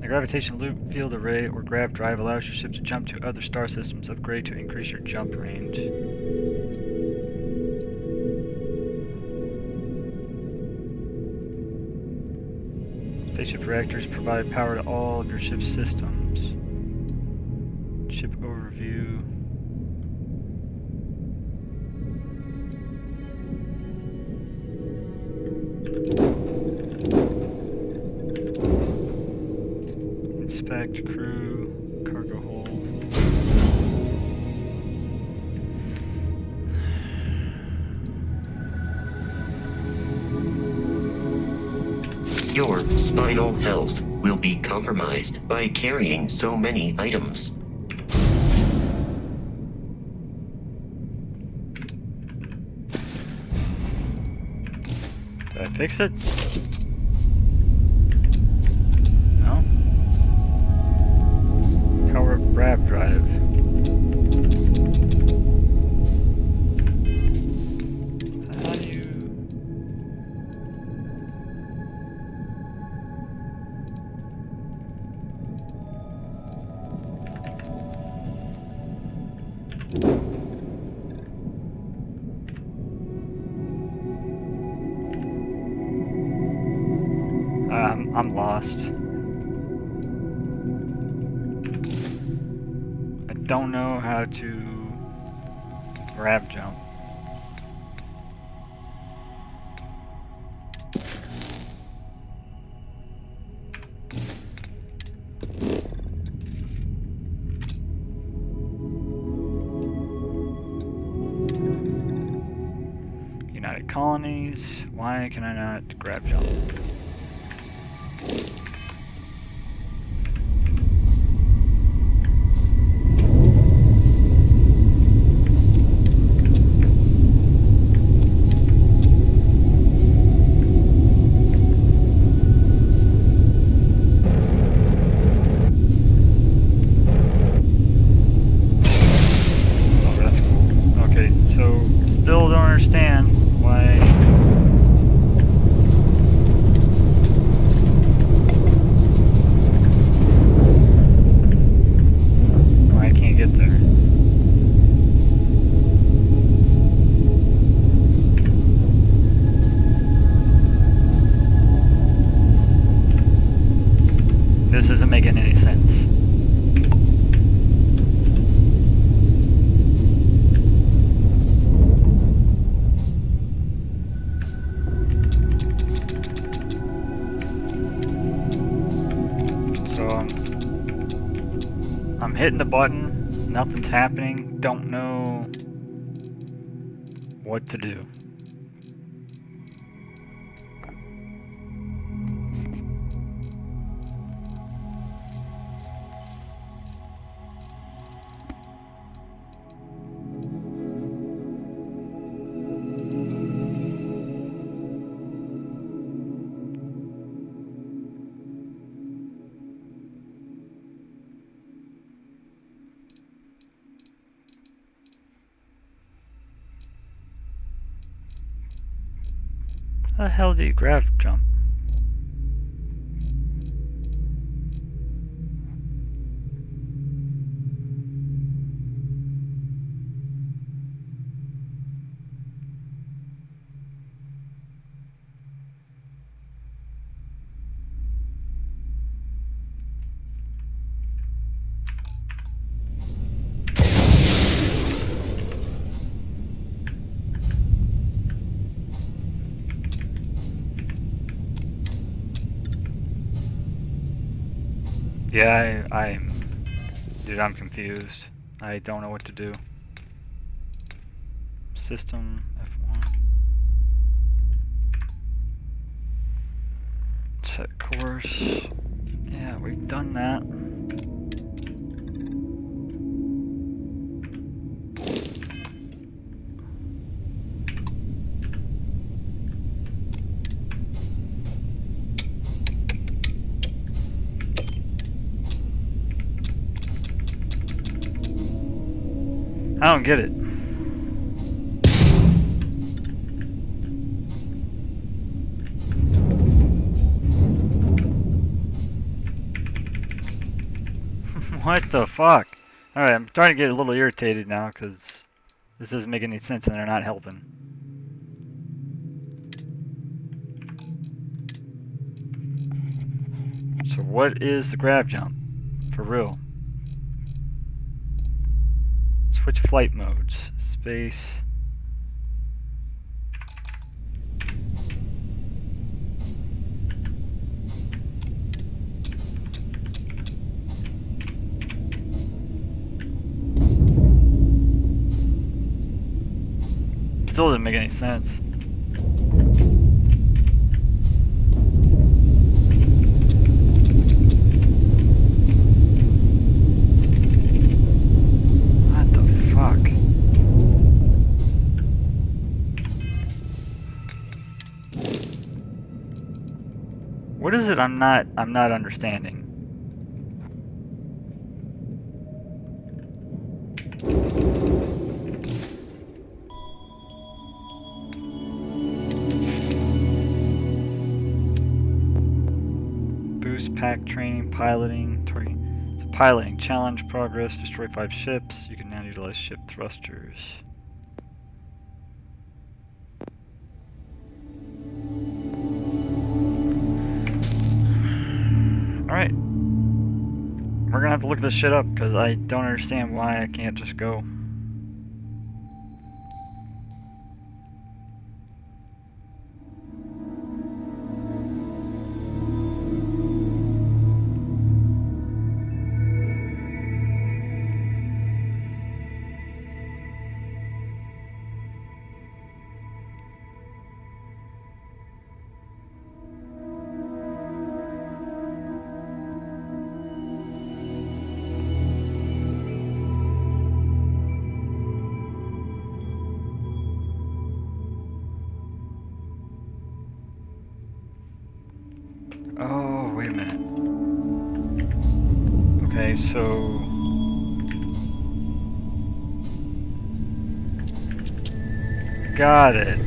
S1: The gravitation loop field array or grav drive allows your ship to jump to other star systems. Upgrade to increase your jump range. Spaceship reactors provide power to all of your ship's systems. Ship overview. Inspect, crew, cargo hold.
S15: Your spinal health will be compromised by carrying so many items.
S1: Did I fix it? No? Power up grab drive. So how do you... I'm lost. I don't know how to grab jump. United Colonies. Why can I not grab jump? This isn't making any sense. So I'm hitting the button, nothing's happening, don't know what to do. How the hell do you grab jump? Yeah, dude, I'm confused. I don't know what to do. System F1. Set course. Yeah, we've done that. I don't get it. What the fuck? Alright, I'm starting to get a little irritated now because this doesn't make any sense and they're not helping. So what is the grab jump? For real. Switch flight modes. Space. Still doesn't make any sense. What is it I'm not understanding? Boost pack training, piloting, targeting. So piloting, challenge progress, destroy 5 ships. You can now utilize ship thrusters. Alright. We're gonna have to look this shit up because I don't understand why I can't just go. Oh, wait a minute. Okay, so... Got it.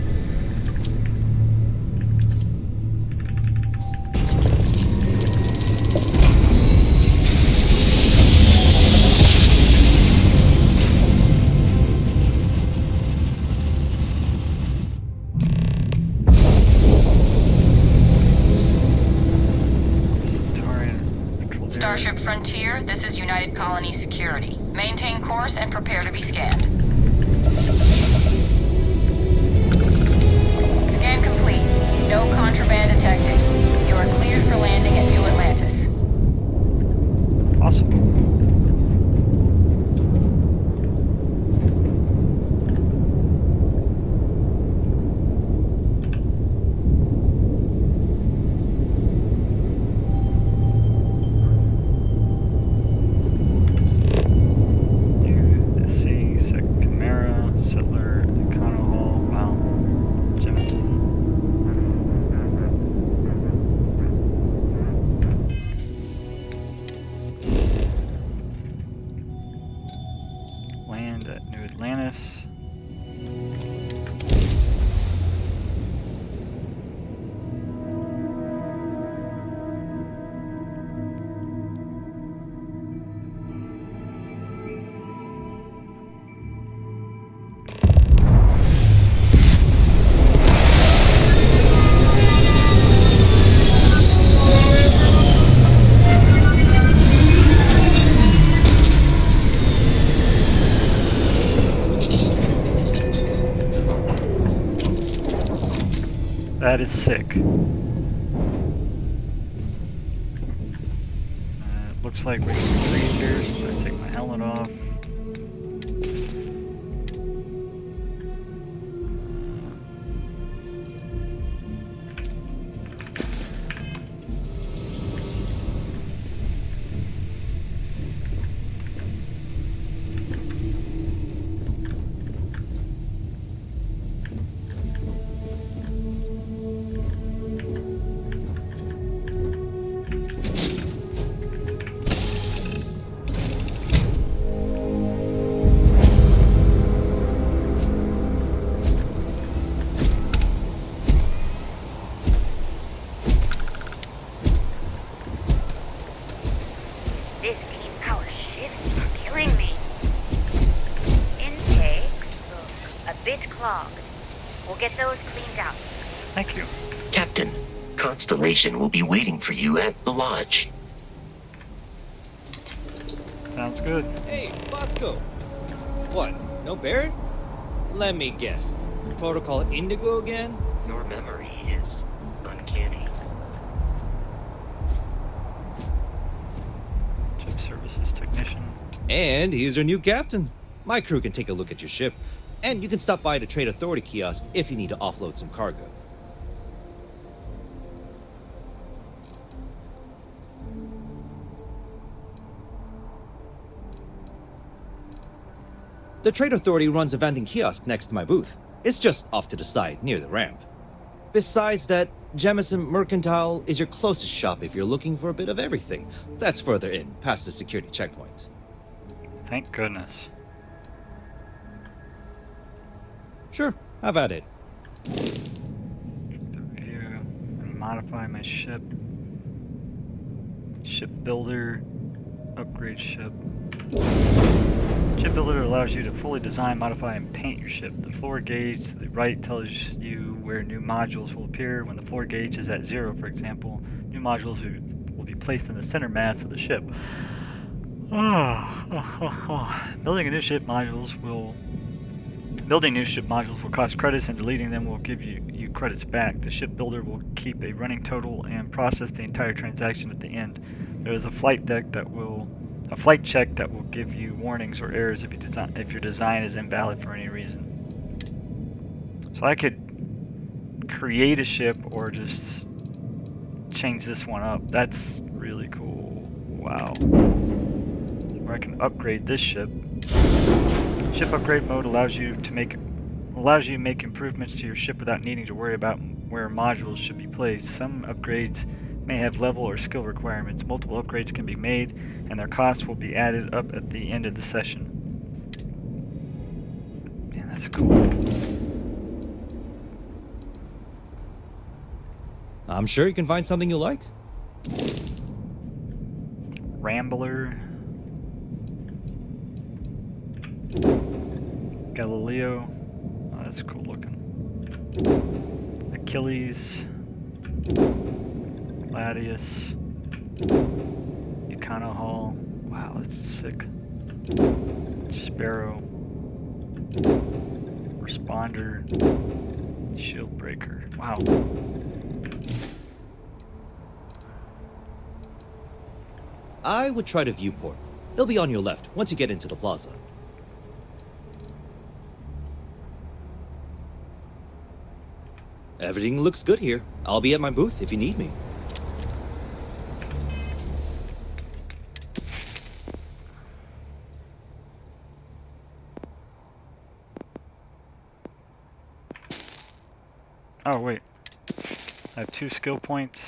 S18: Starship Frontier, this is United Colony Security. Maintain course and prepare to be scanned. Scan complete. No contraband detected. You are cleared for landing at New Atlantis.
S1: Awesome. Land at New Atlantis. That is sick. Looks like we can breathe here, so I take my helmet off.
S19: This 18-hour shifts are killing me. Intakes look a bit clogged. We'll get those cleaned out.
S1: Thank you.
S15: Captain, Constellation will be waiting for you at the lodge.
S1: Sounds good.
S12: Hey, Bosco. What? No Barrett? Let me guess. Protocol Indigo again?
S15: Your memory is uncanny.
S1: Ship services technician.
S12: And he's your new captain. My crew can take a look at your ship, and you can stop by the Trade Authority kiosk if you need to offload some cargo. The Trade Authority runs a vending kiosk next to my booth. It's just off to the side, near the ramp. Besides that, Jamison Mercantile is your closest shop if you're looking for a bit of everything. That's further in, past the security checkpoint.
S1: Thank goodness.
S12: Sure, have at it.
S1: View and modify my ship. Ship builder, upgrade ship. Ship builder allows you to fully design, modify, and paint your ship. The floor gauge to the right tells you where new modules will appear. When the floor gauge is at 0, for example, new modules will be placed in the center mass of the ship. Building new ship modules will cost credits, and deleting them will give you credits back. The ship builder will keep a running total and process the entire transaction at the end. There is a flight check that will give you warnings or errors if your design is invalid for any reason. So I could create a ship or just change this one up. That's really cool. Wow. Or I can upgrade this ship. Ship upgrade mode allows you to make improvements to your ship without needing to worry about where modules should be placed. Some upgrades may have level or skill requirements. Multiple upgrades can be made, and their costs will be added up at the end of the session. Man, that's cool.
S12: I'm sure you can find something you like.
S1: Rambler. Galileo. Oh, that's cool looking. Achilles. Gladius. Econohull. Wow, that's sick. Sparrow. Responder. Shieldbreaker. Wow.
S12: I would try to viewport. It'll be on your left once you get into the plaza. Everything looks good here. I'll be at my booth if you need me.
S1: Oh, wait. I have 2 skill points.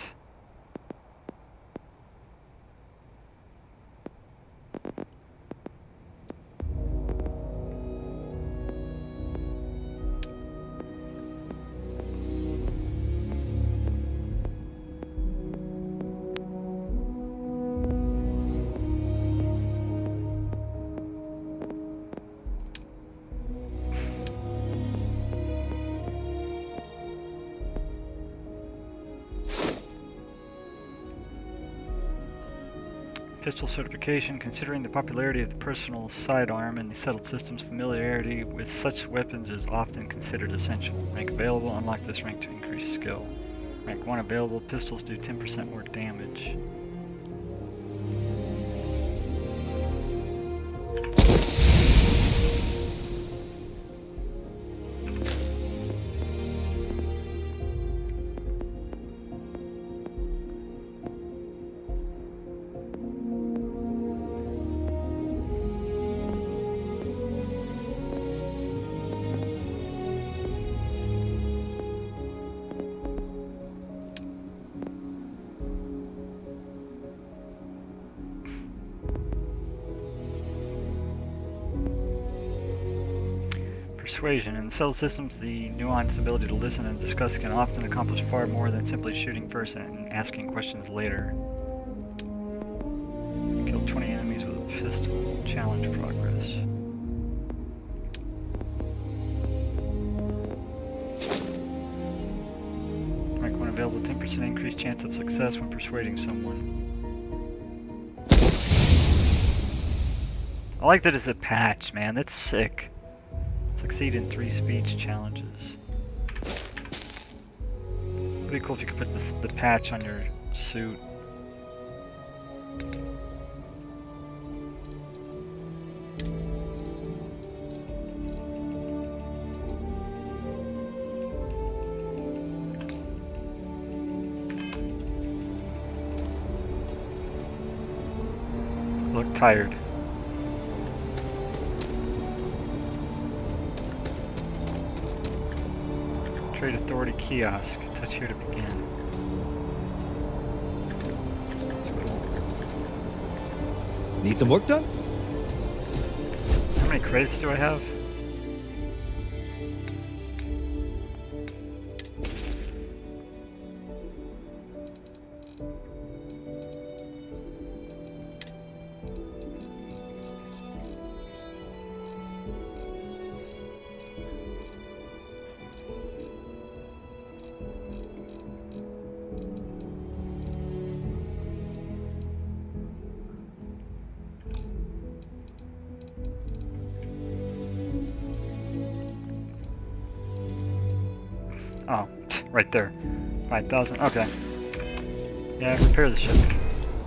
S1: Pistol certification. Considering the popularity of the personal sidearm and the settled system's familiarity with such weapons is often considered essential. Rank available. Unlock this rank to increase skill. Rank 1 available. Pistols do 10% more damage. Persuasion. In settled systems, the nuanced ability to listen and discuss can often accomplish far more than simply shooting first and asking questions later. Kill 20 enemies with a pistol. Challenge progress. Rank 1 available. 10% increased chance of success when persuading someone. I like that it's a patch, man. That's sick. Succeed in 3 speech challenges. It'd be cool if you could put the patch on your suit. Look tired. Trade Authority kiosk. Switch here to begin. That's cool.
S12: Need some work done?
S1: How many credits do I have? Oh, right there. 5,000. Okay. Yeah, repair the ship.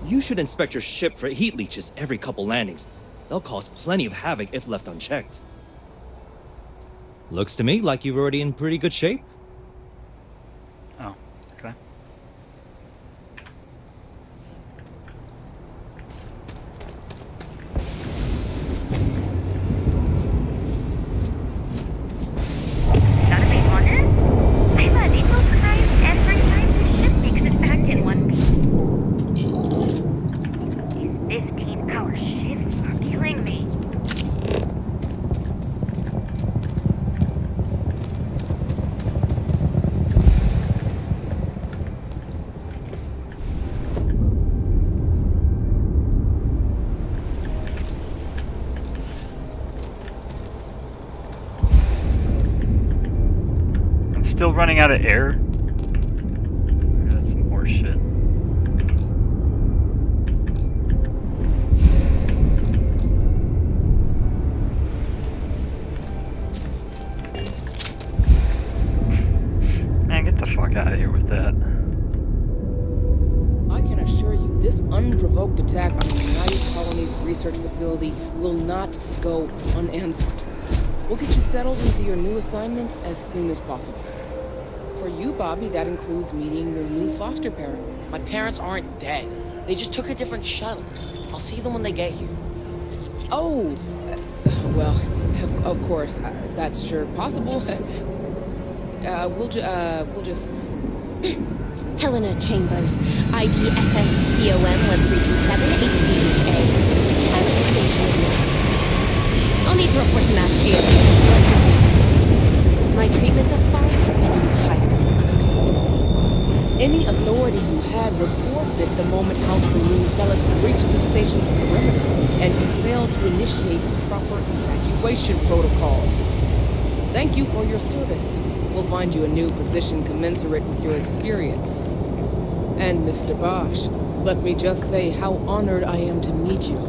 S12: You should inspect your ship for heat leeches every couple landings. They'll cause plenty of havoc if left unchecked. Looks to me like you're already in pretty good shape.
S1: Oh, okay.
S19: Got a big order? I'm a little surprised every time the ship makes it back in one piece. These 15-hour shifts are killing me.
S1: I'm still running out of air. That's some horse shit. Man, get the fuck out of here with that.
S20: I can assure you, this unprovoked attack on the United Colonies Research Facility will not go unanswered. We'll get you settled into your new assignments as soon as possible. For you, Bobby, that includes meeting your new foster parent.
S21: My parents aren't dead. They just took a different shuttle. I'll see them when they get here.
S20: Oh, well, of course, that's sure possible. We'll just...
S22: Helena Chambers, ID SSCOM1327HCHA. I was the station administrator. I'll need to report to Master ASUS for a full debrief. My treatment thus far has been entirely unacceptable.
S20: Any authority you had was forfeit the moment House Marine zealots breached the station's perimeter, and you failed to initiate proper evacuation protocols. Thank you for your service. We'll find you a new position commensurate with your experience. And Mr. Bosch, let me just say how honored I am to meet you.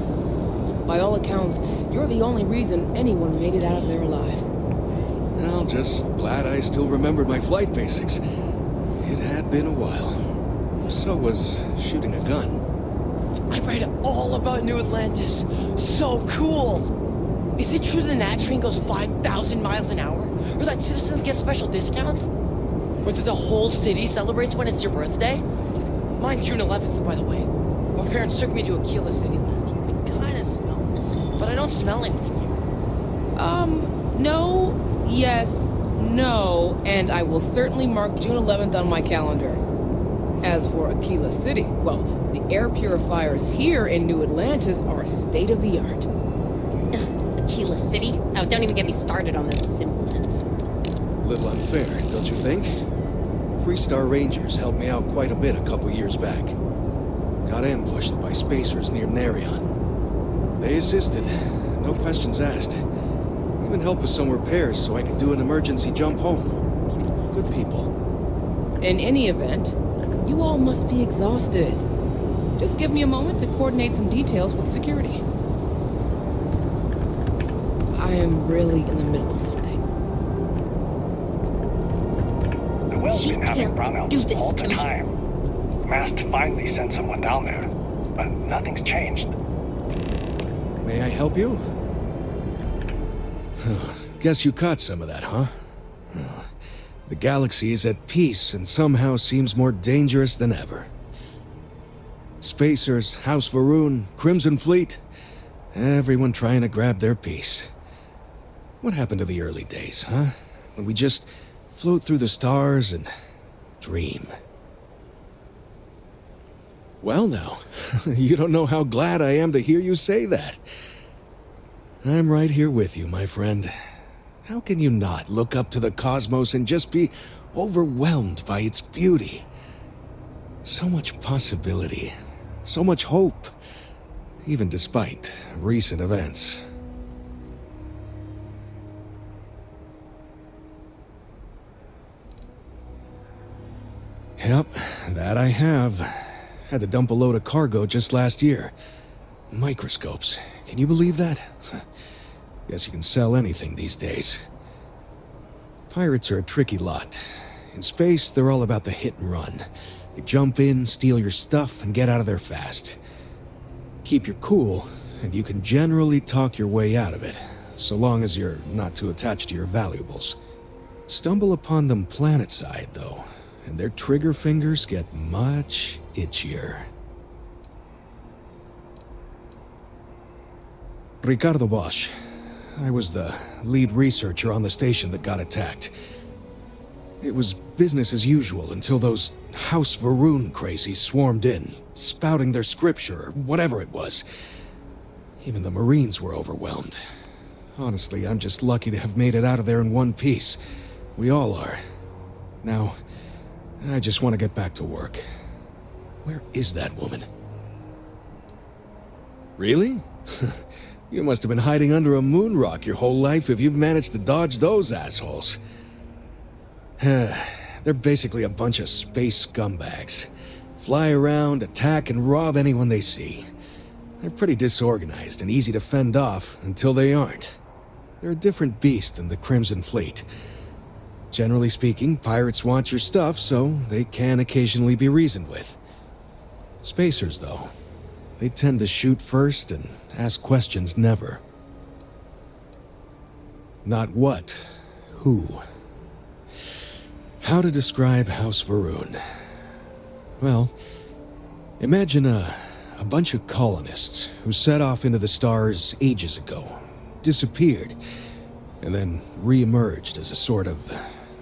S20: By all accounts, you're the only reason anyone made it out of there alive.
S3: Well, just glad I still remembered my flight basics. It had been a while. So was shooting a gun.
S21: I read all about New Atlantis. So cool! Is it true the Nat train goes 5,000 miles an hour? Or that citizens get special discounts? Or that the whole city celebrates when it's your birthday? Mine's June 11th, by the way. My parents took me to Aquila City last year. I kinda smell it, but I don't smell anything here.
S20: No, yes, no, and I will certainly mark June 11th on my calendar. As for Aquila City, well, the air purifiers here in New Atlantis are state-of-the-art.
S22: Aquila City? Oh, don't even get me started on those simpletons.
S3: A little unfair, don't you think? Freestar Rangers helped me out quite a bit a couple years back. Got ambushed by spacers near Narion. They assisted, no questions asked. Even helped with some repairs so I could do an emergency jump home. Good people.
S20: In any event, you all must be exhausted. Just give me a moment to coordinate some details with security. I am really in the middle of something.
S22: The well's been having brownouts all the
S23: time. Mast finally sent someone down there, but nothing's changed.
S3: May I help you? Guess you caught some of that, huh? The galaxy is at peace and somehow seems more dangerous than ever. Spacers, House Varun, Crimson Fleet, everyone trying to grab their piece. What happened to the early days, huh? When we just float through the stars and dream. Well now, you don't know how glad I am to hear you say that. I'm right here with you, my friend. How can you not look up to the cosmos and just be overwhelmed by its beauty? So much possibility, so much hope, even despite recent events. Yep, that I have. Had to dump a load of cargo just last year. Microscopes. Can you believe that? Guess you can sell anything these days. Pirates are a tricky lot. In space, they're all about the hit and run. They jump in, steal your stuff, and get out of there fast. Keep your cool, and you can generally talk your way out of it, so long as you're not too attached to your valuables. Stumble upon them planetside, though, and their trigger fingers get much itchier. Ricardo Bosch. I was the lead researcher on the station that got attacked. It was business as usual until those House Varun crazies swarmed in, spouting their scripture or whatever it was. Even the Marines were overwhelmed. Honestly, I'm just lucky to have made it out of there in one piece. We all are. Now, I just want to get back to work. Where is that woman? Really? You must have been hiding under a moon rock your whole life if you've managed to dodge those assholes. They're basically a bunch of space scumbags. Fly around, attack, and rob anyone they see. They're pretty disorganized and easy to fend off until they aren't. They're a different beast than the Crimson Fleet. Generally speaking, pirates want your stuff, so they can occasionally be reasoned with. Spacers, though, they tend to shoot first and ask questions never. Not what, who. How to describe House Varun? Well, imagine a bunch of colonists who set off into the stars ages ago, disappeared, and then re-emerged as a sort of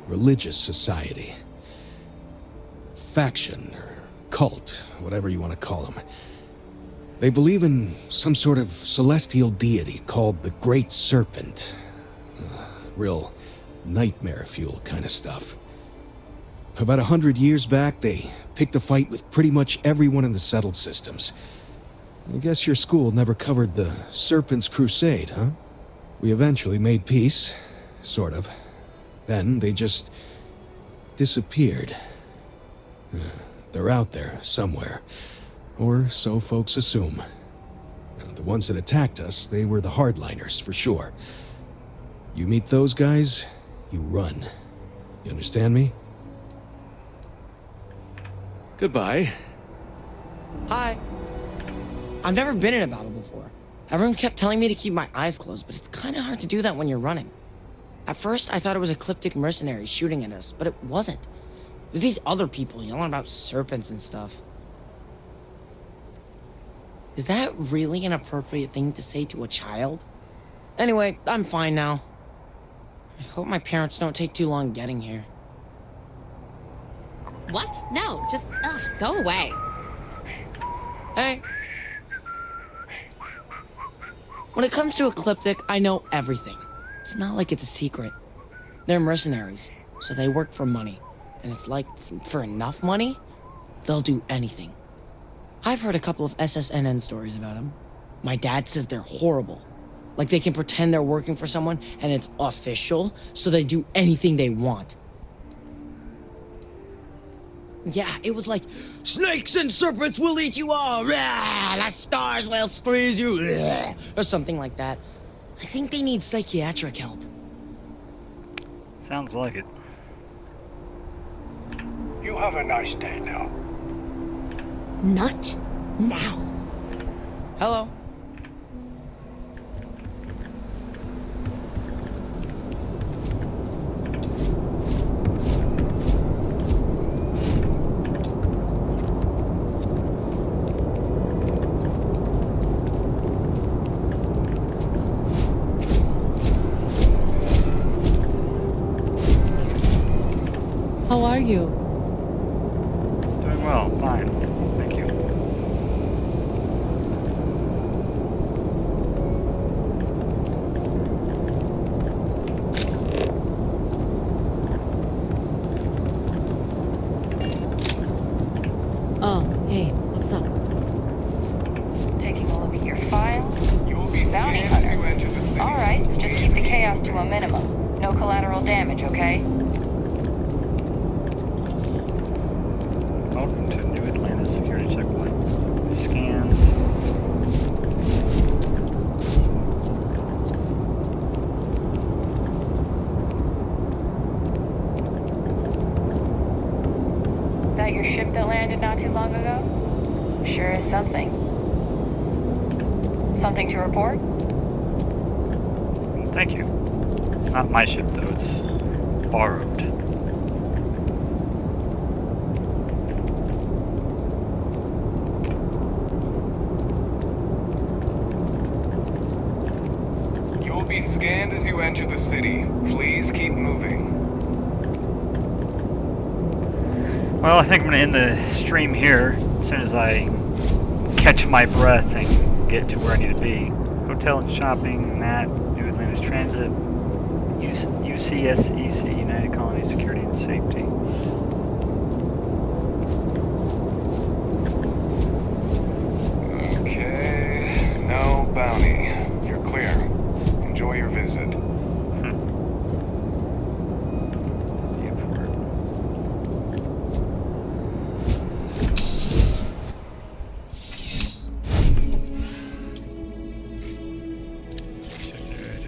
S3: religious society. Faction, or cult, whatever you want to call them. They believe in some sort of celestial deity called the Great Serpent. Real nightmare fuel kind of stuff. About 100 years back, they picked a fight with pretty much everyone in the settled systems. I guess your school never covered the Serpent's Crusade, huh? We eventually made peace, sort of. Then they just disappeared. They're out there somewhere, or so folks assume. The ones that attacked us, they were the hardliners, for sure. You meet those guys, you run. You understand me? Goodbye.
S21: Hi. I've never been in a battle before. Everyone kept telling me to keep my eyes closed, but it's kind of hard to do that when you're running. At first, I thought it was ecliptic mercenaries shooting at us, but it wasn't. It was these other people yelling about serpents and stuff. Is that really an appropriate thing to say to a child? Anyway, I'm fine now. I hope my parents don't take too long getting here.
S22: What? No, just, go away.
S21: Hey. When it comes to Ecliptic, I know everything. It's not like it's a secret. They're mercenaries, so they work for money. And it's like, for enough money, they'll do anything. I've heard a couple of SSNN stories about them. My dad says they're horrible. Like they can pretend they're working for someone and it's official, so they do anything they want. Yeah, it was like, snakes and serpents will eat you all, rah, the stars will squeeze you, rah, or something like that. I think they need psychiatric help.
S1: Sounds like it.
S23: You have a nice day now.
S22: Not now.
S21: Hello.
S2: How are you?
S1: well. Fine. Thank you.
S22: Oh, hey, what's up?
S18: Taking a look at your file.
S6: You will be
S18: Bounty
S6: scanned as
S18: hunter.
S6: you enter the city.
S18: Alright, just keep the chaos to a minimum. No collateral damage, okay?
S1: Welcome to New Atlanta security checkpoint. Scanned.
S18: That your ship that landed not too long ago? Sure is something. Something to report?
S1: Thank you. Not my ship, though. It's borrowed.
S6: You will be scanned as you enter the city. Please keep moving.
S1: Well, I think I'm going to end the stream here as soon as I catch my breath and get to where I need to be. Hotel and shopping, NAT, New Atlantis Transit, UCSEC, United Colony Security and Safety.
S6: Okay. No bounty. You're clear. Enjoy your visit.
S1: Do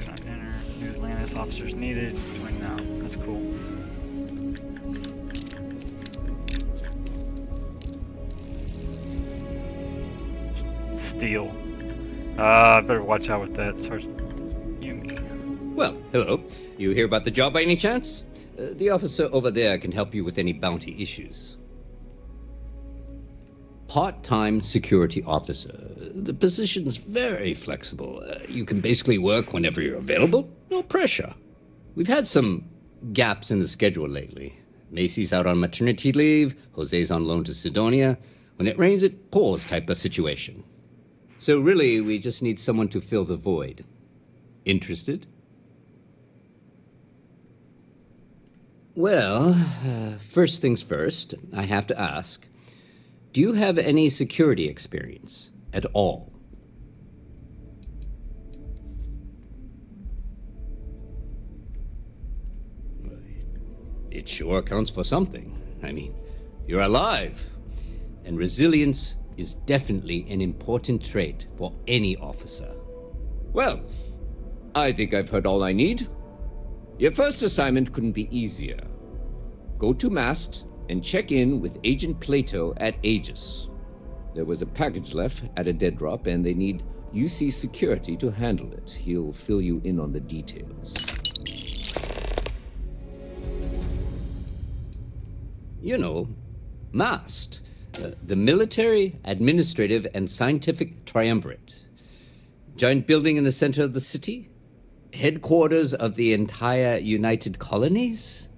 S1: not enter. New Atlantis officers needed. Join now. That's cool. Steal. I better watch out with that, Sergeant Yumi.
S8: Well, hello. You hear about the job by any chance? The officer over there can help you with any bounty issues. Part-time security officer. The position's very flexible. You can basically work whenever you're available. No pressure. We've had some gaps in the schedule lately. Macy's out on maternity leave. Jose's on loan to Sidonia. When it rains, it pours type of situation. So really, we just need someone to fill the void. Interested? Well, first things first, I have to ask, do you have any security experience at all? It sure counts for something. I mean, you're alive. And resilience is definitely an important trait for any officer. Well, I think I've heard all I need. Your first assignment couldn't be easier. Go to Mast and check in with Agent Plato at ASUS. There was a package left at a dead drop, and they need UC security to handle it. He'll fill you in on the details. You know, MAST, the Military, Administrative, and Scientific Triumvirate. Giant building in the center of the city? Headquarters of the entire United Colonies?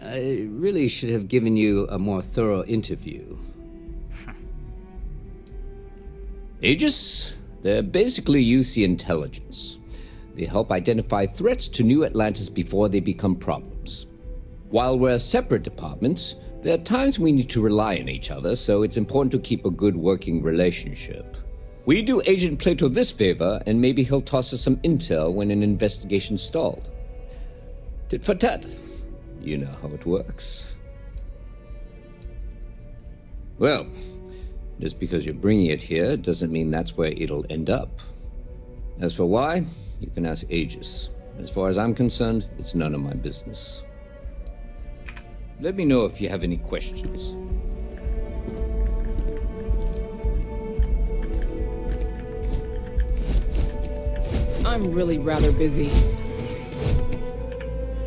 S8: I really should have given you a more thorough interview. ASUS? They're basically UC intelligence. They help identify threats to New Atlantis before they become problems. While we're separate departments, there are times we need to rely on each other, so it's important to keep a good working relationship. We do Agent Plato this favor, and maybe he'll toss us some intel when an investigation's stalled. Tit for tat. You know how it works. Well, just because you're bringing it here doesn't mean that's where it'll end up. As for why, you can ask ASUS. As far as I'm concerned, it's none of my business. Let me know if you have any questions.
S20: I'm really rather busy.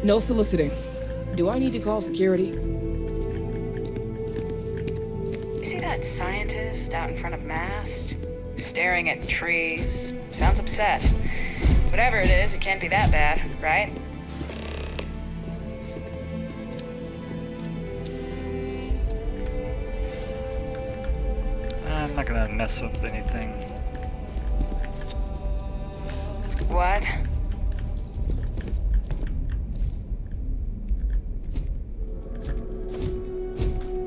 S20: No soliciting. Do I need to call security?
S18: You see that scientist out in front of Mast? Staring at trees. Sounds upset. Whatever it is, it can't be that bad, right?
S1: I'm not gonna mess up anything.
S18: What?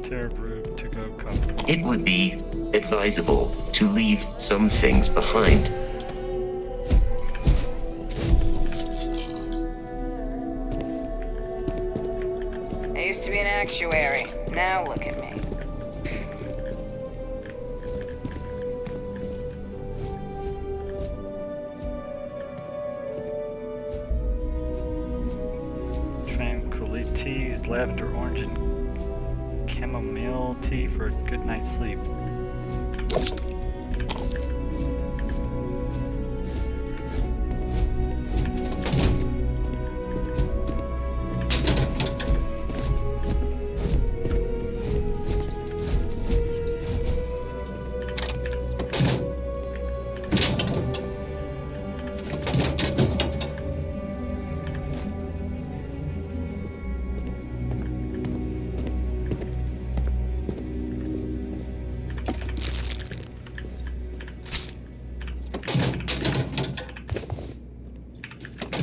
S1: Terror to go cover.
S15: It would be advisable to leave some things behind.
S18: I used to be an actuary. Now look at me.
S1: Tranquility teas, lavender, orange, and chamomile tea for a good night's sleep.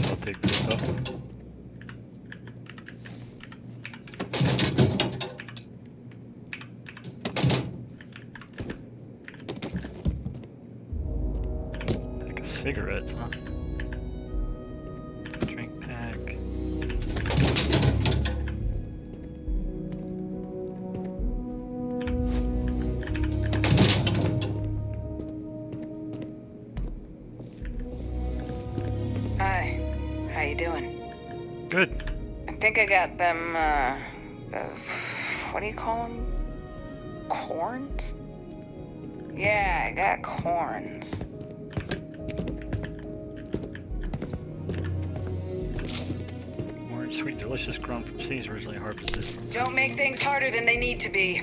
S1: I'll take this up. Pack of cigarettes, huh? Drink pack.
S18: Hi. How you doing?
S1: Good.
S18: I think I got them, what do you call them? Corns? Yeah, I got corns.
S1: Orange, sweet, delicious, grown from seeds, originally harvested.
S18: Don't make things harder than they need to be.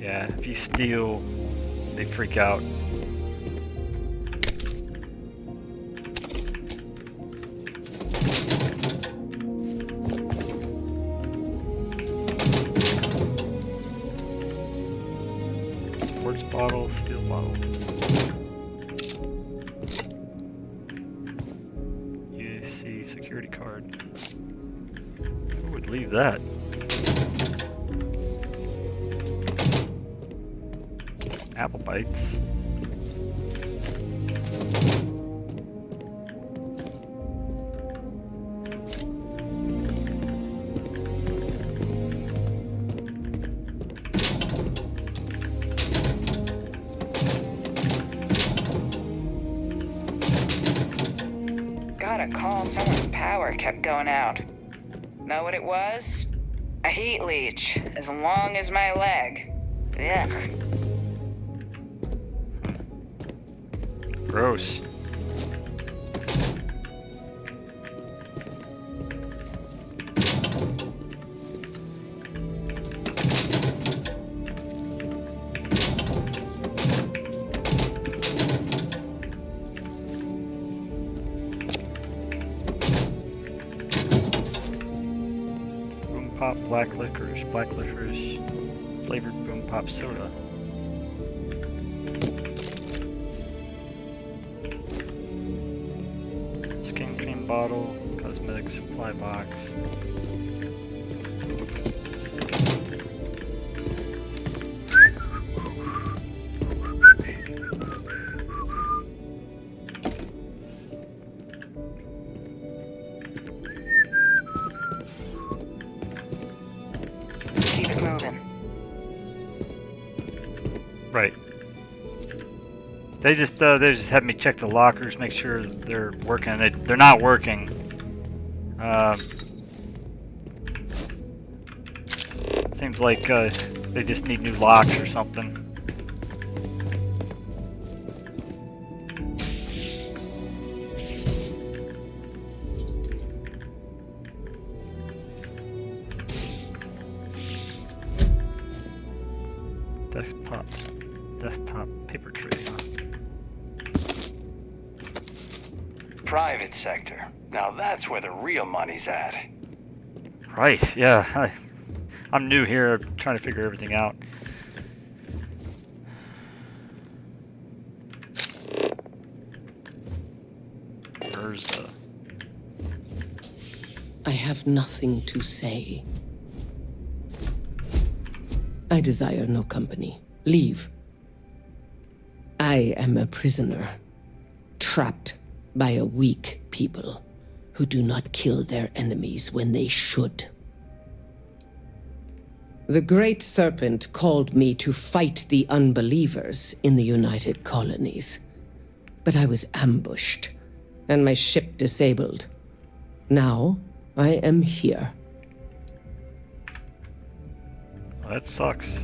S1: Yeah, if you steal, they freak out. Sports bottle, steel bottle. UC security card. Who would leave that? Apple bites.
S18: Got a call, someone's power kept going out. Know what it was? A heat leech, as long as my leg. Ugh.
S1: Gross. Boom Pop black licorice, flavored Boom Pop soda. Skin cream bottle, cosmetic supply box.
S18: Keep it moving.
S1: Right. They just had me check the lockers, make sure they're working. They're not working. Seems like they just need new locks or something. Desktop paper tray.
S23: Private sector. Now that's where the real money's at.
S1: Right, yeah. I'm new here, trying to figure everything out. Urza.
S20: I have nothing to say. I desire no company. Leave. I am a prisoner, trapped by a weak people who do not kill their enemies when they should. The Great Serpent called me to fight the unbelievers in the United Colonies. But I was ambushed, and my ship disabled. Now, I am here.
S1: Well, that sucks.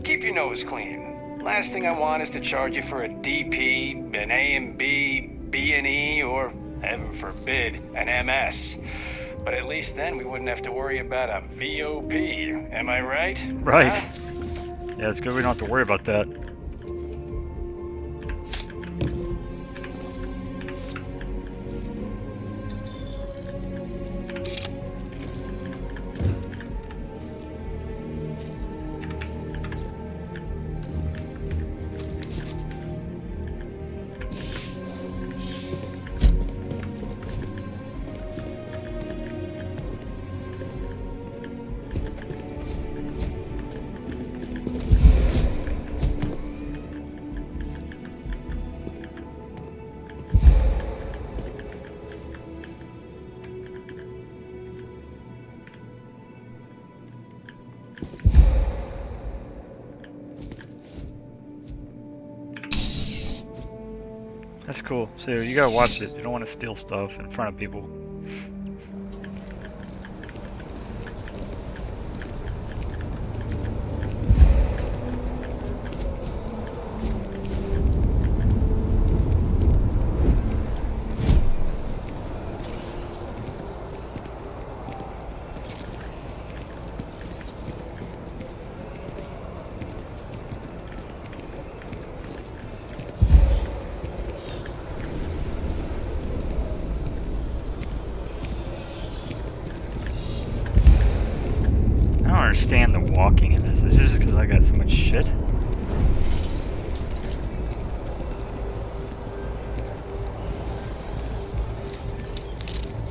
S23: Keep your nose clean. Last thing I want is to charge you for a DP, an A&B, B&E, or, heaven forbid, an MS. But at least then we wouldn't have to worry about a VOP. Am I right?
S1: Right.
S23: Huh?
S1: Yeah, it's good we don't have to worry about that. That's cool. So you gotta watch it. You don't want to steal stuff in front of people. I don't understand the walking in this. Is it just because I got so much shit?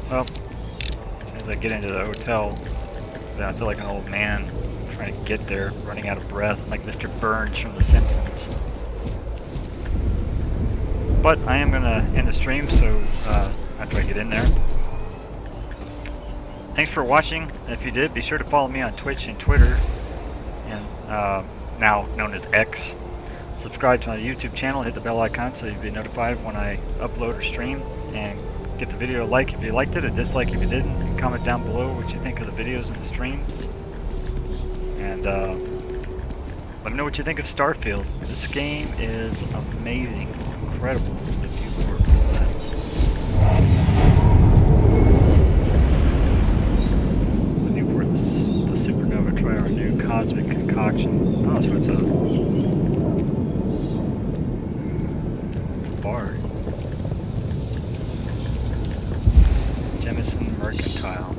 S1: Well, as soon as I get into the hotel, then I feel like an old man trying to get there, running out of breath, like Mr. Burns from The Simpsons. But I am gonna end the stream, so after I get in there. Thanks for watching, and if you did, be sure to follow me on Twitch and Twitter, and now known as X. Subscribe to my YouTube channel, hit the bell icon so you'll be notified when I upload or stream, and give the video a like if you liked it, a dislike if you didn't, and comment down below what you think of the videos and the streams. And let me know what you think of Starfield. This game is amazing, it's incredible if you work with that. Try our new cosmic concoction. Oh, so it's a bar. Jemison Mercantile.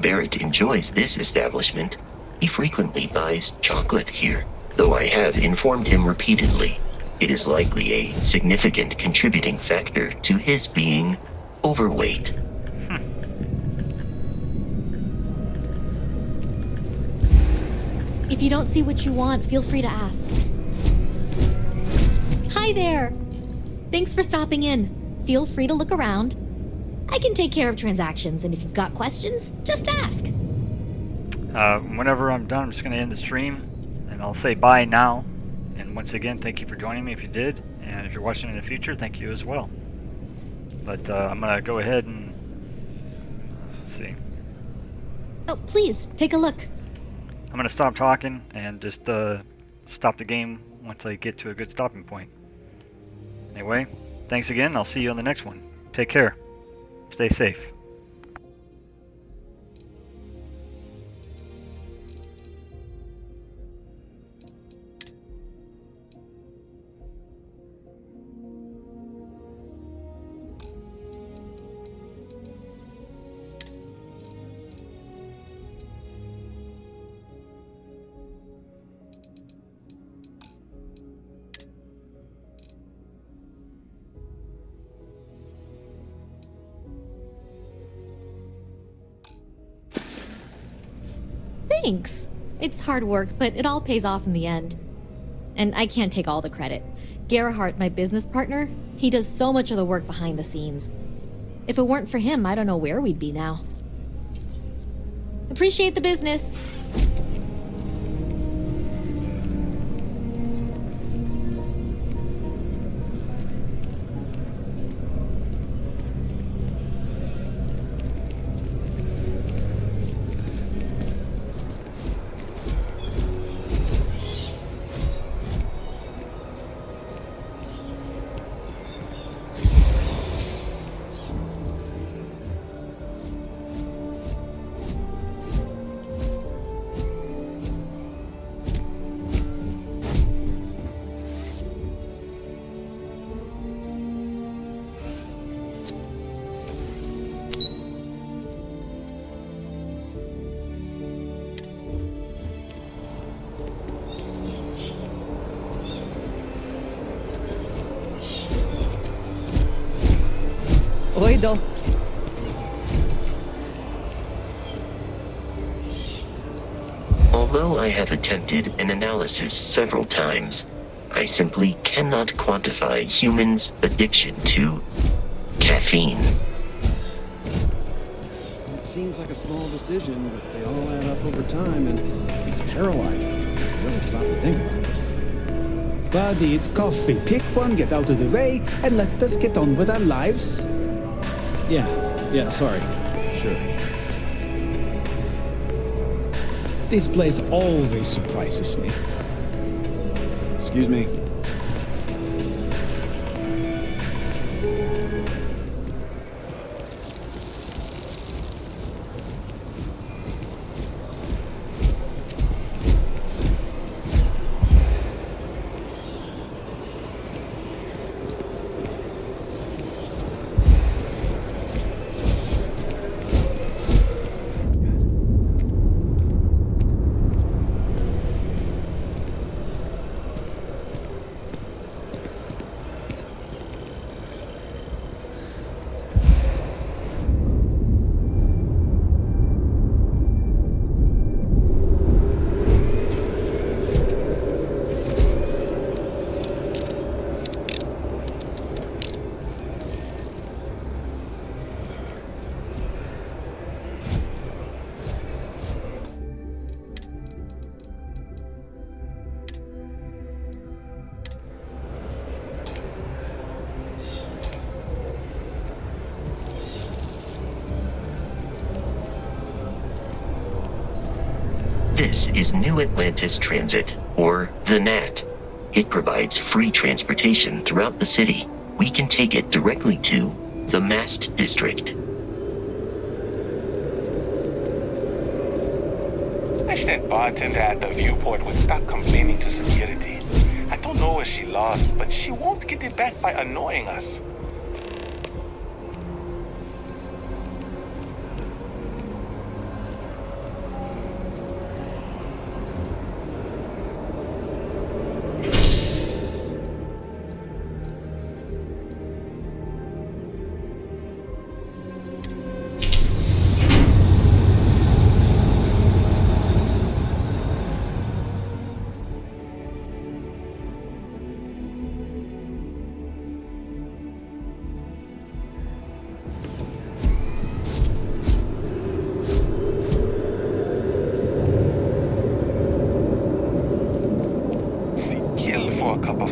S15: Barrett enjoys this establishment. He frequently buys chocolate here, though I have informed him repeatedly. It is likely a significant contributing factor to his being overweight.
S22: If you don't see what you want, feel free to ask. Hi there! Thanks for stopping in. Feel free to look around. I can take care of transactions, and if you've got questions, just ask.
S1: Whenever I'm done, I'm just going to end the stream, and I'll say bye now. And once again, thank you for joining me if you did, and if you're watching in the future, thank you as well. But I'm going to go ahead and... let's see.
S22: Oh, please, take a look.
S1: I'm going to stop talking and just stop the game once I get to a good stopping point. Anyway, thanks again. I'll see you on the next one. Take care. Stay safe.
S7: Thanks. It's hard work, but it all pays off in the end. And I can't take all the credit. Gerhardt, my business partner, he does so much of the work behind the scenes. If it weren't for him, I don't know where we'd be now. Appreciate the business.
S2: Oido.
S15: Although I have attempted an analysis several times, I simply cannot quantify humans' addiction to caffeine.
S3: It seems like a small decision, but they all add up over time, and it's paralyzing if you really stop and think about it.
S9: Buddy, it's coffee. Pick one, get out of the way, and let us get on with our lives.
S3: Yeah, sorry. Sure.
S9: This place always surprises me.
S3: Excuse me.
S15: This is New Atlantis Transit, or the NAT. It provides free transportation throughout the city. We can take it directly to the Mast District.
S23: Wish that bartender at the viewport would stop complaining to security. I don't know what she lost, but she won't get it back by annoying us.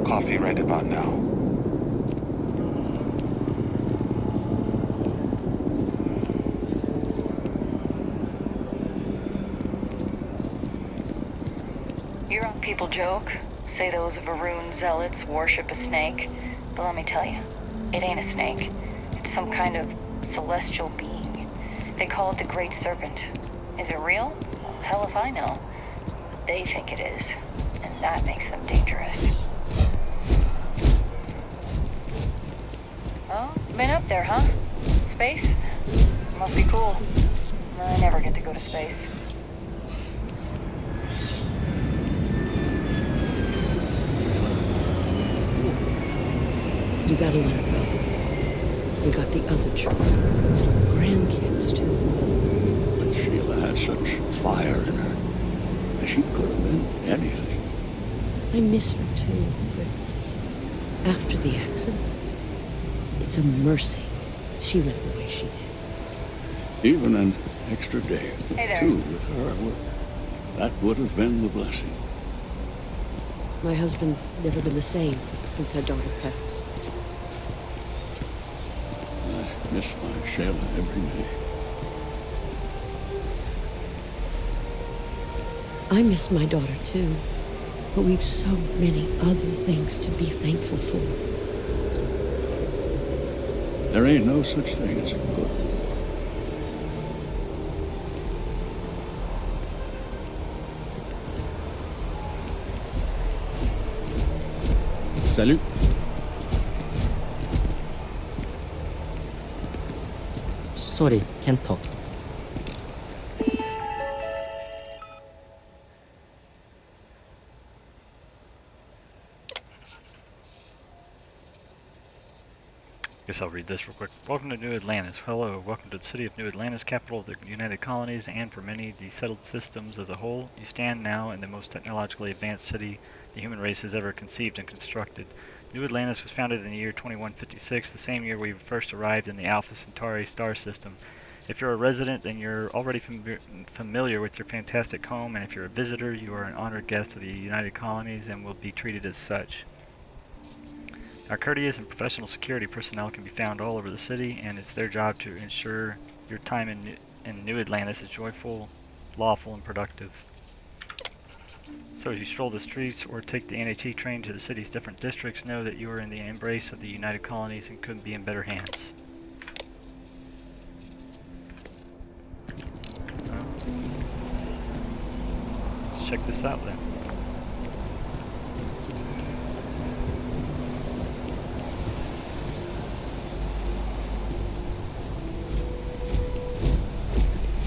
S23: Coffee right about now.
S18: You know, people joke, say those Varun zealots worship a snake, but let me tell you, it ain't a snake. It's some kind of celestial being. They call it the Great Serpent. Is it real? Well, hell if I know. But they think it is, and that makes them dangerous. Oh, been up there, huh? Space? Must be cool. I never get to go to space.
S13: You gotta let her go. We got the other children. Grandkids, too.
S24: But Sheila had such fire in her.
S4: She could have been anything.
S13: I miss her too, but after the accident, it's a mercy she went the way she did.
S4: Even an extra day,
S18: Hey there.
S4: too, with her, that would have been the blessing.
S13: My husband's never been the same since our daughter passed.
S4: I miss my Shayla every day.
S13: I miss my daughter too, but we've so many other things to be thankful for.
S4: There ain't no such thing as a good war.
S12: Salut.
S5: Sorry, can't talk.
S1: Guess I'll read this real quick. Welcome to New Atlantis. Hello, welcome to the city of New Atlantis, capital of the United Colonies, and for many, the settled systems as a whole. You stand now in the most technologically advanced city the human race has ever conceived and constructed. New Atlantis was founded in the year 2156, the same year we first arrived in the Alpha Centauri star system. If you're a resident, then you're already familiar with your fantastic home, and if you're a visitor, you are an honored guest of the United Colonies and will be treated as such. Our courteous and professional security personnel can be found all over the city, and it's their job to ensure your time in New Atlantis is joyful, lawful, and productive. So as you stroll the streets or take the NHE train to the city's different districts, know that you are in the embrace of the United Colonies and couldn't be in better hands. Let's check this out then.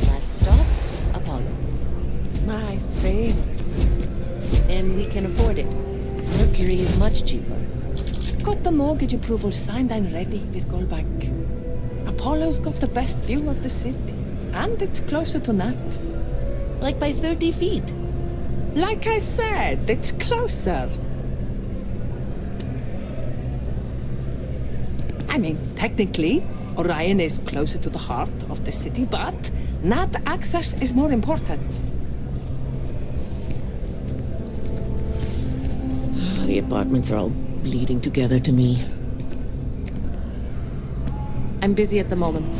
S2: Last stop, Apollo. My favorite. And we can afford it. Mercury is much cheaper.
S20: Got the mortgage approval signed and ready with Goldbank. Apollo's got the best view of the city, and it's closer to Nat.
S2: Like by 30 feet.
S20: Like I said, it's closer. I mean, technically, Orion is closer to the heart of the city, but Nat access is more important.
S2: The apartments are all bleeding together to me.
S20: I'm busy at the moment.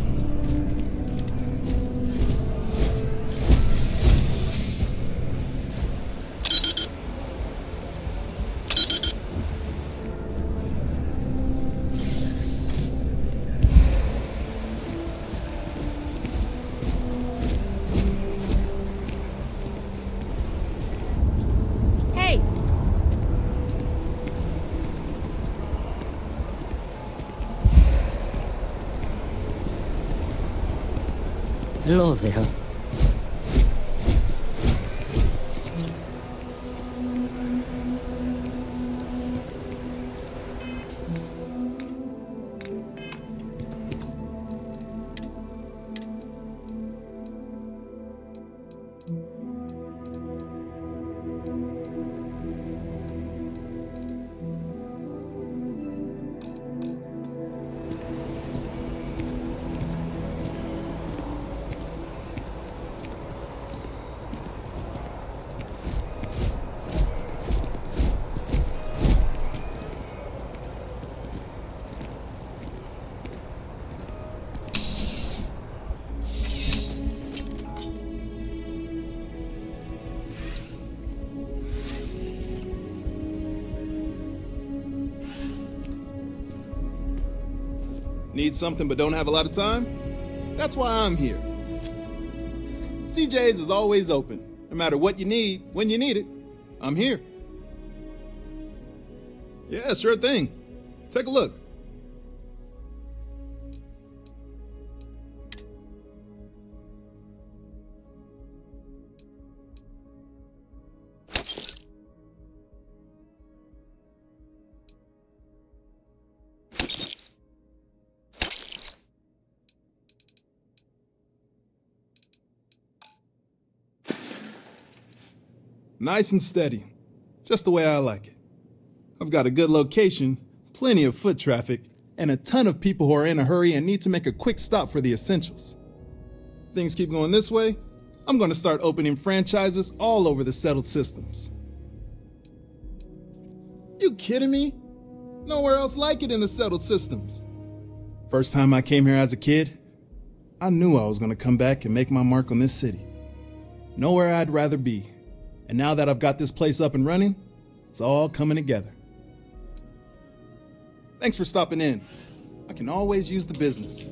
S22: Hey!
S5: Hello there.
S16: Need something but don't have a lot of time? That's why I'm here. CJ's is always open. No matter what you need, when you need it, I'm here. Yeah, sure thing. Take a look. Nice and steady. Just the way I like it. I've got a good location, plenty of foot traffic, and a ton of people who are in a hurry and need to make a quick stop for the essentials. Things keep going this way, I'm going to start opening franchises all over the settled systems. You kidding me? Nowhere else like it in the settled systems. First time I came here as a kid, I knew I was going to come back and make my mark on this city. Nowhere I'd rather be. And now that I've got this place up and running, it's all coming together. Thanks for stopping in. I can always use the business.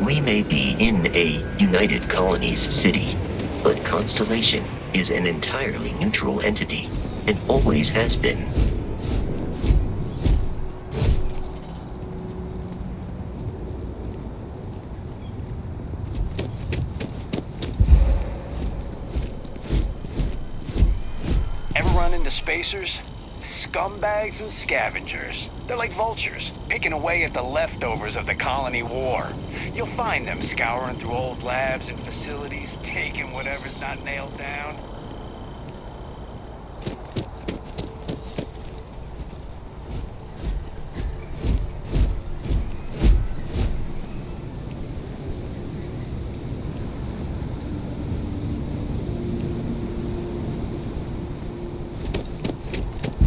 S15: We may be in a United Colonies city, but Constellation is an entirely neutral entity, and always has been.
S23: Ever run into spacers? Scumbags and scavengers. They're like vultures, picking away at the leftovers of the colony war. You'll find them scouring through old labs and facilities, taking whatever's not nailed down.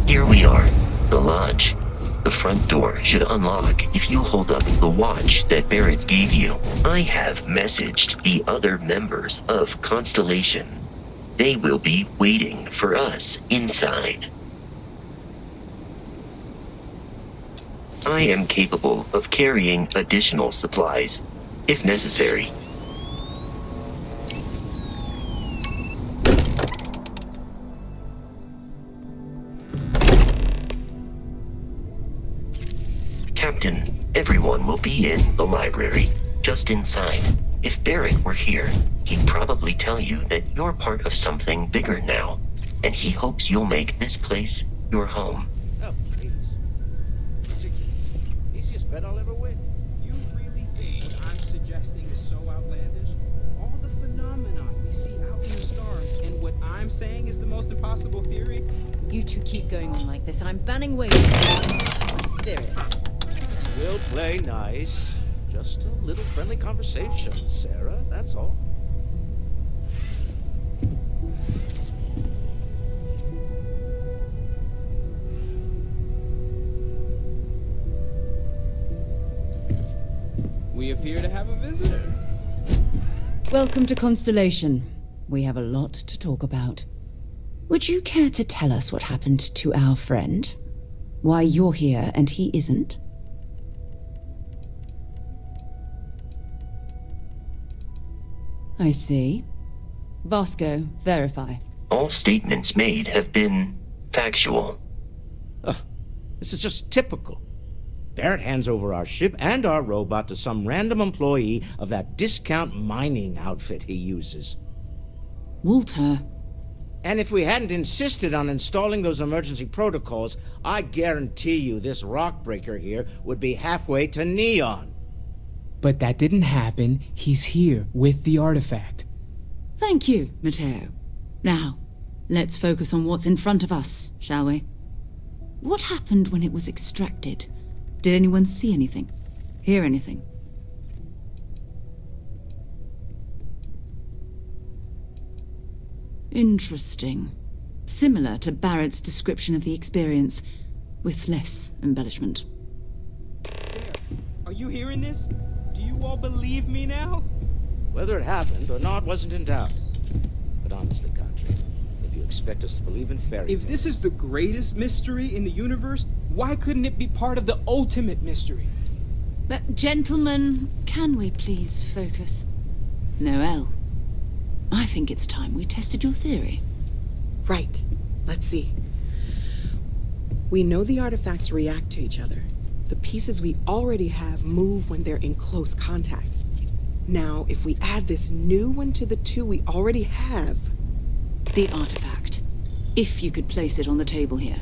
S15: Here we are, the lodge. The front door should unlock if you hold up the watch that Barrett gave you. I have messaged the other members of Constellation. They will be waiting for us inside. I am capable of carrying additional supplies, if necessary. Captain, everyone will be in the library, just inside. If Barrett were here, he'd probably tell you that you're part of something bigger now, and he hopes you'll make this place your home.
S12: Oh, please. Ridiculous. Easiest bet I'll ever win. You really
S10: What I'm suggesting is so outlandish. All the phenomena we see out in the stars, and what I'm saying is the most impossible theory.
S11: You two keep going on like this, and I'm banning wagers. I'm serious.
S14: We'll play nice. Just a little friendly conversation, Sarah, that's all.
S10: We appear to have a visitor.
S11: Welcome to Constellation. We have a lot to talk about. Would you care to tell us what happened to our friend? Why you're here and he isn't? I see. Vasco, verify.
S15: All statements made have been factual.
S14: This is just typical. Barrett hands over our ship and our robot to some random employee of that discount mining outfit he uses.
S11: Walter.
S14: And if we hadn't insisted on installing those emergency protocols, I guarantee you this rock breaker here would be halfway to Neon.
S10: But that didn't happen. He's here with the artifact.
S11: Thank you, Matteo. Now, let's focus on what's in front of us, shall we? What happened when it was extracted? Did anyone see anything? Hear anything? Interesting. Similar to Barrett's description of the experience, with less embellishment.
S10: Are you hearing this? Do you all believe me now?
S14: Whether it happened or not wasn't in doubt. But honestly, Country, if you expect us to believe in fairy tales...
S10: If this is the greatest mystery in the universe, why couldn't it be part of the ultimate mystery?
S11: But, gentlemen, can we please focus? Noelle, I think it's time we tested your theory.
S24: Right. Let's see. We know the artifacts react to each other. The pieces we already have move when they're in close contact. Now, if we add this new one to the two we already have...
S11: The artifact. If you could place it on the table here.